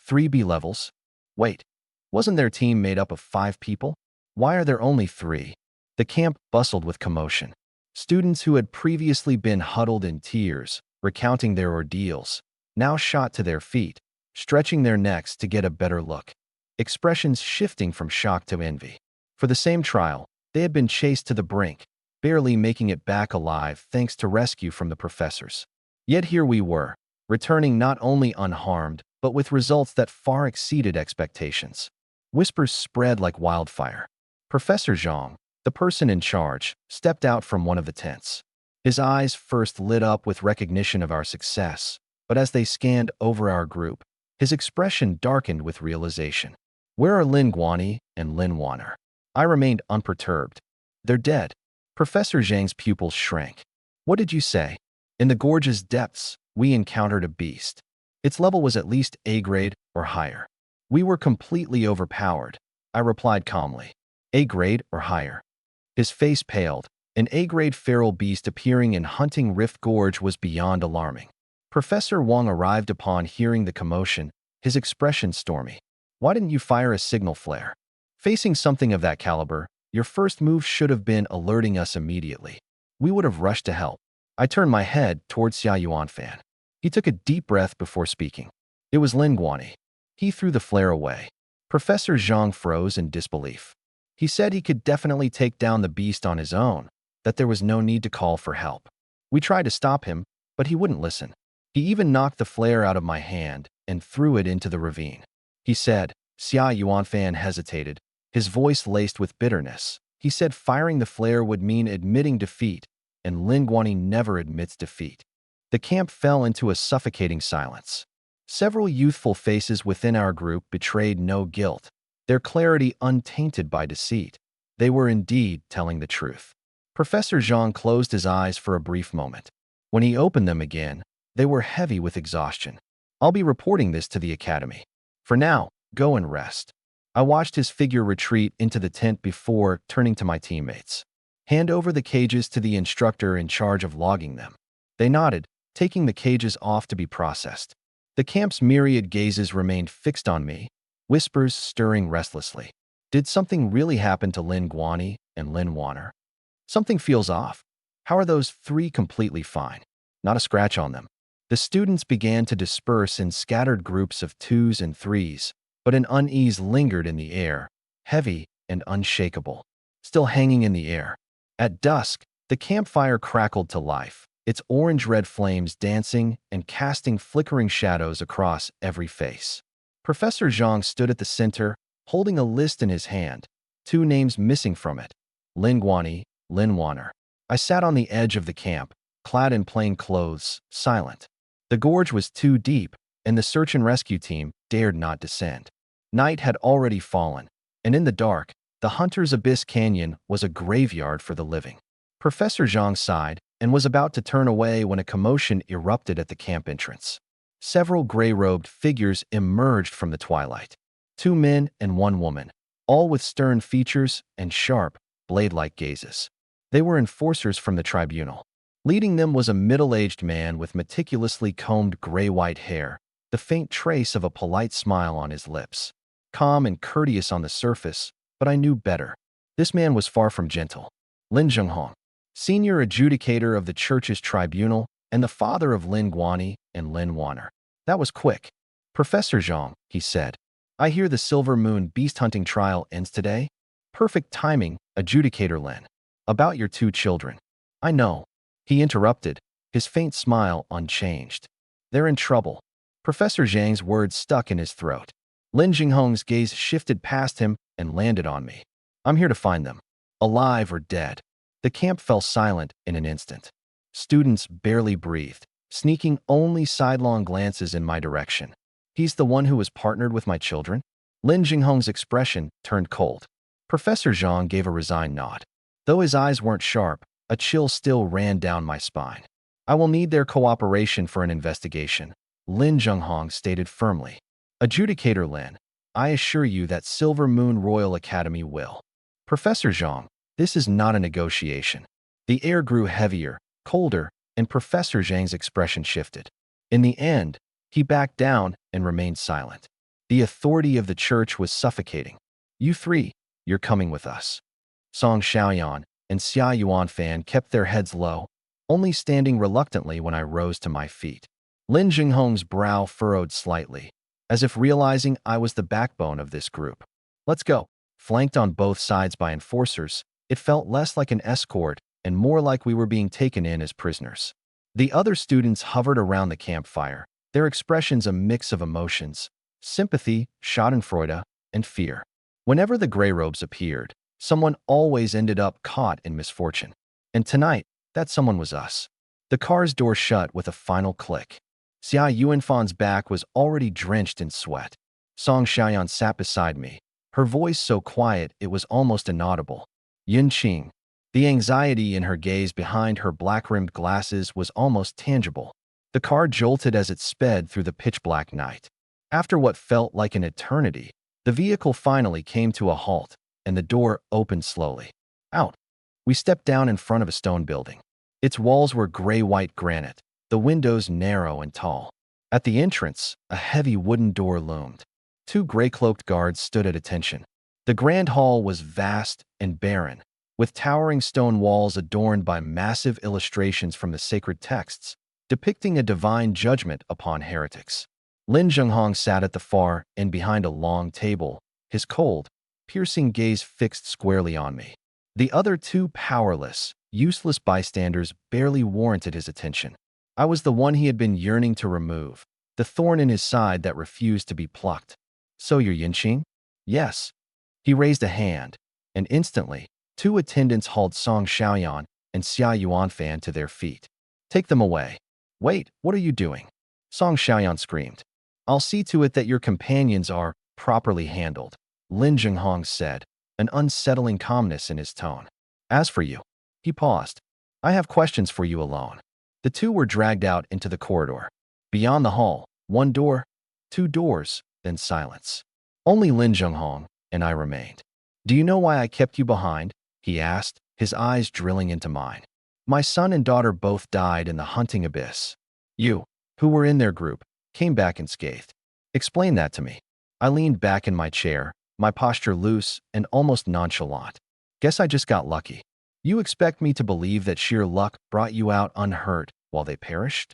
3 B-levels? Wait, wasn't their team made up of 5 people? Why are there only 3? The camp bustled with commotion. Students who had previously been huddled in tears, recounting their ordeals, now shot to their feet, stretching their necks to get a better look, expressions shifting from shock to envy. For the same trial, they had been chased to the brink, barely making it back alive thanks to rescue from the professors. Yet here we were, returning not only unharmed, but with results that far exceeded expectations. Whispers spread like wildfire. Professor Zhang, the person in charge, stepped out from one of the tents. His eyes first lit up with recognition of our success, but as they scanned over our group, his expression darkened with realization. Where are Lin Guani and Lin Waner? I remained unperturbed. They're dead. Professor Zhang's pupils shrank. What did you say? In the gorge's depths, we encountered a beast. Its level was at least A grade or higher. We were completely overpowered, I replied calmly. A grade or higher. His face paled. An A-grade feral beast appearing in Hunting Rift Gorge was beyond alarming. Professor Wang arrived upon hearing the commotion, his expression stormy. Why didn't you fire a signal flare? Facing something of that caliber, your first move should have been alerting us immediately. We would have rushed to help. I turned my head towards Xia Yuanfan. He took a deep breath before speaking. It was Lin Guani. He threw the flare away. Professor Zhang froze in disbelief. He said he could definitely take down the beast on his own, that there was no need to call for help. We tried to stop him, but he wouldn't listen. He even knocked the flare out of my hand and threw it into the ravine. He said, Xia Yuanfan hesitated, his voice laced with bitterness. He said firing the flare would mean admitting defeat, and Lin Guani never admits defeat. The camp fell into a suffocating silence. Several youthful faces within our group betrayed no guilt, their clarity untainted by deceit. They were indeed telling the truth. Professor Zhang closed his eyes for a brief moment. When he opened them again, they were heavy with exhaustion. I'll be reporting this to the academy. For now, go and rest. I watched his figure retreat into the tent before turning to my teammates. Hand over the cages to the instructor in charge of logging them. They nodded, taking the cages off to be processed. The camp's myriad gazes remained fixed on me, whispers stirring restlessly. Did something really happen to Lin Guani and Lin Waner? Something feels off. How are those 3 completely fine? Not a scratch on them. The students began to disperse in scattered groups of 2s and 3s, but an unease lingered in the air, heavy and unshakable, still hanging in the air. At dusk, the campfire crackled to life, its orange-red flames dancing and casting flickering shadows across every face. Professor Zhang stood at the center, holding a list in his hand, 2 names missing from it, Lin Guani, Lin Waner. I sat on the edge of the camp, clad in plain clothes, silent. The gorge was too deep, and the search and rescue team dared not descend. Night had already fallen, and in the dark, the Hunter's Abyss Canyon was a graveyard for the living. Professor Zhang sighed and was about to turn away when a commotion erupted at the camp entrance. Several gray-robed figures emerged from the twilight. 2 men and 1 woman, all with stern features and sharp, blade-like gazes. They were enforcers from the tribunal. Leading them was a middle-aged man with meticulously combed gray-white hair, the faint trace of a polite smile on his lips. Calm and courteous on the surface, but I knew better. This man was far from gentle. Lin Zhenghong, senior adjudicator of the church's tribunal and the father of Lin Guani and Lin Wanner. That was quick. Professor Zhang, he said, I hear the Silver Moon beast hunting trial ends today? Perfect timing, adjudicator Lin. About your 2 children. I know. He interrupted, his faint smile unchanged. They're in trouble. Professor Zhang's words stuck in his throat. Lin Zhenghong's gaze shifted past him and landed on me. I'm here to find them. Alive or dead. The camp fell silent in an instant. Students barely breathed, sneaking only sidelong glances in my direction. He's the one who was partnered with my children? Lin Zhenghong's expression turned cold. Professor Zhang gave a resigned nod. Though his eyes weren't sharp, a chill still ran down my spine. I will need their cooperation for an investigation, Lin Zhenghong stated firmly. Adjudicator Lin, I assure you that Silver Moon Royal Academy will. Professor Zhang, this is not a negotiation. The air grew heavier, colder, and Professor Zhang's expression shifted. In the end, he backed down and remained silent. The authority of the church was suffocating. You 3, you're coming with us. Song Xiaoyan and Xia Yuanfan kept their heads low, only standing reluctantly when I rose to my feet. Lin Zhenghong's brow furrowed slightly, as if realizing I was the backbone of this group. Let's go. Flanked on both sides by enforcers, it felt less like an escort and more like we were being taken in as prisoners. The other students hovered around the campfire, their expressions a mix of emotions, sympathy, schadenfreude, and fear. Whenever the gray robes appeared, someone always ended up caught in misfortune. And tonight, that someone was us. The car's door shut with a final click. Xia Yuanfan's back was already drenched in sweat. Song Xiaoyan sat beside me, her voice so quiet it was almost inaudible. Yin Qing. The anxiety in her gaze behind her black-rimmed glasses was almost tangible. The car jolted as it sped through the pitch-black night. After what felt like an eternity, the vehicle finally came to a halt, and the door opened slowly. Out. We stepped down in front of a stone building. Its walls were gray-white granite, the windows narrow and tall. At the entrance, a heavy wooden door loomed. 2 gray-cloaked guards stood at attention. The grand hall was vast and barren, with towering stone walls adorned by massive illustrations from the sacred texts, depicting a divine judgment upon heretics. Lin Zhenghong sat at the far end behind a long table, his cold, piercing gaze fixed squarely on me. The other 2 powerless, useless bystanders barely warranted his attention. I was the one he had been yearning to remove, the thorn in his side that refused to be plucked. So you're Yinqing? Yes. He raised a hand, and instantly, 2 attendants hauled Song Xiaoyan and Xia Yuanfan to their feet. Take them away. Wait, what are you doing? Song Xiaoyan screamed. I'll see to it that your companions are properly handled, Lin Zhenghong said, an unsettling calmness in his tone. As for you, he paused. I have questions for you alone. The 2 were dragged out into the corridor. Beyond the hall, 1 door, 2 doors, then silence. Only Lin Zhenghong and I remained. Do you know why I kept you behind? He asked, his eyes drilling into mine. My son and daughter both died in the hunting abyss. You, who were in their group, came back unscathed. Explain that to me. I leaned back in my chair, my posture loose and almost nonchalant. Guess I just got lucky. You expect me to believe that sheer luck brought you out unhurt while they perished?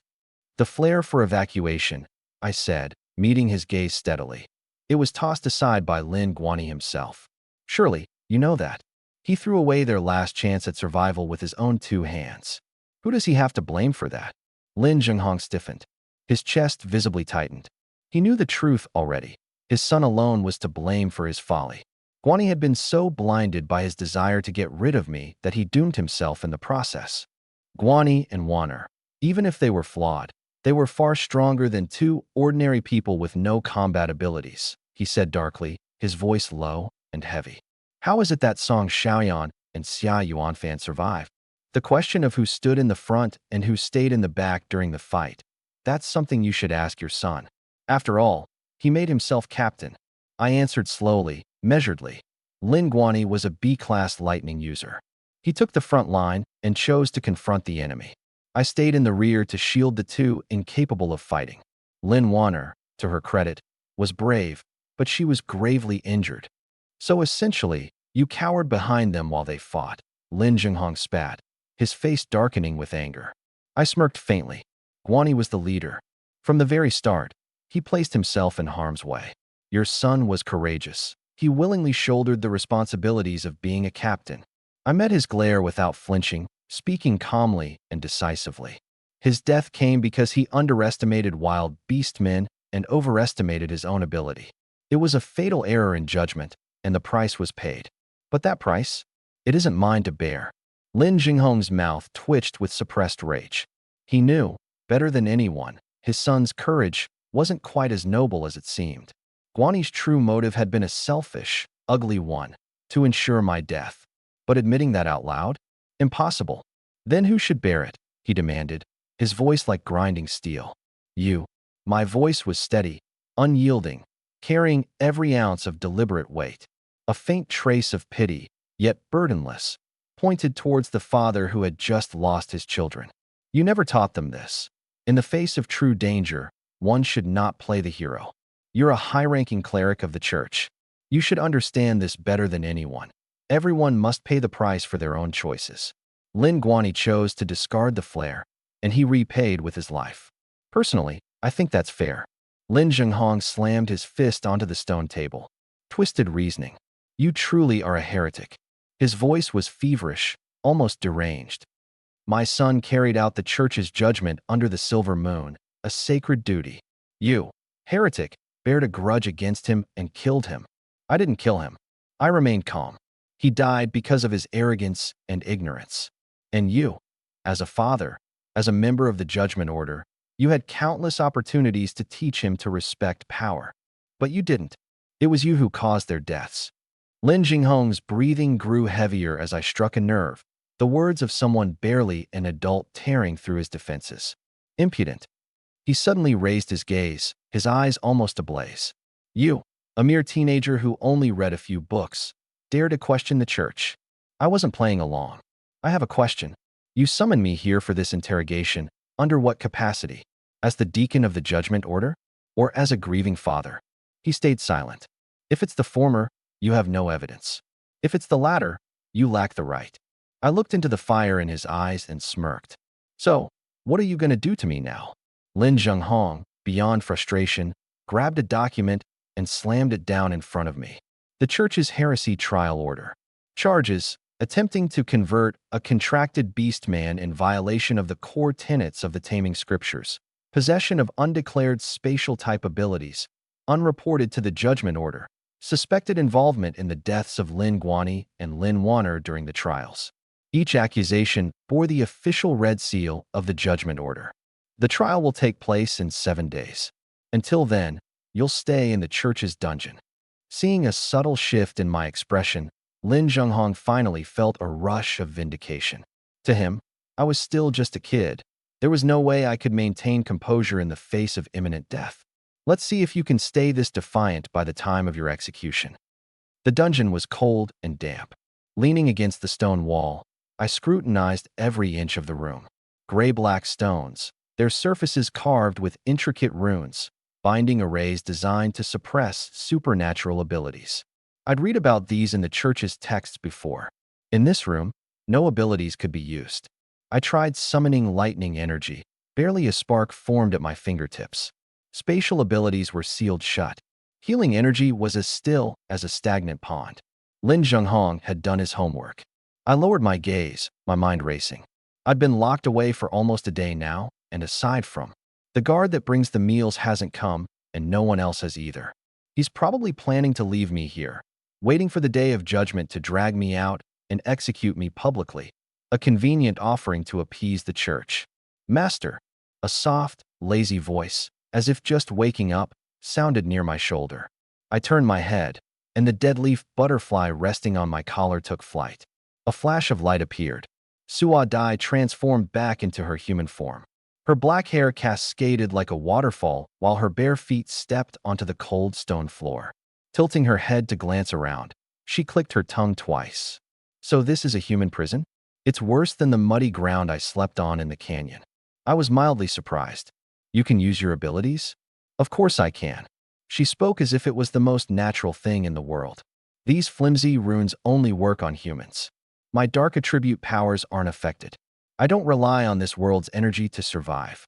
The flare for evacuation, I said, meeting his gaze steadily. It was tossed aside by Lin Guani himself. Surely, you know that. He threw away their last chance at survival with his own 2 hands. Who does he have to blame for that? Lin Zhenghong stiffened. His chest visibly tightened. He knew the truth already. His son alone was to blame for his folly. Guani had been so blinded by his desire to get rid of me that he doomed himself in the process. Guani and Wanner, even if they were flawed, they were far stronger than 2 ordinary people with no combat abilities, he said darkly, his voice low and heavy. How is it that Song Xiaoyan and Xia Yuanfan survived? The question of who stood in the front and who stayed in the back during the fight, that's something you should ask your son. After all, he made himself captain. I answered slowly, measuredly. Lin Guani was a B-class lightning user. He took the front line and chose to confront the enemy. I stayed in the rear to shield the two incapable of fighting. Lin Wanner, to her credit, was brave, but she was gravely injured. So essentially, you cowered behind them while they fought. Lin Jinghong spat, his face darkening with anger. I smirked faintly. Guani was the leader. From the very start, he placed himself in harm's way. Your son was courageous. He willingly shouldered the responsibilities of being a captain. I met his glare without flinching, speaking calmly and decisively. His death came because he underestimated wild beast men and overestimated his own ability. It was a fatal error in judgment, and the price was paid. But that price? It isn't mine to bear. Lin Jinghong's mouth twitched with suppressed rage. He knew, better than anyone, his son's courage wasn't quite as noble as it seemed. Guani's true motive had been a selfish, ugly one, to ensure my death. But admitting that out loud? Impossible. Then who should bear it? He demanded, his voice like grinding steel. You. My voice was steady, unyielding, carrying every ounce of deliberate weight. A faint trace of pity, yet burdenless, pointed towards the father who had just lost his children. You never taught them this. In the face of true danger, one should not play the hero. You're a high-ranking cleric of the church. You should understand this better than anyone. Everyone must pay the price for their own choices. Lin Guani chose to discard the flare, and he repaid with his life. Personally, I think that's fair. Lin Jinghong slammed his fist onto the stone table. Twisted reasoning. You truly are a heretic. His voice was feverish, almost deranged. My son carried out the church's judgment under the silver moon, a sacred duty. You, heretic, bared a grudge against him and killed him. I didn't kill him. I remained calm. He died because of his arrogance and ignorance. And you, as a father, as a member of the judgment order, you had countless opportunities to teach him to respect power. But you didn't. It was you who caused their deaths. Lin Jinghong's breathing grew heavier as I struck a nerve, the words of someone barely an adult tearing through his defenses. Impudent. He suddenly raised his gaze, his eyes almost ablaze. You, a mere teenager who only read a few books, dare to question the church. I wasn't playing along. I have a question. You summoned me here for this interrogation. Under what capacity? As the deacon of the judgment order? Or as a grieving father? He stayed silent. If it's the former, you have no evidence. If it's the latter, you lack the right. I looked into the fire in his eyes and smirked. So, what are you going to do to me now? Lin Jinghong, beyond frustration, grabbed a document and slammed it down in front of me. The church's heresy trial order. Charges: attempting to convert a contracted beast man in violation of the core tenets of the taming scriptures, possession of undeclared spatial type abilities, unreported to the judgment order, suspected involvement in the deaths of Lin Guani and Lin Wanner during the trials. Each accusation bore the official red seal of the judgment order. The trial will take place in 7 days. Until then, you'll stay in the church's dungeon. Seeing a subtle shift in my expression, Lin Jinghong finally felt a rush of vindication. To him, I was still just a kid. There was no way I could maintain composure in the face of imminent death. Let's see if you can stay this defiant by the time of your execution. The dungeon was cold and damp. Leaning against the stone wall, I scrutinized every inch of the room. Gray-black stones, their surfaces carved with intricate runes, binding arrays designed to suppress supernatural abilities. I'd read about these in the church's texts before. In this room, no abilities could be used. I tried summoning lightning energy. Barely a spark formed at my fingertips. Spatial abilities were sealed shut. Healing energy was as still as a stagnant pond. Lin Jinghong had done his homework. I lowered my gaze, my mind racing. I'd been locked away for almost a day now, and aside from the guard that brings the meals hasn't come, and no one else has either. He's probably planning to leave me here, waiting for the day of judgment to drag me out and execute me publicly, a convenient offering to appease the church. Master, a soft, lazy voice, as if just waking up, sounded near my shoulder. I turned my head, and the dead leaf butterfly resting on my collar took flight. A flash of light appeared. Suo Dai transformed back into her human form. Her black hair cascaded like a waterfall while her bare feet stepped onto the cold stone floor. Tilting her head to glance around, she clicked her tongue twice. So this is a human prison? It's worse than the muddy ground I slept on in the canyon. I was mildly surprised. You can use your abilities? Of course I can. She spoke as if it was the most natural thing in the world. These flimsy runes only work on humans. My dark attribute powers aren't affected. I don't rely on this world's energy to survive.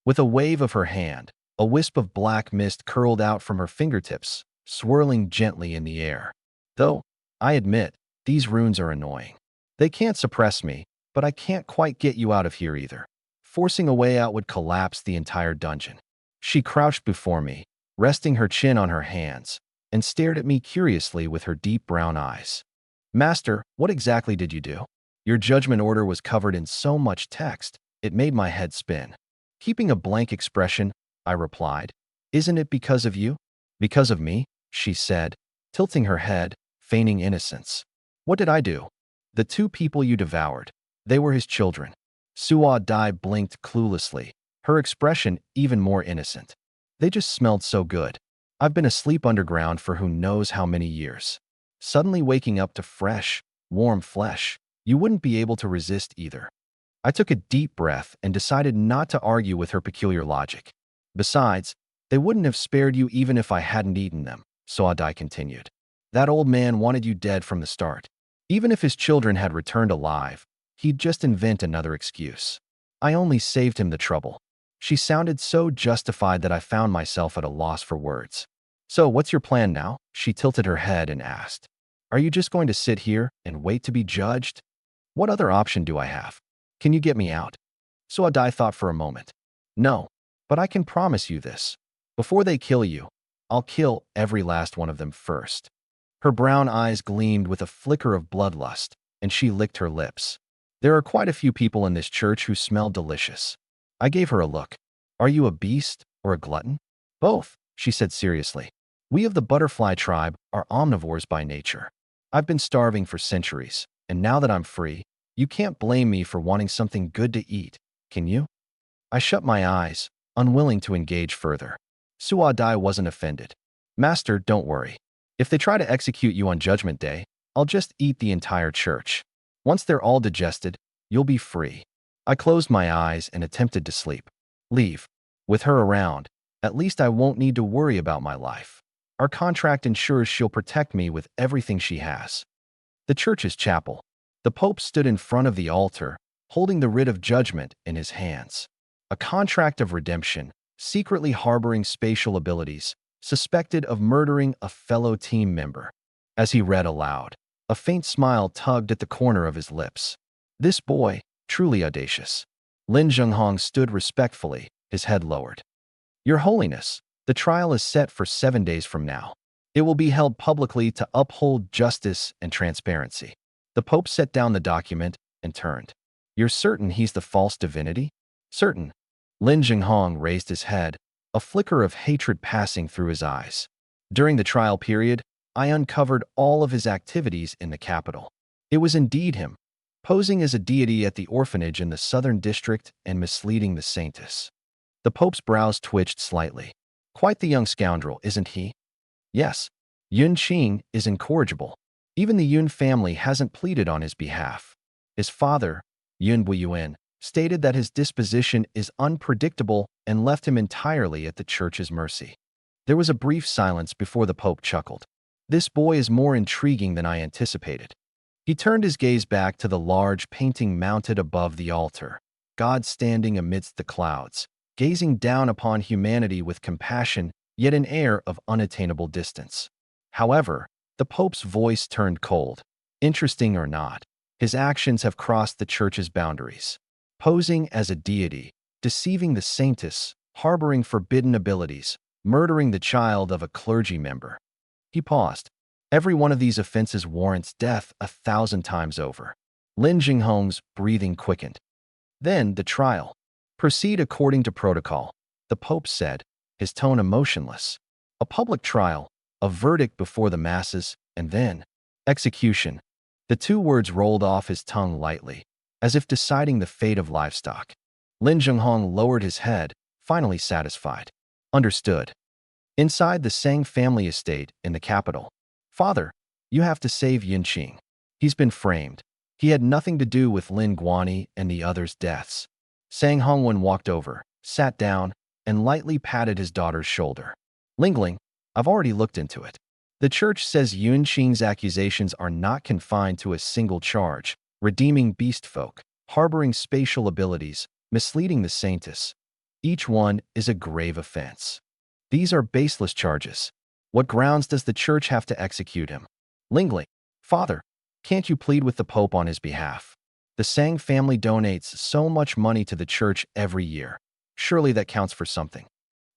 With a wave of her hand, a wisp of black mist curled out from her fingertips, swirling gently in the air. Though, I admit, these runes are annoying. They can't suppress me, but I can't quite get you out of here either. Forcing a way out would collapse the entire dungeon. She crouched before me, resting her chin on her hands, and stared at me curiously with her deep brown eyes. Master, what exactly did you do? Your judgment order was covered in so much text, it made my head spin. Keeping a blank expression, I replied, Isn't it because of you? Because of me? She said, tilting her head, feigning innocence. What did I do? The two people you devoured. They were his children. Suo Dai blinked cluelessly, her expression even more innocent. They just smelled so good. I've been asleep underground for who knows how many years. Suddenly waking up to fresh, warm flesh, you wouldn't be able to resist either. I took a deep breath and decided not to argue with her peculiar logic. Besides, they wouldn't have spared you even if I hadn't eaten them, Suo Dai continued. That old man wanted you dead from the start. Even if his children had returned alive, he'd just invent another excuse. I only saved him the trouble. She sounded so justified that I found myself at a loss for words. So what's your plan now? She tilted her head and asked. Are you just going to sit here and wait to be judged? What other option do I have? Can you get me out? Suo Dai thought for a moment. No, but I can promise you this. Before they kill you, I'll kill every last one of them first. Her brown eyes gleamed with a flicker of bloodlust, and she licked her lips. There are quite a few people in this church who smell delicious. I gave her a look. Are you a beast or a glutton? Both, she said seriously. We of the butterfly tribe are omnivores by nature. I've been starving for centuries, and now that I'm free, you can't blame me for wanting something good to eat, can you? I shut my eyes, unwilling to engage further. Suo Dai wasn't offended. Master, don't worry. If they try to execute you on Judgment Day, I'll just eat the entire church. Once they're all digested, you'll be free. I closed my eyes and attempted to sleep. Leave. With her around, at least I won't need to worry about my life. Our contract ensures she'll protect me with everything she has. The church's chapel. The Pope stood in front of the altar, holding the writ of judgment in his hands. A contract of redemption, secretly harboring spatial abilities, suspected of murdering a fellow team member. As he read aloud, a faint smile tugged at the corner of his lips. This boy, truly audacious. Lin Zhenghong stood respectfully, his head lowered. Your Holiness, the trial is set for 7 days from now. It will be held publicly to uphold justice and transparency. The Pope set down the document and turned. You're certain he's the false divinity? Certain. Lin Zhenghong raised his head, a flicker of hatred passing through his eyes. During the trial period, I uncovered all of his activities in the capital. It was indeed him, posing as a deity at the orphanage in the southern district and misleading the saintess. The Pope's brows twitched slightly. Quite the young scoundrel, isn't he? Yes. Yun Qing is incorrigible. Even the Yun family hasn't pleaded on his behalf. His father, Yun Buiyuan, stated that his disposition is unpredictable and left him entirely at the church's mercy. There was a brief silence before the Pope chuckled. This boy is more intriguing than I anticipated. He turned his gaze back to the large painting mounted above the altar, God standing amidst the clouds, gazing down upon humanity with compassion, yet an air of unattainable distance. However, the Pope's voice turned cold. Interesting or not, his actions have crossed the church's boundaries. Posing as a deity, deceiving the saintess, harboring forbidden abilities, murdering the child of a clergy member. He paused. Every one of these offenses warrants death 1,000 times over. Lin Zhenghong's breathing quickened. Then the trial. Proceed according to protocol, the Pope said, his tone emotionless. A public trial, a verdict before the masses, and then execution. The two words rolled off his tongue lightly. as if deciding the fate of livestock. Lin Zhenghong lowered his head, finally satisfied. Understood. Inside the Sang family estate in the capital. Father, you have to save Yinqing. He's been framed. He had nothing to do with Lin Guani and the others' deaths. Sang Hongwen walked over, sat down, and lightly patted his daughter's shoulder. Lingling, I've already looked into it. The church says Yunqing's accusations are not confined to a single charge, redeeming beast folk, harboring spatial abilities, misleading the saintess. Each one is a grave offense. These are baseless charges. What grounds does the church have to execute him? Lingling, Father, can't you plead with the Pope on his behalf? The Sang family donates so much money to the church every year. Surely that counts for something.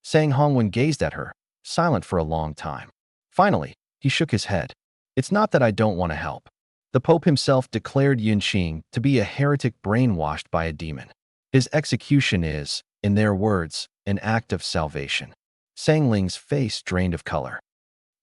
Sang Hongwen gazed at her, silent for a long time. Finally, he shook his head. It's not that I don't want to help. The Pope himself declared Yunqing to be a heretic brainwashed by a demon. His execution is, in their words, an act of salvation. Sang Ling's face drained of color.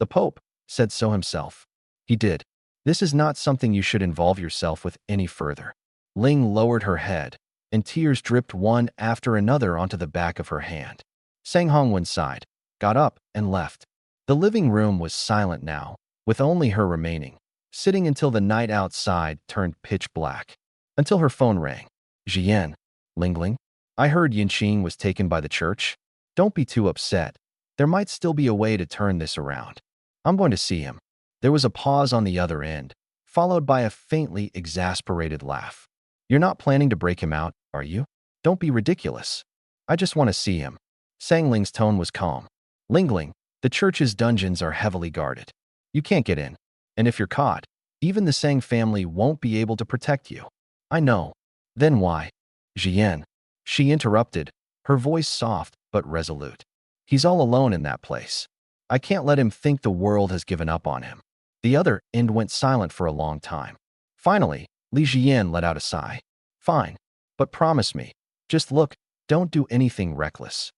The Pope said so himself. He did. This is not something you should involve yourself with any further. Ling lowered her head, and tears dripped one after another onto the back of her hand. Sang Hongwen sighed, got up, and left. The living room was silent now, with only her remaining, sitting until the night outside turned pitch black. Until her phone rang. Jian, Lingling, I heard Yinqing was taken by the church. Don't be too upset. There might still be a way to turn this around. I'm going to see him. There was a pause on the other end, followed by a faintly exasperated laugh. You're not planning to break him out, are you? Don't be ridiculous. I just want to see him. Sang Ling's tone was calm. Lingling, the church's dungeons are heavily guarded. You can't get in. And if you're caught, even the Sang family won't be able to protect you. I know. Then why? Jian. She interrupted, her voice soft but resolute. He's all alone in that place. I can't let him think the world has given up on him. The other end went silent for a long time. Finally, Li Jian let out a sigh. Fine. But promise me. Just look, don't do anything reckless.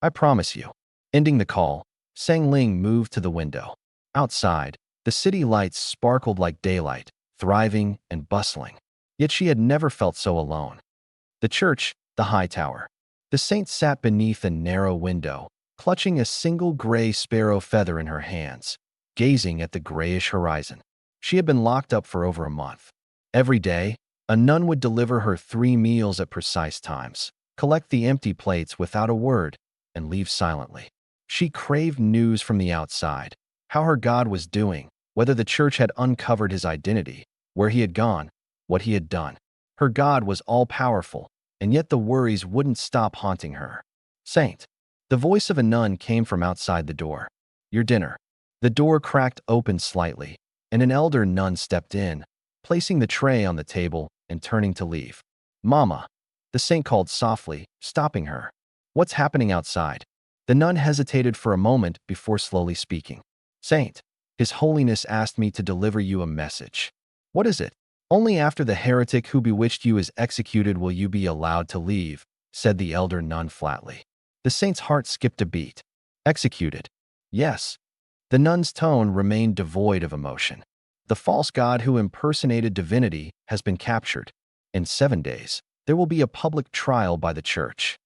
I promise you. Ending the call, Sang Ling moved to the window. Outside, the city lights sparkled like daylight, thriving and bustling. Yet she had never felt so alone. The church, the high tower. The saint sat beneath a narrow window, clutching a single gray sparrow feather in her hands, gazing at the grayish horizon. She had been locked up for over a month. Every day, a nun would deliver her 3 meals at precise times, collect the empty plates without a word, and leave silently. She craved news from the outside, how her God was doing, whether the church had uncovered his identity, where he had gone, what he had done. Her God was all-powerful, and yet the worries wouldn't stop haunting her. Saint. The voice of a nun came from outside the door. Your dinner. The door cracked open slightly, and an elder nun stepped in, placing the tray on the table and turning to leave. Mama. The saint called softly, stopping her. What's happening outside? The nun hesitated for a moment before slowly speaking. Saint. His Holiness asked me to deliver you a message. What is it? Only after the heretic who bewitched you is executed will you be allowed to leave, said the elder nun flatly. The saint's heart skipped a beat. Executed. Yes. The nun's tone remained devoid of emotion. The false god who impersonated divinity has been captured. In 7 days, there will be a public trial by the church.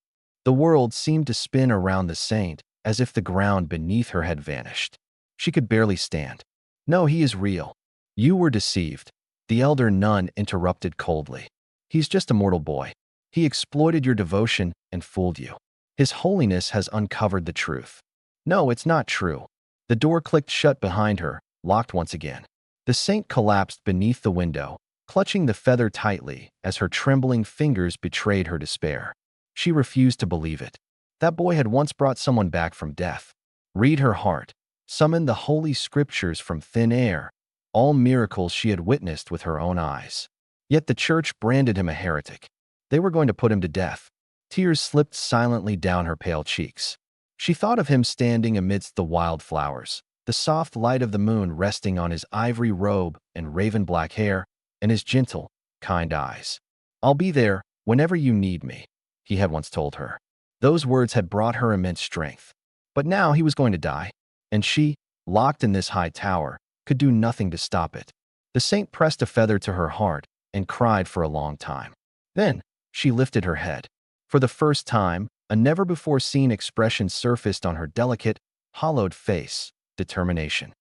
The world seemed to spin around the saint as if the ground beneath her had vanished. She could barely stand. No, he is real. You were deceived. The elder nun interrupted coldly. He's just a mortal boy. He exploited your devotion and fooled you. His Holiness has uncovered the truth. No, it's not true. The door clicked shut behind her, locked once again. The saint collapsed beneath the window, clutching the feather tightly as her trembling fingers betrayed her despair. She refused to believe it. That boy had once brought someone back from death. Read her heart. Summon the holy scriptures from thin air. All miracles she had witnessed with her own eyes. Yet the church branded him a heretic. They were going to put him to death. Tears slipped silently down her pale cheeks. She thought of him standing amidst the wildflowers, the soft light of the moon resting on his ivory robe and raven-black hair, and his gentle, kind eyes. I'll be there whenever you need me, he had once told her. Those words had brought her immense strength. But now he was going to die, and she, locked in this high tower, could do nothing to stop it. The saint pressed a feather to her heart and cried for a long time. Then, she lifted her head. For the first time, a never-before-seen expression surfaced on her delicate, hollowed face: determination.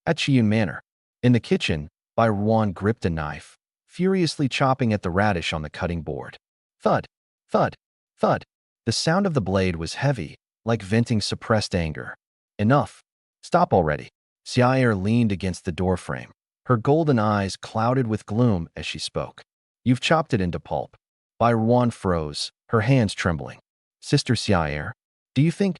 At Chiyun Manor, in the kitchen, Bai Ruan gripped a knife, furiously chopping at the radish on the cutting board. Thud, thud, thud. The sound of the blade was heavy, like venting suppressed anger. Enough. Stop already. Xiaer leaned against the doorframe, her golden eyes clouded with gloom as she spoke. You've chopped it into pulp. Bai Ruan froze, her hands trembling. Sister Xiaer, do you think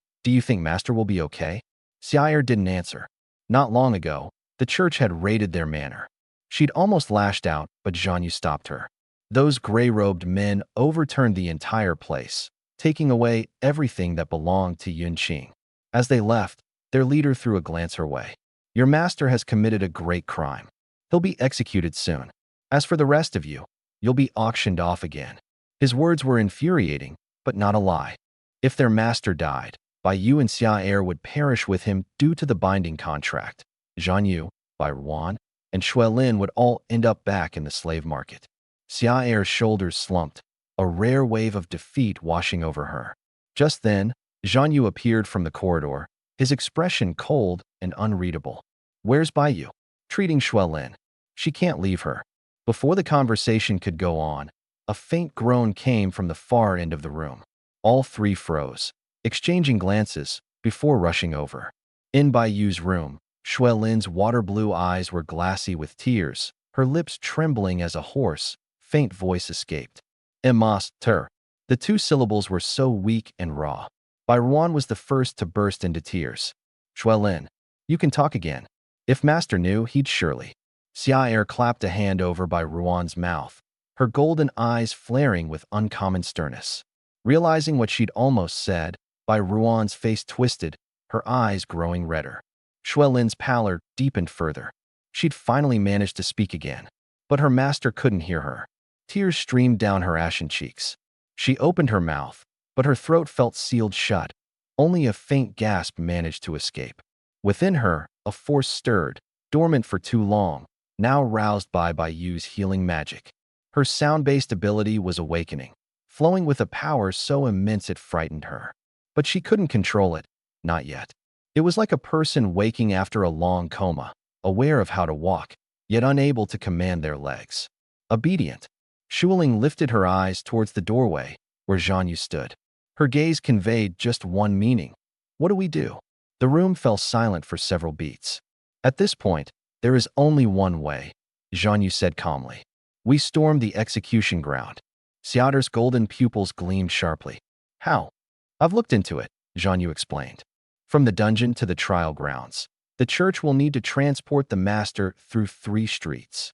Master will be okay? Xiaer didn't answer. Not long ago, the church had raided their manor. She'd almost lashed out, but Zhang Yu stopped her. Those gray-robed men overturned the entire place, taking away everything that belonged to Yunqing. As they left, their leader threw a glance her way. Your master has committed a great crime. He'll be executed soon. As for the rest of you, you'll be auctioned off again. His words were infuriating, but not a lie. If their master died, Bai Yu and Xiaer would perish with him due to the binding contract. Zhang Yu, Bai Ruan, and Shui Lin would all end up back in the slave market. Xiaer's shoulders slumped, a rare wave of defeat washing over her. Just then, Zhang Yu appeared from the corridor, his expression cold and unreadable. Where's Bai Yu? Treating Shui Lin. She can't leave her. Before the conversation could go on, a faint groan came from the far end of the room. All three froze, exchanging glances before rushing over. In Bai Yu's room, Shui Lin's water-blue eyes were glassy with tears, her lips trembling as a hoarse, faint voice escaped. Master. The two syllables were so weak and raw. Bai Ruan was the first to burst into tears. Shui Lin, you can talk again. If Master knew, he'd surely. Xiaer clapped a hand over Bai Ruan's mouth, her golden eyes flaring with uncommon sternness. Realizing what she'd almost said, Bai Ruan's face twisted, her eyes growing redder. Shui Lin's pallor deepened further. She'd finally managed to speak again, but her master couldn't hear her. Tears streamed down her ashen cheeks. She opened her mouth, but her throat felt sealed shut. Only a faint gasp managed to escape. Within her, a force stirred, dormant for too long, now roused by Bai Yu's healing magic. Her sound-based ability was awakening, flowing with a power so immense it frightened her. But she couldn't control it, not yet. It was like a person waking after a long coma, aware of how to walk, yet unable to command their legs. Obedient. Shuling lifted her eyes towards the doorway, where Zhang Yu stood. Her gaze conveyed just one meaning. What do we do? The room fell silent for several beats. At this point, there is only one way, Zhang Yu said calmly. We storm the execution ground. Xiaoder's golden pupils gleamed sharply. How? I've looked into it, Zhang Yu explained. From the dungeon to the trial grounds, the church will need to transport the master through 3 streets.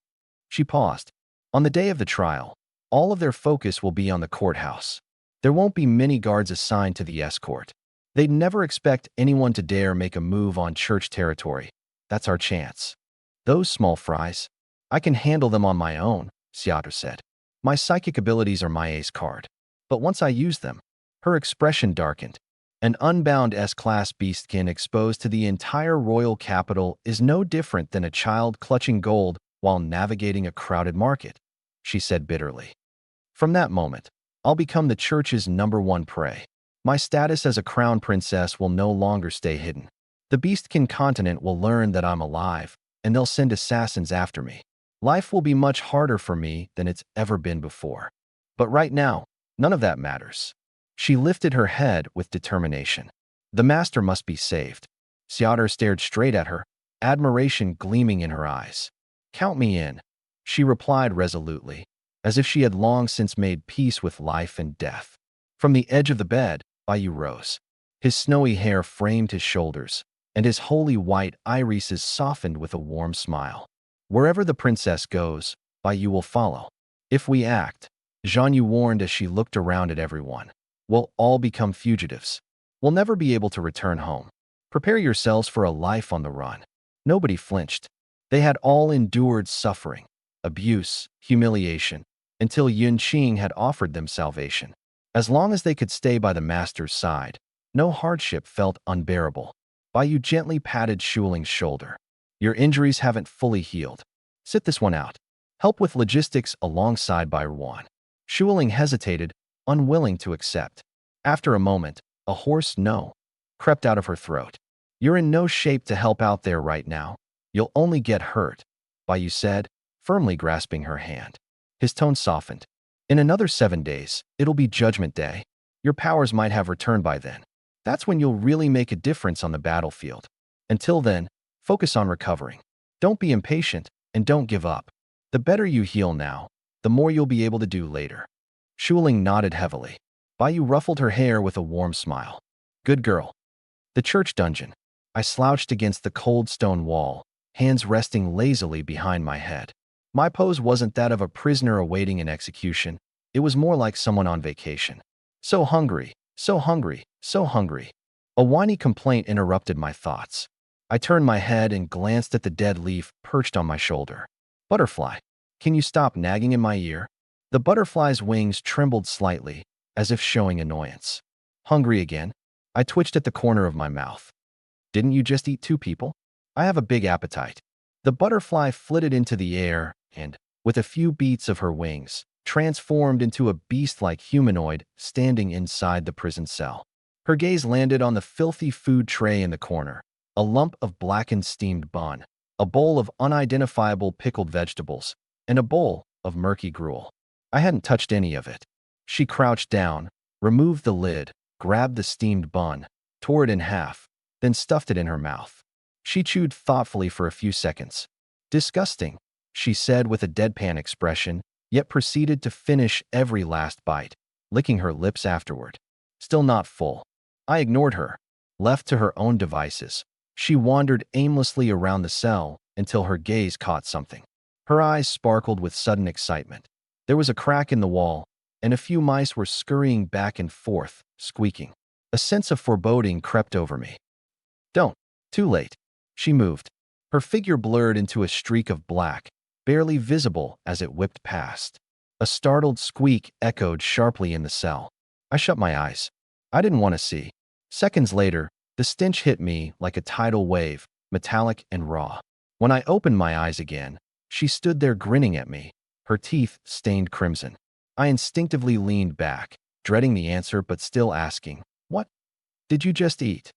She paused. On the day of the trial, all of their focus will be on the courthouse. There won't be many guards assigned to the escort. They'd never expect anyone to dare make a move on church territory. That's our chance. Those small fries, I can handle them on my own, Xiaoder said. My psychic abilities are my ace card. But once I use them, her expression darkened. An unbound S-class beastkin exposed to the entire royal capital is no different than a child clutching gold while navigating a crowded market, she said bitterly. From that moment, I'll become the church's #1 prey. My status as a crown princess will no longer stay hidden. The beastkin continent will learn that I'm alive, and they'll send assassins after me. Life will be much harder for me than it's ever been before. But right now, none of that matters. She lifted her head with determination. The master must be saved. Xiaoder stared straight at her, admiration gleaming in her eyes. Count me in, she replied resolutely, as if she had long since made peace with life and death. From the edge of the bed, Bai Yu rose. His snowy hair framed his shoulders, and his holy white irises softened with a warm smile. Wherever the princess goes, Bai Yu will follow. If we act, Zhang Yu warned as she looked around at everyone, we'll all become fugitives. We'll never be able to return home. Prepare yourselves for a life on the run. Nobody flinched. They had all endured suffering, abuse, humiliation, until Yunqing had offered them salvation. As long as they could stay by the master's side, no hardship felt unbearable. Bai Yu gently patted Shuling's shoulder. Your injuries haven't fully healed. Sit this one out. Help with logistics alongside Bai Ruan. Shuling hesitated, unwilling to accept. After a moment, a hoarse no crept out of her throat. You're in no shape to help out there right now. You'll only get hurt, Bai said, firmly grasping her hand. His tone softened. In another 7 days, it'll be Judgment Day. Your powers might have returned by then. That's when you'll really make a difference on the battlefield. Until then, focus on recovering. Don't be impatient, and don't give up. The better you heal now, the more you'll be able to do later. Shuling nodded heavily. Bai ruffled her hair with a warm smile. Good girl. The church dungeon. I slouched against the cold stone wall, hands resting lazily behind my head. My pose wasn't that of a prisoner awaiting an execution. It was more like someone on vacation. So hungry, so hungry, so hungry. A whiny complaint interrupted my thoughts. I turned my head and glanced at the dead leaf perched on my shoulder. Butterfly, can you stop nagging in my ear? The butterfly's wings trembled slightly, as if showing annoyance. Hungry again? I twitched at the corner of my mouth. Didn't you just eat 2 people? I have a big appetite. The butterfly flitted into the air and, with a few beats of her wings, transformed into a beast-like humanoid standing inside the prison cell. Her gaze landed on the filthy food tray in the corner, a lump of blackened steamed bun, a bowl of unidentifiable pickled vegetables, and a bowl of murky gruel. I hadn't touched any of it. She crouched down, removed the lid, grabbed the steamed bun, tore it in half, then stuffed it in her mouth. She chewed thoughtfully for a few seconds. Disgusting, she said with a deadpan expression, yet proceeded to finish every last bite, licking her lips afterward. Still not full. I ignored her. Left to her own devices, she wandered aimlessly around the cell until her gaze caught something. Her eyes sparkled with sudden excitement. There was a crack in the wall, and a few mice were scurrying back and forth, squeaking. A sense of foreboding crept over me. Don't. Too late. She moved. Her figure blurred into a streak of black, barely visible as it whipped past. A startled squeak echoed sharply in the cell. I shut my eyes. I didn't want to see. Seconds later, the stench hit me like a tidal wave, metallic and raw. When I opened my eyes again, she stood there grinning at me, her teeth stained crimson. I instinctively leaned back, dreading the answer but still asking, "What did you just eat?"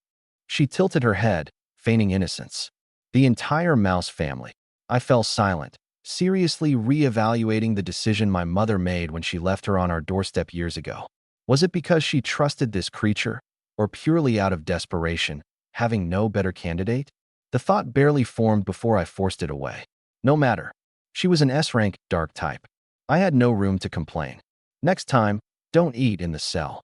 She tilted her head, feigning innocence. The entire mouse family. I fell silent, seriously re-evaluating the decision my mother made when she left her on our doorstep years ago. Was it because she trusted this creature, or purely out of desperation, having no better candidate? The thought barely formed before I forced it away. No matter. She was an S-rank, dark type. I had no room to complain. Next time, don't eat in the cell.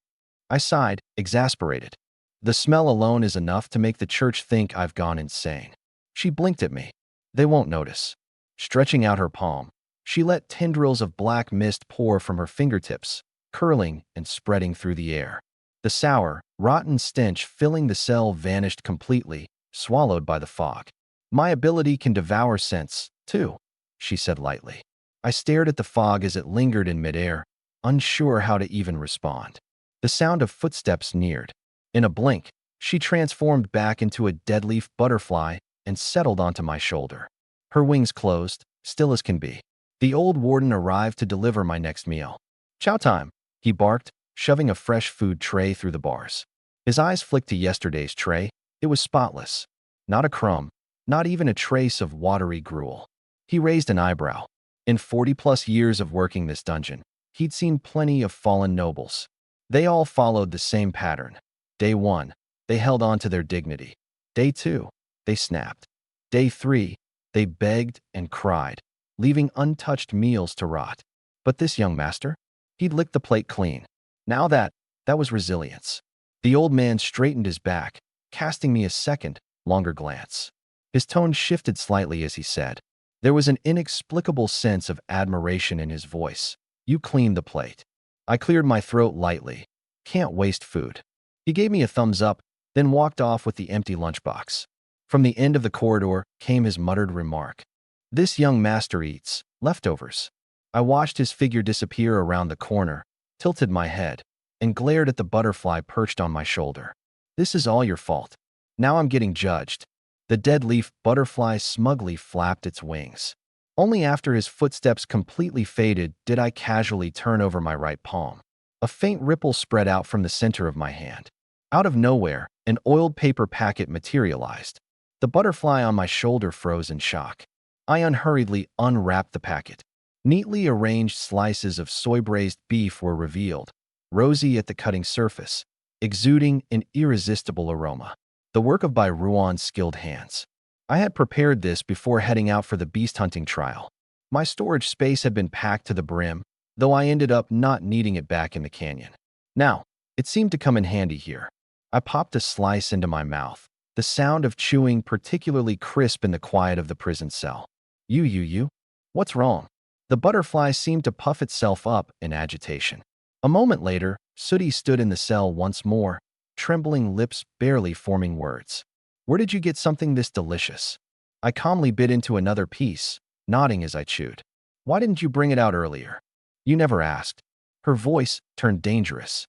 I sighed, exasperated. The smell alone is enough to make the church think I've gone insane. She blinked at me. They won't notice. Stretching out her palm, she let tendrils of black mist pour from her fingertips, curling and spreading through the air. The sour, rotten stench filling the cell vanished completely, swallowed by the fog. My ability can devour scents, too, she said lightly. I stared at the fog as it lingered in midair, unsure how to even respond. The sound of footsteps neared. In a blink, she transformed back into a deadleaf butterfly and settled onto my shoulder. Her wings closed, still as can be. The old warden arrived to deliver my next meal. "Chow time," he barked, shoving a fresh food tray through the bars. His eyes flicked to yesterday's tray. It was spotless. Not a crumb, not even a trace of watery gruel. He raised an eyebrow. In 40-plus years of working this dungeon, he'd seen plenty of fallen nobles. They all followed the same pattern. Day 1, they held on to their dignity. Day 2, they snapped. Day 3, they begged and cried, leaving untouched meals to rot. But this young master? He'd licked the plate clean. Now that was resilience. The old man straightened his back, casting me a second, longer glance. His tone shifted slightly as he said. There was an inexplicable sense of admiration in his voice. "You cleaned the plate." I cleared my throat lightly. Can't waste food. He gave me a thumbs up, then walked off with the empty lunchbox. From the end of the corridor came his muttered remark. "This young master eats leftovers." I watched his figure disappear around the corner, tilted my head, and glared at the butterfly perched on my shoulder. "This is all your fault. Now I'm getting judged." The dead leaf butterfly smugly flapped its wings. Only after his footsteps completely faded did I casually turn over my right palm. A faint ripple spread out from the center of my hand. Out of nowhere, an oiled paper packet materialized. The butterfly on my shoulder froze in shock. I unhurriedly unwrapped the packet. Neatly arranged slices of soy-braised beef were revealed, rosy at the cutting surface, exuding an irresistible aroma. The work of Ruan's skilled hands. I had prepared this before heading out for the beast hunting trial. My storage space had been packed to the brim, though I ended up not needing it back in the canyon. Now, it seemed to come in handy here. I popped a slice into my mouth, the sound of chewing particularly crisp in the quiet of the prison cell. You. What's wrong? The butterfly seemed to puff itself up in agitation. A moment later, Sooty stood in the cell once more, trembling lips barely forming words. Where did you get something this delicious? I calmly bit into another piece, nodding as I chewed. Why didn't you bring it out earlier? You never asked. Her voice turned dangerous.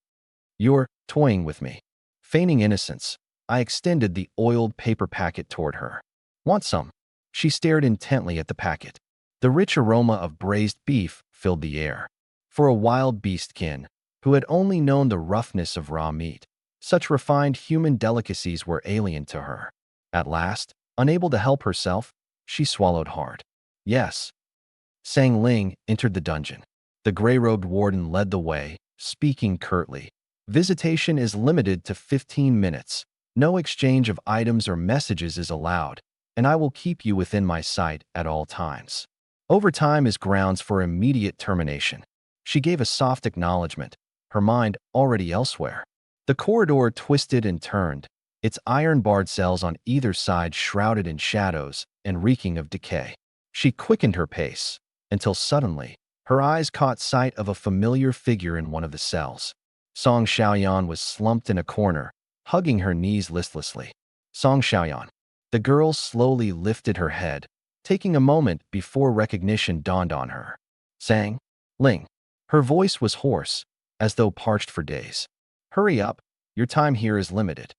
You're toying with me. Feigning innocence, I extended the oiled paper packet toward her. Want some? She stared intently at the packet. The rich aroma of braised beef filled the air. For a wild beastkin, who had only known the roughness of raw meat, such refined human delicacies were alien to her. At last, unable to help herself, she swallowed hard. Yes. Sang Ling entered the dungeon. The gray-robed warden led the way, speaking curtly. Visitation is limited to 15 minutes. No exchange of items or messages is allowed, and I will keep you within my sight at all times. Overtime is grounds for immediate termination. She gave a soft acknowledgement, her mind already elsewhere. The corridor twisted and turned, its iron-barred cells on either side shrouded in shadows and reeking of decay. She quickened her pace, until suddenly, her eyes caught sight of a familiar figure in one of the cells. Song Xiaoyan was slumped in a corner, hugging her knees listlessly. Song Xiaoyan. The girl slowly lifted her head, taking a moment before recognition dawned on her. Sang Ling. Her voice was hoarse, as though parched for days. Hurry up, your time here is limited.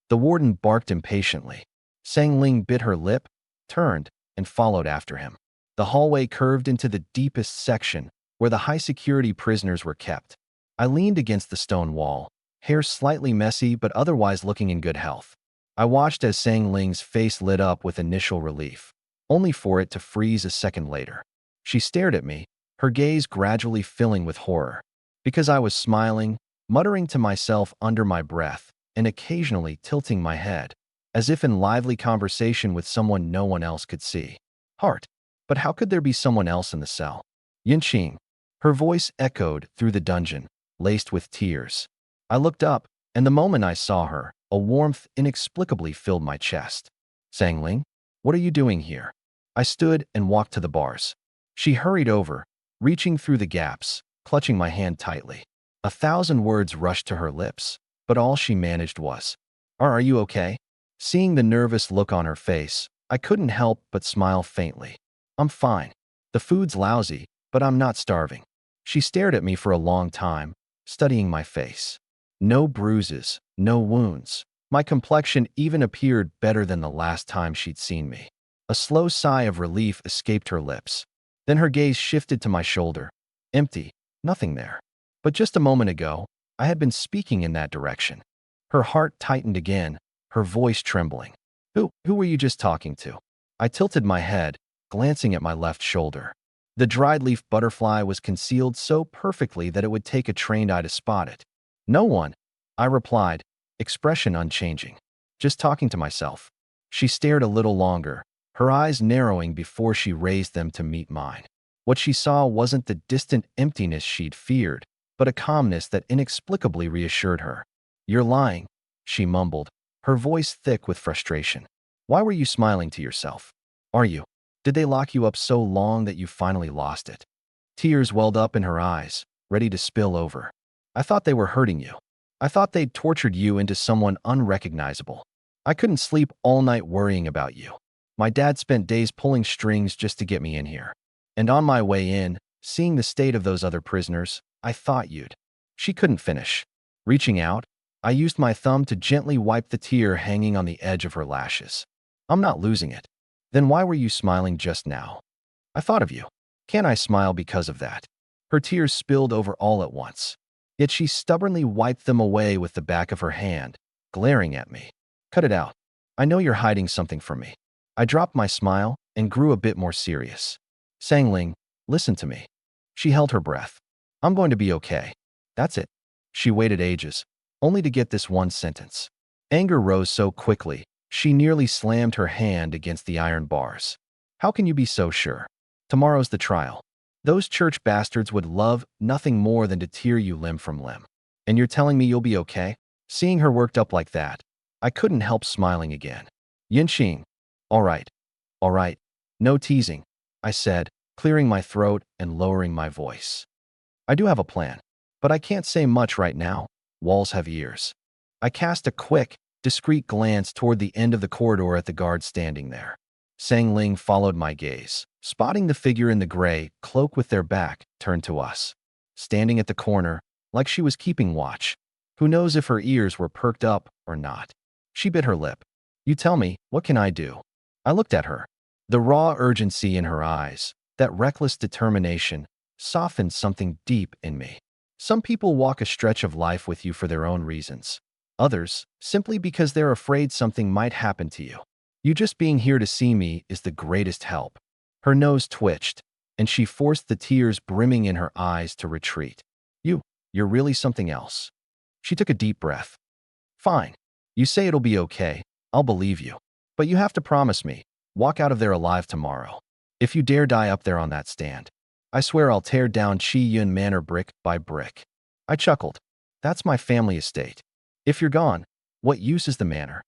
The warden barked impatiently. Sang Ling bit her lip, turned, and followed after him. The hallway curved into the deepest section, where the high-security prisoners were kept. I leaned against the stone wall, hair slightly messy but otherwise looking in good health. I watched as Sang Ling's face lit up with initial relief, only for it to freeze a second later. She stared at me, her gaze gradually filling with horror. Because I was smiling, muttering to myself under my breath, and occasionally tilting my head, as if in lively conversation with someone no one else could see. Heart. But how could there be someone else in the cell? Yinqing. Her voice echoed through the dungeon, laced with tears. I looked up, and the moment I saw her, a warmth inexplicably filled my chest. Sang Ling, what are you doing here? I stood and walked to the bars. She hurried over, reaching through the gaps, clutching my hand tightly. 1,000 words rushed to her lips, but all she managed was, Are you okay? Seeing the nervous look on her face, I couldn't help but smile faintly. I'm fine. The food's lousy, but I'm not starving. She stared at me for a long time, studying my face. No bruises, no wounds. My complexion even appeared better than the last time she'd seen me. A slow sigh of relief escaped her lips. Then her gaze shifted to my shoulder. Empty, nothing there. But just a moment ago, I had been speaking in that direction. Her heart tightened again, her voice trembling. Who were you just talking to? I tilted my head, glancing at my left shoulder. The dried leaf butterfly was concealed so perfectly that it would take a trained eye to spot it. No one, I replied, expression unchanging. Just talking to myself. She stared a little longer, her eyes narrowing before she raised them to meet mine. What she saw wasn't the distant emptiness she'd feared, but a calmness that inexplicably reassured her. You're lying, she mumbled, her voice thick with frustration. Why were you smiling to yourself? Are you? Did they lock you up so long that you finally lost it? Tears welled up in her eyes, ready to spill over. I thought they were hurting you. I thought they'd tortured you into someone unrecognizable. I couldn't sleep all night worrying about you. My dad spent days pulling strings just to get me in here. And on my way in, seeing the state of those other prisoners, I thought you'd. She couldn't finish. Reaching out, I used my thumb to gently wipe the tear hanging on the edge of her lashes. I'm not losing it. Then why were you smiling just now? I thought of you. Can't I smile because of that? Her tears spilled over all at once. Yet she stubbornly wiped them away with the back of her hand, glaring at me. Cut it out. I know you're hiding something from me. I dropped my smile and grew a bit more serious. Sangling, listen to me. She held her breath. I'm going to be okay. That's it. She waited ages, only to get this one sentence. Anger rose so quickly, she nearly slammed her hand against the iron bars. How can you be so sure? Tomorrow's the trial. Those church bastards would love nothing more than to tear you limb from limb. And you're telling me you'll be okay? Seeing her worked up like that, I couldn't help smiling again. Yinxing. All right. All right. No teasing, I said, clearing my throat and lowering my voice. I do have a plan, but I can't say much right now. Walls have ears. I cast a quick, discreet glance toward the end of the corridor at the guard standing there. Sang Ling followed my gaze, spotting the figure in the gray cloak with their back turned to us. Standing at the corner, like she was keeping watch. Who knows if her ears were perked up or not? She bit her lip. You tell me, what can I do? I looked at her. The raw urgency in her eyes, that reckless determination, softened something deep in me. Some people walk a stretch of life with you for their own reasons. Others, simply because they're afraid something might happen to you. You just being here to see me is the greatest help. Her nose twitched, and she forced the tears brimming in her eyes to retreat. You're really something else. She took a deep breath. Fine. You say it'll be okay. I'll believe you. But you have to promise me, walk out of there alive tomorrow. If you dare die up there on that stand, I swear I'll tear down Chi Yun Manor brick by brick. I chuckled. That's my family estate. If you're gone, what use is the manor?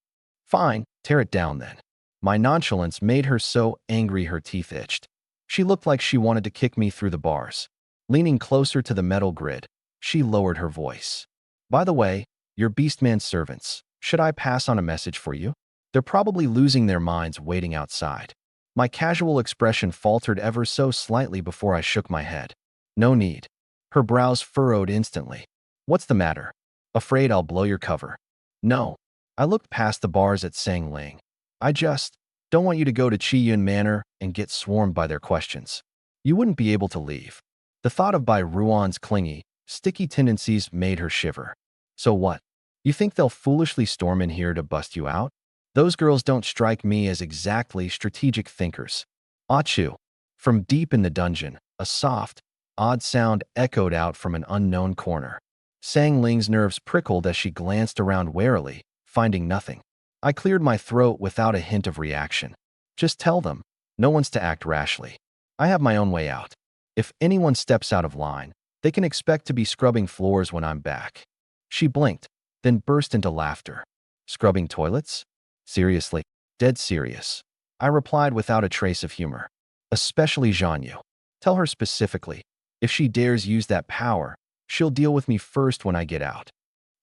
Fine, tear it down then. My nonchalance made her so angry her teeth itched. She looked like she wanted to kick me through the bars. Leaning closer to the metal grid, she lowered her voice. By the way, your Beastman's servants, should I pass on a message for you? They're probably losing their minds waiting outside. My casual expression faltered ever so slightly before I shook my head. No need. Her brows furrowed instantly. What's the matter? Afraid I'll blow your cover? No. I looked past the bars at Sang Ling. I just don't want you to go to Chi Yun Manor and get swarmed by their questions. You wouldn't be able to leave. The thought of Bai Ruan's clingy, sticky tendencies made her shiver. So what? You think they'll foolishly storm in here to bust you out? Those girls don't strike me as exactly strategic thinkers. Achu. From deep in the dungeon, a soft, odd sound echoed out from an unknown corner. Sang Ling's nerves prickled as she glanced around warily, finding nothing. I cleared my throat without a hint of reaction. Just tell them, no one's to act rashly. I have my own way out. If anyone steps out of line, they can expect to be scrubbing floors when I'm back. She blinked, then burst into laughter. Scrubbing toilets? Seriously, dead serious. I replied without a trace of humor. Especially Zhanyu. Tell her specifically, if she dares use that power, she'll deal with me first when I get out.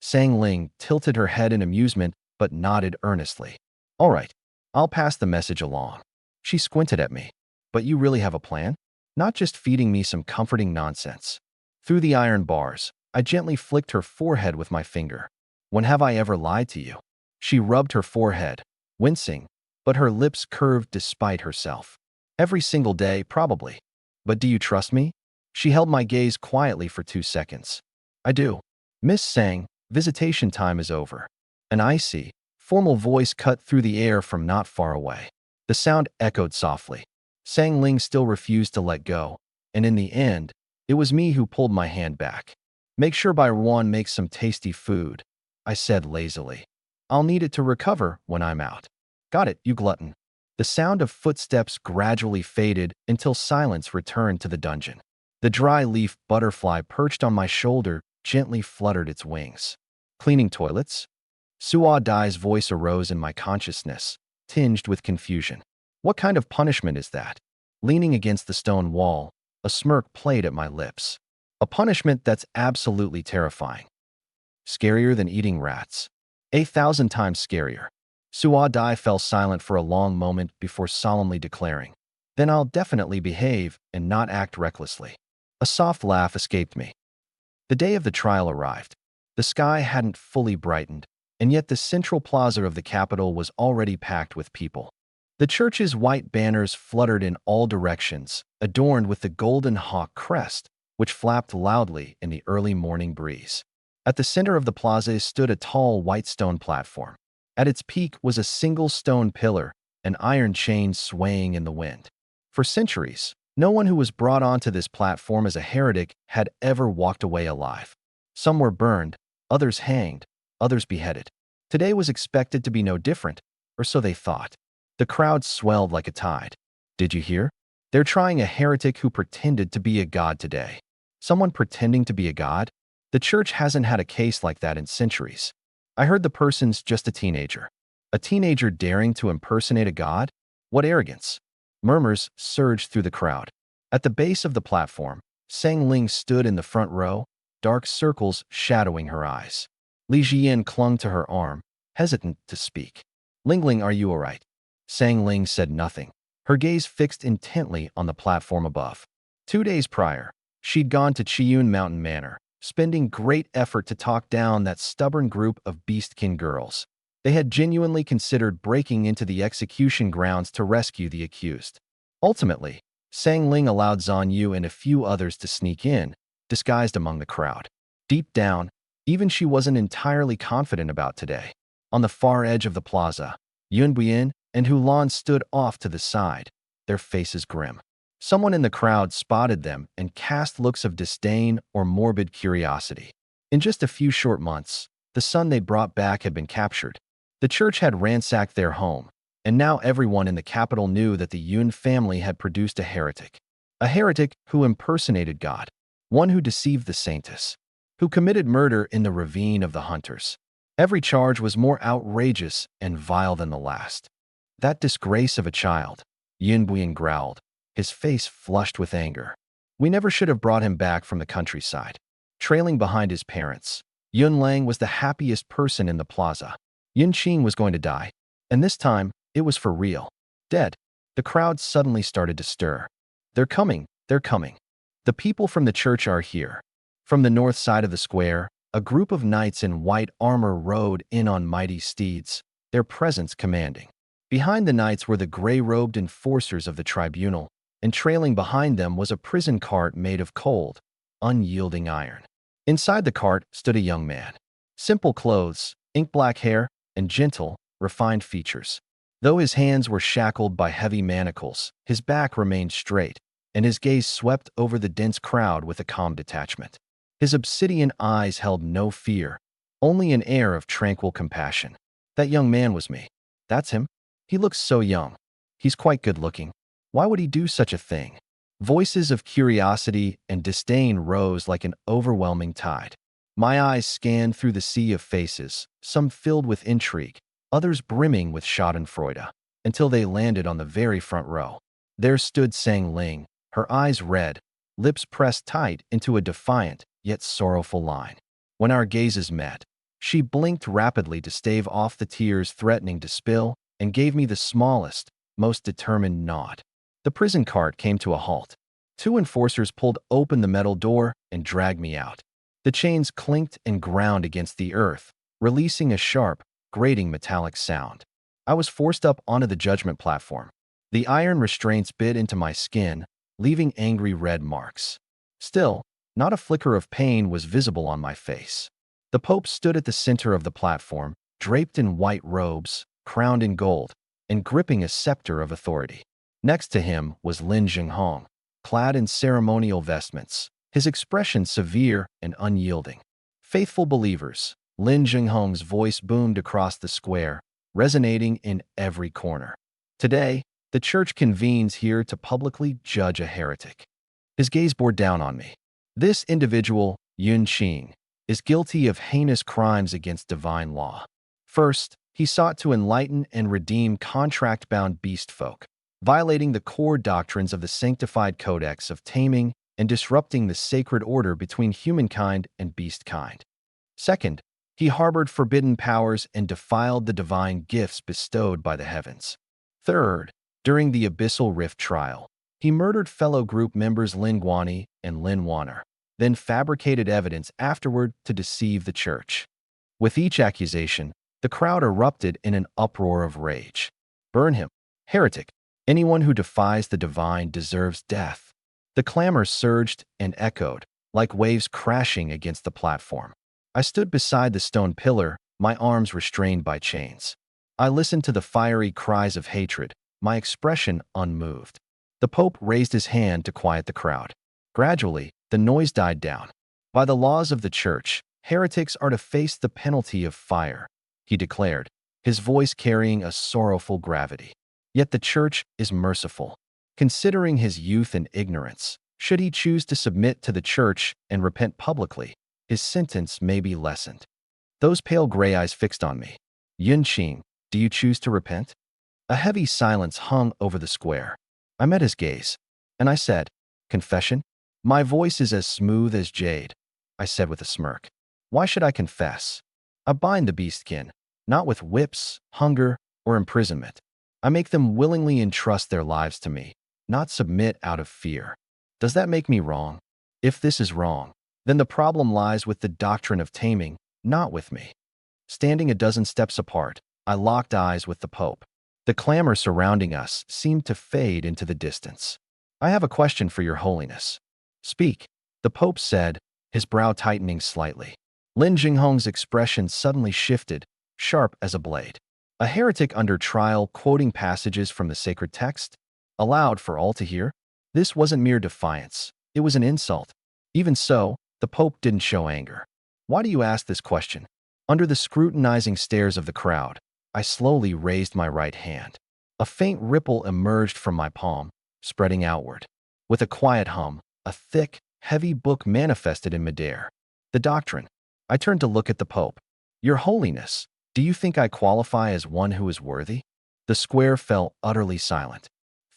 Sang Ling tilted her head in amusement but nodded earnestly. All right, I'll pass the message along. She squinted at me. But you really have a plan? Not just feeding me some comforting nonsense. Through the iron bars, I gently flicked her forehead with my finger. When have I ever lied to you? She rubbed her forehead, wincing, but her lips curved despite herself. Every single day, probably. But do you trust me? She held my gaze quietly for 2 seconds. I do. Miss Sang, visitation time is over. An icy, formal voice cut through the air from not far away. The sound echoed softly. Sang Ling still refused to let go, and in the end, it was me who pulled my hand back. Make sure Bai Ruan makes some tasty food, I said lazily. I'll need it to recover when I'm out. Got it, you glutton. The sound of footsteps gradually faded until silence returned to the dungeon. The dry leaf butterfly perched on my shoulder gently fluttered its wings. Cleaning toilets? Suo Dai's voice arose in my consciousness, tinged with confusion. What kind of punishment is that? Leaning against the stone wall, a smirk played at my lips. A punishment that's absolutely terrifying. Scarier than eating rats. 1,000 times scarier. Suo Dai fell silent for a long moment before solemnly declaring, Then I'll definitely behave and not act recklessly. A soft laugh escaped me. The day of the trial arrived. The sky hadn't fully brightened, and yet the central plaza of the capital was already packed with people. The church's white banners fluttered in all directions, adorned with the golden hawk crest, which flapped loudly in the early morning breeze. At the center of the plaza stood a tall white stone platform. At its peak was a single stone pillar, an iron chain swaying in the wind. For centuries, no one who was brought onto this platform as a heretic had ever walked away alive. Some were burned, others hanged, others beheaded. Today was expected to be no different, or so they thought. The crowd swelled like a tide. Did you hear? They're trying a heretic who pretended to be a god today. Someone pretending to be a god? The church hasn't had a case like that in centuries. I heard the person's just a teenager. A teenager daring to impersonate a god? What arrogance! Murmurs surged through the crowd. At the base of the platform, Sang Ling stood in the front row, dark circles shadowing her eyes. Li Jian clung to her arm, hesitant to speak. Ling, are you all right? Sang Ling said nothing, her gaze fixed intently on the platform above. 2 days prior, she'd gone to Chiyun Mountain Manor, spending great effort to talk down that stubborn group of beastkin girls. They had genuinely considered breaking into the execution grounds to rescue the accused. Ultimately, Sang Ling allowed Zhan Yu and a few others to sneak in, disguised among the crowd. Deep down, even she wasn't entirely confident about today. On the far edge of the plaza, Yun Buyin and Hu Lan stood off to the side, their faces grim. Someone in the crowd spotted them and cast looks of disdain or morbid curiosity. In just a few short months, the son they brought back had been captured. The church had ransacked their home, and now everyone in the capital knew that the Yun family had produced a heretic. A heretic who impersonated God, one who deceived the saintess, who committed murder in the ravine of the hunters. Every charge was more outrageous and vile than the last. That disgrace of a child, Yun Buyin growled, his face flushed with anger. We never should have brought him back from the countryside. Trailing behind his parents, Yun Lang was the happiest person in the plaza. Yun Qing was going to die, and this time, it was for real. Dead. The crowd suddenly started to stir. They're coming, they're coming. The people from the church are here. From the north side of the square, a group of knights in white armor rode in on mighty steeds, their presence commanding. Behind the knights were the gray-robed enforcers of the tribunal, and trailing behind them was a prison cart made of cold, unyielding iron. Inside the cart stood a young man. Simple clothes, ink-black hair, and gentle, refined features. Though his hands were shackled by heavy manacles, his back remained straight, and his gaze swept over the dense crowd with a calm detachment. His obsidian eyes held no fear, only an air of tranquil compassion. That young man was me. That's him. He looks so young. He's quite good-looking. Why would he do such a thing? Voices of curiosity and disdain rose like an overwhelming tide. My eyes scanned through the sea of faces, some filled with intrigue, others brimming with schadenfreude, until they landed on the very front row. There stood Sang Ling, her eyes red, lips pressed tight into a defiant yet sorrowful line. When our gazes met, she blinked rapidly to stave off the tears threatening to spill and gave me the smallest, most determined nod. The prison cart came to a halt. 2 enforcers pulled open the metal door and dragged me out. The chains clinked and ground against the earth, releasing a sharp, grating metallic sound. I was forced up onto the judgment platform. The iron restraints bit into my skin, leaving angry red marks. Still, not a flicker of pain was visible on my face. The Pope stood at the center of the platform, draped in white robes, crowned in gold, and gripping a scepter of authority. Next to him was Lin Jinghong, clad in ceremonial vestments, his expression severe and unyielding. Faithful believers, Lin Jinghong's voice boomed across the square, resonating in every corner. Today, the church convenes here to publicly judge a heretic. His gaze bore down on me. This individual, Yun Qing, is guilty of heinous crimes against divine law. First, he sought to enlighten and redeem contract-bound beast folk, violating the core doctrines of the sanctified codex of taming and disrupting the sacred order between humankind and beastkind. Second, he harbored forbidden powers and defiled the divine gifts bestowed by the heavens. Third, during the Abyssal Rift trial, he murdered fellow group members Lin Guani and Lin Wanner, then fabricated evidence afterward to deceive the church. With each accusation, the crowd erupted in an uproar of rage. Burn him! Heretic. Anyone who defies the divine deserves death. The clamor surged and echoed, like waves crashing against the platform. I stood beside the stone pillar, my arms restrained by chains. I listened to the fiery cries of hatred, my expression unmoved. The Pope raised his hand to quiet the crowd. Gradually, the noise died down. By the laws of the Church, heretics are to face the penalty of fire, he declared, his voice carrying a sorrowful gravity. Yet the Church is merciful. Considering his youth and ignorance, should he choose to submit to the Church and repent publicly, his sentence may be lessened. Those pale gray eyes fixed on me. Yunqing, do you choose to repent? A heavy silence hung over the square. I met his gaze, and I said, confession? My voice is as smooth as jade, I said with a smirk. Why should I confess? I bind the beastkin, not with whips, hunger, or imprisonment. I make them willingly entrust their lives to me, not submit out of fear. Does that make me wrong? If this is wrong, then the problem lies with the doctrine of taming, not with me. Standing a dozen steps apart, I locked eyes with the Pope. The clamor surrounding us seemed to fade into the distance. I have a question for your holiness. Speak, the Pope said, his brow tightening slightly. Lin Jinghong's expression suddenly shifted, sharp as a blade. A heretic under trial quoting passages from the sacred text? Aloud for all to hear? This wasn't mere defiance. It was an insult. Even so, the Pope didn't show anger. Why do you ask this question? Under the scrutinizing stares of the crowd, I slowly raised my right hand. A faint ripple emerged from my palm, spreading outward. With a quiet hum, a thick, heavy book manifested in midair. The doctrine. I turned to look at the Pope. Your Holiness, do you think I qualify as one who is worthy? The square fell utterly silent.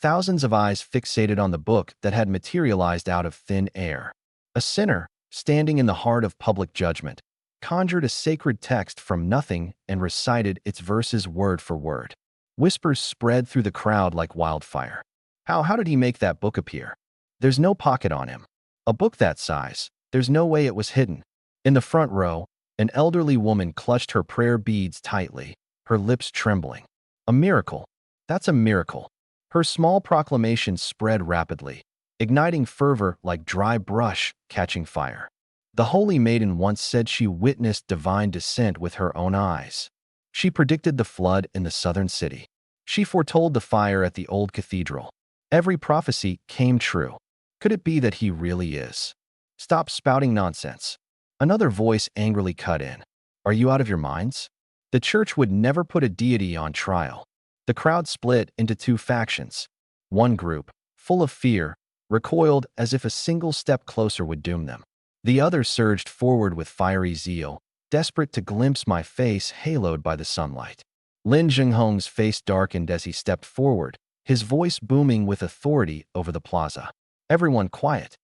Thousands of eyes fixated on the book that had materialized out of thin air. A sinner, standing in the heart of public judgment, conjured a sacred text from nothing and recited its verses word for word. Whispers spread through the crowd like wildfire. How did he make that book appear? There's no pocket on him. A book that size, there's no way it was hidden. In the front row, an elderly woman clutched her prayer beads tightly, her lips trembling. A miracle. That's a miracle. Her small proclamation spread rapidly, igniting fervor like dry brush catching fire. The holy maiden once said she witnessed divine descent with her own eyes. She predicted the flood in the southern city. She foretold the fire at the old cathedral. Every prophecy came true. Could it be that he really is? Stop spouting nonsense. Another voice angrily cut in. Are you out of your minds? The Church would never put a deity on trial. The crowd split into two factions. One group, full of fear, recoiled as if a single step closer would doom them. The other surged forward with fiery zeal, desperate to glimpse my face haloed by the sunlight. Lin Jinghong's face darkened as he stepped forward, his voice booming with authority over the plaza. Everyone quiet.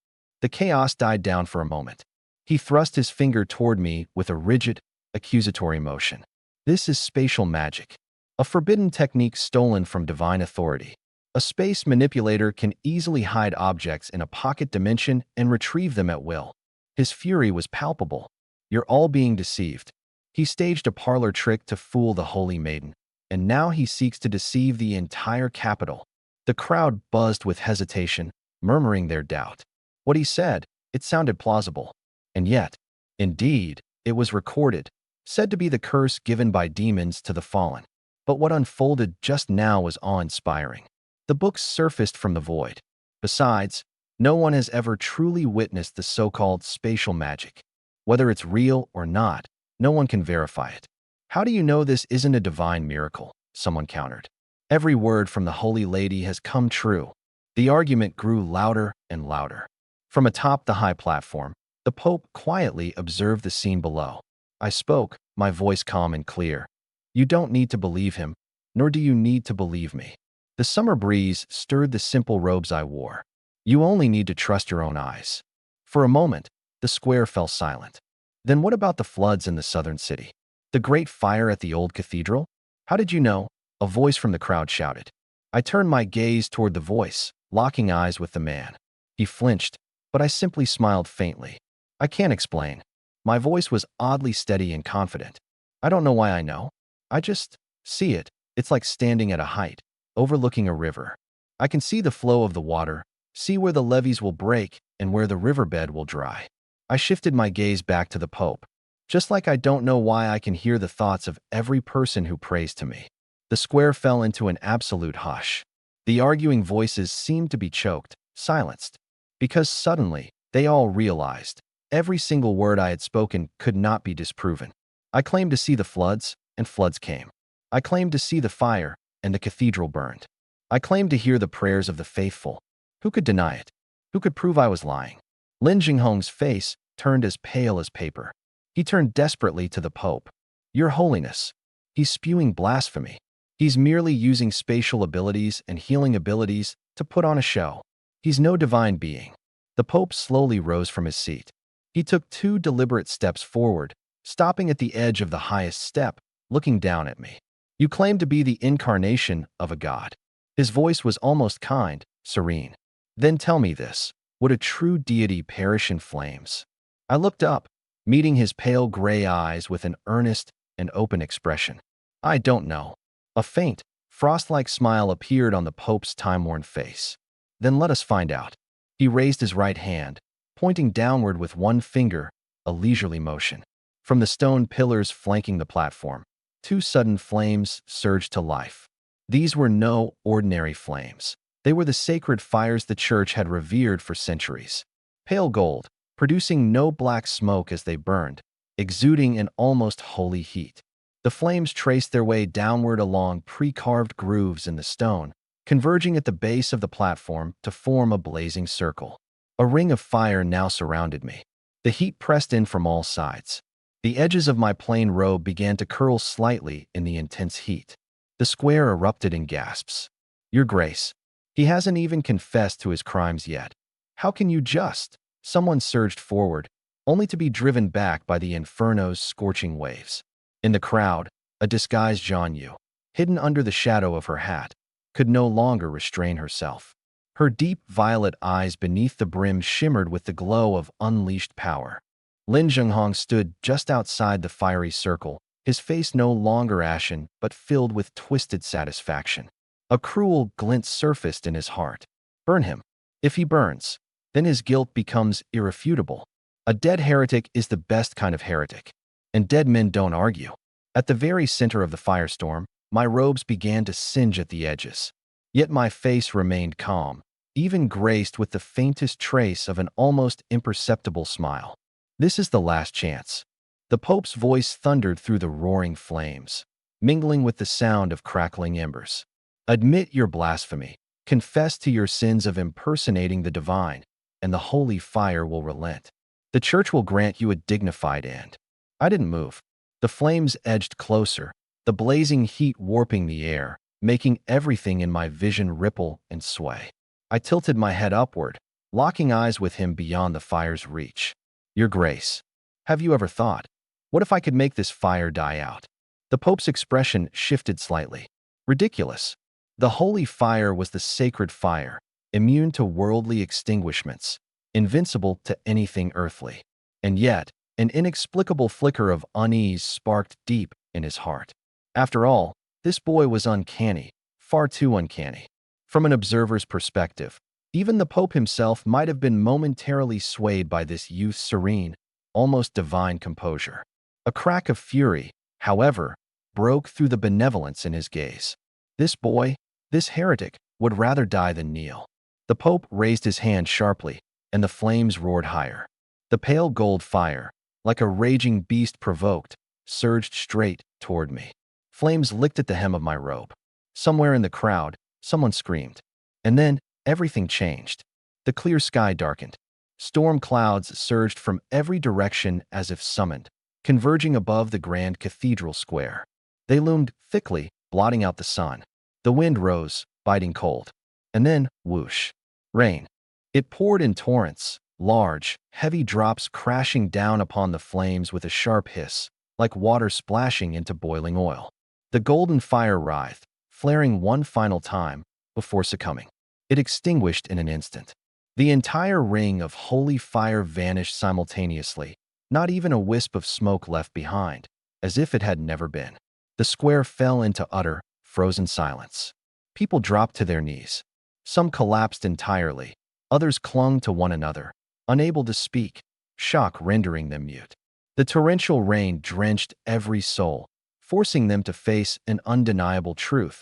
The chaos died down for a moment. He thrust his finger toward me with a rigid, accusatory motion. This is spatial magic, a forbidden technique stolen from divine authority. A space manipulator can easily hide objects in a pocket dimension and retrieve them at will. His fury was palpable. You're all being deceived. He staged a parlor trick to fool the holy maiden, and now he seeks to deceive the entire capital. The crowd buzzed with hesitation, murmuring their doubt. What he said, it sounded plausible. And yet, indeed, it was recorded, said to be the curse given by demons to the fallen. But what unfolded just now was awe-inspiring. The book surfaced from the void. Besides, no one has ever truly witnessed the so-called spatial magic. Whether it's real or not, no one can verify it. How do you know this isn't a divine miracle? Someone countered. Every word from the Holy Lady has come true. The argument grew louder and louder. From atop the high platform, the Pope quietly observed the scene below. I spoke, my voice calm and clear. You don't need to believe him, nor do you need to believe me. The summer breeze stirred the simple robes I wore. You only need to trust your own eyes. For a moment, the square fell silent. Then what about the floods in the southern city? The great fire at the old cathedral? How did you know? A voice from the crowd shouted. I turned my gaze toward the voice, locking eyes with the man. He flinched, but I simply smiled faintly. I can't explain. My voice was oddly steady and confident. I don't know why I know. I just see it. It's like standing at a height. overlooking a river. I can see the flow of the water, see where the levees will break and where the riverbed will dry. I shifted my gaze back to the Pope. Just like I don't know why I can hear the thoughts of every person who prays to me. The square fell into an absolute hush. The arguing voices seemed to be choked, silenced, because suddenly they all realized every single word I had spoken could not be disproven. I claimed to see the floods, and floods came. I claimed to see the fire, and the cathedral burned. I claimed to hear the prayers of the faithful. Who could deny it? Who could prove I was lying? Lin Jinghong's face turned as pale as paper. He turned desperately to the Pope. Your Holiness, he's spewing blasphemy. He's merely using spatial abilities and healing abilities to put on a show. He's no divine being. The Pope slowly rose from his seat. He took 2 deliberate steps forward, stopping at the edge of the highest step, looking down at me. You claim to be the incarnation of a god. His voice was almost kind, serene. Then tell me this, would a true deity perish in flames? I looked up, meeting his pale gray eyes with an earnest and open expression. I don't know. A faint, frost-like smile appeared on the Pope's time-worn face. Then let us find out. He raised his right hand, pointing downward with one finger, a leisurely motion. From the stone pillars flanking the platform, 2 sudden flames surged to life. These were no ordinary flames. They were the sacred fires the church had revered for centuries. Pale gold, producing no black smoke as they burned, exuding an almost holy heat. The flames traced their way downward along pre-carved grooves in the stone, converging at the base of the platform to form a blazing circle. A ring of fire now surrounded me. The heat pressed in from all sides. The edges of my plain robe began to curl slightly in the intense heat. The square erupted in gasps. Your Grace, he hasn't even confessed to his crimes yet. How can you just? Someone surged forward, only to be driven back by the inferno's scorching waves. In the crowd, a disguised Zhan Yu, hidden under the shadow of her hat, could no longer restrain herself. Her deep violet eyes beneath the brim shimmered with the glow of unleashed power. Lin Jinghong stood just outside the fiery circle, his face no longer ashen but filled with twisted satisfaction. A cruel glint surfaced in his heart. Burn him. If he burns, then his guilt becomes irrefutable. A dead heretic is the best kind of heretic. And dead men don't argue. At the very center of the firestorm, my robes began to singe at the edges. Yet my face remained calm, even graced with the faintest trace of an almost imperceptible smile. This is the last chance. The Pope's voice thundered through the roaring flames, mingling with the sound of crackling embers. Admit your blasphemy, confess to your sins of impersonating the divine, and the holy fire will relent. The church will grant you a dignified end. I didn't move. The flames edged closer, the blazing heat warping the air, making everything in my vision ripple and sway. I tilted my head upward, locking eyes with him beyond the fire's reach. Your Grace, have you ever thought, what if I could make this fire die out? The Pope's expression shifted slightly. Ridiculous. The holy fire was the sacred fire, immune to worldly extinguishments, invincible to anything earthly. And yet, an inexplicable flicker of unease sparked deep in his heart. After all, this boy was uncanny, far too uncanny. From an observer's perspective, even the Pope himself might have been momentarily swayed by this youth's serene, almost divine composure. A crack of fury, however, broke through the benevolence in his gaze. This boy, this heretic, would rather die than kneel. The Pope raised his hand sharply, and the flames roared higher. The pale gold fire, like a raging beast provoked, surged straight toward me. Flames licked at the hem of my robe. Somewhere in the crowd, someone screamed. And then, everything changed. The clear sky darkened. Storm clouds surged from every direction as if summoned, converging above the grand cathedral square. They loomed thickly, blotting out the sun. The wind rose, biting cold. And then, whoosh. Rain. It poured in torrents, large, heavy drops crashing down upon the flames with a sharp hiss, like water splashing into boiling oil. The golden fire writhed, flaring one final time before succumbing. It extinguished in an instant. The entire ring of holy fire vanished simultaneously, not even a wisp of smoke left behind, as if it had never been. The square fell into utter, frozen silence. People dropped to their knees. Some collapsed entirely. Others clung to one another, unable to speak, shock rendering them mute. The torrential rain drenched every soul, forcing them to face an undeniable truth.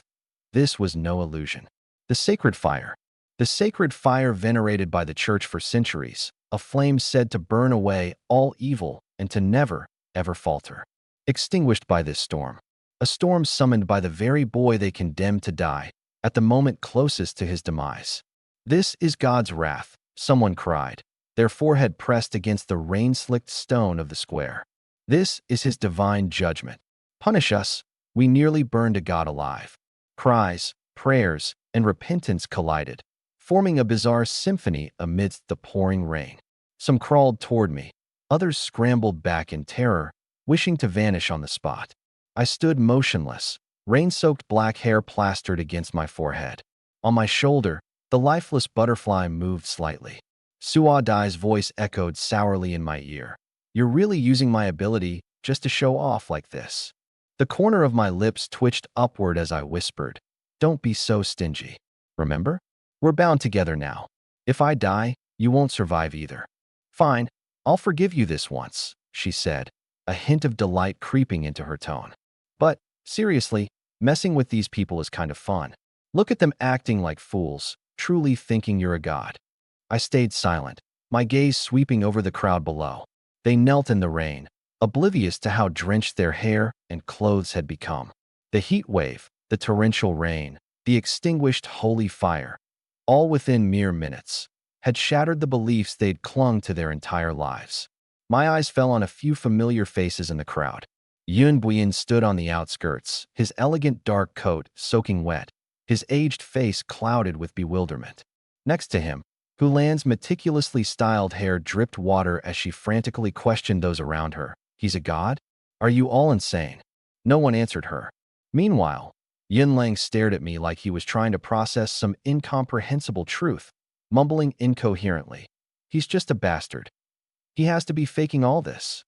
This was no illusion. The sacred fire. The sacred fire venerated by the church for centuries, a flame said to burn away all evil and to never, ever falter. Extinguished by this storm. A storm summoned by the very boy they condemned to die, at the moment closest to his demise. This is God's wrath, someone cried, their forehead pressed against the rain-slicked stone of the square. This is his divine judgment. Punish us, we nearly burned a God alive. Cries, prayers, and repentance collided, forming a bizarre symphony amidst the pouring rain. Some crawled toward me, others scrambled back in terror, wishing to vanish on the spot. I stood motionless, rain-soaked black hair plastered against my forehead. On my shoulder, the lifeless butterfly moved slightly. Suadai's voice echoed sourly in my ear. You're really using my ability just to show off like this. The corner of my lips twitched upward as I whispered, don't be so stingy. Remember? We're bound together now. If I die, you won't survive either. Fine, I'll forgive you this once, she said, a hint of delight creeping into her tone. But, seriously, messing with these people is kind of fun. Look at them acting like fools, truly thinking you're a god. I stayed silent, my gaze sweeping over the crowd below. They knelt in the rain, oblivious to how drenched their hair and clothes had become. The heat wave, the torrential rain, the extinguished holy fire, all within mere minutes, had shattered the beliefs they'd clung to their entire lives. My eyes fell on a few familiar faces in the crowd. Yun Buyin stood on the outskirts, his elegant dark coat soaking wet, his aged face clouded with bewilderment. Next to him, Hulan's meticulously styled hair dripped water as she frantically questioned those around her. He's a god? Are you all insane? No one answered her. Meanwhile, Yin Lang stared at me like he was trying to process some incomprehensible truth, mumbling incoherently. He's just a bastard. He has to be faking all this.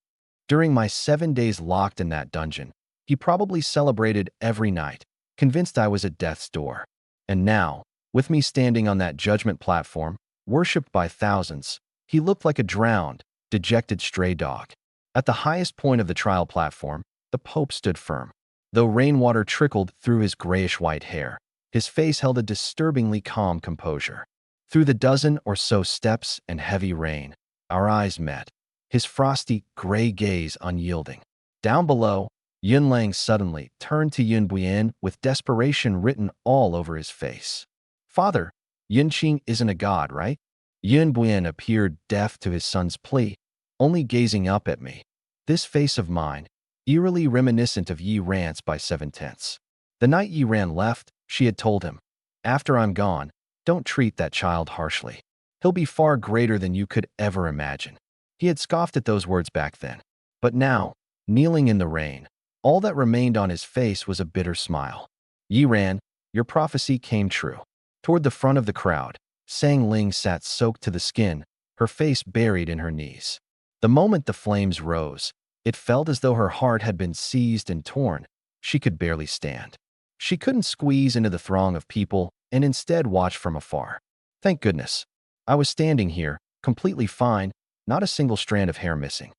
During my 7 days locked in that dungeon, he probably celebrated every night, convinced I was at death's door. And now, with me standing on that judgment platform, worshipped by thousands, he looked like a drowned, dejected stray dog. At the highest point of the trial platform, the Pope stood firm. Though rainwater trickled through his grayish-white hair, his face held a disturbingly calm composure. Through the dozen or so steps and heavy rain, our eyes met, his frosty, gray gaze unyielding. Down below, Yun Lang suddenly turned to Yun Buyin with desperation written all over his face. Father, Yun Qing isn't a god, right? Yun Buyin appeared deaf to his son's plea, only gazing up at me. This face of mine, eerily reminiscent of Yi Ran's by 7/10. The night Yi Ran left, she had told him, after I'm gone, don't treat that child harshly. He'll be far greater than you could ever imagine. He had scoffed at those words back then. But now, kneeling in the rain, all that remained on his face was a bitter smile. Yi Ran, your prophecy came true. Toward the front of the crowd, Sang Ling sat soaked to the skin, her face buried in her knees. The moment the flames rose, it felt as though her heart had been seized and torn. She could barely stand. She couldn't squeeze into the throng of people and instead watch from afar. Thank goodness. I was standing here, completely fine, not a single strand of hair missing.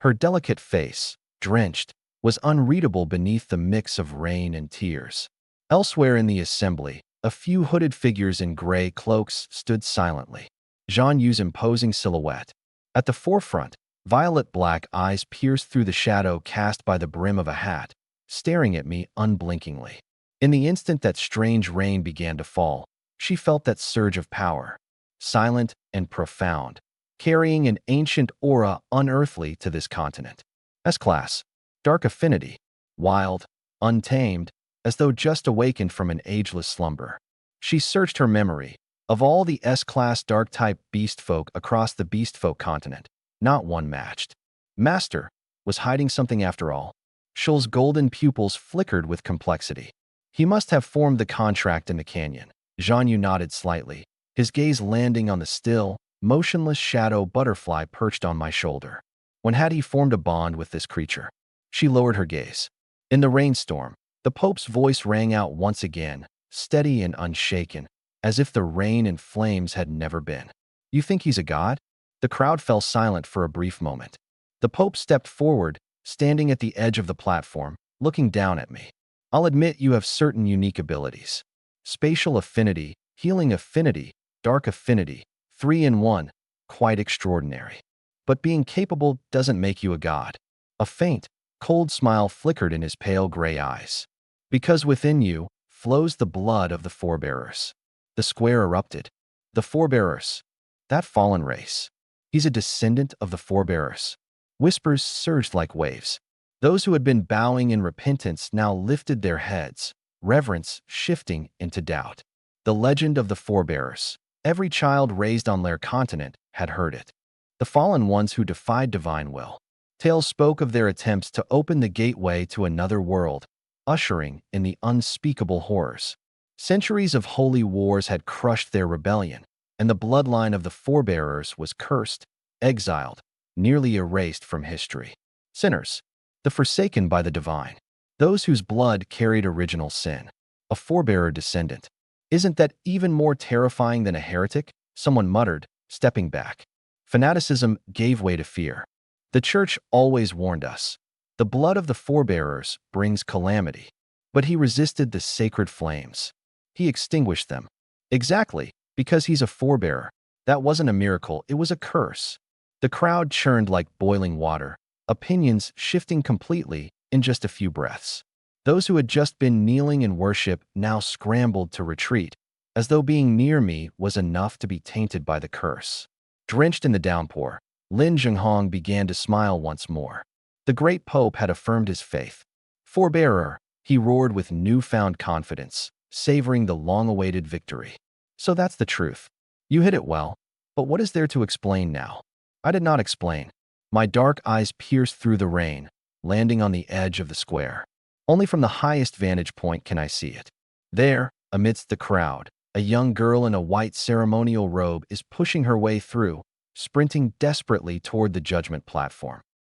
Her delicate face, drenched, was unreadable beneath the mix of rain and tears. Elsewhere in the assembly, a few hooded figures in gray cloaks stood silently. Zhang Yu's imposing silhouette. At the forefront, violet-black eyes pierced through the shadow cast by the brim of a hat, staring at me unblinkingly. In the instant that strange rain began to fall, she felt that surge of power, silent and profound, carrying an ancient aura unearthly to this continent. S-class, dark affinity, wild, untamed, as though just awakened from an ageless slumber. She searched her memory. Of all the S-class dark-type beast folk across the beast folk continent, not one matched. Master was hiding something after all. Shul's golden pupils flickered with complexity. He must have formed the contract in the canyon. Zhang Yu nodded slightly, his gaze landing on the still, motionless shadow butterfly perched on my shoulder. When had he formed a bond with this creature? She lowered her gaze. In the rainstorm, the Pope's voice rang out once again, steady and unshaken, as if the rain and flames had never been. You think he's a god? The crowd fell silent for a brief moment. The Pope stepped forward, standing at the edge of the platform, looking down at me. I'll admit you have certain unique abilities. Spatial affinity, healing affinity, dark affinity, 3 in 1, quite extraordinary. But being capable doesn't make you a god. A faint, cold smile flickered in his pale gray eyes. Because within you flows the blood of the forebearers. The square erupted. The forebearers. That fallen race. He's a descendant of the forebearers. Whispers surged like waves. Those who had been bowing in repentance now lifted their heads, reverence shifting into doubt. The legend of the forebearers. Every child raised on their continent had heard it. The fallen ones who defied divine will. Tales spoke of their attempts to open the gateway to another world, ushering in the unspeakable horrors. Centuries of holy wars had crushed their rebellion, and the bloodline of the forebearers was cursed, exiled, nearly erased from history. Sinners, the forsaken by the divine, those whose blood carried original sin. A forebearer descendant. Isn't that even more terrifying than a heretic? Someone muttered, stepping back. Fanaticism gave way to fear. The church always warned us. The blood of the forebearers brings calamity. But he resisted the sacred flames. He extinguished them. Exactly, because he's a forebearer. That wasn't a miracle, it was a curse. The crowd churned like boiling water, opinions shifting completely in just a few breaths. Those who had just been kneeling in worship now scrambled to retreat, as though being near me was enough to be tainted by the curse. Drenched in the downpour, Lin Zhenghong began to smile once more. The great Pope had affirmed his faith. Forebearer, he roared with newfound confidence, savoring the long-awaited victory. So that's the truth. You hit it well, but what is there to explain now? I did not explain. My dark eyes pierced through the rain, landing on the edge of the square. Only from the highest vantage point can I see it. There, amidst the crowd, a young girl in a white ceremonial robe is pushing her way through, sprinting desperately toward the judgment platform.